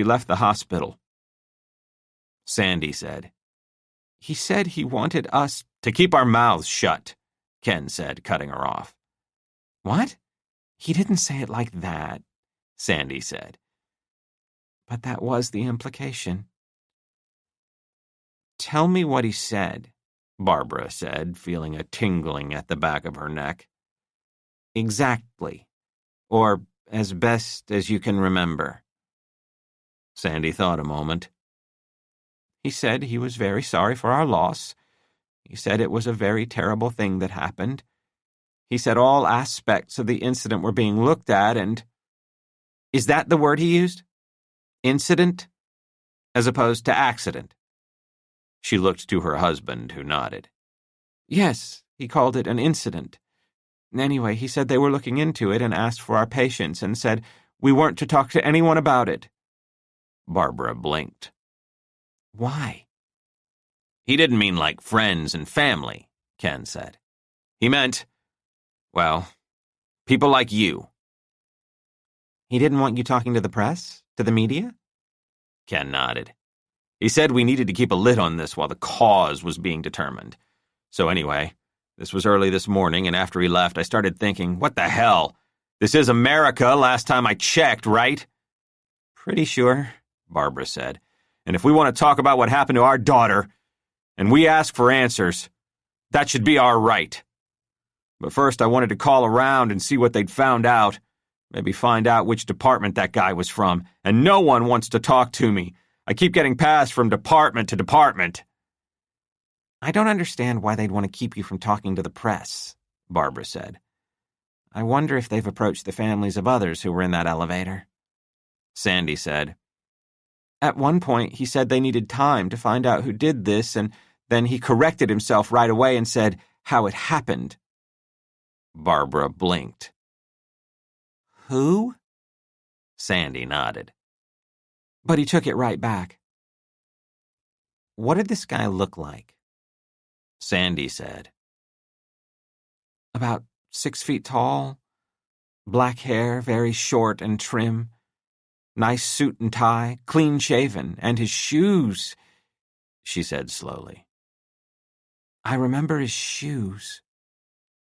[SPEAKER 1] left the hospital. Sandy said.
[SPEAKER 2] He said he wanted us
[SPEAKER 1] to keep our mouths shut, Ken said, cutting her off.
[SPEAKER 2] What? He didn't say it like that,
[SPEAKER 1] Sandy said.
[SPEAKER 2] But that was the implication.
[SPEAKER 1] Tell me what he said, Barbara said, feeling a tingling at the back of her neck. Exactly. Or as best as you can remember. Sandy thought a moment.
[SPEAKER 2] He said he was very sorry for our loss. He said it was a very terrible thing that happened. He said all aspects of the incident were being looked at and...
[SPEAKER 1] Is that the word he used? Incident? As opposed to accident? She looked to her husband, who nodded.
[SPEAKER 2] Yes, he called it an incident. Anyway, he said they were looking into it and asked for our patience and said we weren't to talk to anyone about it.
[SPEAKER 1] Barbara blinked.
[SPEAKER 2] Why?
[SPEAKER 1] He didn't mean like friends and family, Ken said. He meant, well, people like you.
[SPEAKER 2] He didn't want you talking to the press? To the media?
[SPEAKER 1] Ken nodded. He said we needed to keep a lid on this while the cause was being determined. So anyway, this was early this morning, and after he left, I started thinking, what the hell? This is America, last time I checked, right?
[SPEAKER 2] Pretty sure,
[SPEAKER 1] Barbara said. And if we want to talk about what happened to our daughter, and we ask for answers, that should be our right. But first I wanted to call around and see what they'd found out, maybe find out which department that guy was from, and no one wants to talk to me. I keep getting passed from department to department.
[SPEAKER 2] I don't understand why they'd want to keep you from talking to the press, Barbara said. I wonder if they've approached the families of others who were in that elevator.
[SPEAKER 1] Sandy said.
[SPEAKER 2] At one point, he said they needed time to find out who did this, and then he corrected himself right away and said how it happened.
[SPEAKER 1] Barbara blinked.
[SPEAKER 2] Who?
[SPEAKER 1] Sandy nodded.
[SPEAKER 2] But he took it right back.
[SPEAKER 1] What did this guy look like? Sandy said.
[SPEAKER 2] About 6 feet tall, black hair, very short and trim, nice suit and tie, clean-shaven, and his shoes, she said slowly. I remember his shoes.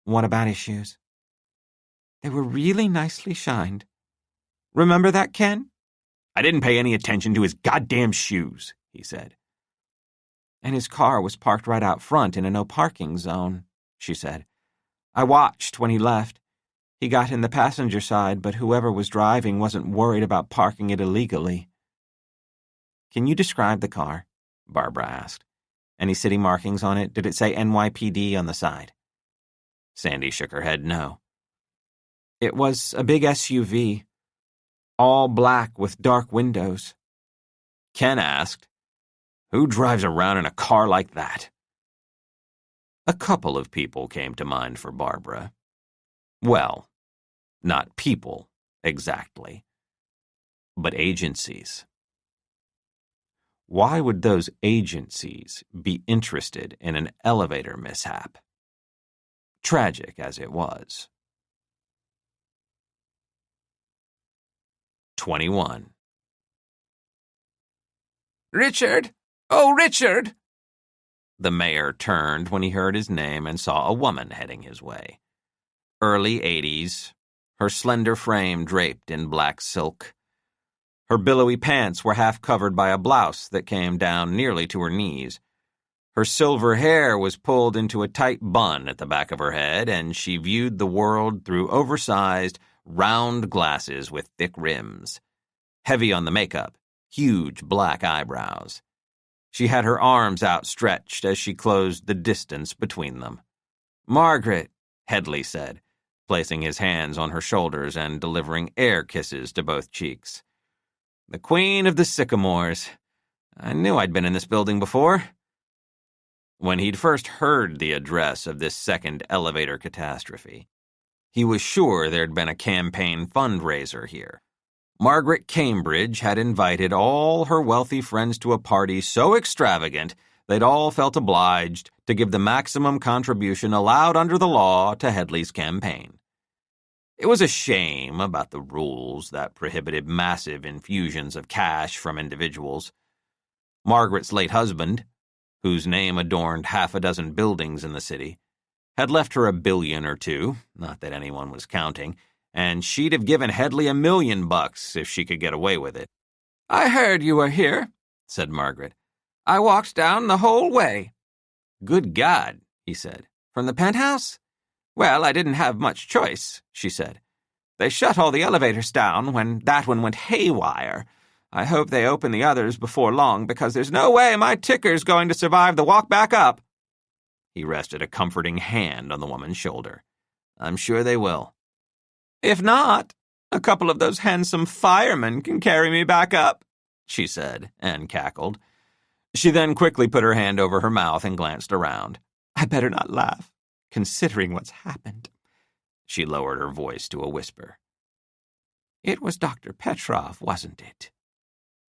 [SPEAKER 1] What about his shoes?
[SPEAKER 2] They were really nicely shined. Remember that, Ken?
[SPEAKER 1] I didn't pay any attention to his goddamn shoes, he said.
[SPEAKER 2] And his car was parked right out front in a no-parking zone, she said. I watched when he left. He got in the passenger side, but whoever was driving wasn't worried about parking it illegally.
[SPEAKER 1] Can you describe the car? Barbara asked. Any city markings on it? Did it say NYPD on the side? Sandy shook her head no.
[SPEAKER 2] It was a big SUV. all black with dark windows.
[SPEAKER 1] Ken asked, "Who drives around in a car like that?" A couple of people came to mind for Barbara. Well, not people, exactly, but agencies. Why would those agencies be interested in an elevator mishap? Tragic as it was. 21.
[SPEAKER 2] Richard! Oh, Richard!
[SPEAKER 1] The mayor turned when he heard his name and saw a woman heading his way. Early 80s, her slender frame draped in black silk. Her billowy pants were half covered by a blouse that came down nearly to her knees. Her silver hair was pulled into a tight bun at the back of her head, and she viewed the world through oversized, round glasses with thick rims. Heavy on the makeup, huge black eyebrows. She had her arms outstretched as she closed the distance between them. "Margaret," Headley said, placing his hands on her shoulders and delivering air kisses to both cheeks. "The Queen of the Sycamores. I knew I'd been in this building before." When he'd first heard the address of this second elevator catastrophe, he was sure there'd been a campaign fundraiser here. Margaret Cambridge had invited all her wealthy friends to a party so extravagant they'd all felt obliged to give the maximum contribution allowed under the law to Headley's campaign. It was a shame about the rules that prohibited massive infusions of cash from individuals. Margaret's late husband, whose name adorned half a dozen buildings in the city, had left her $1 billion or $2, not that anyone was counting, and she'd have given Headley $1 million if she could get away with it.
[SPEAKER 2] "I heard you were here," said Margaret. "I walked down the whole way."
[SPEAKER 1] "Good God," he said.
[SPEAKER 2] "From the penthouse?" "Well, I didn't have much choice," she said. "They shut all the elevators down when that one went haywire. I hope they open the others before long, because there's no way my ticker's going to survive the walk back up."
[SPEAKER 1] He rested a comforting hand on the woman's shoulder. "I'm sure they will."
[SPEAKER 2] "If not, a couple of those handsome firemen can carry me back up," she said, and cackled. She then quickly put her hand over her mouth and glanced around. "I better not laugh, considering what's happened." She lowered her voice to a whisper. "It was Dr. Petrov, wasn't it?"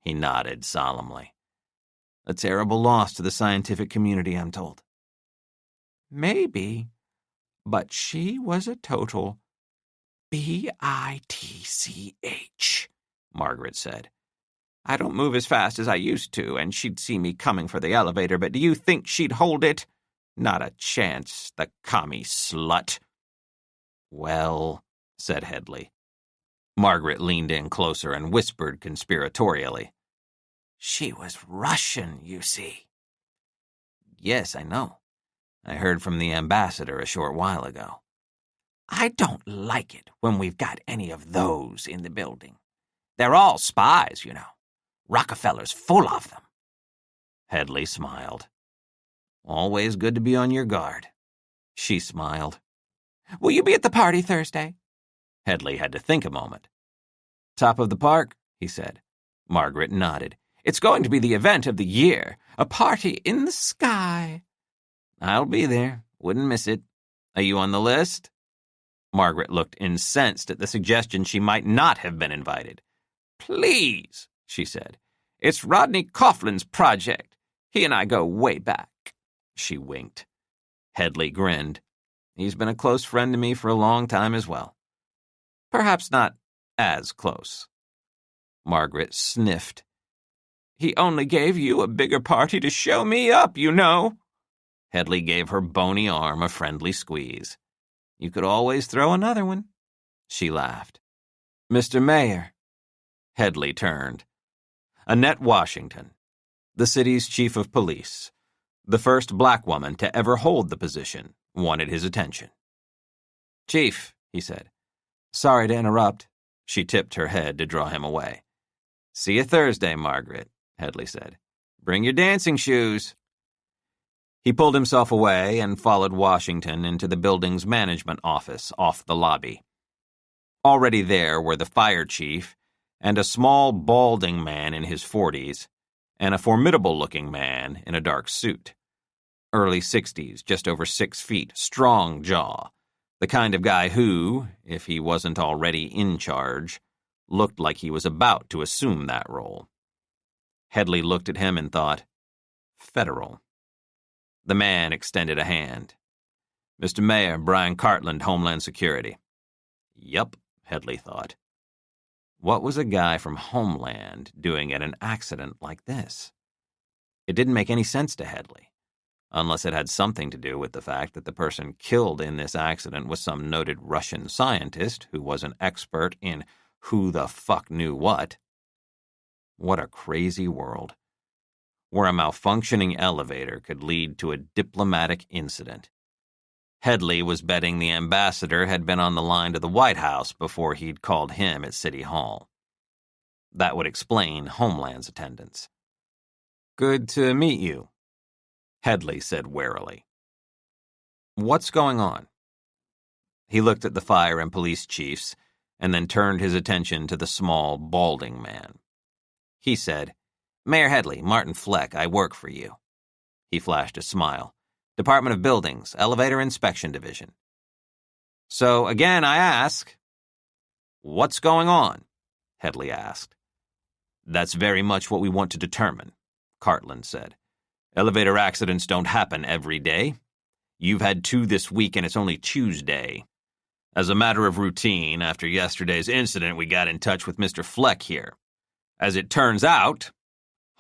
[SPEAKER 1] He nodded solemnly. "A terrible loss to the scientific community, I'm told."
[SPEAKER 2] "Maybe, but she was a total bitch," Margaret said. "I don't move as fast as I used to, and she'd see me coming for the elevator, but do you think she'd hold it? Not a chance, the commie slut."
[SPEAKER 1] "Well," said Headley. Margaret leaned in closer and whispered conspiratorially.
[SPEAKER 2] "She was Russian, you see."
[SPEAKER 1] "Yes, I know. I heard from the ambassador a short while ago."
[SPEAKER 2] "I don't like it when we've got any of those in the building. They're all spies, you know. Rockefeller's full of them."
[SPEAKER 1] Headley smiled. "Always good to be on your guard." She smiled.
[SPEAKER 2] "Will you be at the party Thursday?"
[SPEAKER 1] Headley had to think a moment. "Top of the park," he said. Margaret nodded.
[SPEAKER 2] "It's going to be the event of the year. A party in the sky."
[SPEAKER 1] "I'll be there. Wouldn't miss it. Are you on the list?" Margaret looked incensed at the suggestion she might not have been invited.
[SPEAKER 2] "Please," she said. "It's Rodney Coughlin's project. He and I go way back."
[SPEAKER 1] She winked. Headley grinned. "He's been a close friend to me for a long time as well. Perhaps not as close." Margaret sniffed.
[SPEAKER 2] "He only gave you a bigger party to show me up, you know."
[SPEAKER 1] Headley gave her bony arm a friendly squeeze. "You could always throw another one." She laughed.
[SPEAKER 2] "Mr. Mayor."
[SPEAKER 1] Headley turned. Annette Washington, the city's chief of police, the first black woman to ever hold the position, wanted his attention.
[SPEAKER 2] "Chief," he said. "Sorry to interrupt."
[SPEAKER 1] She tipped her head to draw him away.
[SPEAKER 2] "See you Thursday, Margaret," Headley said. "Bring your dancing shoes."
[SPEAKER 1] He pulled himself away and followed Washington into the building's management office off the lobby. Already there were the fire chief and a small, balding man in his 40s, and a formidable-looking man in a dark suit. Early 60s, just over 6 feet, strong jaw, the kind of guy who, if he wasn't already in charge, looked like he was about to assume that role. Headley looked at him and thought, federal. The man extended a hand. Mr. Mayor, Brian Cartland, Homeland Security. Yup, Headley thought. What was a guy from Homeland doing at an accident like this? It didn't make any sense to Headley, unless it had something to do with the fact that the person killed in this accident was some noted Russian scientist who was an expert in who the fuck knew what. What a crazy world, where a malfunctioning elevator could lead to a diplomatic incident. Headley was betting the ambassador had been on the line to the White House before he'd called him at City Hall. That would explain Homeland's attendance. Good to meet you, Headley said warily. What's going on? He looked at the fire and police chiefs and then turned his attention to the small, balding man. He said, Mayor Headley, Martin Fleck, I work for you. He flashed a smile. Department of Buildings, Elevator Inspection Division. So, again, I ask, what's going on? Headley asked. That's very much what we want to determine, Cartland said. Elevator accidents don't happen every day. You've had 2 this week and it's only Tuesday. As a matter of routine, after yesterday's incident, we got in touch with Mr. Fleck here. As it turns out,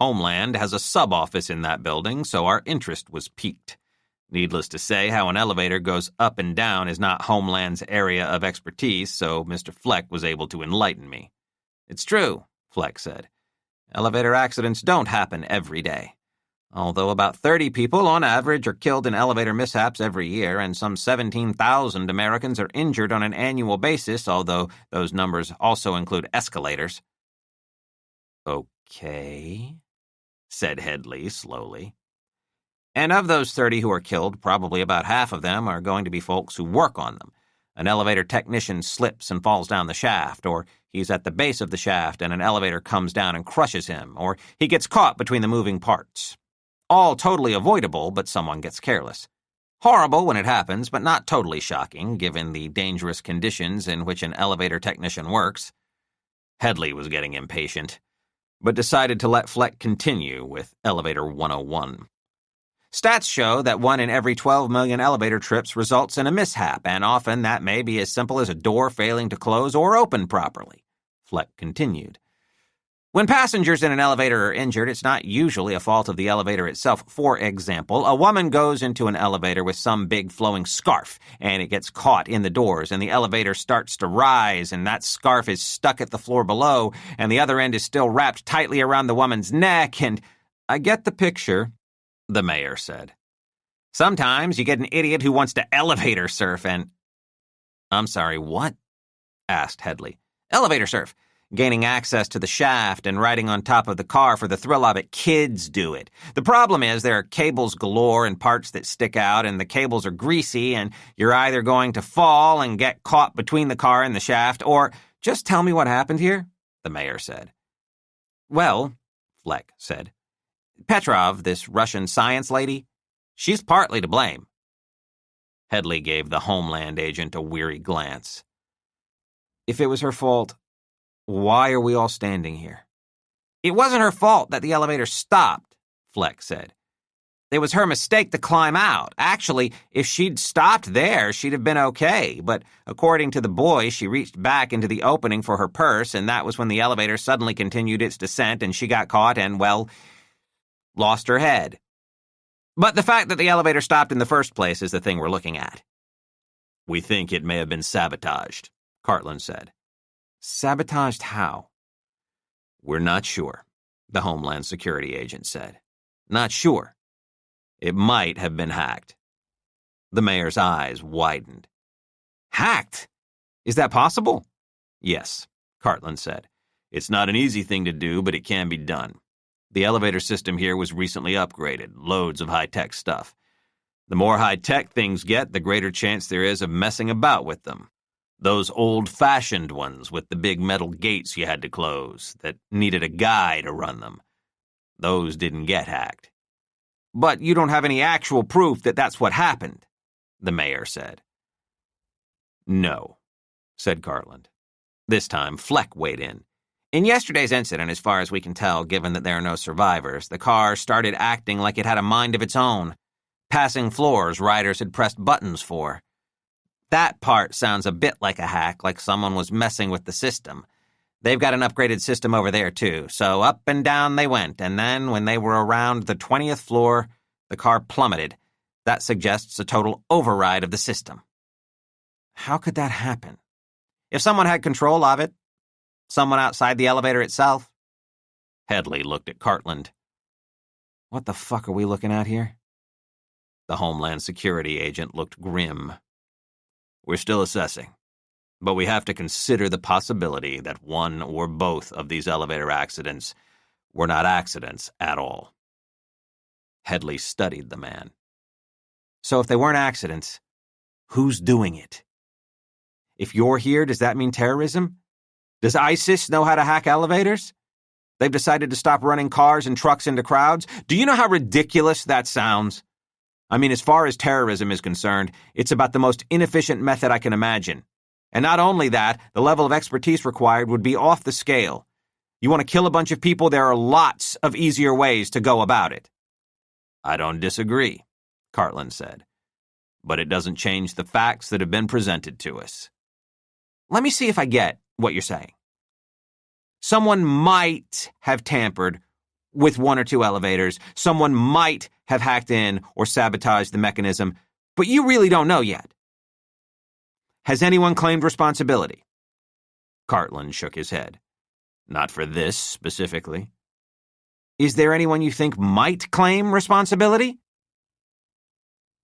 [SPEAKER 1] Homeland has a sub-office in that building, so our interest was piqued. Needless to say, how an elevator goes up and down is not Homeland's area of expertise, so Mr. Fleck was able to enlighten me. It's true, Fleck said. Elevator accidents don't happen every day. Although about 30 people on average are killed in elevator mishaps every year, and some 17,000 Americans are injured on an annual basis, although those numbers also include escalators. Okay, said Headley slowly. And of those 30 who are killed, probably about half of them are going to be folks who work on them. An elevator technician slips and falls down the shaft, or he's at the base of the shaft and an elevator comes down and crushes him, or he gets caught between the moving parts. All totally avoidable, but someone gets careless. Horrible when it happens, but not totally shocking, given the dangerous conditions in which an elevator technician works. Headley was getting impatient, but decided to let Fleck continue with Elevator 101. Stats show that 1 in every 12 million elevator trips results in a mishap, and often that may be as simple as a door failing to close or open properly. Fleck continued. When passengers in an elevator are injured, it's not usually a fault of the elevator itself. For example, a woman goes into an elevator with some big flowing scarf, and it gets caught in the doors, and the elevator starts to rise, and that scarf is stuck at the floor below, and the other end is still wrapped tightly around the woman's neck, and... I get the picture, the mayor said. Sometimes you get an idiot who wants to elevator surf and... I'm sorry, what? Asked Headley. Elevator surf. Gaining access to the shaft and riding on top of the car for the thrill of it. Kids do it. The problem is there are cables galore and parts that stick out, and the cables are greasy, and you're either going to fall and get caught between the car and the shaft, or... Just tell me what happened here, the mayor said. Well, Fleck said, Petrov, this Russian science lady, she's partly to blame. Headley gave the Homeland agent a weary glance. If it was her fault, why are we all standing here? It wasn't her fault that the elevator stopped, Fleck said. It was her mistake to climb out. Actually, if she'd stopped there, she'd have been okay. But according to the boy, she reached back into the opening for her purse, and that was when the elevator suddenly continued its descent and she got caught and, well, lost her head. But the fact that the elevator stopped in the first place is the thing we're looking at. We think it may have been sabotaged, Cartland said. Sabotaged how? We're not sure, the Homeland Security agent said. Not sure. It might have been hacked. The mayor's eyes widened. Hacked? Is that possible? Yes, Cartland said. It's not an easy thing to do, but it can be done. The elevator system here was recently upgraded, loads of high-tech stuff. The more high-tech things get, the greater chance there is of messing about with them. Those old-fashioned ones with the big metal gates you had to close that needed a guy to run them. Those didn't get hacked. But you don't have any actual proof that that's what happened, the mayor said. No, said Cartland. This time, Fleck weighed in. In yesterday's incident, as far as we can tell, given that there are no survivors, the car started acting like it had a mind of its own, passing floors riders had pressed buttons for. That part sounds a bit like a hack, like someone was messing with the system. They've got an upgraded system over there, too, so up and down they went, and then, when they were around the 20th floor, the car plummeted. That suggests a total override of the system. How could that happen? If someone had control of it, someone outside the elevator itself? Headley looked at Cartland. What the fuck are we looking at here? The Homeland Security agent looked grim. We're still assessing, but we have to consider the possibility that one or both of these elevator accidents were not accidents at all. Headley studied the man. So if they weren't accidents, who's doing it? If you're here, does that mean terrorism? Does ISIS know how to hack elevators? They've decided to stop running cars and trucks into crowds? Do you know how ridiculous that sounds? I mean, as far as terrorism is concerned, it's about the most inefficient method I can imagine. And not only that, the level of expertise required would be off the scale. You want to kill a bunch of people, there are lots of easier ways to go about it. I don't disagree, Cartland said. But it doesn't change the facts that have been presented to us. Let me see if I get what you're saying. Someone might have tampered with one or two elevators. Someone might have hacked in or sabotaged the mechanism, but you really don't know yet. Has anyone claimed responsibility? Cartland shook his head. Not for this specifically. Is there anyone you think might claim responsibility?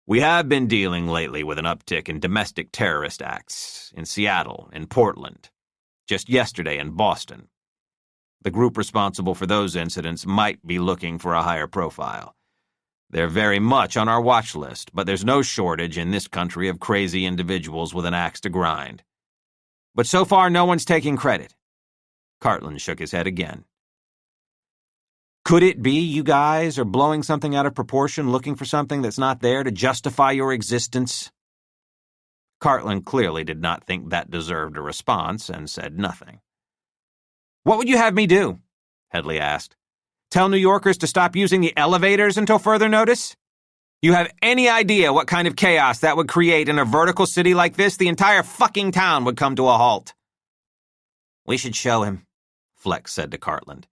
[SPEAKER 1] We have been dealing lately with an uptick in domestic terrorist acts in Seattle, in Portland, just yesterday in Boston. The group responsible for those incidents might be looking for a higher profile. They're very much on our watch list, but there's no shortage in this country of crazy individuals with an axe to grind. But so far, no one's taking credit. Cartland shook his head again. Could it be you guys are blowing something out of proportion, looking for something that's not there to justify your existence? Cartland clearly did not think that deserved a response and said nothing. What would you have me do? Headley asked. Tell New Yorkers to stop using the elevators until further notice? You have any idea what kind of chaos that would create in a vertical city like this? The entire fucking town would come to a halt. We should show him, Fleck said to Cartland.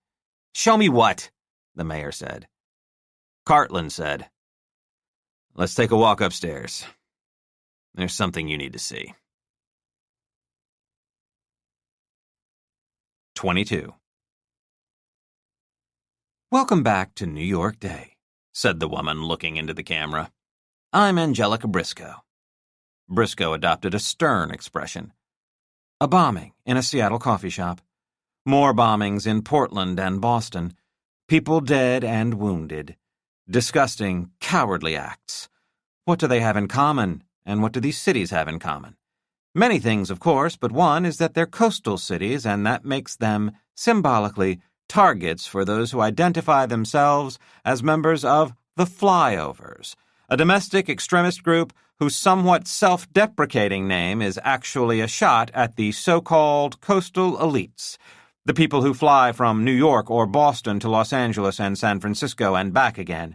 [SPEAKER 1] Show me what? The mayor said. Cartland said, Let's take a walk upstairs. There's something you need to see. 22. Welcome back to New York Day, said the woman looking into the camera. I'm Angelica Briscoe. Briscoe adopted a stern expression. A bombing in a Seattle coffee shop. More bombings in Portland and Boston. People dead and wounded. Disgusting, cowardly acts. What do they have in common, and what do these cities have in common? Many things, of course, but one is that they're coastal cities, and that makes them, symbolically, targets for those who identify themselves as members of the Flyovers, a domestic extremist group whose somewhat self-deprecating name is actually a shot at the so-called coastal elites, the people who fly from New York or Boston to Los Angeles and San Francisco and back again.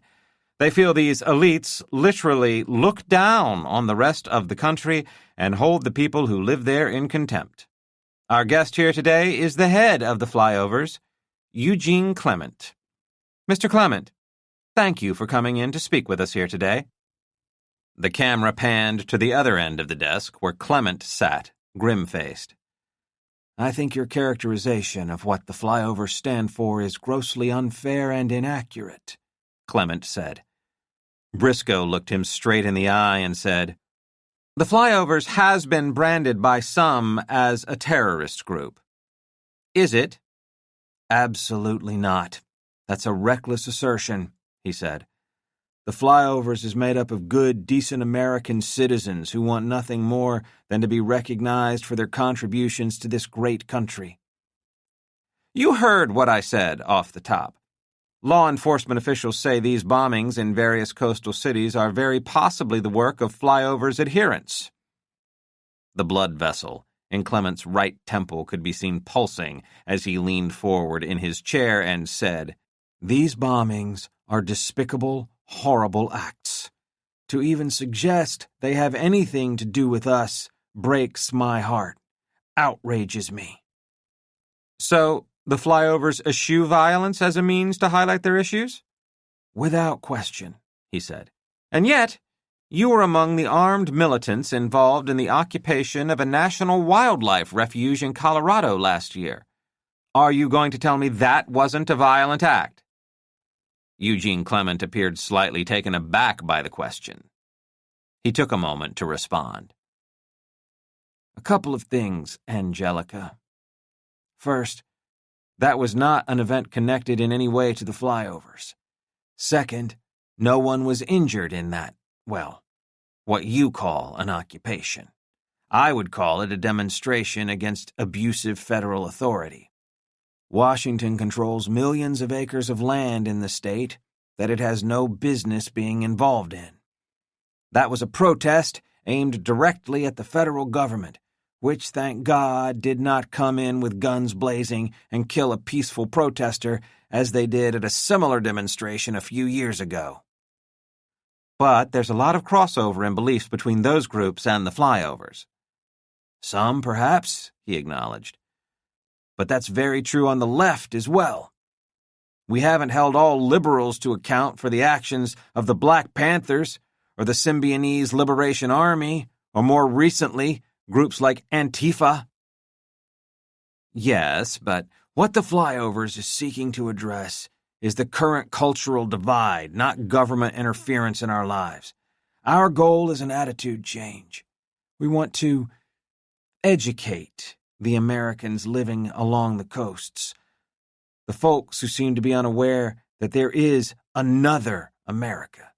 [SPEAKER 1] They feel these elites literally look down on the rest of the country and hold the people who live there in contempt. Our guest here today is the head of the Flyovers, Eugene Clement. Mr. Clement, thank you for coming in to speak with us here today. The camera panned to the other end of the desk where Clement sat, grim-faced. I think your characterization of what the Flyovers stand for is grossly unfair and inaccurate, Clement said. Briscoe looked him straight in the eye and said, The Flyovers has been branded by some as a terrorist group. Is it? Absolutely not. That's a reckless assertion, he said.
[SPEAKER 3] The flyovers is made up of good, decent American citizens who want nothing more than to be recognized for their contributions to this great country.
[SPEAKER 1] You heard what I said off the top. Law enforcement officials say these bombings in various coastal cities are very possibly the work of flyovers' adherents. The blood vessel in Clement's right temple could be seen pulsing as he leaned forward in his chair and said,
[SPEAKER 3] "These bombings are despicable, horrible acts. To even suggest they have anything to do with us breaks my heart, outrages me."
[SPEAKER 1] So, the flyovers eschew violence as a means to highlight their issues?
[SPEAKER 3] "Without question," he said.
[SPEAKER 1] And yet, you were among the armed militants involved in the occupation of a national wildlife refuge in Colorado last year. Are you going to tell me that wasn't a violent act? Eugene Clement appeared slightly taken aback by the question. He took a moment to respond.
[SPEAKER 3] "A couple of things, Angelica. First, that was not an event connected in any way to the flyovers. Second, no one was injured in that, well, what you call an occupation. I would call it a demonstration against abusive federal authority. Washington controls millions of acres of land in the state that it has no business being involved in. That was a protest aimed directly at the federal government, which, thank God, did not come in with guns blazing and kill a peaceful protester as they did at a similar demonstration a few years ago."
[SPEAKER 1] But there's a lot of crossover in beliefs between those groups and the flyovers.
[SPEAKER 3] "Some, perhaps," he acknowledged. "But that's very true on the left as well. We haven't held all liberals to account for the actions of the Black Panthers or the Symbionese Liberation Army, or more recently, groups like Antifa." "Yes, but what the flyovers is seeking to address is the current cultural divide, not government interference in our lives. Our goal is an attitude change. We want to educate the Americans living along the coasts, the folks who seem to be unaware that there is another America.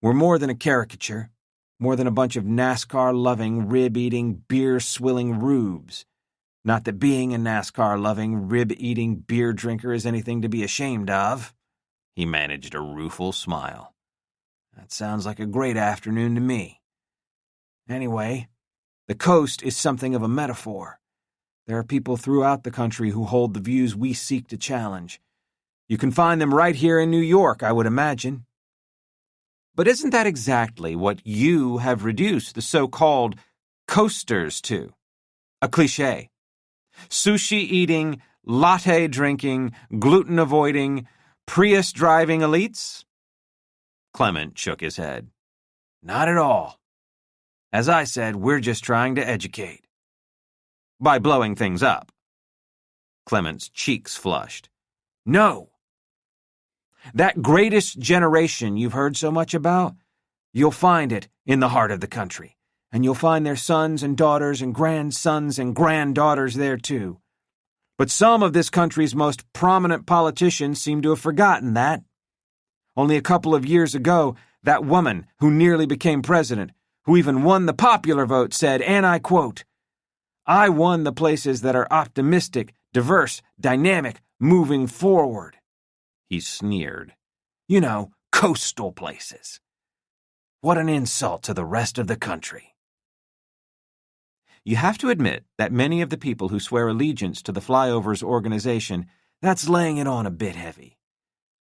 [SPEAKER 3] We're more than a caricature, more than a bunch of NASCAR-loving, rib-eating, beer-swilling rubes. Not that being a NASCAR-loving, rib-eating beer drinker is anything to be ashamed of." He managed a rueful smile. "That sounds like a great afternoon to me. Anyway, the coast is something of a metaphor. There are people throughout the country who hold the views we seek to challenge. You can find them right here in New York, I would imagine."
[SPEAKER 1] But isn't that exactly what you have reduced the so-called coasters to? A cliché. Sushi-eating, latte-drinking, gluten-avoiding, Prius-driving elites? Clement shook his head.
[SPEAKER 3] "Not at all. As I said, we're just trying to educate."
[SPEAKER 1] By blowing things up. Clement's cheeks flushed.
[SPEAKER 3] "No. That greatest generation you've heard so much about, you'll find it in the heart of the country. And you'll find their sons and daughters and grandsons and granddaughters there too. But some of this country's most prominent politicians seem to have forgotten that. Only a couple of years ago, that woman who nearly became president, who even won the popular vote, said, and I quote, 'I won the places that are optimistic, diverse, dynamic, moving forward.'" He sneered. "You know, coastal places. What an insult to the rest of the country."
[SPEAKER 1] You have to admit that many of the people who swear allegiance to the Flyovers organization,
[SPEAKER 3] "That's laying it on a bit heavy.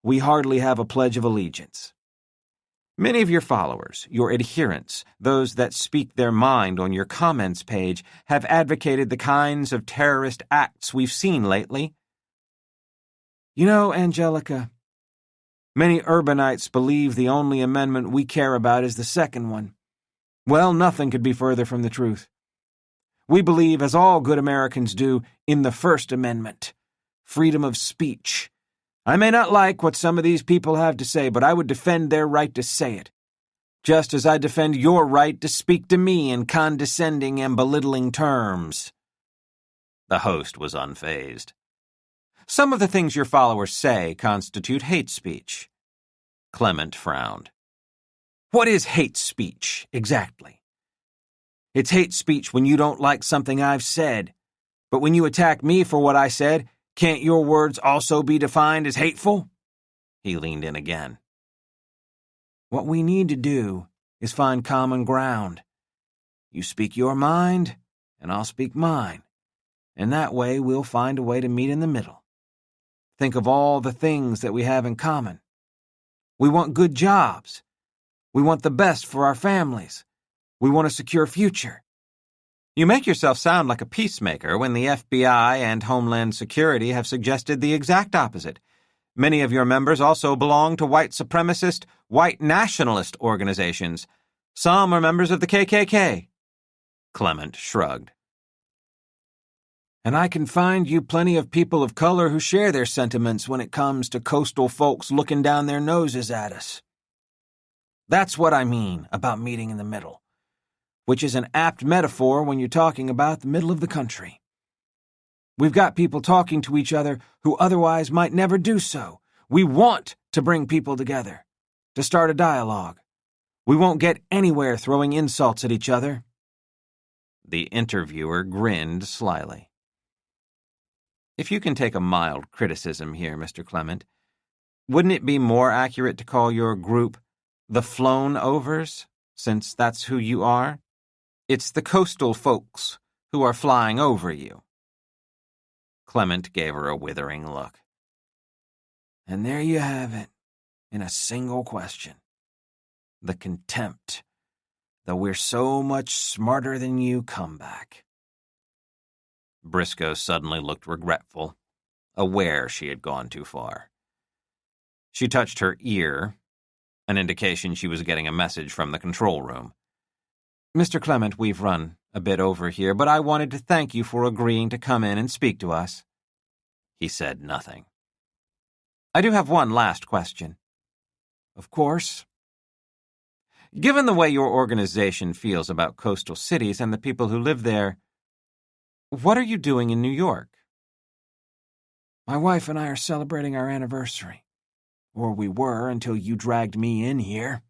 [SPEAKER 3] We hardly have a pledge of allegiance."
[SPEAKER 1] Many of your followers, your adherents, those that speak their mind on your comments page, have advocated the kinds of terrorist acts we've seen lately.
[SPEAKER 3] You know, Angelica, many urbanites believe the only amendment we care about is the second one. Well, nothing could be further from the truth. We believe, as all good Americans do, in the First Amendment, freedom of speech. I may not like what some of these people have to say, but I would defend their right to say it, just as I defend your right to speak to me in condescending and belittling terms."
[SPEAKER 1] The host was unfazed. "Some of the things your followers say constitute hate speech." Clement frowned. What is hate speech, exactly? It's hate speech when you don't like something I've said. But when you attack me for what I said, can't your words also be defined as hateful? He leaned in again. What we need to do is find common ground. You speak your mind, and I'll speak mine. And that way we'll find a way to meet in the middle. Think of all the things that we have in common. We want good jobs. We want the best for our families. We want a secure future. You make yourself sound like a peacemaker when the FBI and Homeland Security have suggested the exact opposite. Many of your members also belong to white supremacist, white nationalist organizations. Some are members of the KKK. Clement shrugged. And I can find you plenty of people of color who share their sentiments when it comes to coastal folks looking down their noses at us. That's what I mean about meeting in the middle, which is an apt metaphor when you're talking about the middle of the country. We've got people talking to each other who otherwise might never do so. We want to bring people together, to start a dialogue. We won't get anywhere throwing insults at each other. The interviewer grinned slyly. If you can take a mild criticism here, Mr. Clement, wouldn't it be more accurate to call your group the Flown Overs, since that's who you are? It's the coastal folks who are flying over you. Clement gave her a withering look. And there you have it, in a single question. The contempt, the we're so much smarter than you comeback. Briscoe suddenly looked regretful, aware she had gone too far. She touched her ear, an indication she was getting a message from the control room. Mr. Clement, we've run a bit over here, but I wanted to thank you for agreeing to come in and speak to us. He said nothing. I do have one last question. Of course. Given the way your organization feels about coastal cities and the people who live there, what are you doing in New York? My wife and I are celebrating our anniversary. Or we were until you dragged me in here.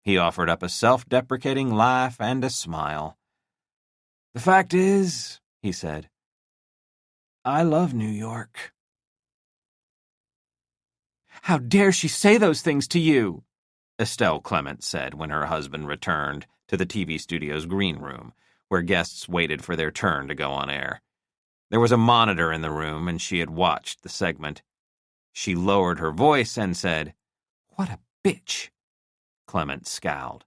[SPEAKER 1] He offered up a self-deprecating laugh and a smile. The fact is, he said, I love New York. How dare she say those things to you? Estelle Clement said when her husband returned to the TV studio's green room, where guests waited for their turn to go on air. There was a monitor in the room, and she had watched the segment. She lowered her voice and said, What a bitch. Clement scowled.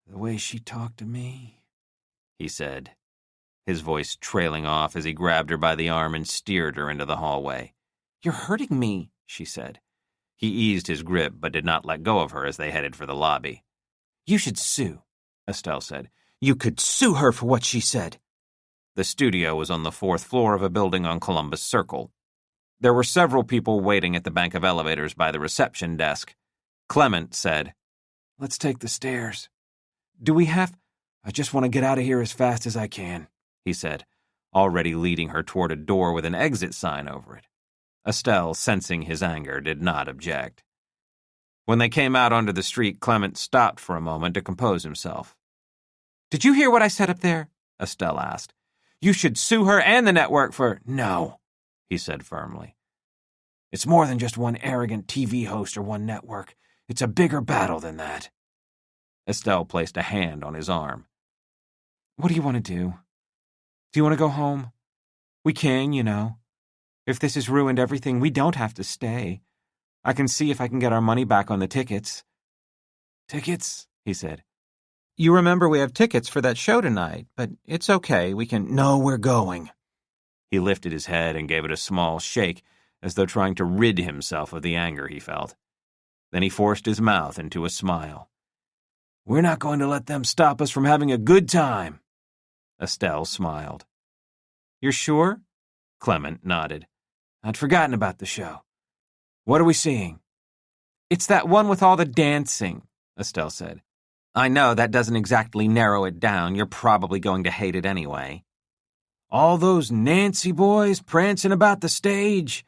[SPEAKER 1] The way she talked to me, he said, his voice trailing off as he grabbed her by the arm and steered her into the hallway. You're hurting me, she said. He eased his grip but did not let go of her as they headed for the lobby. You should sue, Estelle said. You could sue her for what she said. The studio was on the 4th floor of a building on Columbus Circle. There were several people waiting at the bank of elevators by the reception desk. Clement said, Let's take the stairs. Do we have... I just want to get out of here as fast as I can, he said, already leading her toward a door with an exit sign over it. Estelle, sensing his anger, did not object. When they came out onto the street, Clement stopped for a moment to compose himself. Did you hear what I said up there? Estelle asked. You should sue her and the network for... No, he said firmly. It's more than just one arrogant TV host or one network. It's a bigger battle than that. Estelle placed a hand on his arm. What do you want to do? Do you want to go home? We can, you know. If this has ruined everything, we don't have to stay. I can see if I can get our money back on the tickets. Tickets? He said. You remember we have tickets for that show tonight, but it's okay, we can... No, we're going. He lifted his head and gave it a small shake, as though trying to rid himself of the anger he felt. Then he forced his mouth into a smile. We're not going to let them stop us from having a good time. Estelle smiled. You're sure? Clement nodded. I'd forgotten about the show. What are we seeing? It's that one with all the dancing, Estelle said. I know that doesn't exactly narrow it down. You're probably going to hate it anyway. All those Nancy boys prancing about the stage.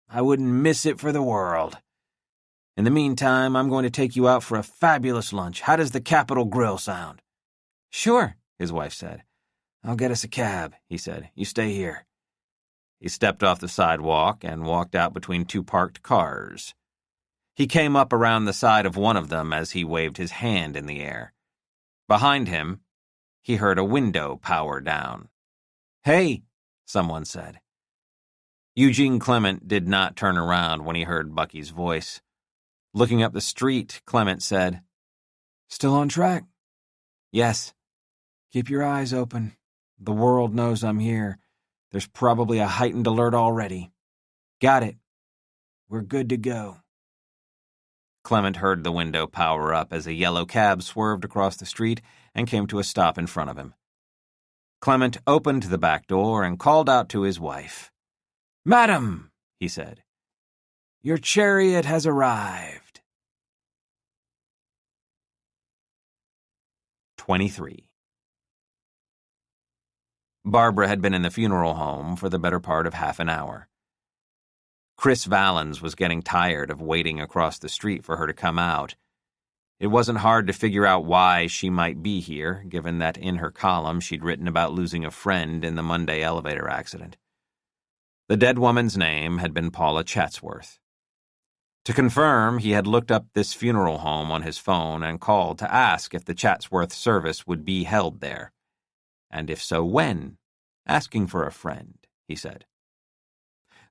[SPEAKER 1] I wouldn't miss it for the world. In the meantime, I'm going to take you out for a fabulous lunch. How does the Capitol Grill sound?"
[SPEAKER 2] "Sure," his wife said.
[SPEAKER 1] "I'll get us a cab," he said. "You stay here." He stepped off the sidewalk and walked out between two parked cars. He came up around the side of one of them as he waved his hand in the air. Behind him, he heard a window power down. "Hey," someone said. Eugene Clement did not turn around when he heard Bucky's voice. Looking up the street, Clement said, "Still on track?" "Yes." "Keep your eyes open. The world knows I'm here. There's probably a heightened alert already." "Got it." "We're good to go." Clement heard the window power up as a yellow cab swerved across the street and came to a stop in front of him. Clement opened the back door and called out to his wife. "Madam," he said, "your chariot has arrived." 23. Barbara had been in the funeral home for the better part of half an hour. Chris Valens was getting tired of waiting across the street for her to come out. It wasn't hard to figure out why she might be here, given that in her column she'd written about losing a friend in the Monday elevator accident. The dead woman's name had been Paula Chatsworth. To confirm, he had looked up this funeral home on his phone and called to ask if the Chatsworth service would be held there. And if so, when? Asking for a friend, he said.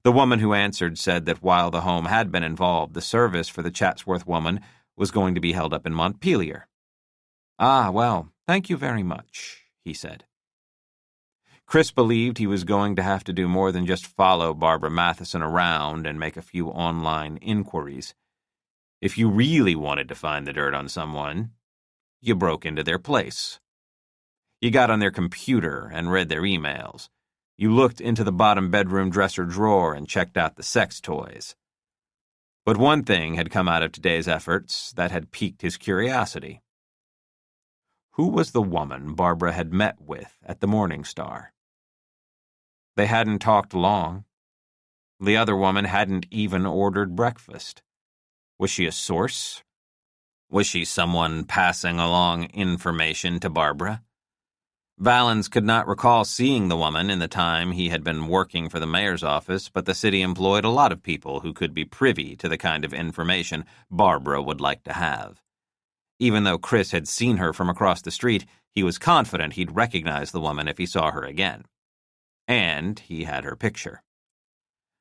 [SPEAKER 1] The woman who answered said that while the home had been involved, the service for the Chatsworth woman was going to be held up in Montpelier. "Ah, well, thank you very much," he said. Chris believed he was going to have to do more than just follow Barbara Matheson around and make a few online inquiries. If you really wanted to find the dirt on someone, you broke into their place. You got on their computer and read their emails. You looked into the bottom bedroom dresser drawer and checked out the sex toys. But one thing had come out of today's efforts that had piqued his curiosity. Who was the woman Barbara had met with at the Morning Star? They hadn't talked long. The other woman hadn't even ordered breakfast. Was she a source? Was she someone passing along information to Barbara? Valens could not recall seeing the woman in the time he had been working for the mayor's office, but the city employed a lot of people who could be privy to the kind of information Barbara would like to have. Even though Chris had seen her from across the street, he was confident he'd recognize the woman if he saw her again. And he had her picture.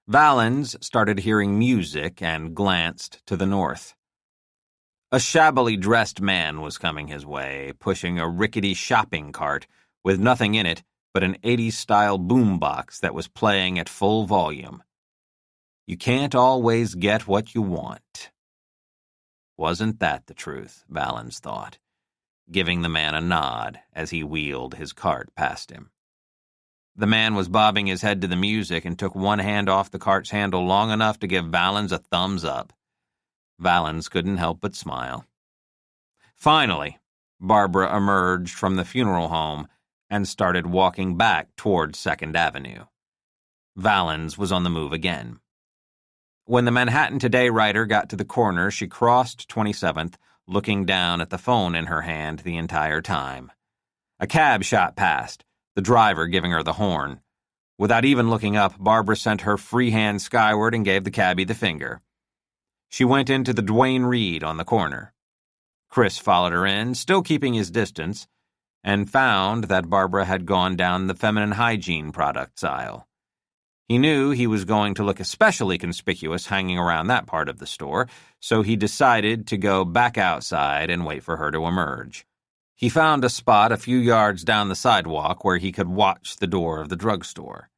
[SPEAKER 1] Valens started hearing music and glanced to the north. A shabbily dressed man was coming his way, pushing a rickety shopping cart with nothing in it but an 80s-style boombox that was playing at full volume. You can't always get what you want. Wasn't that the truth, Valens thought, giving the man a nod as he wheeled his cart past him. The man was bobbing his head to the music and took one hand off the cart's handle long enough to give Valens a thumbs up. Valens couldn't help but smile. Finally, Barbara emerged from the funeral home and started walking back towards 2nd Avenue. Valens was on the move again. When the Manhattan Today writer got to the corner, she crossed 27th, looking down at the phone in her hand the entire time. A cab shot past, the driver giving her the horn. Without even looking up, Barbara sent her free hand skyward and gave the cabbie the finger. She went into the Duane Reade on the corner. Chris followed her in, still keeping his distance, and found that Barbara had gone down the feminine hygiene products aisle. He knew he was going to look especially conspicuous hanging around that part of the store, so he decided to go back outside and wait for her to emerge. He found a spot a few yards down the sidewalk where he could watch the door of the drugstore.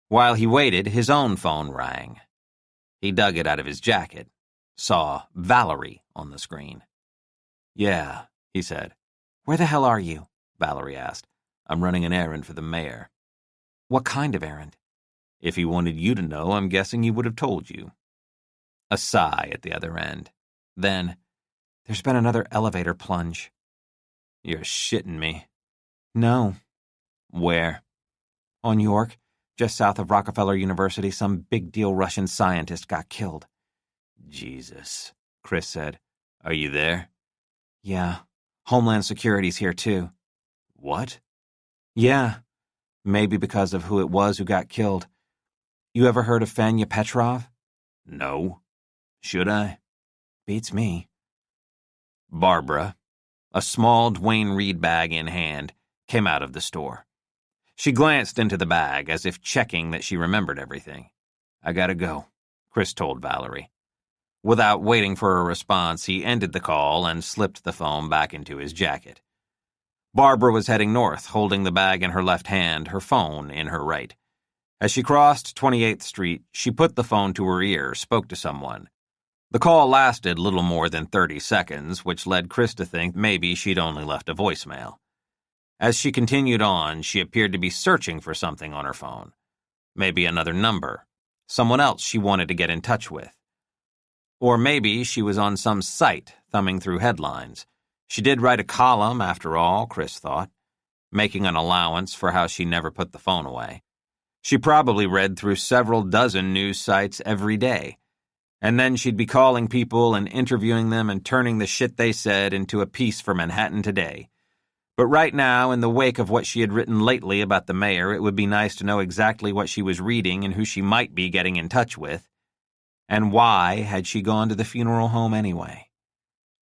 [SPEAKER 1] While he waited, his own phone rang. He dug it out of his jacket, saw Valerie on the screen. "Yeah," he said. "Where the hell are you?" Valerie asked. "I'm running an errand for the mayor." "What kind of errand?" "If he wanted you to know, I'm guessing he would have told you." A sigh at the other end. Then, "There's been another elevator plunge." "You're shitting me." "No." "Where?" "On York, just south of Rockefeller University, some big-deal Russian scientist got killed." "Jesus," Chris said. "Are you there?"
[SPEAKER 2] "Yeah. Homeland Security's here, too."
[SPEAKER 1] "What?"
[SPEAKER 2] "Yeah. Maybe because of who it was who got killed. You ever heard of Fanya Petrov?"
[SPEAKER 1] "No. Should I?"
[SPEAKER 2] "Beats me."
[SPEAKER 1] Barbara, a small Dwayne Reed bag in hand, came out of the store. She glanced into the bag as if checking that she remembered everything. "I gotta go," Chris told Valerie. Without waiting for a response, he ended the call and slipped the phone back into his jacket. Barbara was heading north, holding the bag in her left hand, her phone in her right. As she crossed 28th Street, she put the phone to her ear, spoke to someone. The call lasted little more than 30 seconds, which led Chris to think maybe she'd only left a voicemail. As she continued on, she appeared to be searching for something on her phone. Maybe another number, someone else she wanted to get in touch with. Or maybe she was on some site, thumbing through headlines. She did write a column, after all, Chris thought, making an allowance for how she never put the phone away. She probably read through several dozen news sites every day. And then she'd be calling people and interviewing them and turning the shit they said into a piece for Manhattan Today. But right now, in the wake of what she had written lately about the mayor, it would be nice to know exactly what she was reading and who she might be getting in touch with. And why had she gone to the funeral home anyway?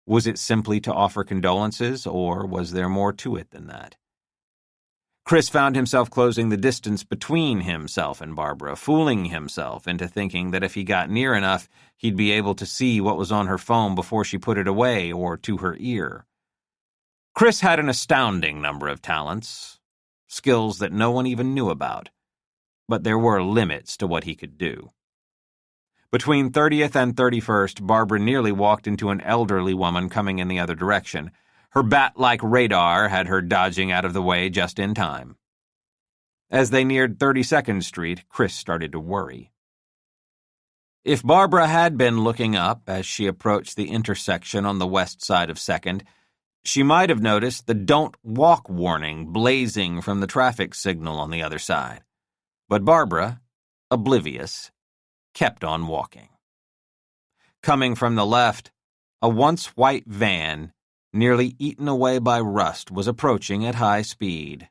[SPEAKER 1] Was it simply to offer condolences, or was there more to it than that? Chris found himself closing the distance between himself and Barbara, fooling himself into thinking that if he got near enough, he'd be able to see what was on her phone before she put it away or to her ear. Chris had an astounding number of talents, skills that no one even knew about, but there were limits to what he could do. Between 30th and 31st, Barbara nearly walked into an elderly woman coming in the other direction. Her bat-like radar had her dodging out of the way just in time. As they neared 32nd Street, Chris started to worry. If Barbara had been looking up as she approached the intersection on the west side of 2nd, she might have noticed the "Don't Walk" warning blazing from the traffic signal on the other side. But Barbara, oblivious, kept on walking. Coming from the left, a once white van, nearly eaten away by rust, was approaching at high speed.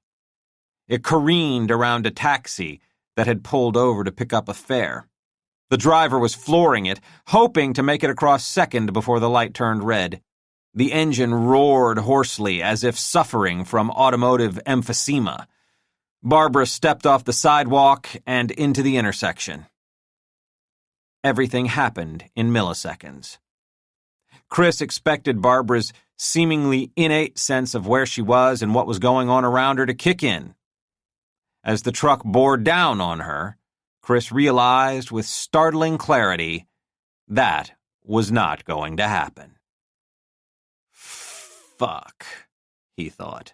[SPEAKER 1] It careened around a taxi that had pulled over to pick up a fare. The driver was flooring it, hoping to make it across 2nd before the light turned red. The engine roared hoarsely, as if suffering from automotive emphysema. Barbara stepped off the sidewalk and into the intersection. Everything happened in milliseconds. Chris expected Barbara's seemingly innate sense of where she was and what was going on around her to kick in. As the truck bore down on her, Chris realized with startling clarity that was not going to happen. Fuck, he thought.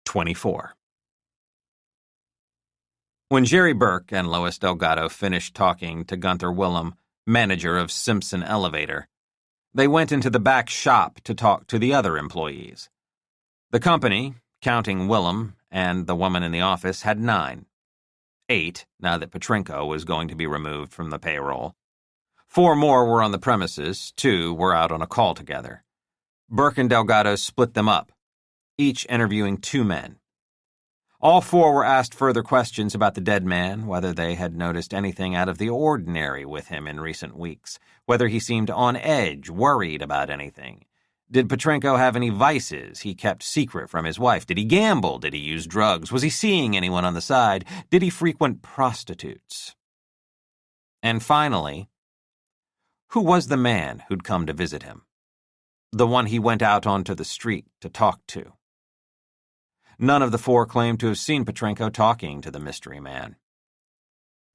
[SPEAKER 1] 24. When Jerry Burke and Lois Delgado finished talking to Gunther Willem, manager of Simpson Elevator, they went into the back shop to talk to the other employees. The company, counting Willem and the woman in the office, had 9. 8, now that Petrenko was going to be removed from the payroll. 4 more were on the premises, 2 were out on a call together. Burke and Delgado split them up, each interviewing 2 men. All 4 were asked further questions about the dead man, whether they had noticed anything out of the ordinary with him in recent weeks, whether he seemed on edge, worried about anything. Did Petrenko have any vices he kept secret from his wife? Did he gamble? Did he use drugs? Was he seeing anyone on the side? Did he frequent prostitutes? And finally, who was the man who'd come to visit him? The one he went out onto the street to talk to. None of the 4 claimed to have seen Petrenko talking to the mystery man.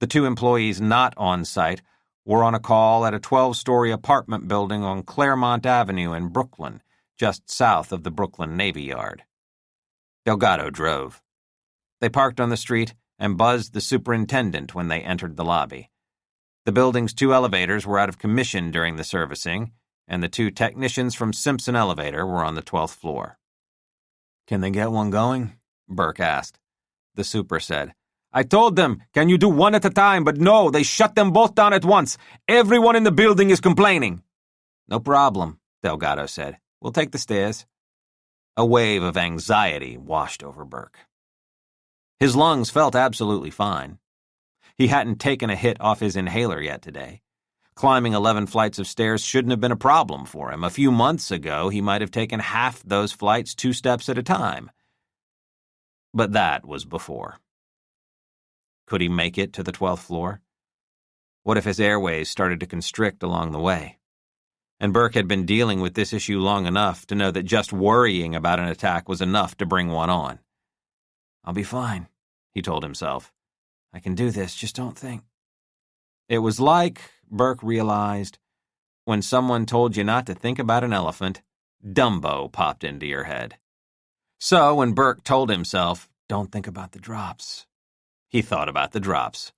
[SPEAKER 1] The 2 employees not on site were on a call at a 12-story apartment building on Claremont Avenue in Brooklyn, just south of the Brooklyn Navy Yard. Delgado drove. They parked on the street and buzzed the superintendent when they entered the lobby. The building's 2 elevators were out of commission during the servicing, and the 2 technicians from Simpson Elevator were on the 12th floor. "Can they get one going?" Burke asked. The super said, I told them, can you do one at a time? But no, they shut them both down at once. Everyone in the building is complaining. No problem, Delgado said. We'll take the stairs. A wave of anxiety washed over Burke. His lungs felt absolutely fine. He hadn't taken a hit off his inhaler yet today. Climbing 11 flights of stairs shouldn't have been a problem for him. A few months ago, he might have taken half those flights 2 steps at a time. But that was before. Could he make it to the 12th floor? What if his airways started to constrict along the way? And Burke had been dealing with this issue long enough to know that just worrying about an attack was enough to bring one on. I'll be fine, he told himself. I can do this, just don't think. It was like, Burke realized, when someone told you not to think about an elephant, Dumbo popped into your head. So when Burke told himself, don't think about the drops, he thought about the drops.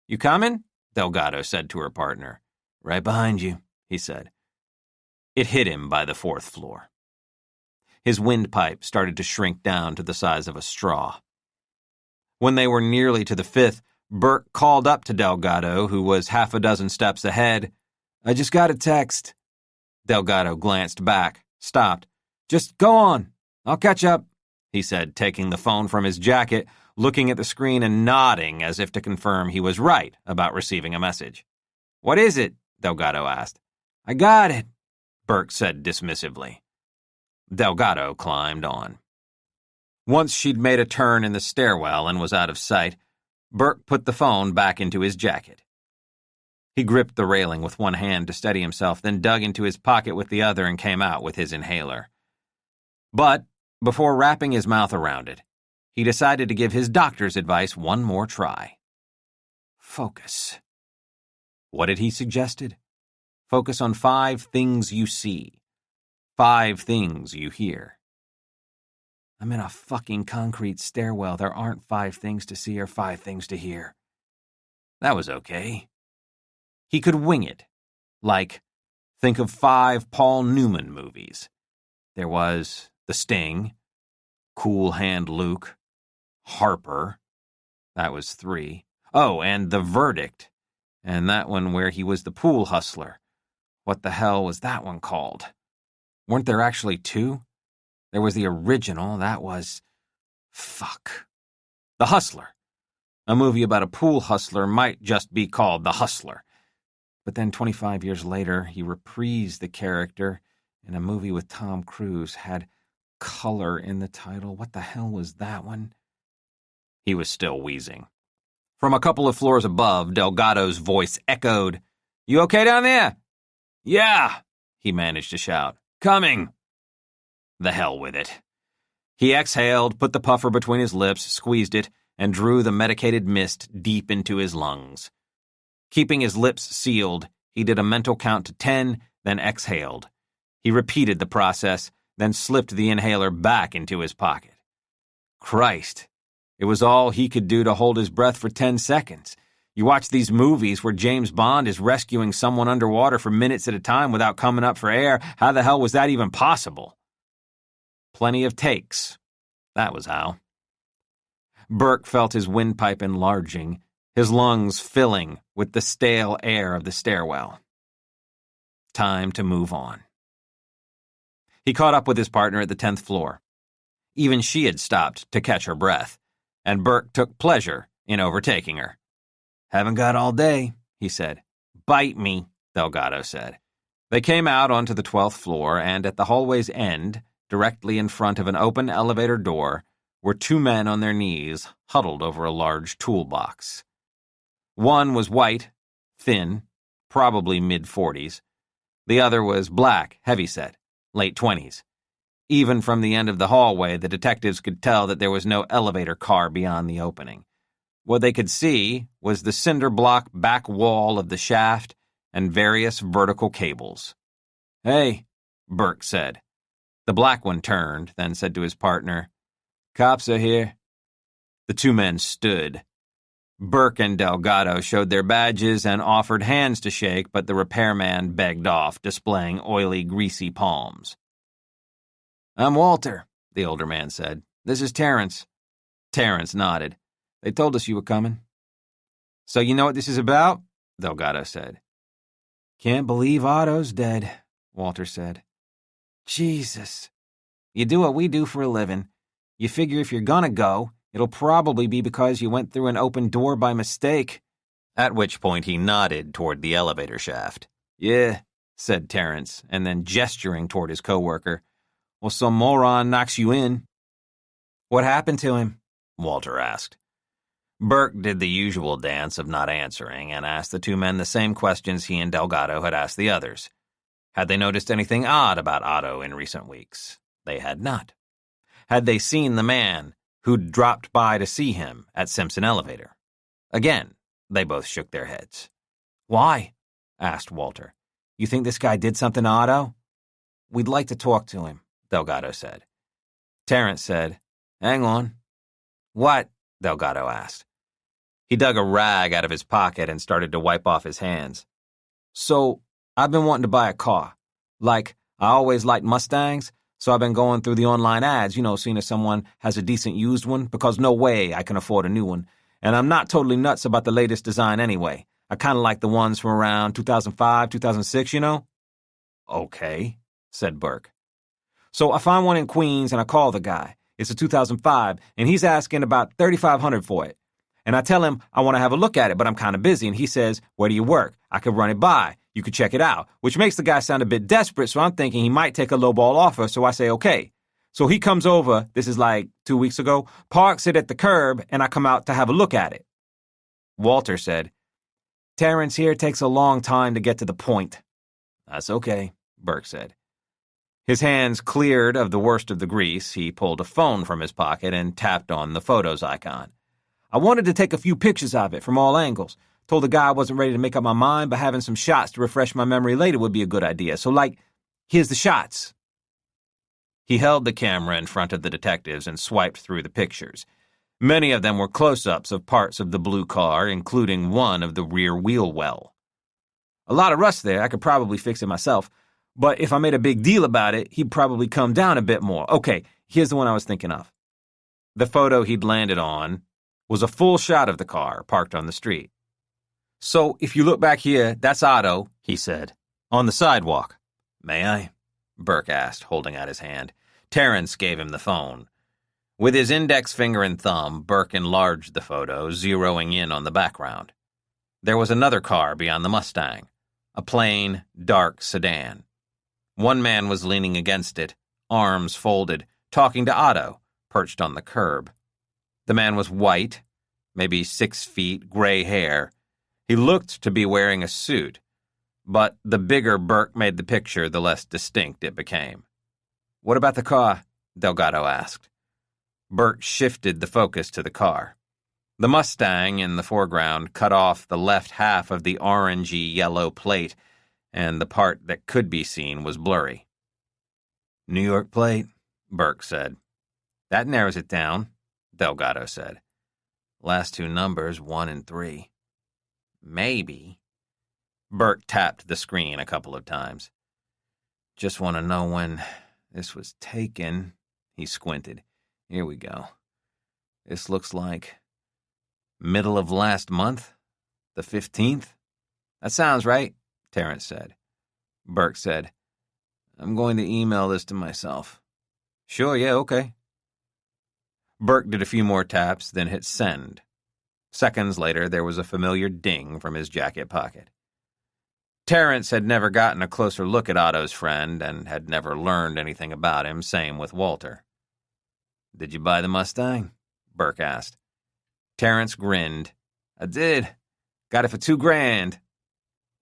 [SPEAKER 1] You coming? Delgado said to her partner. Right behind you, he said. It hit him by the 4th floor. His windpipe started to shrink down to the size of a straw. When they were nearly to the 5th, Burke called up to Delgado, who was half a dozen steps ahead. I just got a text. Delgado glanced back, stopped. Just go on. I'll catch up, he said, taking the phone from his jacket, looking at the screen and nodding as if to confirm he was right about receiving a message. What is it? Delgado asked. I got it, Burke said dismissively. Delgado climbed on. Once she'd made a turn in the stairwell and was out of sight, Burke put the phone back into his jacket. He gripped the railing with one hand to steady himself, then dug into his pocket with the other and came out with his inhaler. But, before wrapping his mouth around it, he decided to give his doctor's advice one more try. Focus. What had he suggested? Focus on 5 things you see. 5 things you hear. I'm in a fucking concrete stairwell. There aren't 5 things to see or 5 things to hear. That was okay. He could wing it. Like, think of 5 Paul Newman movies. There was The Sting, Cool Hand Luke, Harper. That was 3. Oh, and The Verdict. And that one where he was the pool hustler. What the hell was that one called? Weren't there actually 2? There was the original, that was... Fuck. The Hustler. A movie about a pool hustler might just be called The Hustler. But then 25 years later, he reprised the character in a movie with Tom Cruise, had color in the title. What the hell was that one? He was still wheezing. From a couple of floors above, Delgado's voice echoed, You okay down there? Yeah, he managed to shout. Coming. The hell with it. He exhaled, put the puffer between his lips, squeezed it, and drew the medicated mist deep into his lungs. Keeping his lips sealed, he did a mental count to 10, then exhaled. He repeated the process, then slipped the inhaler back into his pocket. Christ, it was all he could do to hold his breath for 10 seconds. You watch these movies where James Bond is rescuing someone underwater for minutes at a time without coming up for air. How the hell was that even possible? Plenty of takes. That was how. Burke felt his windpipe enlarging, his lungs filling with the stale air of the stairwell. Time to move on. He caught up with his partner at the 10th floor. Even she had stopped to catch her breath, and Burke took pleasure in overtaking her. Haven't got all day, he said. Bite me, Delgado said. They came out onto the 12th floor, and at the hallway's end, directly in front of an open elevator door, were 2 men on their knees, huddled over a large toolbox. One was white, thin, probably mid-40s. The other was black, heavyset, late 20s. Even from the end of the hallway, the detectives could tell that there was no elevator car beyond the opening. What they could see was the cinder block back wall of the shaft and various vertical cables. Hey, Burke said. The black one turned, then said to his partner, Cops are here. The 2 men stood. Burke and Delgado showed their badges and offered hands to shake, but the repairman begged off, displaying oily, greasy palms. I'm Walter, the older man said. This is Terrence. Terrence nodded.
[SPEAKER 2] They told us you were coming. So you know what this is about? Delgado said. Can't believe Otto's dead, Walter said. Jesus. You do what we do for a living. You figure if you're gonna go, it'll probably be because you went through an open door by mistake.
[SPEAKER 1] At which point he nodded toward the elevator shaft.
[SPEAKER 2] Yeah, said Terrence, and then gesturing toward his coworker. Well, some moron knocks you in. What happened to him?
[SPEAKER 1] Walter asked. Burke did the usual dance of not answering and asked the two men the same questions he and Delgado had asked the others. Had they noticed anything odd about Otto in recent weeks? They had not. Had they seen the man who'd dropped by to see him at Simpson Elevator? Again, they both shook their heads.
[SPEAKER 2] Why? Asked Walter. You think this guy did something to Otto? We'd like to talk to him, Delgado said. Terrence said, Hang on.
[SPEAKER 1] What? Delgado asked. He dug a rag out of his pocket and started to wipe off his hands.
[SPEAKER 2] So, I've been wanting to buy a car. Like, I always liked Mustangs, so I've been going through the online ads, seeing if someone has a decent used one, because no way I can afford a new one. And I'm not totally nuts about the latest design anyway. I kind of like the ones from around 2005, 2006,
[SPEAKER 1] Okay, said Burke.
[SPEAKER 2] So I find one in Queens and I call the guy. It's a 2005, and he's asking about $3,500 for it. And I tell him I want to have a look at it, but I'm kind of busy, and he says, Where do you work? I could run it by. You could check it out, which makes the guy sound a bit desperate, so I'm thinking he might take a lowball offer, so I say okay. So he comes over, this is like 2 weeks ago, parks it at the curb, and I come out to have a look at it. Walter said, Terrence here takes a long time to get to the point.
[SPEAKER 1] That's okay, Burke said.
[SPEAKER 2] His hands cleared of the worst of the grease. He pulled a phone from his pocket and tapped on the photos icon. I wanted to take a few pictures of it from all angles. Told the guy I wasn't ready to make up my mind, but having some shots to refresh my memory later would be a good idea. So, here's the shots.
[SPEAKER 1] He held the camera in front of the detectives and swiped through the pictures. Many of them were close-ups of parts of the blue car, including one of the rear wheel well.
[SPEAKER 2] A lot of rust there. I could probably fix it myself. But if I made a big deal about it, he'd probably come down a bit more. Okay, here's the one I was thinking of.
[SPEAKER 1] The photo he'd landed on was a full shot of the car parked on the street.
[SPEAKER 2] So, if you look back here, that's Otto, he said, on the sidewalk.
[SPEAKER 1] May I? Burke asked, holding out his hand. Terrence gave him the phone. With his index finger and thumb, Burke enlarged the photo, zeroing in on the background. There was another car beyond the Mustang, a plain, dark sedan. One man was leaning against it, arms folded, talking to Otto, perched on the curb. The man was white, maybe 6 feet, gray hair. He looked to be wearing a suit, but the bigger Burke made the picture, the less distinct it became.
[SPEAKER 2] What about the car?
[SPEAKER 1] Delgado asked. Burke shifted the focus to the car. The Mustang in the foreground cut off the left half of the orangey-yellow plate, and the part that could be seen was blurry.
[SPEAKER 2] New York plate,
[SPEAKER 1] Burke said.
[SPEAKER 2] That narrows it down,
[SPEAKER 1] Delgado said.
[SPEAKER 2] Last 2 numbers, 1 and 3.
[SPEAKER 1] Maybe. Burke tapped the screen a couple of times.
[SPEAKER 2] Just want to know when this was taken. He squinted. Here we go. This looks like middle of last month, the 15th. That sounds right, Terrence said. Burke said, I'm going to email this to myself.
[SPEAKER 1] Sure, yeah, okay.
[SPEAKER 2] Burke did a few more taps, then hit send. Seconds later, there was a familiar ding from his jacket pocket. Terrence had never gotten a closer look at Otto's friend and had never learned anything about him, same with Walter. Did you buy the Mustang? Burke asked. Terrence grinned. I did. Got it for $2,000.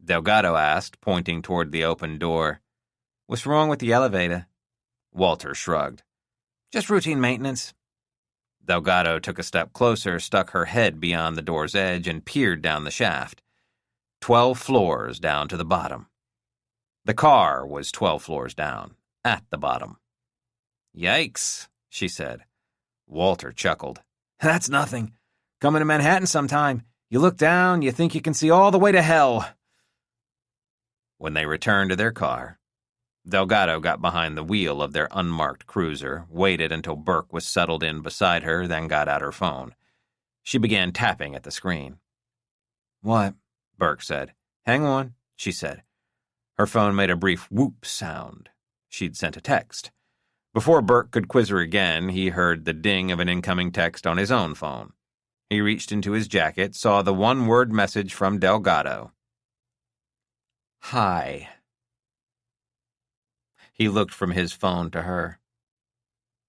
[SPEAKER 2] Delgado asked, pointing toward the open door. What's wrong with the elevator? Walter shrugged. Just routine maintenance. Delgado took a step closer, stuck her head beyond the door's edge, and peered down the shaft. 12 floors down to the bottom. The car was 12 floors down, at the bottom. Yikes, she said. Walter chuckled. That's nothing. Coming to Manhattan sometime. You look down, you think you can see all the way to hell. When they returned to their car, Delgado got behind the wheel of their unmarked cruiser, waited until Burke was settled in beside her, then got out her phone.
[SPEAKER 1] She began tapping at the screen. "What?" Burke said. "Hang on," she said. Her phone made a brief whoop sound. She'd sent a text. Before Burke could quiz her again, he heard the ding of an incoming text on his own phone. He reached into his jacket, saw the one-word message from Delgado. "Hi." He looked from his phone to her.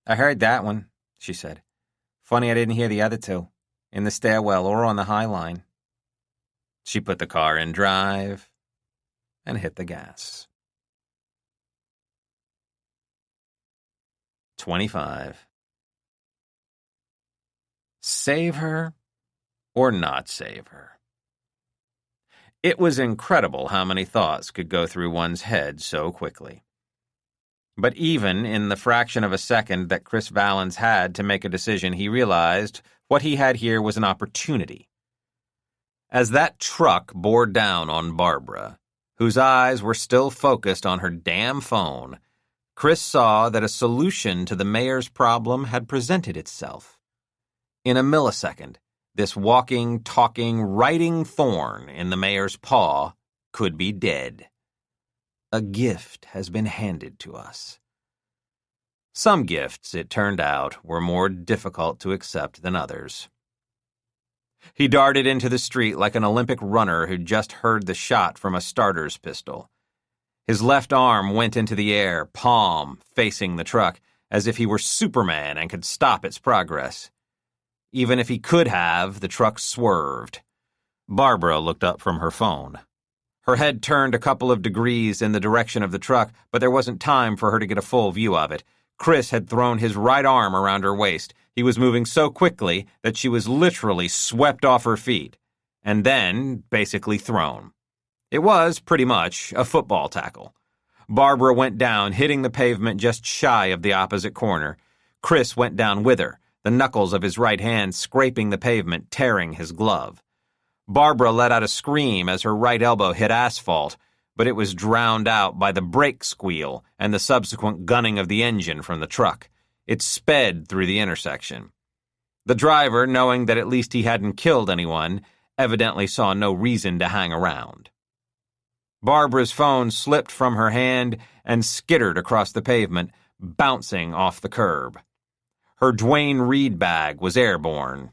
[SPEAKER 1] "I heard that one," she said. "Funny I didn't hear the other two, in the stairwell or on the High Line." She put the car in drive and hit the gas. 25. Save her or not save her? It was incredible how many thoughts could go through one's head so quickly. But even in the fraction of a second that Chris Valens had to make a decision, he realized what he had here was an opportunity. As that truck bore down on Barbara, whose eyes were still focused on her damn phone, Chris saw that a solution to the mayor's problem had presented itself. In a millisecond, this walking, talking, writing thorn in the mayor's paw could be dead. A gift has been handed to us. Some gifts, it turned out, were more difficult to accept than others. He darted into the street like an Olympic runner who'd just heard the shot from a starter's pistol. His left arm went into the air, palm facing the truck, as if he were Superman and could stop its progress. Even if he could have, the truck swerved. Barbara looked up from her phone. Her head turned a couple of degrees in the direction of the truck, but there wasn't time for her to get a full view of it. Chris had thrown his right arm around her waist. He was moving so quickly that she was literally swept off her feet, and then basically thrown. It was, pretty much, a football tackle. Barbara went down, hitting the pavement just shy of the opposite corner. Chris went down with her, the knuckles of his right hand scraping the pavement, tearing his glove. Barbara let out a scream as her right elbow hit asphalt, but it was drowned out by the brake squeal and the subsequent gunning of the engine from the truck. It sped through the intersection. The driver, knowing that at least he hadn't killed anyone, evidently saw no reason to hang around. Barbara's phone slipped from her hand and skittered across the pavement, bouncing off the curb. Her Duane Reade bag was airborne.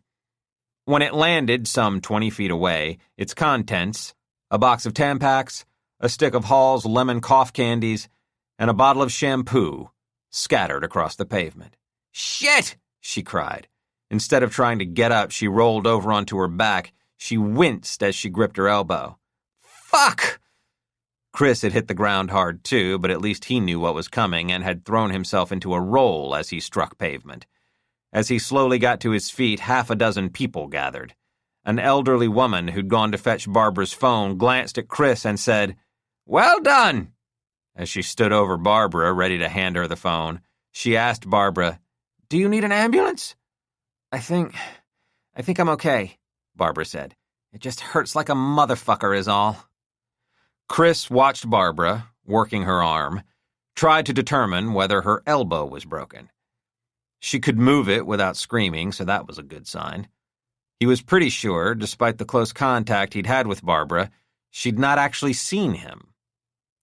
[SPEAKER 1] When it landed some 20 feet away, its contents, a box of Tampax, a stick of Hall's lemon cough candies, and a bottle of shampoo, scattered across the pavement. "Shit!" she cried. Instead of trying to get up, she rolled over onto her back. She winced as she gripped her elbow. "Fuck!" Chris had hit the ground hard too, but at least he knew what was coming and had thrown himself into a roll as he struck pavement. As he slowly got to his feet, half a dozen people gathered. An elderly woman who'd gone to fetch Barbara's phone glanced at Chris and said, "Well done!" As she stood over Barbara, ready to hand her the phone, she asked Barbara, "Do you need an ambulance?" I think I'm okay," Barbara said. "It just hurts like a motherfucker is all." Chris watched Barbara, working her arm, tried to determine whether her elbow was broken. She could move it without screaming, so that was a good sign. He was pretty sure, despite the close contact he'd had with Barbara, she'd not actually seen him.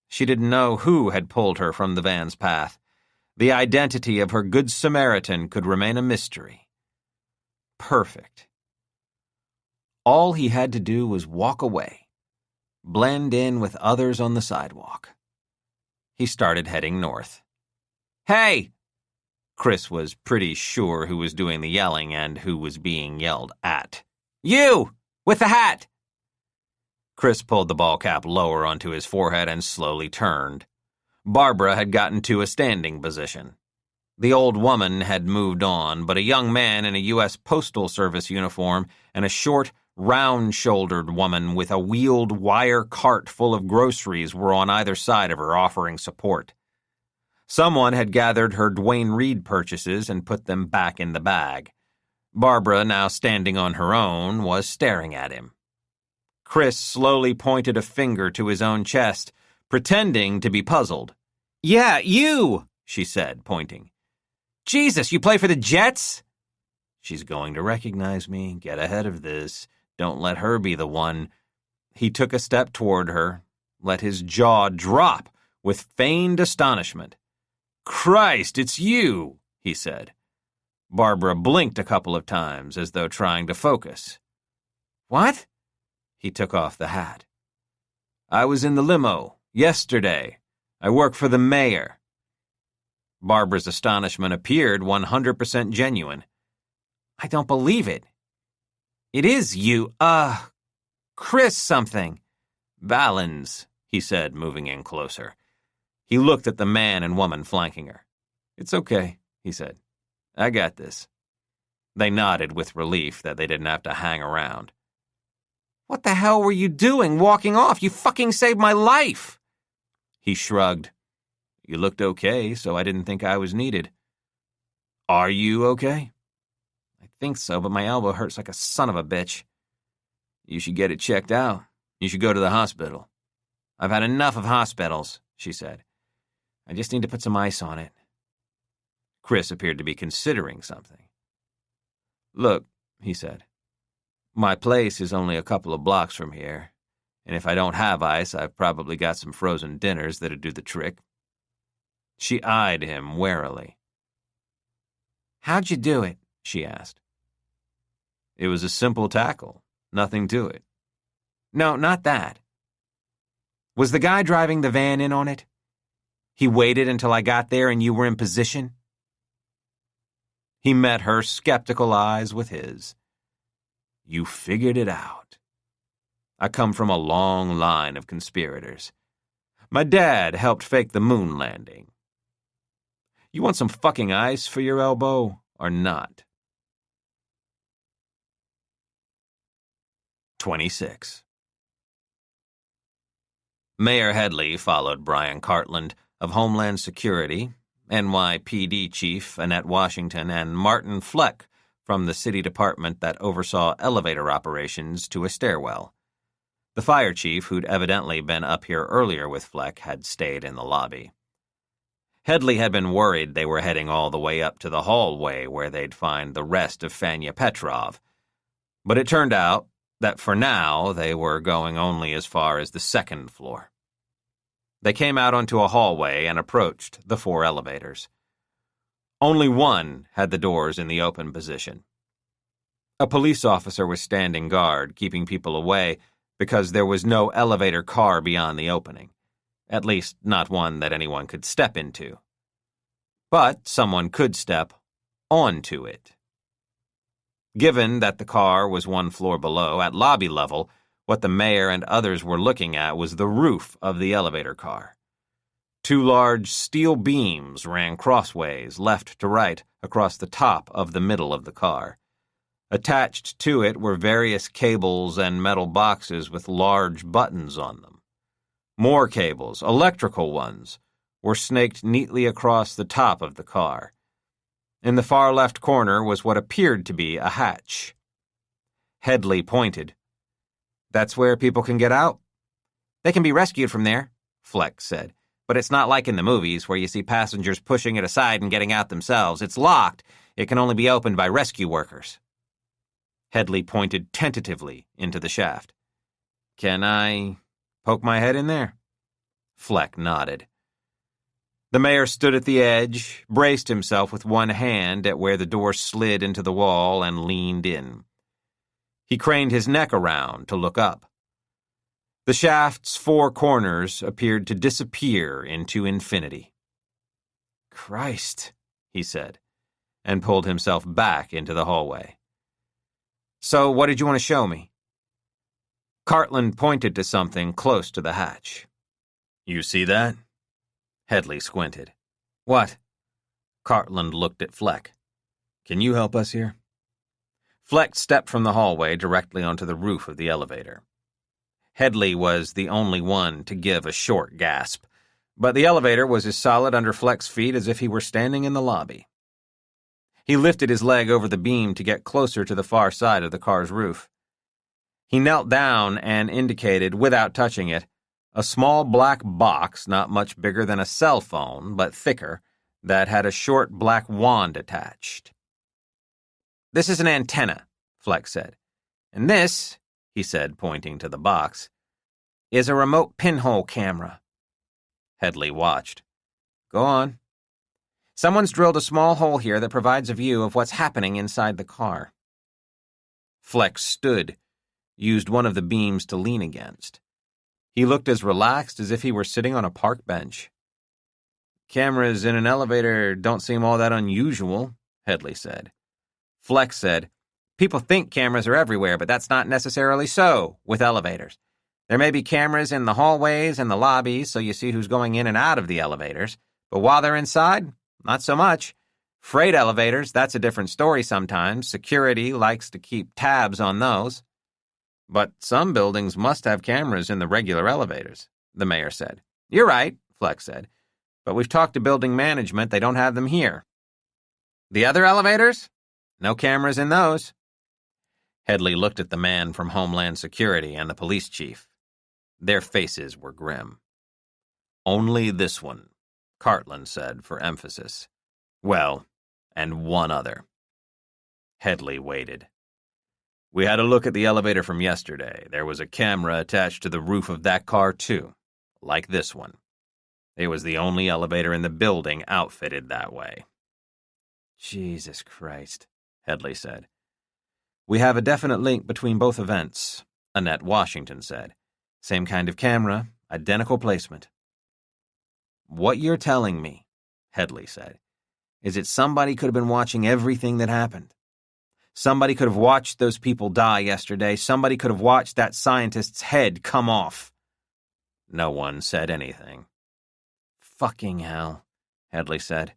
[SPEAKER 1] She didn't know who had pulled her from the van's path. The identity of her Good Samaritan could remain a mystery. Perfect. All he had to do was walk away, blend in with others on the sidewalk. He started heading north. "Hey!" Chris was pretty sure who was doing the yelling and who was being yelled at. "You! With the hat!" Chris pulled the ball cap lower onto his forehead and slowly turned. Barbara had gotten to a standing position. The old woman had moved on, but a young man in a U.S. Postal Service uniform and a short, round-shouldered woman with a wheeled wire cart full of groceries were on either side of her, offering support. Someone had gathered her Duane Reade purchases and put them back in the bag. Barbara, now standing on her own, was staring at him. Chris slowly pointed a finger to his own chest, pretending to be puzzled. "Yeah, you," she said, pointing. "Jesus, you play for the Jets?" She's going to recognize me. Get ahead of this. Don't let her be the one. He took a step toward her, let his jaw drop with feigned astonishment. Christ, it's you, he said. Barbara blinked a couple of times as though trying to focus. What? He took off the hat. I was in the limo, yesterday. I work for the mayor. Barbara's astonishment appeared 100% genuine. I don't believe it. It is you, Chris something. Valens, he said, moving in closer. He looked at the man and woman flanking her. It's okay, he said. I got this. They nodded with relief that they didn't have to hang around. What the hell were you doing, walking off? You fucking saved my life! He shrugged. You looked okay, so I didn't think I was needed. Are you okay? I think so, but my elbow hurts like a son of a bitch. You should get it checked out. You should go to the hospital. I've had enough of hospitals, she said. I just need to put some ice on it. Chris appeared to be considering something. Look, he said, my place is only a couple of blocks from here, and if I don't have ice, I've probably got some frozen dinners that'd do the trick. She eyed him warily. How'd you do it? She asked. It was a simple tackle. Nothing to it. No, not that. Was the guy driving the van in on it? He waited until I got there and you were in position? He met her skeptical eyes with his. You figured it out. I come from a long line of conspirators. My dad helped fake the moon landing. You want some fucking ice for your elbow or not? 26. Mayor Headley followed Brian Cartland of Homeland Security, NYPD Chief Annette Washington, and Martin Fleck from the city department that oversaw elevator operations to a stairwell. The fire chief, who'd evidently been up here earlier with Fleck, had stayed in the lobby. Headley had been worried they were heading all the way up to the hallway where they'd find the rest of Fanya Petrov, but it turned out that for now they were going only as far as the second floor. They came out onto a hallway and approached the 4 elevators. Only one had the doors in the open position. A police officer was standing guard, keeping people away because there was no elevator car beyond the opening, at least not one that anyone could step into. But someone could step onto it. Given that the car was 1 floor below, at lobby level, what the mayor and others were looking at was the roof of the elevator car. 2 large steel beams ran crossways, left to right, across the top of the middle of the car. Attached to it were various cables and metal boxes with large buttons on them. More cables, electrical ones, were snaked neatly across the top of the car. In the far left corner was what appeared to be a hatch. Headley pointed. That's where people can get out? They can be rescued from there, Fleck said. But it's not like in the movies where you see passengers pushing it aside and getting out themselves. It's locked. It can only be opened by rescue workers. Headley pointed tentatively into the shaft. Can I poke my head in there? Fleck nodded. The mayor stood at the edge, braced himself with one hand at where the door slid into the wall, and leaned in. He craned his neck around to look up. The shaft's 4 corners appeared to disappear into infinity. Christ, he said, and pulled himself back into the hallway. So what did you want to show me? Cartland pointed to something close to the hatch. You see that? Headley squinted. What? Cartland looked at Fleck. Can you help us here? Fleck stepped from the hallway directly onto the roof of the elevator. Headley was the only one to give a short gasp, but the elevator was as solid under Fleck's feet as if he were standing in the lobby. He lifted his leg over the beam to get closer to the far side of the car's roof. He knelt down and indicated, without touching it, a small black box not much bigger than a cell phone, but thicker, that had a short black wand attached. This is an antenna, Fleck said. And this, he said, pointing to the box, is a remote pinhole camera. Headley watched. Go on. Someone's drilled a small hole here that provides a view of what's happening inside the car. Fleck stood, used one of the beams to lean against. He looked as relaxed as if he were sitting on a park bench. Cameras in an elevator don't seem all that unusual, Headley said. Fleck said, people think cameras are everywhere, but that's not necessarily so with elevators. There may be cameras in the hallways and the lobbies, so you see who's going in and out of the elevators, but while they're inside, not so much. Freight elevators, that's a different story sometimes. Security likes to keep tabs on those. But some buildings must have cameras in the regular elevators, the mayor said. You're right, Fleck said. But we've talked to building management, they don't have them here. The other elevators? No cameras in those. Headley looked at the man from Homeland Security and the police chief. Their faces were grim. Only this one, Cartland said for emphasis. Well, and one other. Headley waited. We had a look at the elevator from yesterday. There was a camera attached to the roof of that car, too, like this one. It was the only elevator in the building outfitted that way. Jesus Christ, Headley said. We have a definite link between both events, Annette Washington said. Same kind of camera, identical placement. What you're telling me, Headley said, is that somebody could have been watching everything that happened. Somebody could have watched those people die yesterday. Somebody could have watched that scientist's head come off. No one said anything. Fucking hell, Headley said.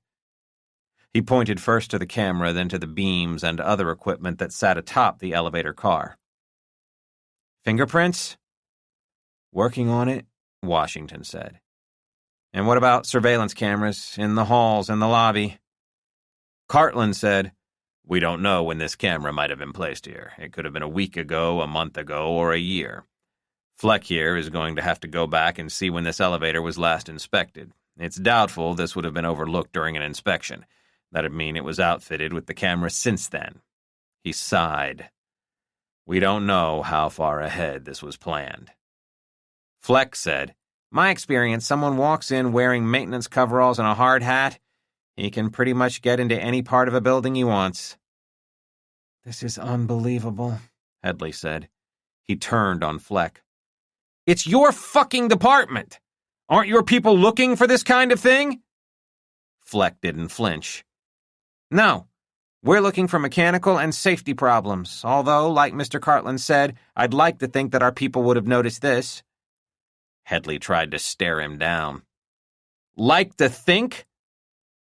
[SPEAKER 1] He pointed first to the camera, then to the beams and other equipment that sat atop the elevator car. Fingerprints? Working on it, Washington said. And what about surveillance cameras in the halls and the lobby? Cartland said, we don't know when this camera might have been placed here. It could have been a week ago, a month ago, or a year. Fleck here is going to have to go back and see when this elevator was last inspected. It's doubtful this would have been overlooked during an inspection. That'd mean it was outfitted with the camera since then. He sighed. We don't know how far ahead this was planned. Fleck said, my experience, someone walks in wearing maintenance coveralls and a hard hat, he can pretty much get into any part of a building he wants. This is unbelievable, Headley said. He turned on Fleck. It's your fucking department! Aren't your people looking for this kind of thing? Fleck didn't flinch. No, we're looking for mechanical and safety problems, although, like Mr. Cartland said, I'd like to think that our people would have noticed this. Headley tried to stare him down. Like to think?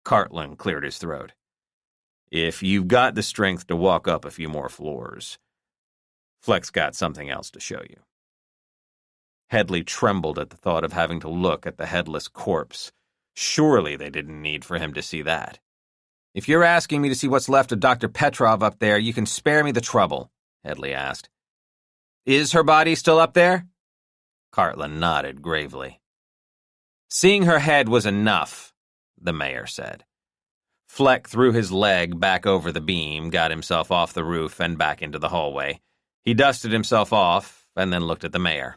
[SPEAKER 1] Cartland cleared his throat. If you've got the strength to walk up a few more floors, Fleck's got something else to show you. Headley trembled at the thought of having to look at the headless corpse. Surely they didn't need for him to see that. If you're asking me to see what's left of Dr. Petrov up there, you can spare me the trouble, Headley asked. Is her body still up there? Cartland nodded gravely. Seeing her head was enough, the mayor said. Fleck threw his leg back over the beam, got himself off the roof and back into the hallway. He dusted himself off and then looked at the mayor.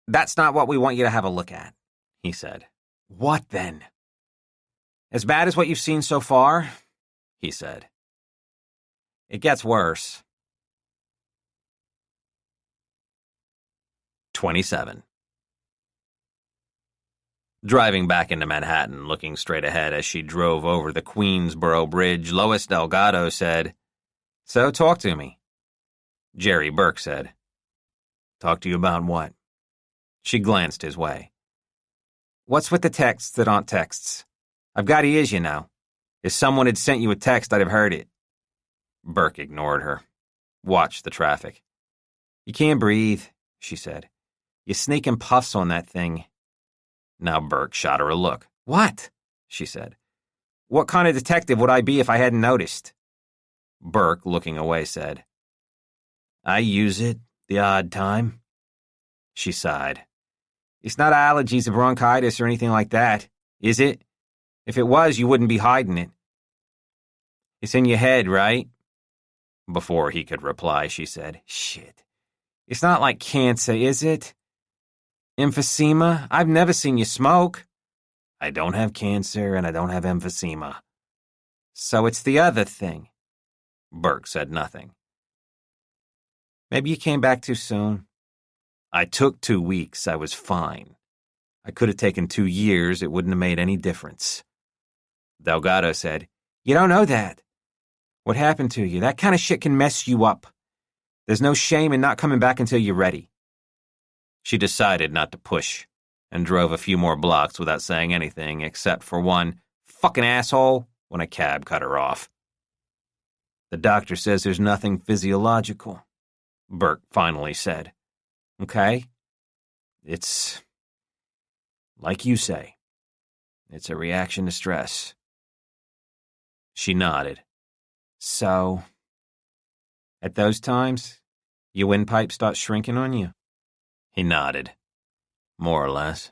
[SPEAKER 1] That's not what we want you to have a look at, he said. What then? As bad as what you've seen so far, he said. It gets worse. 27. Driving back into Manhattan, looking straight ahead as she drove over the Queensboro Bridge, Lois Delgado said, So talk to me. Jerry Burke said, Talk to you about what? She glanced his way. What's with the texts that aren't texts? I've got ears, you know. If someone had sent you a text, I'd have heard it. Burke ignored her. Watched the traffic. You can't breathe, she said. You're sneaking puffs on that thing. Now Burke shot her a look. What? She said. What kind of detective would I be if I hadn't noticed? Burke, looking away, said, I use it the odd time. She sighed. It's not allergies or bronchitis or anything like that, is it? If it was, you wouldn't be hiding it. It's in your head, right? Before he could reply, she said, "Shit. It's not like cancer, is it? Emphysema? I've never seen you smoke." "I don't have cancer and I don't have emphysema." "So it's the other thing." Burke said nothing. "Maybe you came back too soon." "I took 2 weeks. I was fine. I could have taken 2 years. It wouldn't have made any difference." Delgado said, "You don't know that. What happened to you? That kind of shit can mess you up. There's no shame in not coming back until you're ready." She decided not to push and drove a few more blocks without saying anything except for one "fucking asshole" when a cab cut her off. "The doctor says there's nothing physiological," Burke finally said. "Okay? It's like you say. It's a reaction to stress." She nodded. "So, at those times, your windpipe starts shrinking on you?" He nodded. "More or less.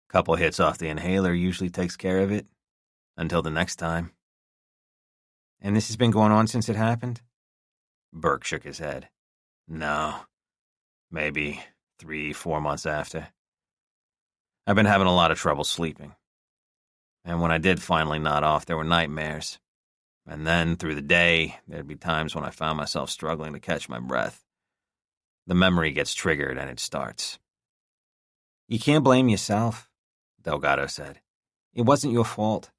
[SPEAKER 1] Couple hits off the inhaler usually takes care of it. Until the next time." "And this has been going on since it happened?" Burke shook his head. "No. Maybe 3-4 months after. I've been having a lot of trouble sleeping. And when I did finally nod off, there were nightmares. And then, through the day, there'd be times when I found myself struggling to catch my breath. The memory gets triggered and it starts." "You can't blame yourself," Delgado said. "It wasn't your fault.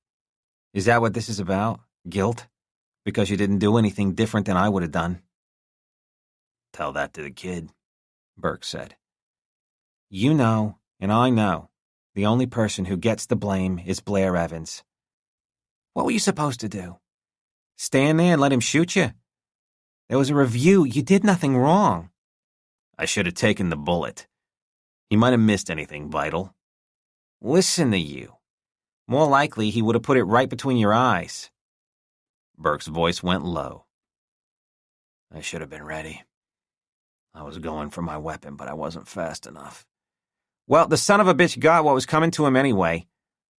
[SPEAKER 1] Is that what this is about? Guilt? Because you didn't do anything different than I would have done?" "Tell that to the kid," Burke said. "You know, and I know, the only person who gets the blame is Blair Evans. What were you supposed to do? Stand there and let him shoot you? There was a review. You did nothing wrong." "I should have taken the bullet. He might have missed anything vital." "Listen to you. More likely he would have put it right between your eyes." Burke's voice went low. "I should have been ready. I was going for my weapon, but I wasn't fast enough." "Well, the son of a bitch got what was coming to him anyway.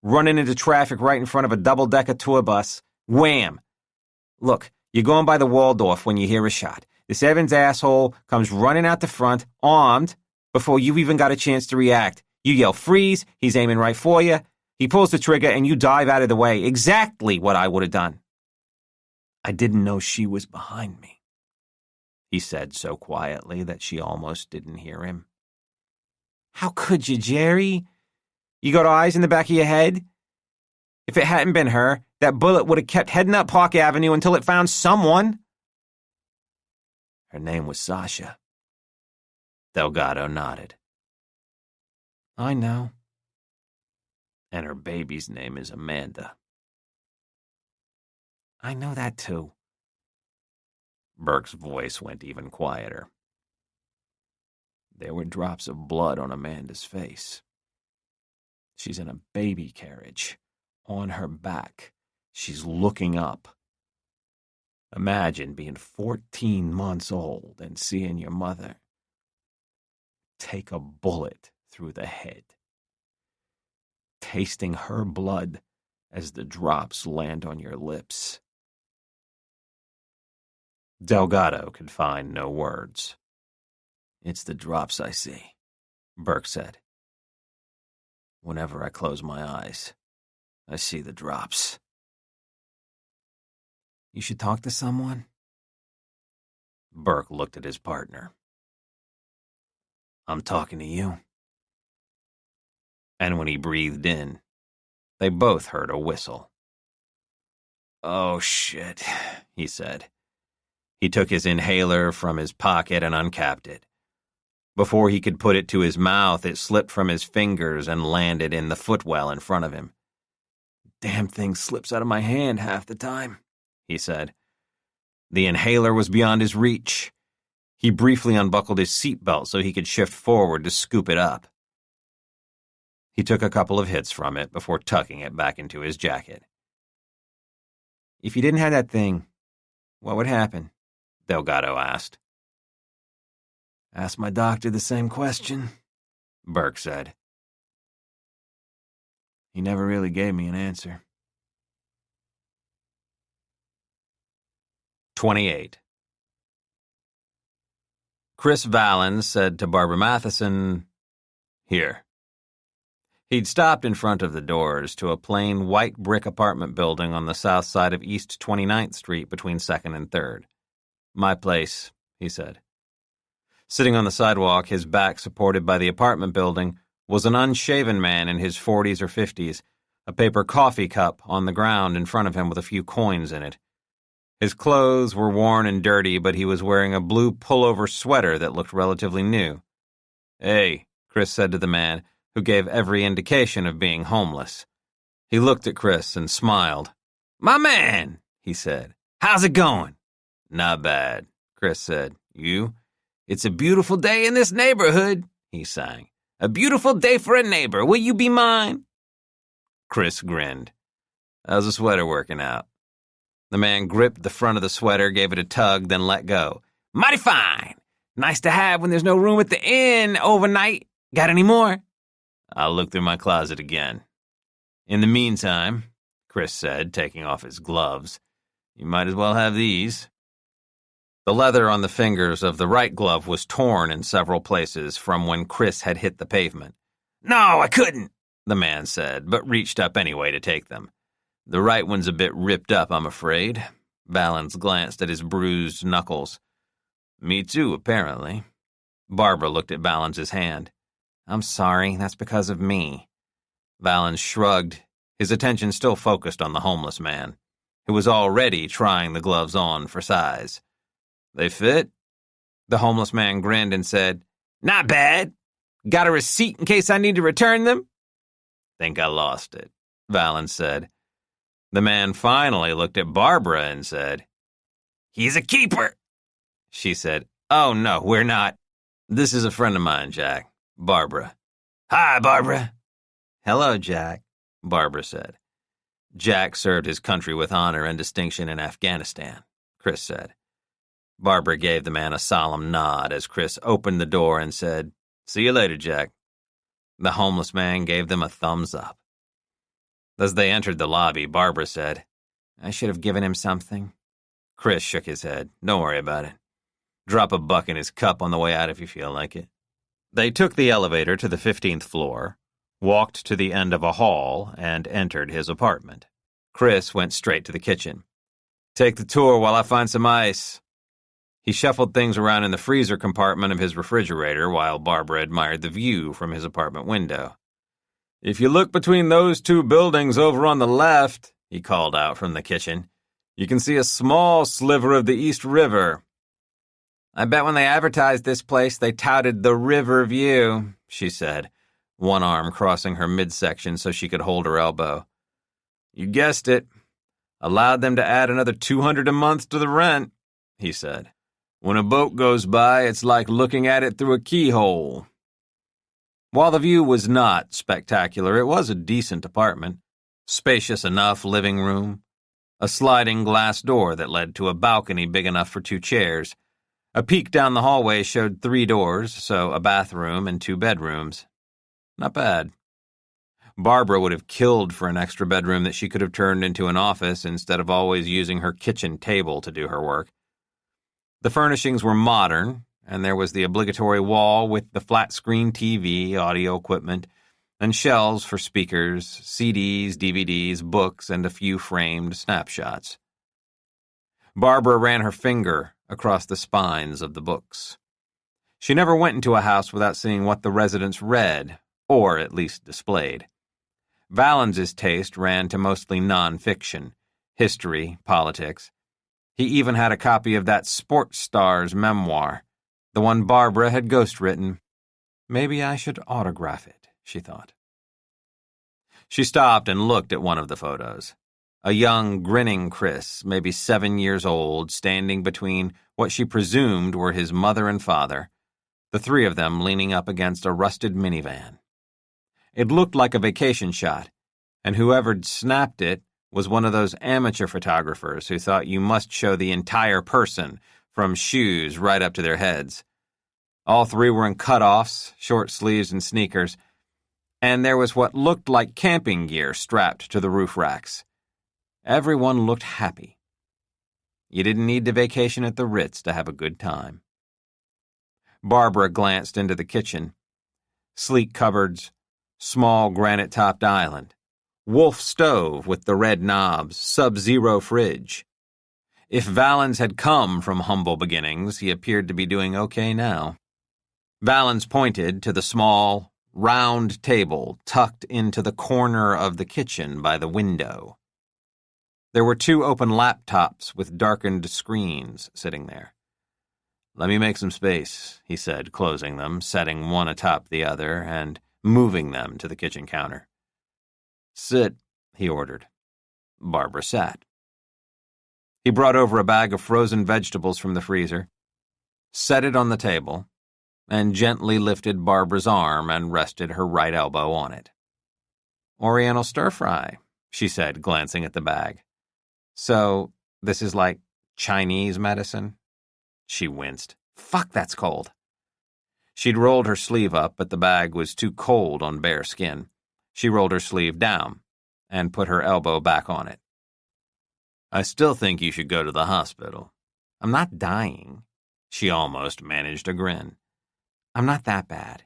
[SPEAKER 1] Running into traffic right in front of a double-decker tour bus. Wham! Look, you're going by the Waldorf when you hear a shot. This Evans asshole comes running out the front, armed, before you've even got a chance to react. You yell freeze, he's aiming right for you. He pulls the trigger and you dive out of the way. Exactly what I would have done." "I didn't know she was behind me," he said so quietly that she almost didn't hear him. "How could you, Jerry? You got eyes in the back of your head? If it hadn't been her, that bullet would have kept heading up Park Avenue until it found someone." "Her name was Sasha." Delgado nodded. "I know. And her baby's name is Amanda." "I know that too." Burke's voice went even quieter. "There were drops of blood on Amanda's face. She's in a baby carriage. On her back. She's looking up. Imagine being 14 months old and seeing your mother take a bullet through the head. Tasting her blood as the drops land on your lips." Delgado could find no words. "It's the drops I see," Burke said. "Whenever I close my eyes, I see the drops." "You should talk to someone." Burke looked at his partner. "I'm talking to you." And when he breathed in, they both heard a whistle. "Oh, shit," he said. He took his inhaler from his pocket and uncapped it. Before he could put it to his mouth, it slipped from his fingers and landed in the footwell in front of him. "Damn thing slips out of my hand half the time," he said. The inhaler was beyond his reach. He briefly unbuckled his seatbelt so he could shift forward to scoop it up. He took a couple of hits from it before tucking it back into his jacket. "If you didn't have that thing, what would happen?" Delgado asked. "Ask my doctor the same question," Burke said. "He never really gave me an answer." 28. Chris Valens said to Barbara Matheson, "Here." He'd stopped in front of the doors to a plain white brick apartment building on the south side of East 29th Street between 2nd and 3rd. "My place," he said. Sitting on the sidewalk, his back supported by the apartment building, was an unshaven man in his 40s or 50s, a paper coffee cup on the ground in front of him with a few coins in it. His clothes were worn and dirty, but he was wearing a blue pullover sweater that looked relatively new. "Hey," Chris said to the man, who gave every indication of being homeless. He looked at Chris and smiled. "My man," he said. "How's it going?" "Not bad," Chris said. "You?" "It's a beautiful day in this neighborhood," he sang. "A beautiful day for a neighbor. Will you be mine?" Chris grinned. "How's the sweater working out?" The man gripped the front of the sweater, gave it a tug, then let go. "Mighty fine. Nice to have when there's no room at the inn overnight. Got any more?" "I'll look through my closet again." "In the meantime," Chris said, taking off his gloves, "you might as well have these." The leather on the fingers of the right glove was torn in several places from when Chris had hit the pavement. "No, I couldn't," the man said, but reached up anyway to take them. "The right one's a bit ripped up, I'm afraid." Valens glanced at his bruised knuckles. "Me too, apparently." Barbara looked at Valens' hand. "I'm sorry, that's because of me." Valens shrugged, his attention still focused on the homeless man, who was already trying the gloves on for size. "They fit?" The homeless man grinned and said, "Not bad. Got a receipt in case I need to return them?" "Think I lost it," Valens said. The man finally looked at Barbara and said, "He's a keeper." She said, "Oh, no, we're not. This is a friend of mine, Jack. Barbara." "Hi, Barbara." "Hello, Jack," Barbara said. "Jack served his country with honor and distinction in Afghanistan," Chris said. Barbara gave the man a solemn nod as Chris opened the door and said, "See you later, Jack." The homeless man gave them a thumbs up. As they entered the lobby, Barbara said, "I should have given him something." Chris shook his head. "Don't worry about it. Drop a buck in his cup on the way out if you feel like it." They took the elevator to the 15th floor, walked to the end of a hall, and entered his apartment. Chris went straight to the kitchen. "Take the tour while I find some ice." He shuffled things around in the freezer compartment of his refrigerator while Barbara admired the view from his apartment window. "If you look between those two buildings over on the left," he called out from the kitchen, "you can see a small sliver of the East River." "I bet when they advertised this place, they touted the river view," she said, one arm crossing her midsection so she could hold her elbow. "You guessed it. Allowed them to add another $200 a month to the rent," he said. "When a boat goes by, it's like looking at it through a keyhole." While the view was not spectacular, it was a decent apartment. Spacious enough living room, a sliding glass door that led to a balcony big enough for 2 chairs. A peek down the hallway showed 3 doors, so a bathroom and 2 bedrooms. Not bad. Barbara would have killed for an extra bedroom that she could have turned into an office instead of always using her kitchen table to do her work. The furnishings were modern, and there was the obligatory wall with the flat-screen TV, audio equipment, and shelves for speakers, CDs, DVDs, books, and a few framed snapshots. Barbara ran her finger across the spines of the books. She never went into a house without seeing what the residents read, or at least displayed. Valens' taste ran to mostly non-fiction, history, politics. He even had a copy of that sports star's memoir, the one Barbara had ghostwritten. Maybe I should autograph it, she thought. She stopped and looked at one of the photos. A young, grinning Chris, maybe 7 years old, standing between what she presumed were his mother and father, the 3 of them leaning up against a rusted minivan. It looked like a vacation shot, and whoever'd snapped it was one of those amateur photographers who thought you must show the entire person, from shoes right up to their heads. All 3 were in cutoffs, short sleeves and sneakers, and there was what looked like camping gear strapped to the roof racks. Everyone looked happy. You didn't need to vacation at the Ritz to have a good time. Barbara glanced into the kitchen. Sleek cupboards, small granite-topped island, wolf stove with the red knobs, sub-zero fridge. If Valens had come from humble beginnings, he appeared to be doing okay now. Valens pointed to the small, round table tucked into the corner of the kitchen by the window. There were 2 open laptops with darkened screens sitting there. "Let me make some space," he said, closing them, setting one atop the other, and moving them to the kitchen counter. "Sit," he ordered. Barbara sat. He brought over a bag of frozen vegetables from the freezer, set it on the table, and gently lifted Barbara's arm and rested her right elbow on it. "Oriental stir-fry," she said, glancing at the bag. "So, this is like Chinese medicine?" She winced. "Fuck, that's cold." She'd rolled her sleeve up, but the bag was too cold on bare skin. She rolled her sleeve down and put her elbow back on it. "I still think you should go to the hospital." "I'm not dying." She almost managed a grin. "I'm not that bad."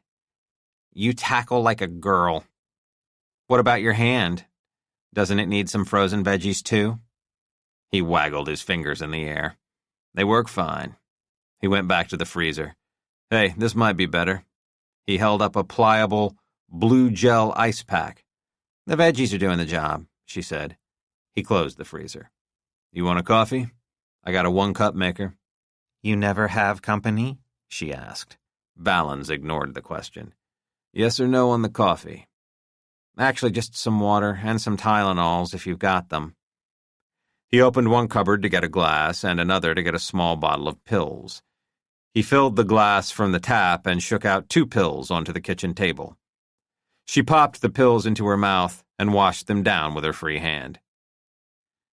[SPEAKER 1] "You tackle like a girl." "What about your hand? Doesn't it need some frozen veggies too?" He waggled his fingers in the air. "They work fine." He went back to the freezer. "Hey, this might be better." He held up a pliable, blue gel ice pack. "The veggies are doing the job," she said. He closed the freezer. "You want a coffee? I got a 1-cup maker." "You never have company?" she asked. Valens ignored the question. "Yes or no on the coffee?" "Actually, just some water and some Tylenols if you've got them." He opened one cupboard to get a glass and another to get a small bottle of pills. He filled the glass from the tap and shook out 2 pills onto the kitchen table. She popped the pills into her mouth and washed them down with her free hand.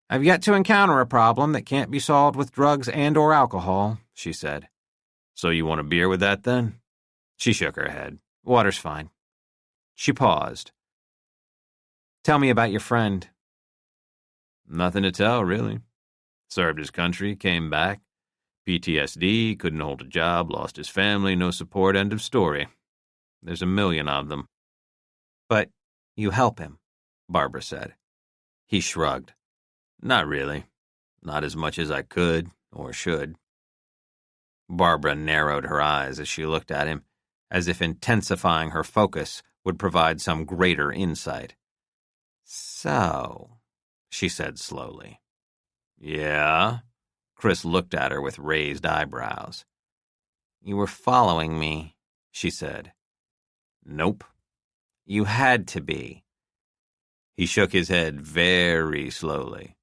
[SPEAKER 1] "I've yet to encounter a problem that can't be solved with drugs and or alcohol," she said. "So you want a beer with that then?" She shook her head. "Water's fine." She paused. "Tell me about your friend." "Nothing to tell, really. Served his country, came back. PTSD, couldn't hold a job, lost his family, no support, end of story. There's a million of them." "But you help him," Barbara said. He shrugged. "Not really. Not as much as I could, or should." Barbara narrowed her eyes as she looked at him, as if intensifying her focus would provide some greater insight. "So," she said slowly. "Yeah?" Chris looked at her with raised eyebrows. "You were following me," she said. "Nope." "You had to be." He shook his head very slowly.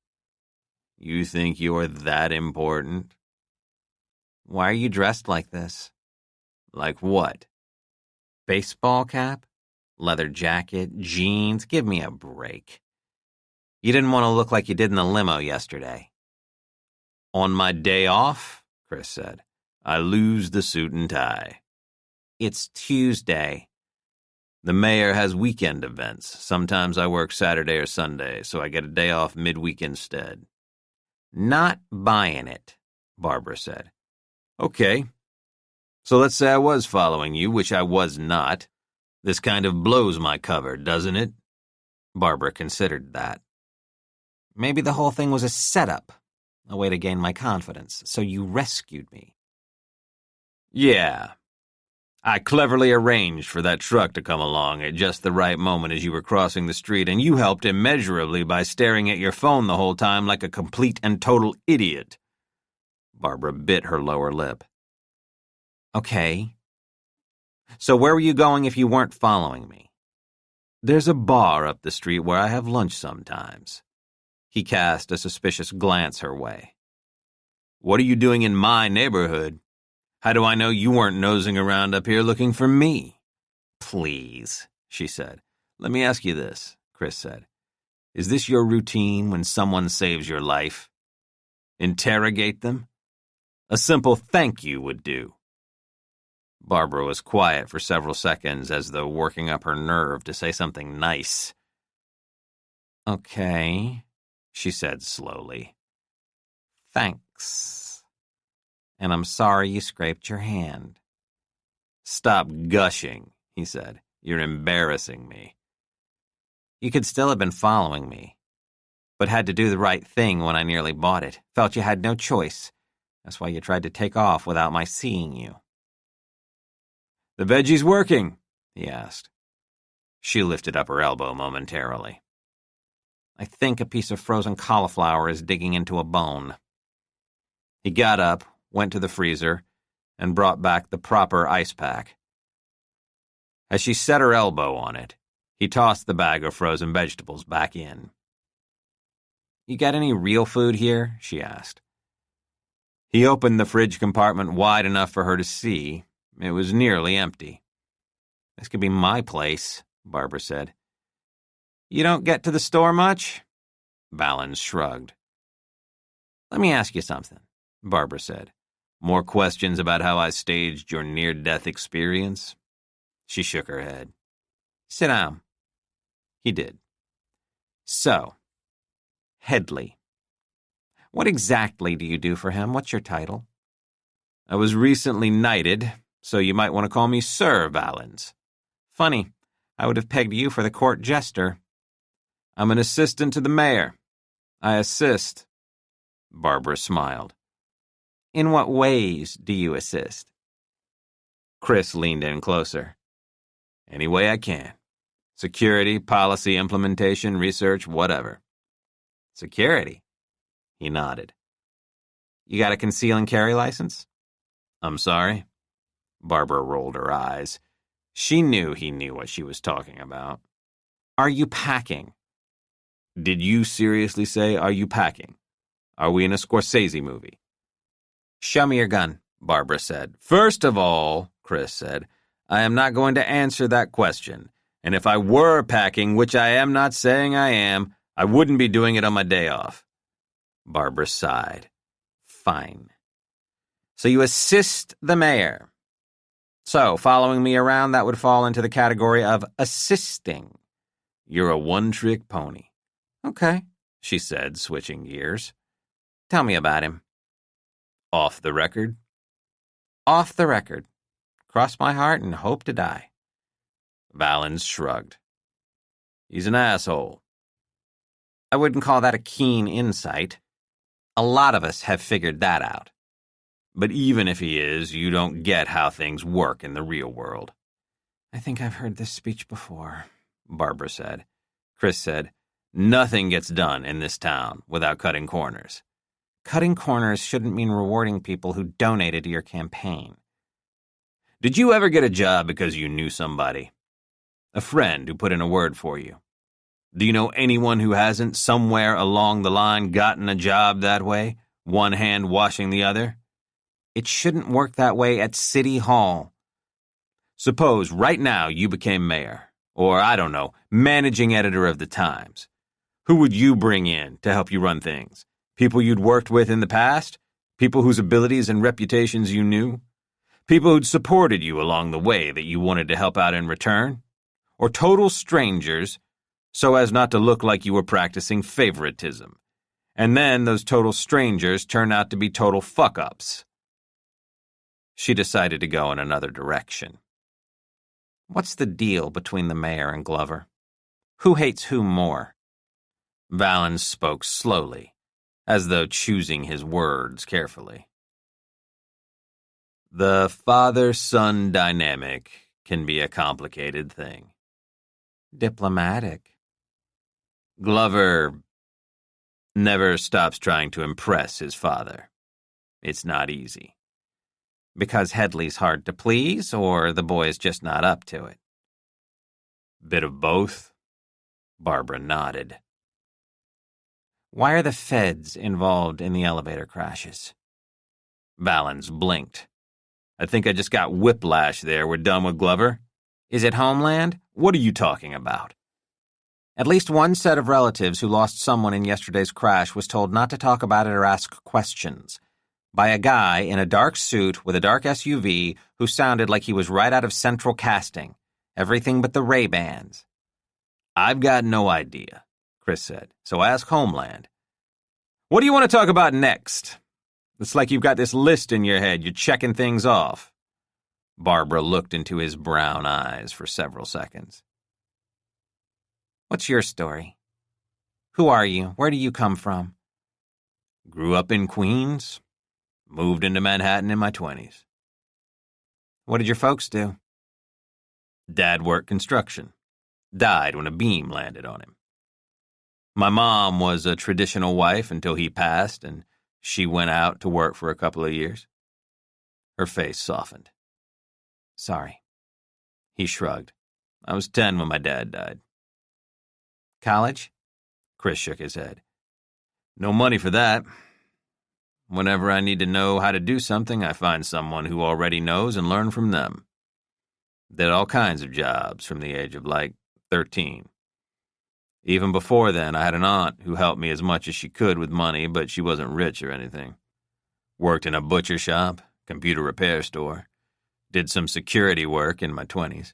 [SPEAKER 1] "You think you're that important?" "Why are you dressed like this?" "Like what?" "Baseball cap? Leather jacket? Jeans? Give me a break. You didn't want to look like you did in the limo yesterday." "On my day off," Chris said, "I lose the suit and tie." "It's Tuesday." "The mayor has weekend events. Sometimes I work Saturday or Sunday, so I get a day off midweek instead." "Not buying it," Barbara said. "Okay. So let's say I was following you, which I was not. This kind of blows my cover, doesn't it?" Barbara considered that. "Maybe the whole thing was a setup, a way to gain my confidence, so you rescued me." "Yeah. I cleverly arranged for that truck to come along at just the right moment as you were crossing the street, and you helped immeasurably by staring at your phone the whole time like a complete and total idiot." Barbara bit her lower lip. "Okay. So where were you going if you weren't following me?" "There's a bar up the street where I have lunch sometimes." He cast a suspicious glance her way. "What are you doing in my neighborhood? How do I know you weren't nosing around up here looking for me?" "Please," she said. "Let me ask you this," Chris said. "Is this your routine when someone saves your life? Interrogate them? A simple thank you would do." Barbara was quiet for several seconds, as though working up her nerve to say something nice. "Okay," she said slowly. "Thanks. And I'm sorry you scraped your hand." Stop gushing, he said. You're embarrassing me. You could still have been following me, but had to do the right thing when I nearly bought it. Felt you had no choice. That's why you tried to take off without my seeing you. The veggie's working, he asked. She lifted up her elbow momentarily. I think a piece of frozen cauliflower is digging into a bone. He got up, went to the freezer, and brought back the proper ice pack. As she set her elbow on it, he tossed the bag of frozen vegetables back in. You got any real food here? She asked. He opened the fridge compartment wide enough for her to see. It was nearly empty. This could be my place, Barbara said. You don't get to the store much? Valens shrugged. Let me ask you something, Barbara said. More questions about how I staged your near-death experience? She shook her head. Sit down. He did. So, Headley. What exactly do you do for him? What's your title? I was recently knighted, so you might want to call me Sir Valens. Funny, I would have pegged you for the court jester. I'm an assistant to the mayor. I assist. Barbara smiled. In what ways do you assist? Chris leaned in closer. Any way I can. Security, policy implementation, research, whatever. Security? He nodded. You got a conceal and carry license? I'm sorry? Barbara rolled her eyes. She knew he knew what she was talking about. Are you packing? Did you seriously say, are you packing? Are we in a Scorsese movie? Show me your gun, Barbara said. First of all, Chris said, I am not going to answer that question. And if I were packing, which I am not saying I am, I wouldn't be doing it on my day off. Barbara sighed. Fine. So you assist the mayor. So, following me around, that would fall into the category of assisting. You're a one-trick pony. Okay, she said, switching gears. Tell me about him. Off the record? Off the record. Cross my heart and hope to die. Valens shrugged. He's an asshole. I wouldn't call that a keen insight. A lot of us have figured that out. But even if he is, you don't get how things work in the real world. I think I've heard this speech before, Barbara said. Chris said, nothing gets done in this town without cutting corners. Cutting corners shouldn't mean rewarding people who donated to your campaign. Did you ever get a job because you knew somebody? A friend who put in a word for you? Do you know anyone who hasn't somewhere along the line gotten a job that way, one hand washing the other? It shouldn't work that way at City Hall. Suppose right now you became mayor, or I don't know, managing editor of the Times. Who would you bring in to help you run things? People you'd worked with in the past? People whose abilities and reputations you knew? People who'd supported you along the way that you wanted to help out in return? Or total strangers, so as not to look like you were practicing favoritism. And then those total strangers turn out to be total fuck-ups. She decided to go in another direction. What's the deal between the mayor and Glover? Who hates who more? Valens spoke slowly, as though choosing his words carefully. The father-son dynamic can be a complicated thing. Diplomatic. Glover never stops trying to impress his father. It's not easy. Because Headley's hard to please, or the boy's just not up to it? Bit of both. Barbara nodded. Why are the feds involved in the elevator crashes? Valens blinked. I think I just got whiplash there. We're done with Glover. Is it Homeland? What are you talking about? At least one set of relatives who lost someone in yesterday's crash was told not to talk about it or ask questions. By a guy in a dark suit with a dark SUV who sounded like he was right out of Central Casting. Everything but the Ray-Bans. I've got no idea, Chris said, so ask Homeland. What do you want to talk about next? It's like you've got this list in your head. You're checking things off. Barbara looked into his brown eyes for several seconds. What's your story? Who are you? Where do you come from? Grew up in Queens. Moved into Manhattan in my 20s. What did your folks do? Dad worked construction. Died when a beam landed on him. My mom was a traditional wife until he passed, and she went out to work for a couple of years. Her face softened. Sorry. He shrugged. I was 10 when my dad died. College? Chris shook his head. No money for that. Whenever I need to know how to do something, I find someone who already knows and learn from them. Did all kinds of jobs from the age of, 13. Even before then, I had an aunt who helped me as much as she could with money, but she wasn't rich or anything. Worked in a butcher shop, computer repair store. Did some security work in my 20s.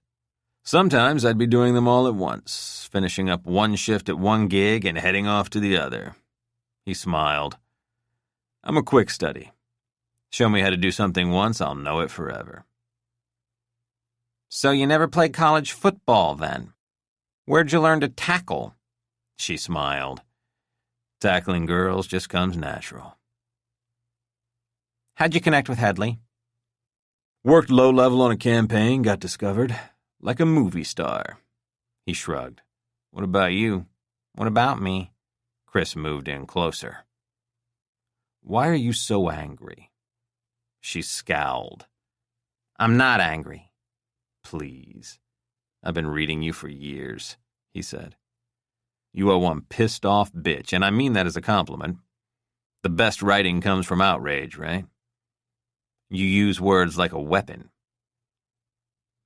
[SPEAKER 1] Sometimes I'd be doing them all at once, finishing up one shift at one gig and heading off to the other. He smiled. I'm a quick study. Show me how to do something once, I'll know it forever. So you never played college football, then? Where'd you learn to tackle? She smiled. Tackling girls just comes natural. How'd you connect with Headley? Worked low level on a campaign, got discovered. Like a movie star. He shrugged. What about you? What about me? Chris moved in closer. Why are you so angry? She scowled. I'm not angry. Please. I've been reading you for years, he said. You are one pissed-off bitch, and I mean that as a compliment. The best writing comes from outrage, right? You use words like a weapon.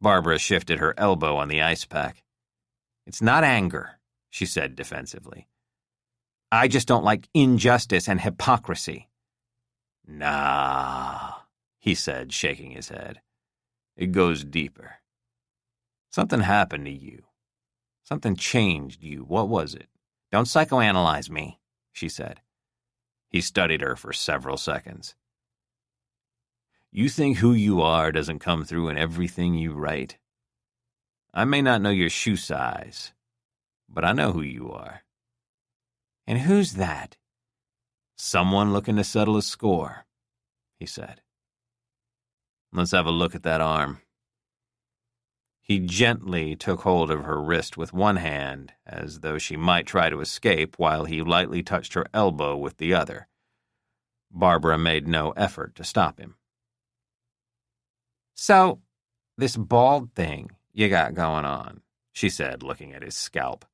[SPEAKER 1] Barbara shifted her elbow on the ice pack. It's not anger, she said defensively. I just don't like injustice and hypocrisy. Nah, he said, shaking his head. It goes deeper. Something happened to you. Something changed you. What was it? Don't psychoanalyze me, she said. He studied her for several seconds. You think who you are doesn't come through in everything you write? I may not know your shoe size, but I know who you are. And who's that? Someone looking to settle a score, he said. Let's have a look at that arm. He gently took hold of her wrist with one hand, as though she might try to escape, while he lightly touched her elbow with the other. Barbara made no effort to stop him. So, this bald thing you got going on, she said, looking at his scalp.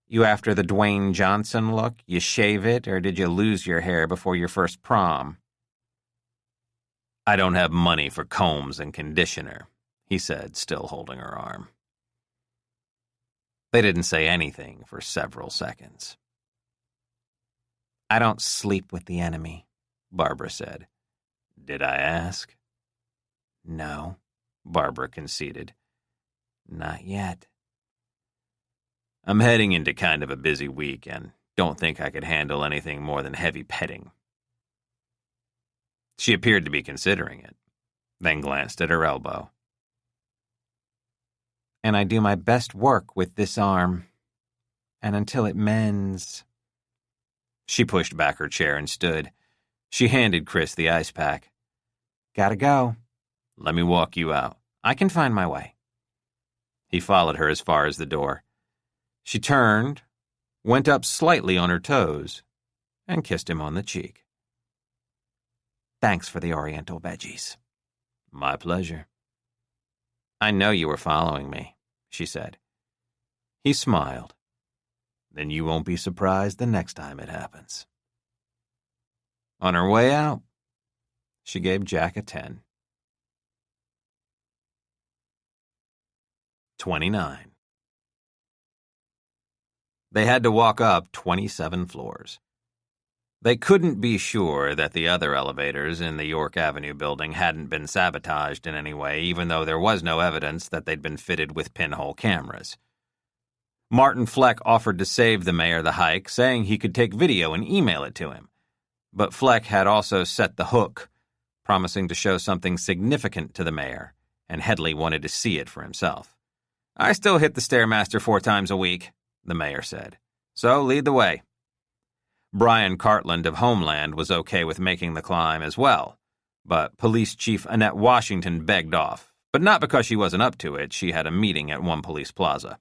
[SPEAKER 1] You after the Dwayne Johnson look? You shave it, or did you lose your hair before your first prom? I don't have money for combs and conditioner, he said, still holding her arm. They didn't say anything for several seconds. I don't sleep with the enemy, Barbara said. Did I ask? No, Barbara conceded. Not yet. I'm heading into kind of a busy week and don't think I could handle anything more than heavy petting. She appeared to be considering it, then glanced at her elbow. And I do my best work with this arm, and until it mends. She pushed back her chair and stood. She handed Chris the ice pack. Gotta go. Let me walk you out. I can find my way. He followed her as far as the door. She turned, went up slightly on her toes, and kissed him on the cheek. Thanks for the Oriental veggies. My pleasure. I know you were following me, she said. He smiled. Then you won't be surprised the next time it happens. On her way out, she gave Jack a 10. 29. They had to walk up 27 floors. They couldn't be sure that the other elevators in the York Avenue building hadn't been sabotaged in any way, even though there was no evidence that they'd been fitted with pinhole cameras. Martin Fleck offered to save the mayor the hike, saying he could take video and email it to him. But Fleck had also set the hook, promising to show something significant to the mayor, and Headley wanted to see it for himself. "I still hit the Stairmaster 4 times a week," the mayor said. "So lead the way." Brian Cartland of Homeland was okay with making the climb as well, but Police Chief Annette Washington begged off, but not because she wasn't up to it. She had a meeting at One Police Plaza.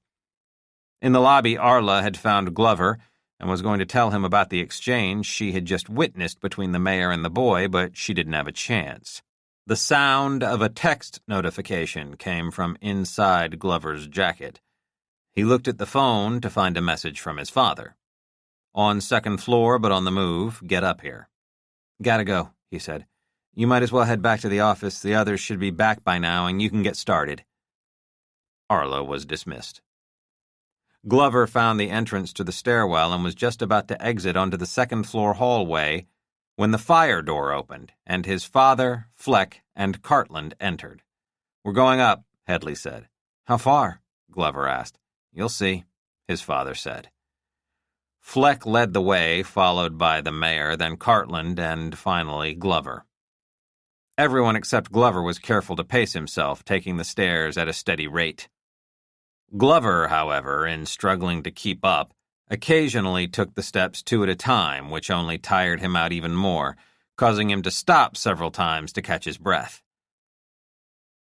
[SPEAKER 1] In the lobby, Arla had found Glover and was going to tell him about the exchange she had just witnessed between the mayor and the boy, but she didn't have a chance. The sound of a text notification came from inside Glover's jacket. He looked at the phone to find a message from his father. "On 2nd floor, but on the move. Get up here." "Gotta go," he said. "You might as well head back to the office. The others should be back by now, and you can get started." Arla was dismissed. Glover found the entrance to the stairwell and was just about to exit onto the 2nd floor hallway when the fire door opened, and his father, Fleck, and Cartland entered. "We're going up," Headley said. "How far?" Glover asked. "You'll see," his father said. Fleck led the way, followed by the mayor, then Cartland, and finally Glover. Everyone except Glover was careful to pace himself, taking the stairs at a steady rate. Glover, however, in struggling to keep up, occasionally took the steps 2 at a time, which only tired him out even more, causing him to stop several times to catch his breath.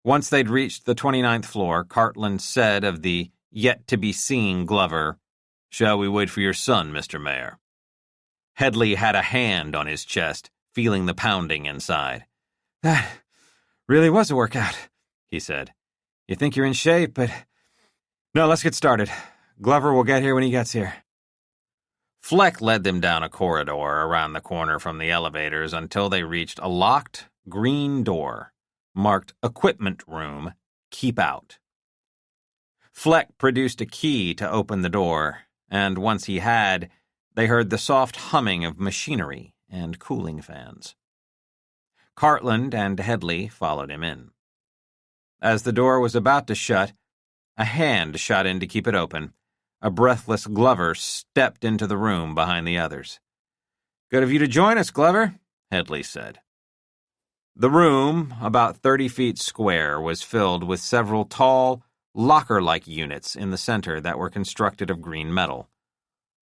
[SPEAKER 1] Once they'd reached the 29th floor, Cartland said of the yet-to-be-seen Glover, "Shall we wait for your son, Mr. Mayor?" Headley had a hand on his chest, feeling the pounding inside. "That really was a workout," he said. "You think you're in shape, but... No, let's get started. Glover will get here when he gets here." Fleck led them down a corridor around the corner from the elevators until they reached a locked, green door, marked Equipment Room, Keep Out. Fleck produced a key to open the door, and once he had, they heard the soft humming of machinery and cooling fans. Cartland and Headley followed him in. As the door was about to shut, a hand shot in to keep it open. A breathless Glover stepped into the room behind the others. "Good of you to join us, Glover," Headley said. The room, about 30 feet square, was filled with several tall, locker-like units in the center that were constructed of green metal.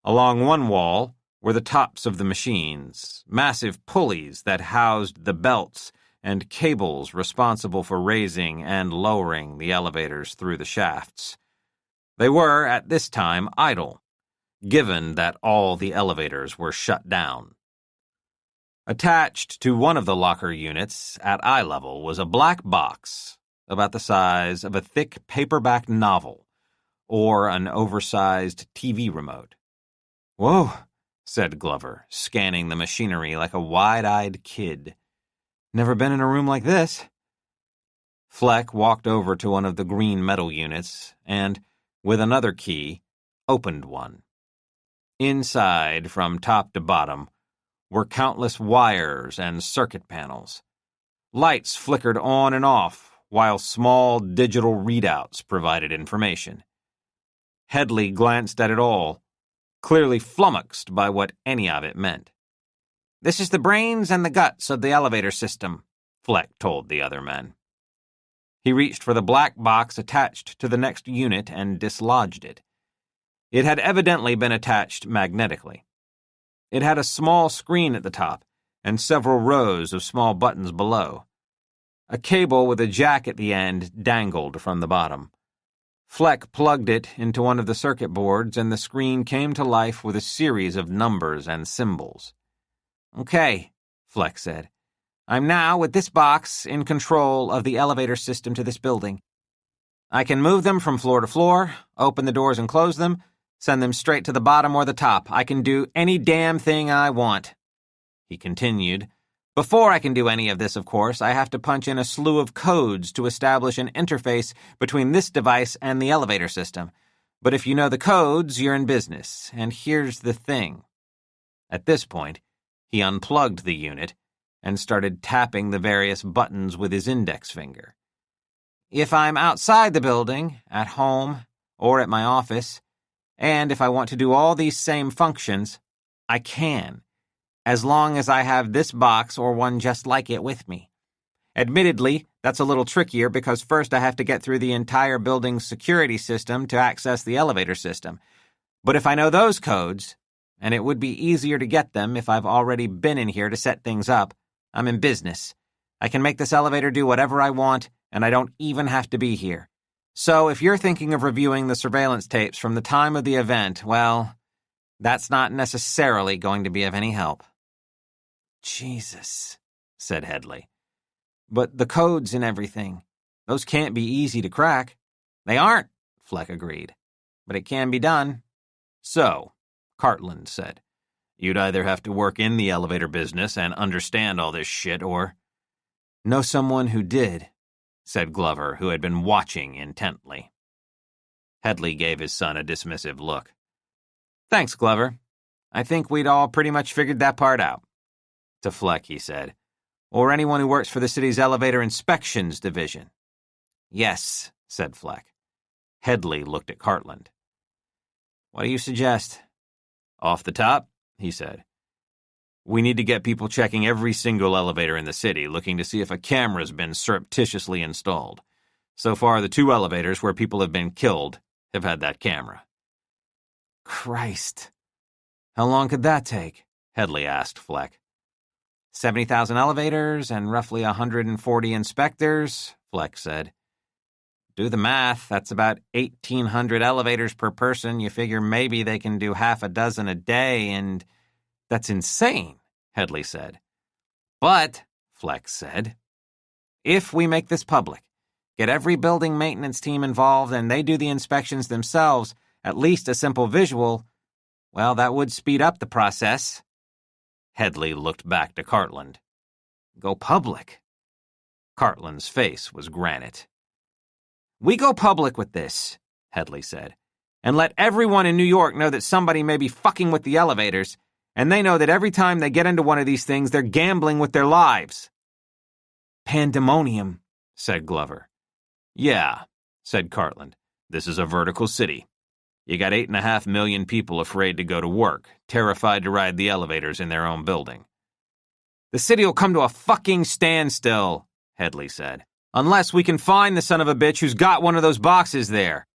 [SPEAKER 1] Along one wall were the tops of the machines, massive pulleys that housed the belts and cables responsible for raising and lowering the elevators through the shafts. They were, at this time, idle, given that all the elevators were shut down. Attached to one of the locker units, at eye level, was a black box about the size of a thick paperback novel or an oversized TV remote. "Whoa," said Glover, scanning the machinery like a wide-eyed kid. "Never been in a room like this." Fleck walked over to one of the green metal units and, with another key, opened one. Inside, from top to bottom, were countless wires and circuit panels. Lights flickered on and off, while small digital readouts provided information. Headley glanced at it all, clearly flummoxed by what any of it meant. "This is the brains and the guts of the elevator system," Fleck told the other men. He reached for the black box attached to the next unit and dislodged it. It had evidently been attached magnetically. It had a small screen at the top and several rows of small buttons below. A cable with a jack at the end dangled from the bottom. Fleck plugged it into one of the circuit boards, and the screen came to life with a series of numbers and symbols. "Okay," Fleck said. "I'm now, with this box, in control of the elevator system to this building. I can move them from floor to floor, open the doors and close them, send them straight to the bottom or the top. I can do any damn thing I want." He continued, "Before I can do any of this, of course, I have to punch in a slew of codes to establish an interface between this device and the elevator system. But if you know the codes, you're in business. And here's the thing." At this point, he unplugged the unit and started tapping the various buttons with his index finger. "If I'm outside the building, at home, or at my office, and if I want to do all these same functions, I can, as long as I have this box or one just like it with me. Admittedly, That's a little trickier because first I have to get through the entire building's security system to access the elevator system. But if I know those codes, and it would be easier to get them if I've already been in here to set things up, I'm in business. I can make this elevator do whatever I want, and I don't even have to be here. So if you're thinking of reviewing the surveillance tapes from the time of the event, well, that's not necessarily going to be of any help. Jesus, said Headley. But the codes and everything, those can't be easy to crack. They aren't, Fleck agreed. But it can be done. So, Cartland said, you'd either have to work in the elevator business and understand all this shit, or know someone who did, said Glover, who had been watching intently. Headley gave his son a dismissive look. Thanks, Glover. I think we'd all pretty much figured that part out. To Fleck, he said, or anyone who works for the city's elevator inspections division. Yes, said Fleck. Headley looked at Cartland. What do you suggest? Off the top, he said. We need to get people checking every single elevator in the city, looking to see if a camera's been surreptitiously installed. So far, the 2 elevators where people have been killed have had that camera. Christ. How long could that take? Headley asked Fleck. 70,000 elevators and roughly 140 inspectors, Fleck said. Do the math, that's about 1,800 elevators per person. You figure maybe they can do half a dozen a day, and that's insane, Headley said. But, Fleck said, if we make this public, get every building maintenance team involved and they do the inspections themselves, at least a simple visual, well, that would speed up the process. Headley looked back to Cartland. Go public. Cartland's face was granite. We go public with this, Headley said, and let everyone in New York know that somebody may be fucking with the elevators, and they know that every time they get into one of these things, they're gambling with their lives. Pandemonium, said Glover. Yeah, said Cartland. This is a vertical city. You got 8.5 million people afraid to go to work, terrified to ride the elevators in their own building. The city will come to a fucking standstill, Headley said, unless we can find the son of a bitch who's got one of those boxes there.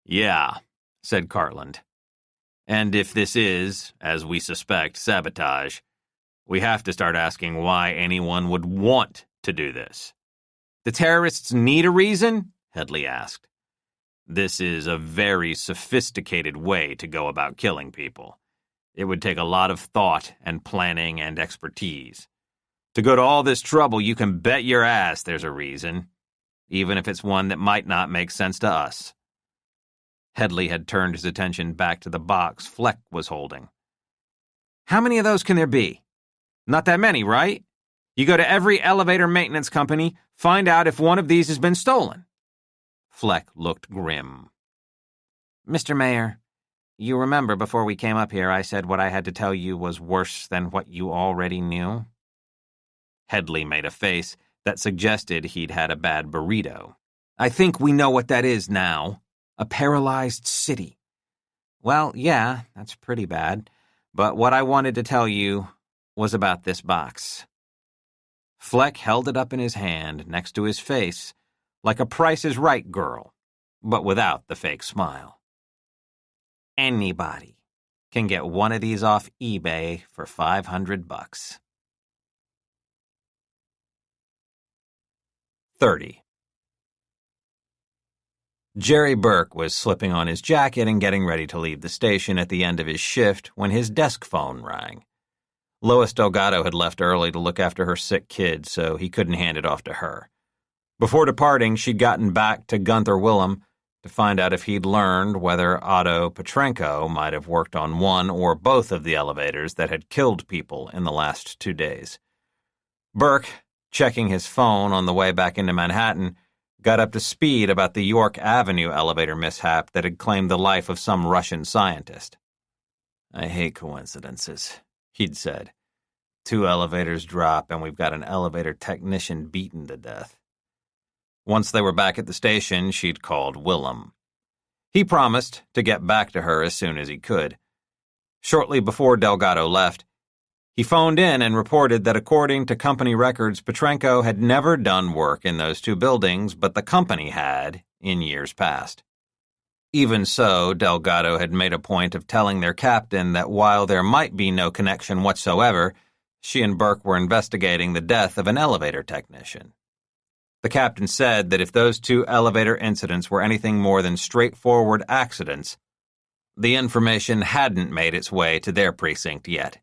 [SPEAKER 1] Yeah, said Cartland. And if this is, as we suspect, sabotage, we have to start asking why anyone would want to do this. The terrorists need a reason? Headley asked. This is a very sophisticated way to go about killing people. It would take a lot of thought and planning and expertise. To go to all this trouble, you can bet your ass there's a reason, even if it's one that might not make sense to us. Headley had turned his attention back to the box Fleck was holding. How many of those can there be? Not that many, right? You go to every elevator maintenance company, find out if one of these has been stolen. Fleck looked grim. Mr. Mayor, you remember before we came up here I said what I had to tell you was worse than what you already knew? Headley made a face that suggested he'd had a bad burrito. I think we know what that is now. A paralyzed city. Well, yeah, that's pretty bad. But what I wanted to tell you was about this box. Fleck held it up in his hand next to his face, like a Price is Right girl, but without the fake smile. Anybody can get one of these off eBay for $500. 30. Jerry Burke was slipping on his jacket and getting ready to leave the station at the end of his shift when his desk phone rang. Lois Delgado had left early to look after her sick kid, so he couldn't hand it off to her. Before departing, she'd gotten back to Gunther Willem to find out if he'd learned whether Otto Petrenko might have worked on one or both of the elevators that had killed people in the last 2 days. Burke, checking his phone on the way back into Manhattan, got up to speed about the York Avenue elevator mishap that had claimed the life of some Russian scientist. I hate coincidences, he'd said. 2 elevators drop and we've got an elevator technician beaten to death. Once they were back at the station, she'd called Willem. He promised to get back to her as soon as he could. Shortly before Delgado left, He phoned in and reported that according to company records, Petrenko had never done work in those two buildings, but the company had in years past. Even so, Delgado had made a point of telling their captain that while there might be no connection whatsoever, she and Burke were investigating the death of an elevator technician. The captain said that if those two elevator incidents were anything more than straightforward accidents, the information hadn't made its way to their precinct yet.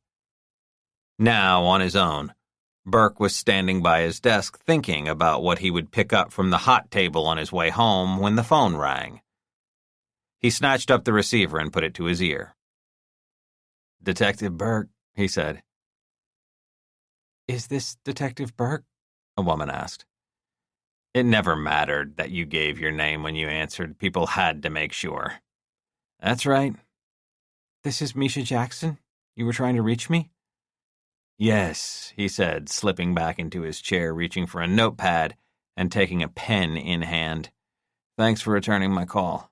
[SPEAKER 1] Now, on his own, Burke was standing by his desk thinking about what he would pick up from the hot table on his way home when the phone rang. He snatched up the receiver and put it to his ear. "Detective Burke," he said.
[SPEAKER 2] "Is this Detective Burke?"
[SPEAKER 1] a woman asked. It never mattered that you gave your name when you answered. People had to make sure. "That's right."
[SPEAKER 2] "This is Misha Jackson? You were trying to reach me?"
[SPEAKER 1] "Yes," he said, slipping back into his chair, reaching for a notepad and taking a pen in hand. "Thanks for returning my call."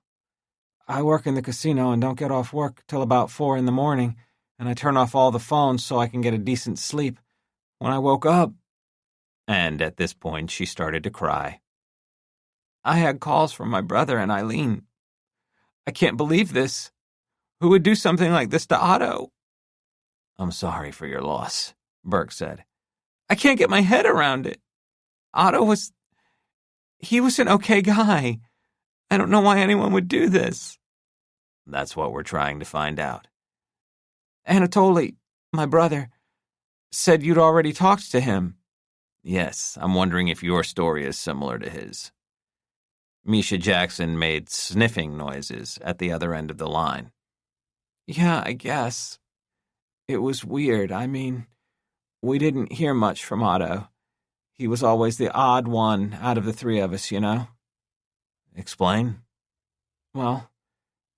[SPEAKER 2] "I work in the casino and don't get off work till about 4 in the morning, and I turn off all the phones so I can get a decent sleep. When I woke up..."
[SPEAKER 1] And at this point, she started to cry.
[SPEAKER 2] "I had calls from my brother and Eileen. I can't believe this. Who would do something like this to Otto?"
[SPEAKER 1] "I'm sorry for your loss," Burke said.
[SPEAKER 2] "I can't get my head around it. He was an okay guy. I don't know why anyone would do this."
[SPEAKER 1] "That's what we're trying to find out."
[SPEAKER 2] "Anatoly, my brother, said you'd already talked to him."
[SPEAKER 1] "Yes, I'm wondering if your story is similar to his." Misha Jackson made sniffing noises at the other end of the line.
[SPEAKER 2] "Yeah, I guess. It was weird. I mean, we didn't hear much from Otto. He was always the odd one out of the three of us, you know?"
[SPEAKER 1] "Explain?"
[SPEAKER 2] "Well,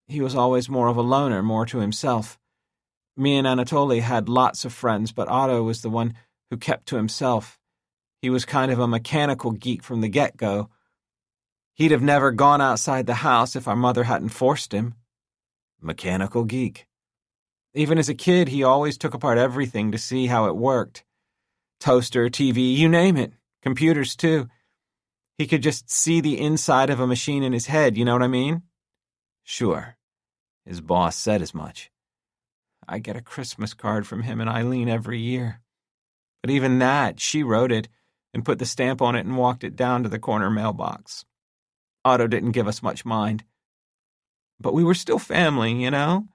[SPEAKER 2] he was always more of a loner, more to himself. Me and Anatoly had lots of friends, but Otto was the one who kept to himself. He was kind of a mechanical geek from the get-go. He'd have never gone outside the house if our mother hadn't forced him."
[SPEAKER 1] "Mechanical geek?"
[SPEAKER 2] "Even as a kid, he always took apart everything to see how it worked. Toaster, TV, you name it. Computers, too. He could just see the inside of a machine in his head, you know what I mean?"
[SPEAKER 1] "Sure. His boss said as much."
[SPEAKER 2] "I get a Christmas card from him and Eileen every year. But even that, she wrote it and put the stamp on it and walked it down to the corner mailbox. Otto didn't give us much mind. But we were still family, you know?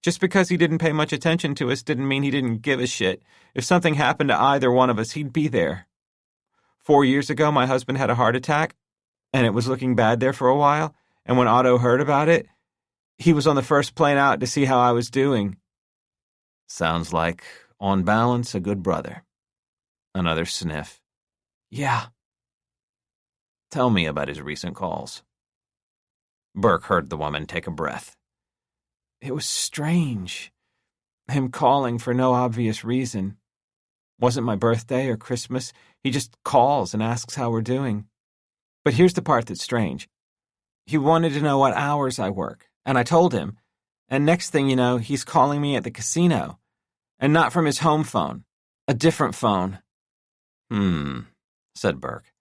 [SPEAKER 2] Just because he didn't pay much attention to us didn't mean he didn't give a shit. If something happened to either one of us, he'd be there. 4 years ago, my husband had a heart attack, and it was looking bad there for a while, and when Otto heard about it, he was on the first plane out to see how I was doing."
[SPEAKER 1] "Sounds like, on balance, a good brother." Another sniff.
[SPEAKER 2] "Yeah."
[SPEAKER 1] "Tell me about his recent calls." Burke heard the woman take a breath.
[SPEAKER 2] "It was strange. Him calling for no obvious reason. Wasn't my birthday or Christmas. He just calls and asks how we're doing. But here's the part that's strange. He wanted to know what hours I work, and I told him, and next thing you know, he's calling me at the casino, and not from his home phone, a different phone."
[SPEAKER 1] Said Burke.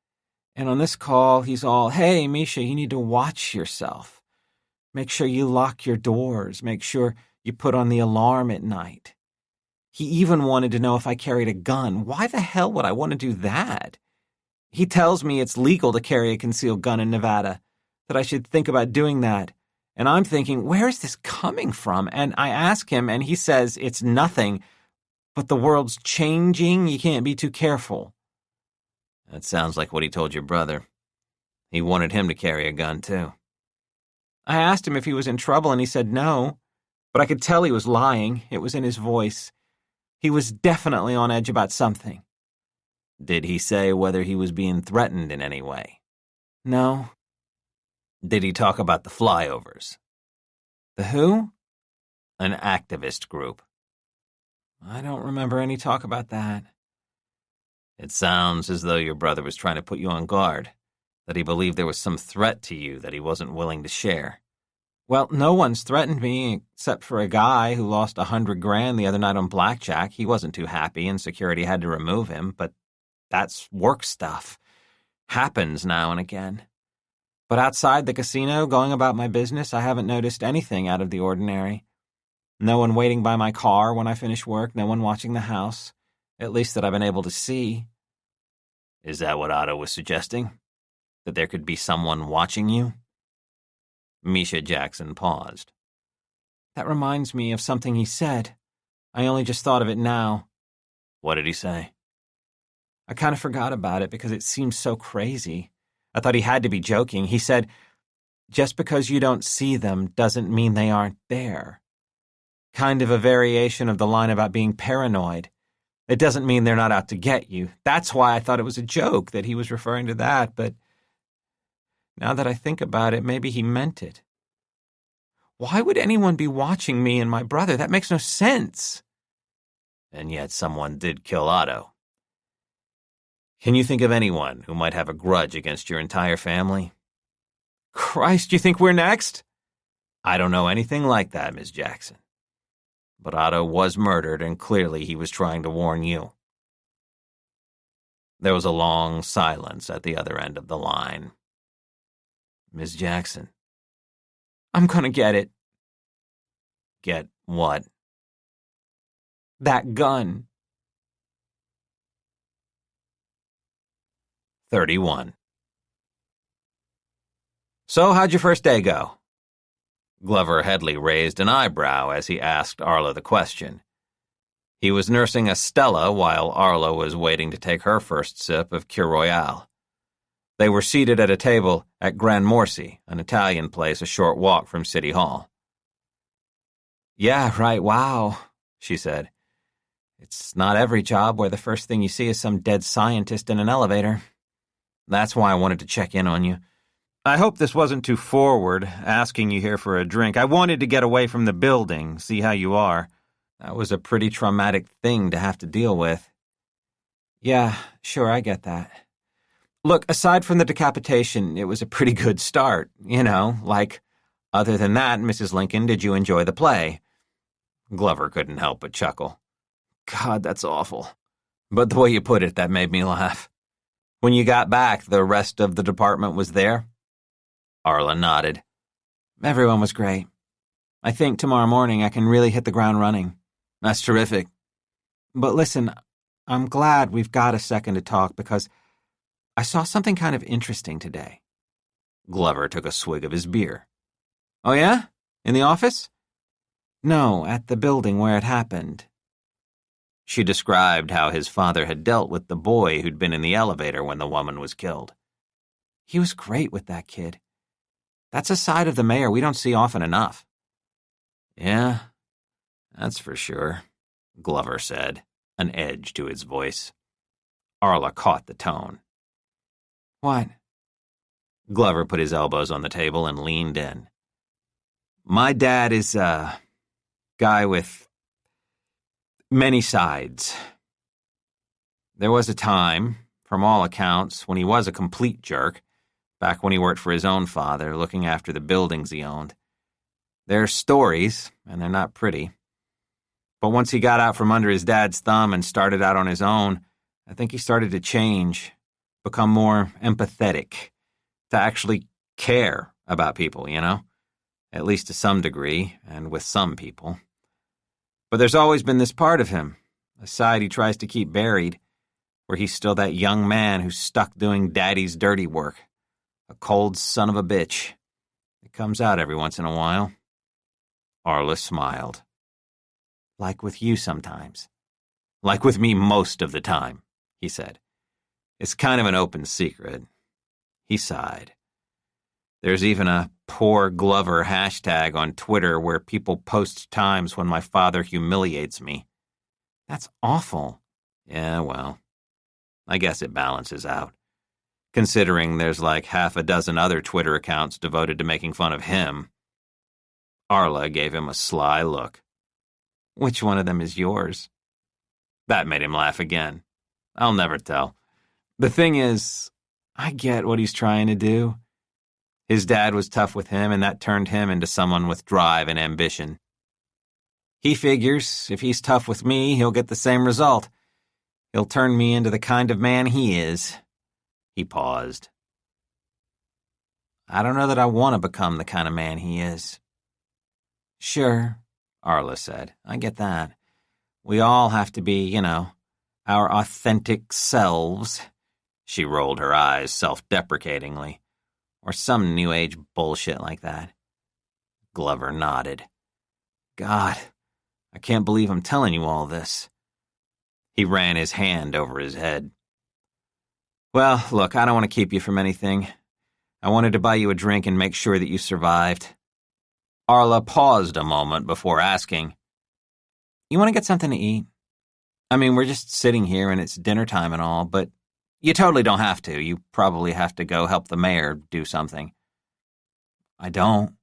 [SPEAKER 2] "And on this call, he's all, 'Hey, Misha, you need to watch yourself. Make sure you lock your doors. Make sure you put on the alarm at night.' He even wanted to know if I carried a gun. Why the hell would I want to do that? He tells me it's legal to carry a concealed gun in Nevada, that I should think about doing that. And I'm thinking, where is this coming from? And I ask him, and he says it's nothing, but the world's changing. You can't be too careful."
[SPEAKER 1] "That sounds like what he told your brother. He wanted him to carry a gun, too."
[SPEAKER 2] "I asked him if he was in trouble, and he said no. But I could tell he was lying. It was in his voice. He was definitely on edge about something."
[SPEAKER 1] "Did he say whether he was being threatened in any way?"
[SPEAKER 2] "No."
[SPEAKER 1] "Did he talk about the flyovers?"
[SPEAKER 2] "The who?"
[SPEAKER 1] "An activist group."
[SPEAKER 2] "I don't remember any talk about that."
[SPEAKER 1] "It sounds as though your brother was trying to put you on guard, that he believed there was some threat to you that he wasn't willing to share." Well, no one's threatened me except for a guy who lost $100,000 the other night on blackjack. He wasn't too happy and security had to remove him, but that's work stuff. Happens now and again. But outside the casino, going about my business, I haven't noticed anything out of the ordinary. No one waiting by my car when I finish work, no one watching the house, at least that I've been able to see. Is that what Otto was suggesting? That there could be someone watching you? Misha Jackson paused. That reminds me of something he said. I only just thought of it now. What did he say? I kind of forgot about it because it seemed so crazy. I thought he had to be joking. He said, just because you don't see them doesn't mean they aren't there. Kind of a variation of the line about being paranoid. It doesn't mean they're not out to get you. That's why I thought it was a joke that he was referring to that, but now that I think about it, maybe he meant it. Why would anyone be watching me and my brother? That makes no sense. And yet someone did kill Otto. Can you think of anyone who might have a grudge against your entire family? Christ, you think we're next? I don't know anything like that, Miss Jackson. But Otto was murdered, and clearly he was trying to warn you. There was a long silence at the other end of the line. Miss Jackson. I'm gonna get it. Get what? That gun. 31. So, how'd your first day go? Glover Headley raised an eyebrow as he asked Arla the question. He was nursing a Stella while Arla was waiting to take her first sip of Cure Royale. They were seated at a table at Gran Morsi, an Italian place a short walk from City Hall. Yeah, right, wow, she said. It's not every job where the first thing you see is some dead scientist in an elevator. That's why I wanted to check in on you. I hope this wasn't too forward, asking you here for a drink. I wanted to get away from the building, see how you are. That was a pretty traumatic thing to have to deal with. Yeah, sure, I get that. Look, aside from the decapitation, it was a pretty good start, other than that, Mrs. Lincoln, did you enjoy the play? Glover couldn't help but chuckle. God, that's awful. But the way you put it, that made me laugh. When you got back, the rest of the department was there? Arla nodded. Everyone was great. I think tomorrow morning I can really hit the ground running. That's terrific. But listen, I'm glad we've got a second to talk because I saw something kind of interesting today. Glover took a swig of his beer. Oh yeah? In the office? No, at the building where it happened. She described how his father had dealt with the boy who'd been in the elevator when the woman was killed. He was great with that kid. That's a side of the mayor we don't see often enough. Yeah, that's for sure, Glover said, an edge to his voice. Arla caught the tone. What? Glover put his elbows on the table and leaned in. My dad is a guy with many sides. There was a time, from all accounts, when he was a complete jerk, back when he worked for his own father, looking after the buildings he owned. They're stories, and they're not pretty. But once he got out from under his dad's thumb and started out on his own, I think he started to change, become more empathetic, to actually care about people, At least to some degree, and with some people. But there's always been this part of him, a side he tries to keep buried, where he's still that young man who's stuck doing daddy's dirty work. A cold son of a bitch. It comes out every once in a while. Arla smiled. Like with you sometimes. Like with me most of the time, he said. It's kind of an open secret. He sighed. There's even a poor Glover hashtag on Twitter where people post times when my father humiliates me. That's awful. Yeah, well, I guess it balances out. Considering there's like half a dozen other Twitter accounts devoted to making fun of him. Arla gave him a sly look. Which one of them is yours? That made him laugh again. I'll never tell. The thing is, I get what he's trying to do. His dad was tough with him, and that turned him into someone with drive and ambition. He figures if he's tough with me, he'll get the same result. He'll turn me into the kind of man he is. He paused. I don't know that I want to become the kind of man he is. Sure, Arla said. I get that. We all have to be, our authentic selves. She rolled her eyes self-deprecatingly. Or some new age bullshit like that. Glover nodded. God, I can't believe I'm telling you all this. He ran his hand over his head. Well, look, I don't want to keep you from anything. I wanted to buy you a drink and make sure that you survived. Arla paused a moment before asking, You want to get something to eat? I mean, we're just sitting here and it's dinner time and all, but you totally don't have to. You probably have to go help the mayor do something. I don't.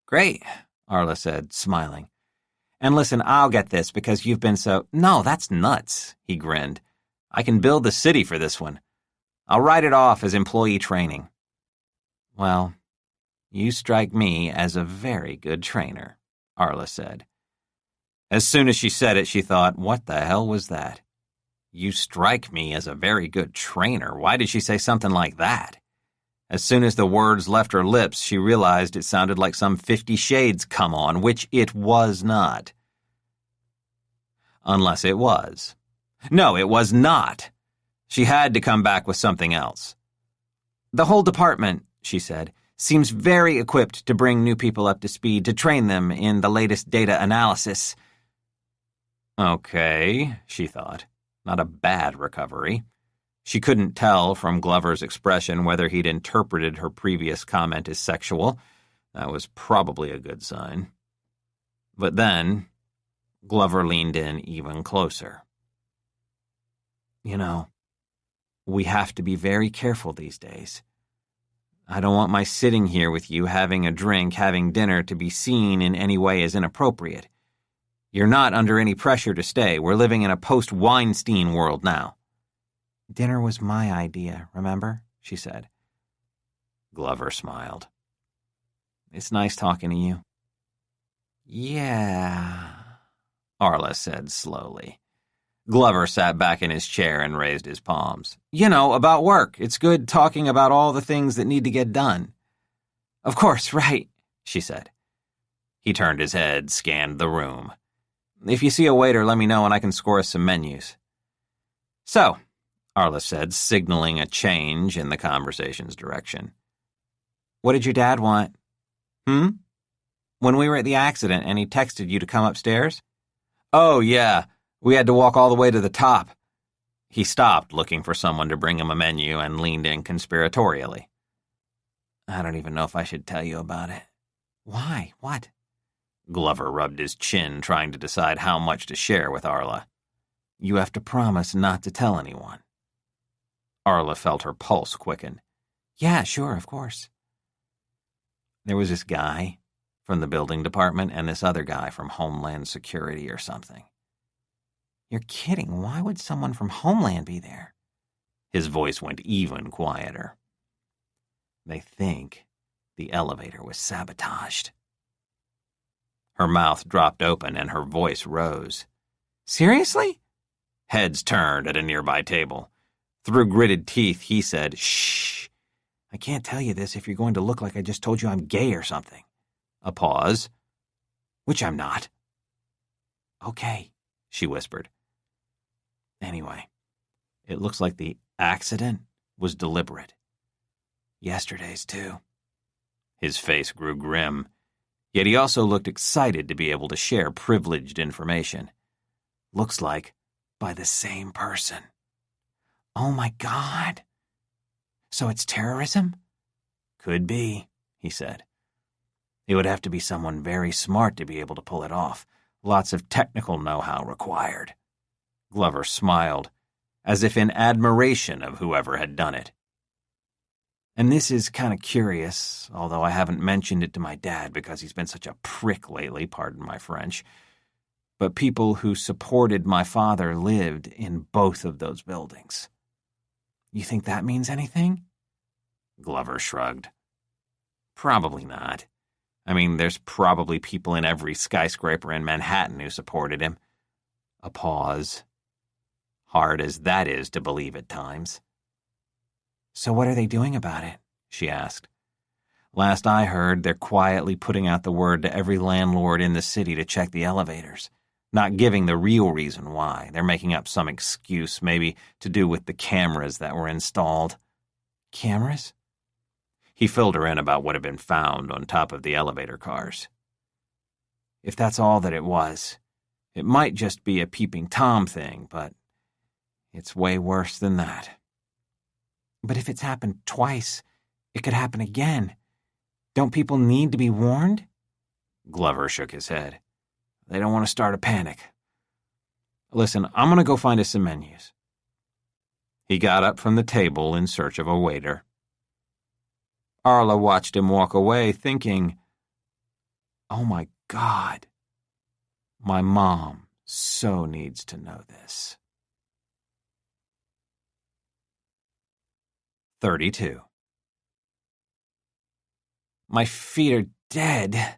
[SPEAKER 1] Great, Arla said, smiling. And listen, I'll get this because you've been so... No, that's nuts, he grinned. I can build the city for this one. I'll write it off as employee training. Well, you strike me as a very good trainer, Arla said. As soon as she said it, she thought, what the hell was that? You strike me as a very good trainer. Why did she say something like that? As soon as the words left her lips, she realized it sounded like some 50 Shades come on, which it was not. Unless it was. No, it was not. She had to come back with something else. The whole department, she said, seems very equipped to bring new people up to speed, to train them in the latest data analysis. Okay, she thought. Not a bad recovery. She couldn't tell from Glover's expression whether he'd interpreted her previous comment as sexual. That was probably a good sign. But then, Glover leaned in even closer. We have to be very careful these days. I don't want my sitting here with you, having a drink, having dinner, to be seen in any way as inappropriate. You're not under any pressure to stay. We're living in a post-Weinstein world now. Dinner was my idea, remember? She said. Glover smiled. It's nice talking to you. Yeah, Arla said slowly. Glover sat back in his chair and raised his palms. About work. It's good talking about all the things that need to get done. Of course, right, she said. He turned his head, scanned the room. If you see a waiter, let me know and I can score us some menus. So, Arla said, signaling a change in the conversation's direction. What did your dad want? When we were at the accident and he texted you to come upstairs? Oh, yeah. We had to walk all the way to the top. He stopped, looking for someone to bring him a menu, and leaned in conspiratorially. I don't even know if I should tell you about it. Why? What? Glover rubbed his chin, trying to decide how much to share with Arla. You have to promise not to tell anyone. Arla felt her pulse quicken. Yeah, sure, of course. There was this guy from the building department and this other guy from Homeland Security or something. You're kidding. Why would someone from Homeland be there? His voice went even quieter. They think the elevator was sabotaged. Her mouth dropped open and her voice rose. Seriously? Heads turned at a nearby table. Through gritted teeth, he said, Shh. I can't tell you this if you're going to look like I just told you I'm gay or something. A pause. Which I'm not. Okay, she whispered. Anyway, it looks like the accident was deliberate. Yesterday's, too. His face grew grim, yet he also looked excited to be able to share privileged information. Looks like by the same person. Oh my God. So it's terrorism? Could be, he said. It would have to be someone very smart to be able to pull it off. Lots of technical know-how required. Glover smiled, as if in admiration of whoever had done it. And this is kind of curious, although I haven't mentioned it to my dad because he's been such a prick lately, pardon my French. But people who supported my father lived in both of those buildings. You think that means anything? Glover shrugged. Probably not. I mean, there's probably people in every skyscraper in Manhattan who supported him. A pause. Hard as that is to believe at times.
[SPEAKER 2] So what are they doing about it? She asked.
[SPEAKER 1] Last I heard, they're quietly putting out the word to every landlord in the city to check the elevators. Not giving the real reason why. They're making up some excuse, maybe to do with the cameras that were installed.
[SPEAKER 2] Cameras?
[SPEAKER 1] He filled her in about what had been found on top of the elevator cars.
[SPEAKER 2] If that's all that it was, it might just be a peeping Tom thing, but it's way worse than that. But if it's happened twice, it could happen again. Don't people need to be warned?
[SPEAKER 1] Glover shook his head.
[SPEAKER 2] They don't want to start a panic. Listen, I'm going to go find us some menus.
[SPEAKER 1] He got up from the table in search of a waiter. Arla watched him walk away, thinking,
[SPEAKER 2] oh my God, my mom so needs to know this.
[SPEAKER 1] 32.
[SPEAKER 2] My feet are dead,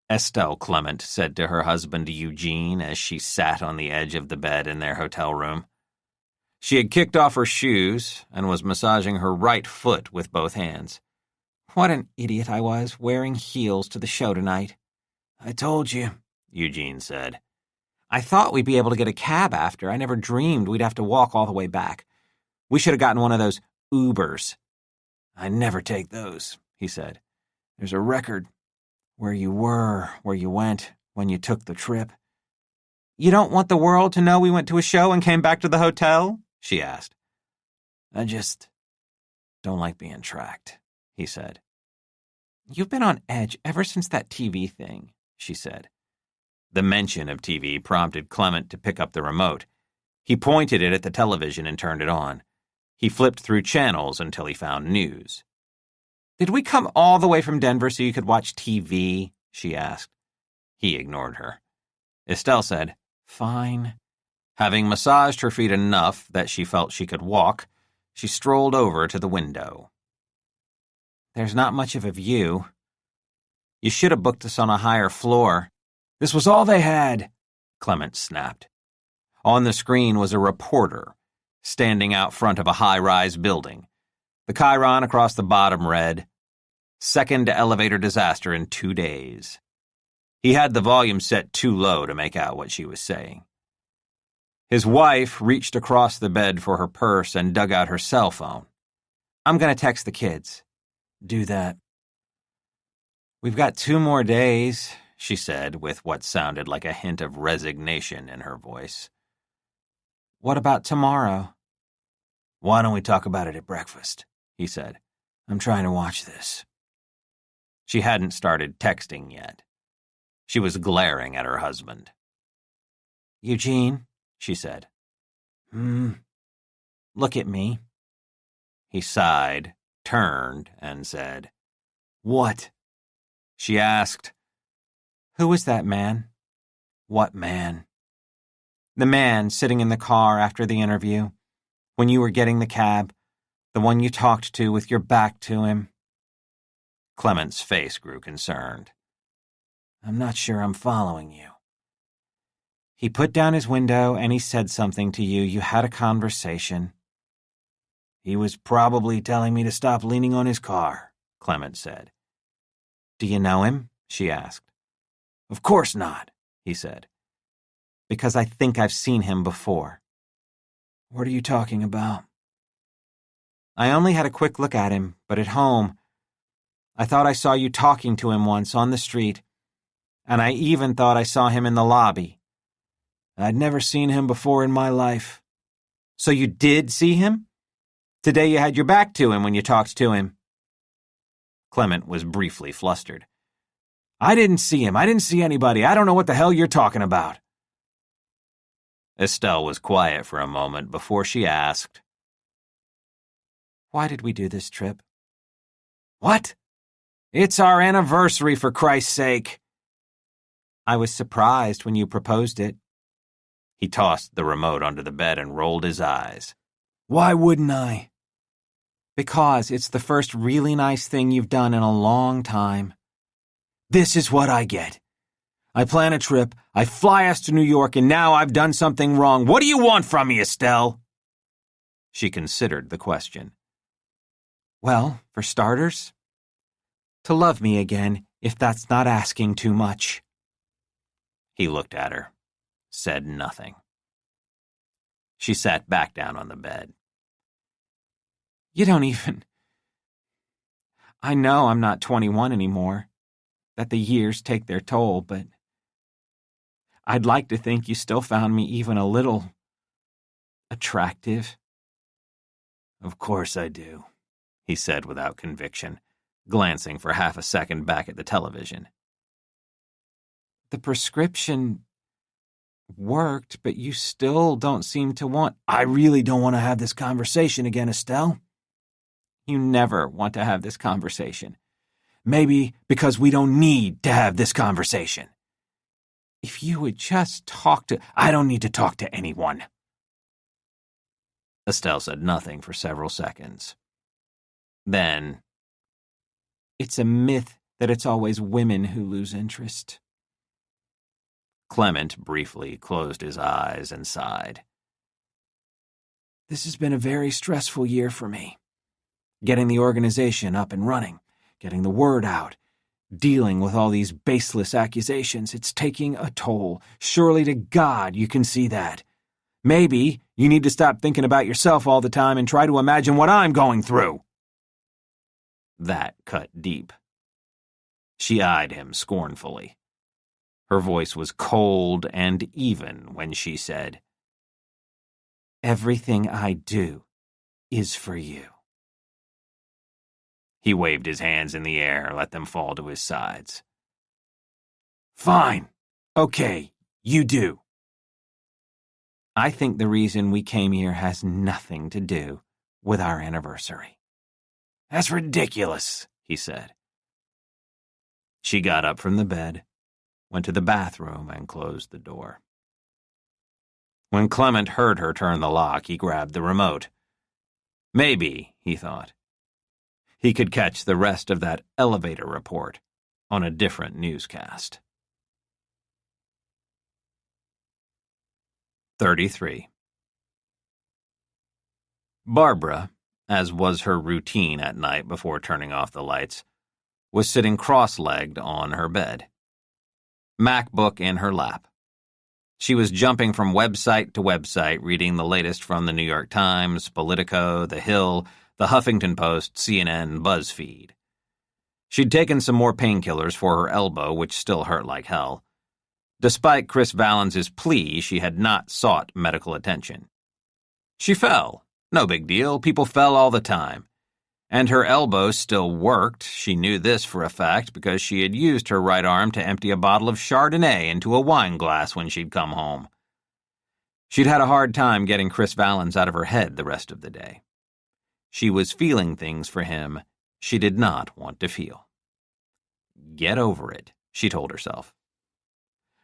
[SPEAKER 1] Estelle Clement said to her husband Eugene as she sat on the edge of the bed in their hotel room. She had kicked off her shoes and was massaging her right foot with both hands.
[SPEAKER 2] What an idiot I was, wearing heels to the show tonight.
[SPEAKER 3] I told you,
[SPEAKER 1] Eugene said.
[SPEAKER 2] I thought we'd be able to get a cab after. I never dreamed we'd have to walk all the way back. We should have gotten one of those Ubers.
[SPEAKER 3] I never take those, he said. There's a record. Where you were, where you went, when you took the trip.
[SPEAKER 2] You don't want the world to know we went to a show and came back to the hotel? She asked.
[SPEAKER 3] I just don't like being tracked, he said.
[SPEAKER 2] You've been on edge ever since that TV thing, she said.
[SPEAKER 1] The mention of TV prompted Clement to pick up the remote. He pointed it at the television and turned it on. He flipped through channels until he found news.
[SPEAKER 2] Did we come all the way from Denver so you could watch TV? She asked.
[SPEAKER 1] He ignored her. Estelle said,
[SPEAKER 2] Fine.
[SPEAKER 1] Having massaged her feet enough that she felt she could walk, she strolled over to the window.
[SPEAKER 2] There's not much of a view. You should have booked us on a higher floor.
[SPEAKER 3] This was all they had,
[SPEAKER 1] Clement snapped. On the screen was a reporter, standing out front of a high-rise building. The chyron across the bottom read, "Second elevator disaster in 2 days." He had the volume set too low to make out what she was saying. His wife reached across the bed for her purse and dug out her cell phone.
[SPEAKER 2] I'm going to text the kids.
[SPEAKER 3] Do that.
[SPEAKER 2] We've got 2 more days,
[SPEAKER 1] she said, with what sounded like a hint of resignation in her voice.
[SPEAKER 2] What about tomorrow?
[SPEAKER 3] Why don't we talk about it at breakfast? He said. I'm trying to watch this.
[SPEAKER 1] She hadn't started texting yet. She was glaring at her husband.
[SPEAKER 2] Eugene, she said.
[SPEAKER 3] Look at me.
[SPEAKER 1] He sighed, turned, and said,
[SPEAKER 3] What?
[SPEAKER 1] She asked,
[SPEAKER 2] Who was that man?
[SPEAKER 3] What man?
[SPEAKER 2] The man sitting in the car after the interview, when you were getting the cab, the one you talked to with your back to him.
[SPEAKER 1] Clement's face grew concerned.
[SPEAKER 3] I'm not sure I'm following you.
[SPEAKER 2] He put down his window and he said something to you. You had a conversation.
[SPEAKER 3] He was probably telling me to stop leaning on his car, Clement said.
[SPEAKER 2] Do you know him? She asked.
[SPEAKER 3] Of course not, he said.
[SPEAKER 2] Because I think I've seen him before.
[SPEAKER 3] What are you talking about?
[SPEAKER 2] I only had a quick look at him, but at home, I thought I saw you talking to him once on the street, and I even thought I saw him in the lobby.
[SPEAKER 3] I'd never seen him before in my life.
[SPEAKER 2] So you did see him? Today you had your back to him when you talked to him.
[SPEAKER 1] Clement was briefly flustered.
[SPEAKER 3] I didn't see him. I didn't see anybody. I don't know what the hell you're talking about.
[SPEAKER 1] Estelle was quiet for a moment before she asked,
[SPEAKER 2] Why did we do this trip?
[SPEAKER 3] What? It's our anniversary, for Christ's sake.
[SPEAKER 2] I was surprised when you proposed it.
[SPEAKER 1] He tossed the remote onto the bed and rolled his eyes.
[SPEAKER 3] Why wouldn't I?
[SPEAKER 2] Because it's the first really nice thing you've done in a long time. This is what I get. I plan a trip, I fly us to New York, and now I've done something wrong. What do you want from me, Estelle? She considered the question. Well, for starters, to love me again, if that's not asking too much. He looked at her, said nothing. She sat back down on the bed. You don't even... I know I'm not 21 anymore, that the years take their toll, but I'd like to think you still found me even a little attractive.
[SPEAKER 3] Of course I do,
[SPEAKER 1] he said without conviction, glancing for half a second back at the television.
[SPEAKER 2] The prescription worked, but you still don't seem to want...
[SPEAKER 3] I really don't want to have this conversation again, Estelle.
[SPEAKER 2] You never want to have this conversation.
[SPEAKER 3] Maybe because we don't need to have this conversation.
[SPEAKER 2] If you would just talk to...
[SPEAKER 3] I don't need to talk to anyone.
[SPEAKER 1] Estelle said nothing for several seconds. Then,
[SPEAKER 2] it's a myth that it's always women who lose interest.
[SPEAKER 1] Clement briefly closed his eyes and sighed.
[SPEAKER 3] This has been a very stressful year for me. Getting the organization up and running, getting the word out, dealing with all these baseless accusations, it's taking a toll. Surely to God you can see that. Maybe you need to stop thinking about yourself all the time and try to imagine what I'm going through.
[SPEAKER 1] That cut deep. She eyed him scornfully. Her voice was cold and even when she said,
[SPEAKER 2] Everything I do is for you.
[SPEAKER 1] He waved his hands in the air, let them fall to his sides.
[SPEAKER 3] Fine. Okay, you do.
[SPEAKER 2] I think the reason we came here has nothing to do with our anniversary.
[SPEAKER 3] That's ridiculous,
[SPEAKER 1] he said. She got up from the bed, went to the bathroom, and closed the door. When Clement heard her turn the lock, he grabbed the remote. Maybe, he thought, he could catch the rest of that elevator report on a different newscast. 33. Barbara, as was her routine at night before turning off the lights, was sitting cross-legged on her bed, MacBook in her lap. She was jumping from website to website, reading the latest from the New York Times, Politico, The Hill, The Huffington Post, CNN, BuzzFeed. She'd taken some more painkillers for her elbow, which still hurt like hell. Despite Chris Valens' plea, she had not sought medical attention. She fell. No big deal. People fell all the time. And her elbow still worked. She knew this for a fact because she had used her right arm to empty a bottle of Chardonnay into a wine glass when she'd come home. She'd had a hard time getting Chris Valens out of her head the rest of the day. She was feeling things for him she did not want to feel. Get over it, she told herself.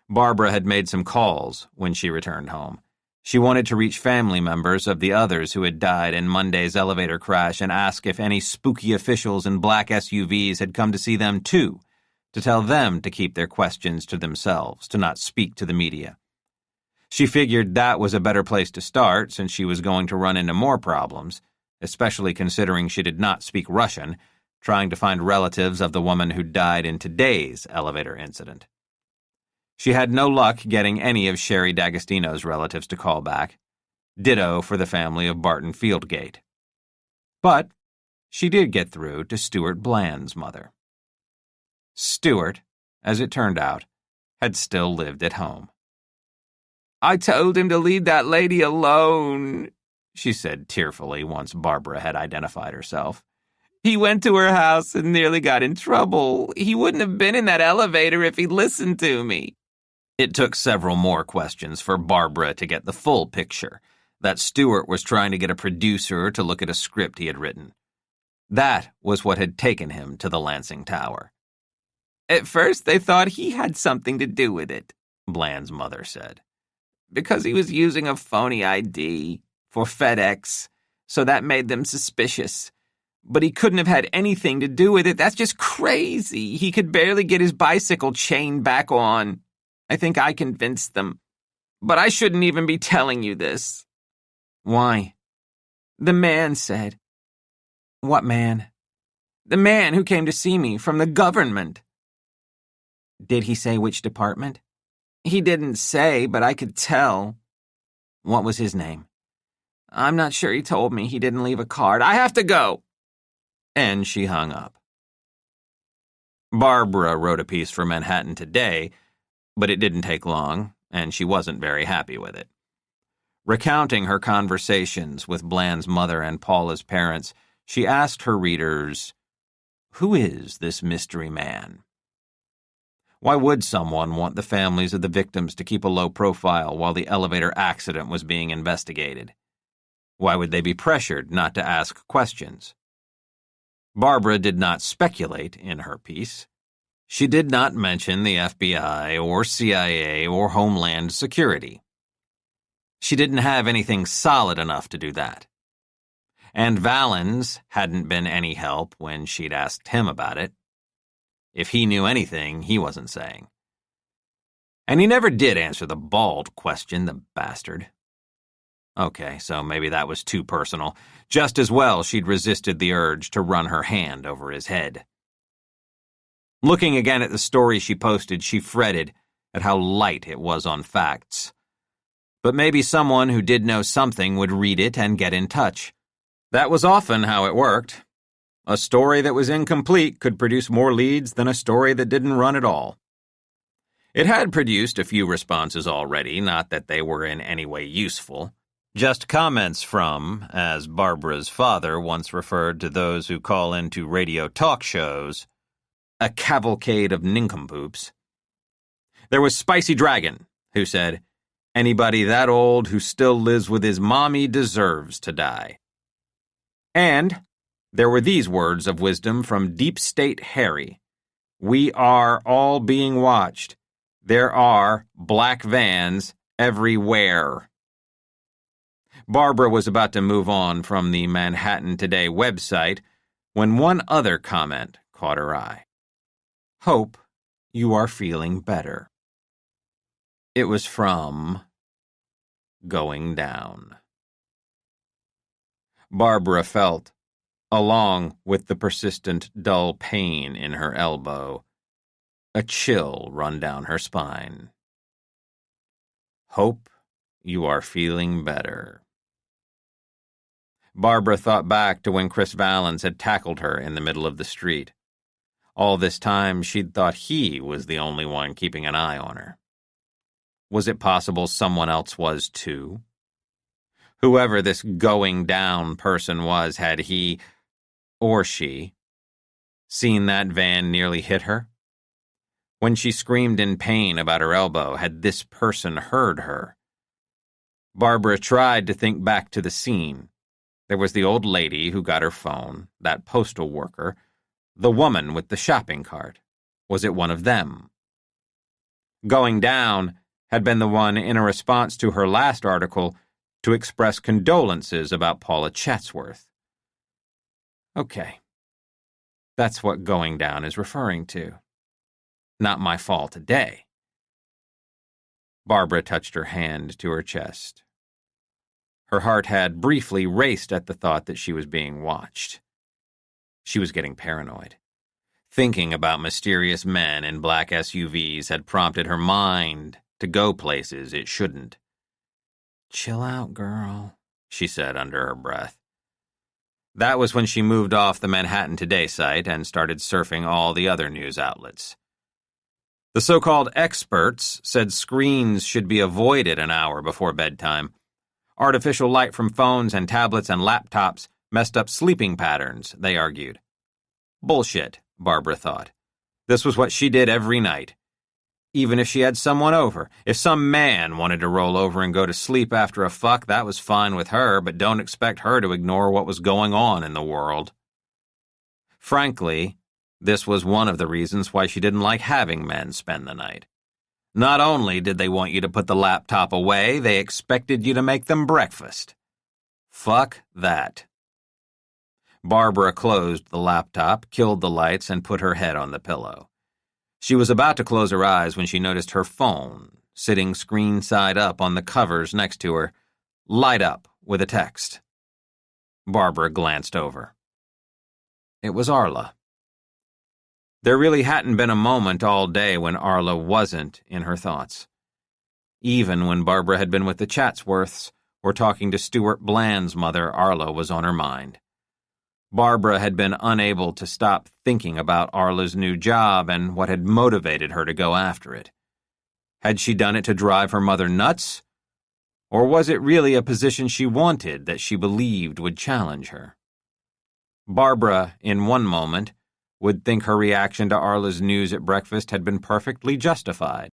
[SPEAKER 1] Barbara had made some calls when she returned home. She wanted to reach family members of the others who had died in Monday's elevator crash and ask if any spooky officials in black SUVs had come to see them too, to tell them to keep their questions to themselves, to not speak to the media. She figured that was a better place to start since she was going to run into more problems, especially considering she did not speak Russian, trying to find relatives of the woman who died in today's elevator incident. She had no luck getting any of Sherry D'Agostino's relatives to call back. Ditto for the family of Barton Fieldgate. But she did get through to Stuart Bland's mother. Stuart, as it turned out, had still lived at home. "I told him to leave that lady alone," she said tearfully once Barbara had identified herself. "He went to her house and nearly got in trouble. He wouldn't have been in that elevator if he'd listened to me." It took several more questions for Barbara to get the full picture, that Stuart was trying to get a producer to look at a script he had written. That was what had taken him to the Lansing Tower. "At first they thought he had something to do with it," Bland's mother said, "because he was using a phony ID for FedEx, so that made them suspicious.
[SPEAKER 2] But he couldn't have had anything to do with it. That's just crazy. He could barely get his bicycle chain back on. I think I convinced them. But I shouldn't even be telling you this.
[SPEAKER 1] Why?
[SPEAKER 2] The man said.
[SPEAKER 1] What man?
[SPEAKER 2] The man who came to see me from the government.
[SPEAKER 1] Did he say which department?
[SPEAKER 2] He didn't say, but I could tell.
[SPEAKER 1] What was his name?
[SPEAKER 2] I'm not sure he told me. He didn't leave a card. I have to go.
[SPEAKER 1] And she hung up. Barbara wrote a piece for Manhattan Today, but it didn't take long, and she wasn't very happy with it. Recounting her conversations with Bland's mother and Paula's parents, she asked her readers, "Who is this mystery man?" Why would someone want the families of the victims to keep a low profile while the elevator accident was being investigated? Why would they be pressured not to ask questions? Barbara did not speculate in her piece. She did not mention the FBI or CIA or Homeland Security. She didn't have anything solid enough to do that. And Valens hadn't been any help when she'd asked him about it. If he knew anything, he wasn't saying. And he never did answer the bald question, the bastard. Okay, so maybe that was too personal. Just as well she'd resisted the urge to run her hand over his head. Looking again at the story she posted, she fretted at how light it was on facts. But maybe someone who did know something would read it and get in touch. That was often how it worked. A story that was incomplete could produce more leads than a story that didn't run at all. It had produced a few responses already, not that they were in any way useful. Just comments from, as Barbara's father once referred to those who call into radio talk shows, a cavalcade of nincompoops. There was Spicy Dragon, who said, "Anybody that old who still lives with his mommy deserves to die." And there were these words of wisdom from Deep State Harry. "We are all being watched. There are black vans everywhere." Barbara was about to move on from the Manhattan Today website when one other comment caught her eye. "Hope you are feeling better." It was from Going Down. Barbara felt, along with the persistent dull pain in her elbow, a chill run down her spine. Hope you are feeling better. Barbara thought back to when Chris Valens had tackled her in the middle of the street. All this time, she'd thought he was the only one keeping an eye on her. Was it possible someone else was too? Whoever this going down person was, had he, or she, seen that van nearly hit her? When she screamed in pain about her elbow, had this person heard her? Barbara tried to think back to the scene. There was the old lady who got her phone, that postal worker, the woman with the shopping cart. Was it one of them? Going Down had been the one in a response to her last article to express condolences about Paula Chatsworth. Okay. That's what Going Down is referring to. Not my fall today. Barbara touched her hand to her chest. Her heart had briefly raced at the thought that she was being watched. She was getting paranoid. Thinking about mysterious men in black SUVs had prompted her mind to go places it shouldn't. "Chill out, girl," she said under her breath. That was when she moved off the Manhattan Today site and started surfing all the other news outlets. The so-called experts said screens should be avoided an hour before bedtime. Artificial light from phones and tablets and laptops messed up sleeping patterns, they argued. Bullshit, Barbara thought. This was what she did every night. Even if she had someone over. If some man wanted to roll over and go to sleep after a fuck, that was fine with her, but don't expect her to ignore what was going on in the world. Frankly, this was one of the reasons why she didn't like having men spend the night. Not only did they want you to put the laptop away, they expected you to make them breakfast. Fuck that. Barbara closed the laptop, killed the lights, and put her head on the pillow. She was about to close her eyes when she noticed her phone, sitting screen side up on the covers next to her, light up with a text. Barbara glanced over. It was Arla. There really hadn't been a moment all day when Arla wasn't in her thoughts. Even when Barbara had been with the Chatsworths or talking to Stuart Bland's mother, Arla was on her mind. Barbara had been unable to stop thinking about Arla's new job and what had motivated her to go after it. Had she done it to drive her mother nuts? Or was it really a position she wanted that she believed would challenge her? Barbara, in one moment, would think her reaction to Arla's news at breakfast had been perfectly justified.